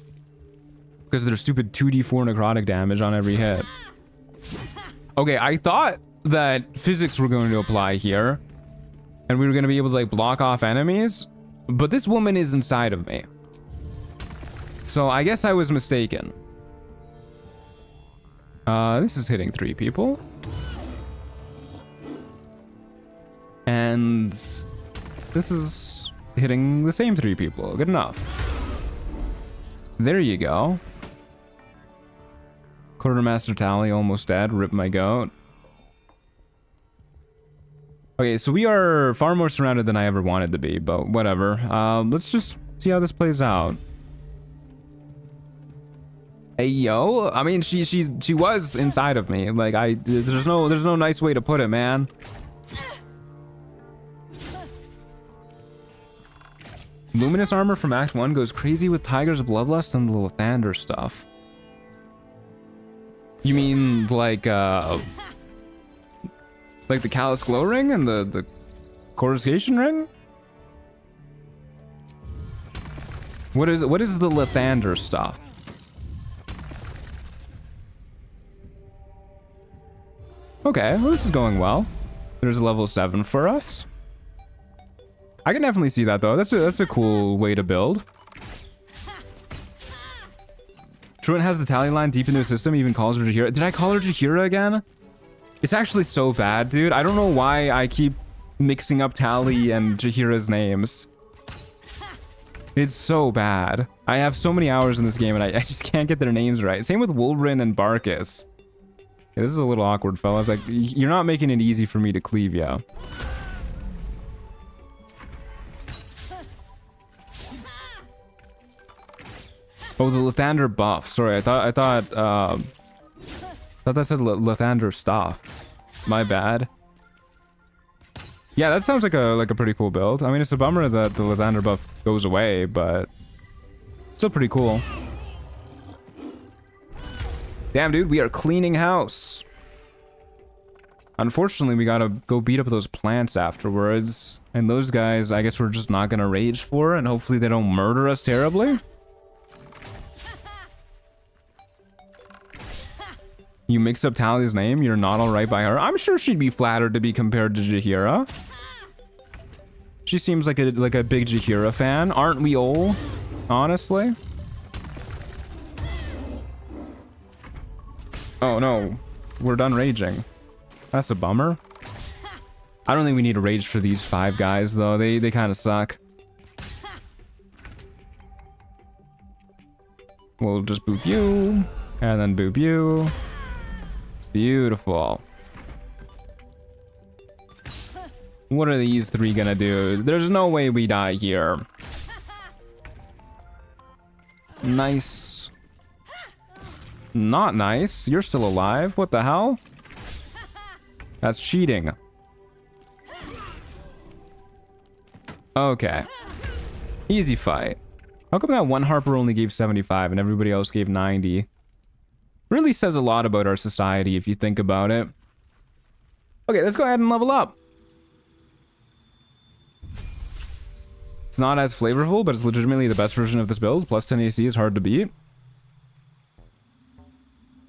Speaker 1: Because of their stupid 2d4 necrotic damage on every hit. Okay, I thought that physics were going to apply here. and we were gonna be able to like block off enemies, but this woman is inside of me. So I guess I was mistaken. This is hitting 3 people. And this is hitting the same 3 people. Good enough. There you go. Quartermaster Tally almost dead. Rip my goat. Okay, so we are far more surrounded than I ever wanted to be, but whatever. Let's just see how this plays out. Hey, yo. I mean, she was inside of me. Like, there's no nice way to put it, man. Luminous armor from Act 1 goes crazy with Tiger's Bloodlust and the Lathander stuff. You mean like the Callous Glow Ring and the Coruscation Ring? What is the Lathander stuff? Okay, well, this is going well. There's a level 7 for us. I can definitely see that though. That's a cool way to build. Truant has the Tally line deep into his system, even calls her Jahira. Did I call her Jahira again? It's actually so bad, dude. I don't know why I keep mixing up Tally and Jahira's names. It's so bad. I have so many hours in this game and I just can't get their names right. Same with Wolverine and Barkus. Yeah, this is a little awkward, fellas. Like, you're not making it easy for me to cleave ya. Oh, the Lathander buff. Sorry, I thought that said Lathander stuff. My bad. Yeah, that sounds like a pretty cool build. I mean, it's a bummer that the Lathander buff goes away, but still pretty cool. Damn, dude, we are cleaning house. Unfortunately, we gotta go beat up those plants afterwards, and those guys, I guess we're just not gonna rage for, and hopefully they don't murder us terribly. You mix up Tally's name, you're not alright by her. I'm sure she'd be flattered to be compared to Jahira. She seems like a big Jahira fan. Aren't we all? Honestly. Oh no, we're done raging. That's a bummer. I don't think we need to rage for these 5 guys though. They kind of suck. We'll just boop you, and then boop you. Beautiful. What are these 3 gonna do? There's no way we die here. Nice. Not nice. You're still alive. What the hell? That's cheating. Okay. Easy fight. How come that one Harper only gave 75 and everybody else gave 90? Really says a lot about our society if you think about it. Okay, let's go ahead and level up. It's not as flavorful, but it's legitimately the best version of this build. Plus 10 AC is hard to beat.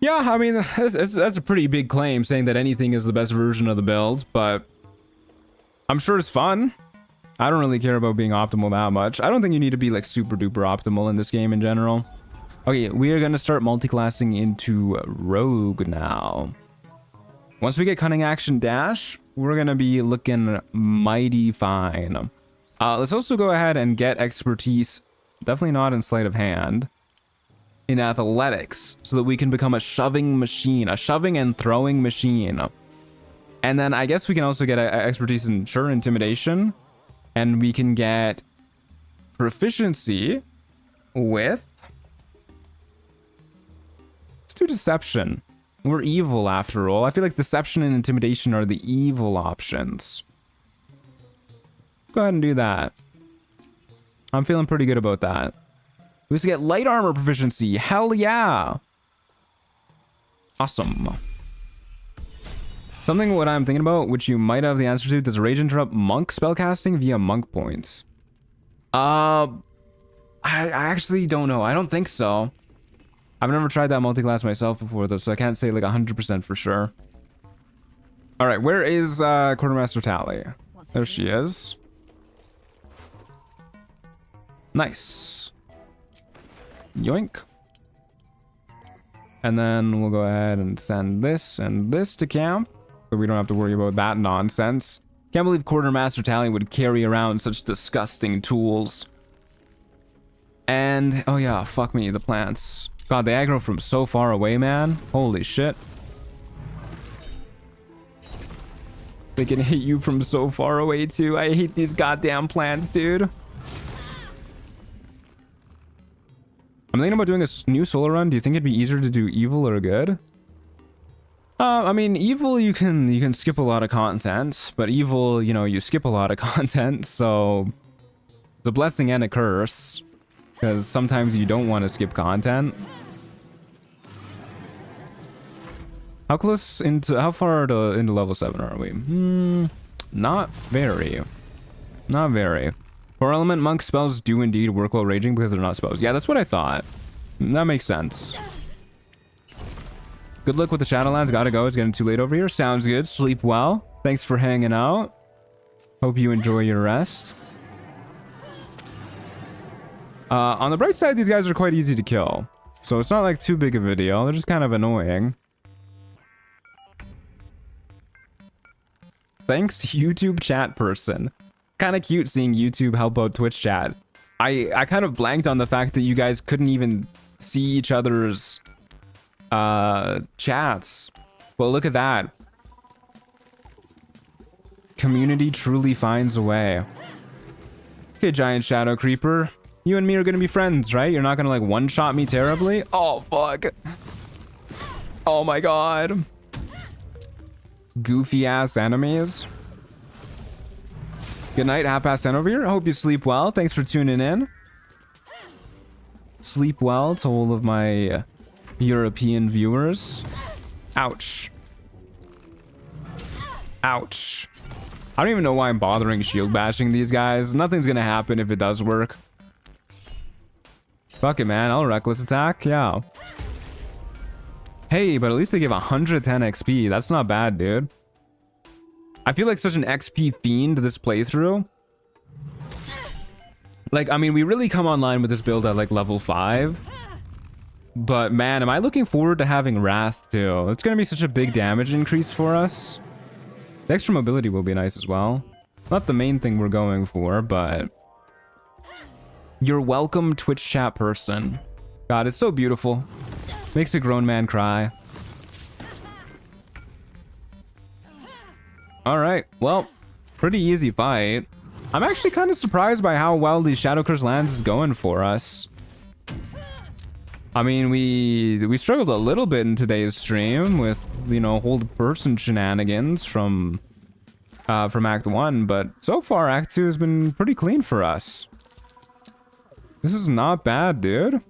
Speaker 1: Yeah, I mean, that's a pretty big claim, saying that anything is the best version of the build, but I'm sure it's fun. I don't really care about being optimal that much. I don't think you need to be like super duper optimal in this game in general. Okay, we are going to start multiclassing into Rogue now. Once we get Cunning Action Dash, we're going to be looking mighty fine. Let's also go ahead and get Expertise, definitely not in Sleight of Hand, in Athletics, so that we can become a shoving machine, a shoving and throwing machine. And then I guess we can also get Expertise in Intimidation, and we can get Proficiency with... Let's do Deception. We're evil after all. I feel like Deception and Intimidation are the evil options. Go ahead and do that. I'm feeling pretty good about that. We also get Light Armor Proficiency. Hell yeah! Awesome. Something what I'm thinking about, which you might have the answer to, does Rage interrupt monk spellcasting via monk points? I actually don't know. I don't think so. I've never tried that multi-class myself before though, so I can't say like 100% for sure. Alright, where is Quartermaster Tally?
Speaker 3: Was
Speaker 1: There she is. Nice. Yoink. And then we'll go ahead and send this and this to camp, so we don't have to worry about that nonsense. Can't believe Quartermaster Tally would carry around such disgusting tools. And, oh yeah, fuck me, the plants. God, they aggro from so far away, man. Holy shit. They can hit you from so far away, too. I hate these goddamn plants, dude. I'm thinking about doing a new solo run. Do you think it'd be easier to do evil or good? I mean, evil, you can skip a lot of content, but evil, you know, you skip a lot of content, so it's a blessing and a curse, because sometimes you don't want to skip content. How far into level 7 are we? Not very. Not very. 4 element monk spells do indeed work while raging because they're not spells. Yeah, that's what I thought. That makes sense. Good luck with the Shadowlands. Gotta go. It's getting too late over here. Sounds good. Sleep well. Thanks for hanging out. Hope you enjoy your rest. On the bright side, these guys are quite easy to kill. So it's not like too big of a deal. They're just kind of annoying. Thanks, YouTube chat person. Kind of cute seeing YouTube help out Twitch chat. I kind of blanked on the fact that you guys couldn't even see each other's chats. Well, look at that. Community truly finds a way. Okay, giant shadow creeper. You and me are gonna be friends, right? You're not gonna like one-shot me terribly? Oh, fuck. Oh my god. Goofy ass enemies. Good night, 10:30 over here. I hope you sleep well. Thanks for tuning in. Sleep well to all of my European viewers. Ouch. Ouch. I don't even know why I'm bothering shield bashing these guys. Nothing's gonna happen if it does work. Fuck it, man. I'll reckless attack. Yeah. Hey, but at least they give 110 XP. That's not bad, dude. I feel like such an XP fiend this playthrough. Like, I mean, we really come online with this build at like level 5. But man, am I looking forward to having Wrath too. It's going to be such a big damage increase for us. The extra mobility will be nice as well. Not the main thing we're going for, but... You're welcome, Twitch chat person. God, it's so beautiful. Makes a grown man cry. Alright, well, pretty easy fight. I'm actually kind of surprised by how well these Shadow Curse lands is going for us. I mean, we struggled a little bit in today's stream with, you know, hold person shenanigans from Act 1, but so far Act 2 has been pretty clean for us. This is not bad, dude.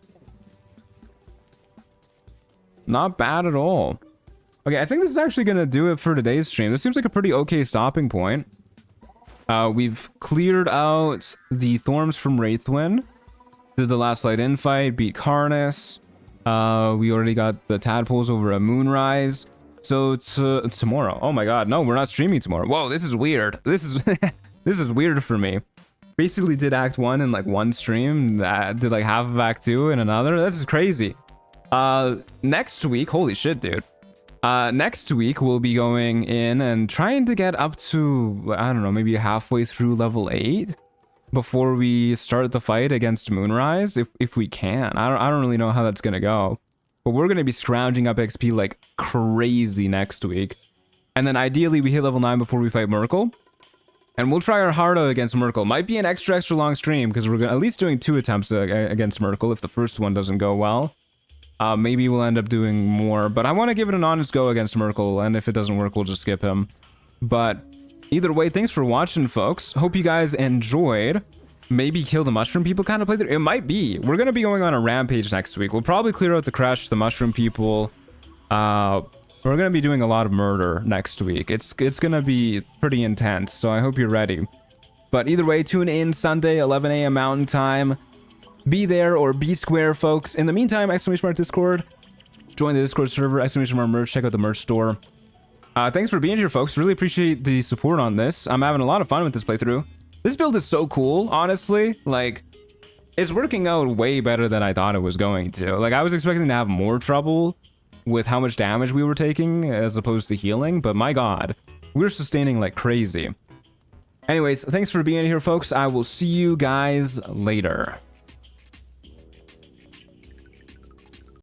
Speaker 1: Not bad at all. Okay, I think this is actually going to do it for today's stream. This seems like a pretty okay stopping point. We've cleared out the Thorns from Wraithwind. Did the last light in fight, beat Karnus. We already got the tadpoles over a Moonrise. So it's tomorrow. Oh my god, no, we're not streaming tomorrow. Whoa, this is weird. This is this is weird for me. Basically did Act 1 in like one stream. Did like half of Act 2 in another. This is crazy. Next week, holy shit, dude. Next week we'll be going in and trying to get up to, I don't know, maybe halfway through level 8 before we start the fight against Moonrise, if we can. I don't really know how that's gonna go, but we're gonna be scrounging up XP like crazy next week, and then ideally we hit level 9 before we fight Merkel, and we'll try our heart out against Merkel. Might be an extra long stream because we're at least doing 2 attempts against Merkel if the first one doesn't go well. Maybe we'll end up doing more, but I want to give it an honest go against Merkel, and if it doesn't work, we'll just skip him. But either way, thanks for watching, folks. Hope you guys enjoyed. Maybe kill the mushroom people kind of playthrough. It might be. We're going to be going on a rampage next week. We'll probably clear out the crush, the mushroom people. We're going to be doing a lot of murder next week. It's going to be pretty intense, so I hope you're ready. But either way, tune in Sunday, 11 a.m. Mountain Time. Be there or be square, folks. In the meantime, !Discord. Join the Discord server, !Merch. Check out the merch store. Thanks for being here, folks. Really appreciate the support on this. I'm having a lot of fun with this playthrough. This build is so cool, honestly. Like, it's working out way better than I thought it was going to. Like, I was expecting to have more trouble with how much damage we were taking as opposed to healing, but my god, we're sustaining like crazy. Anyways, thanks for being here, folks. I will see you guys later.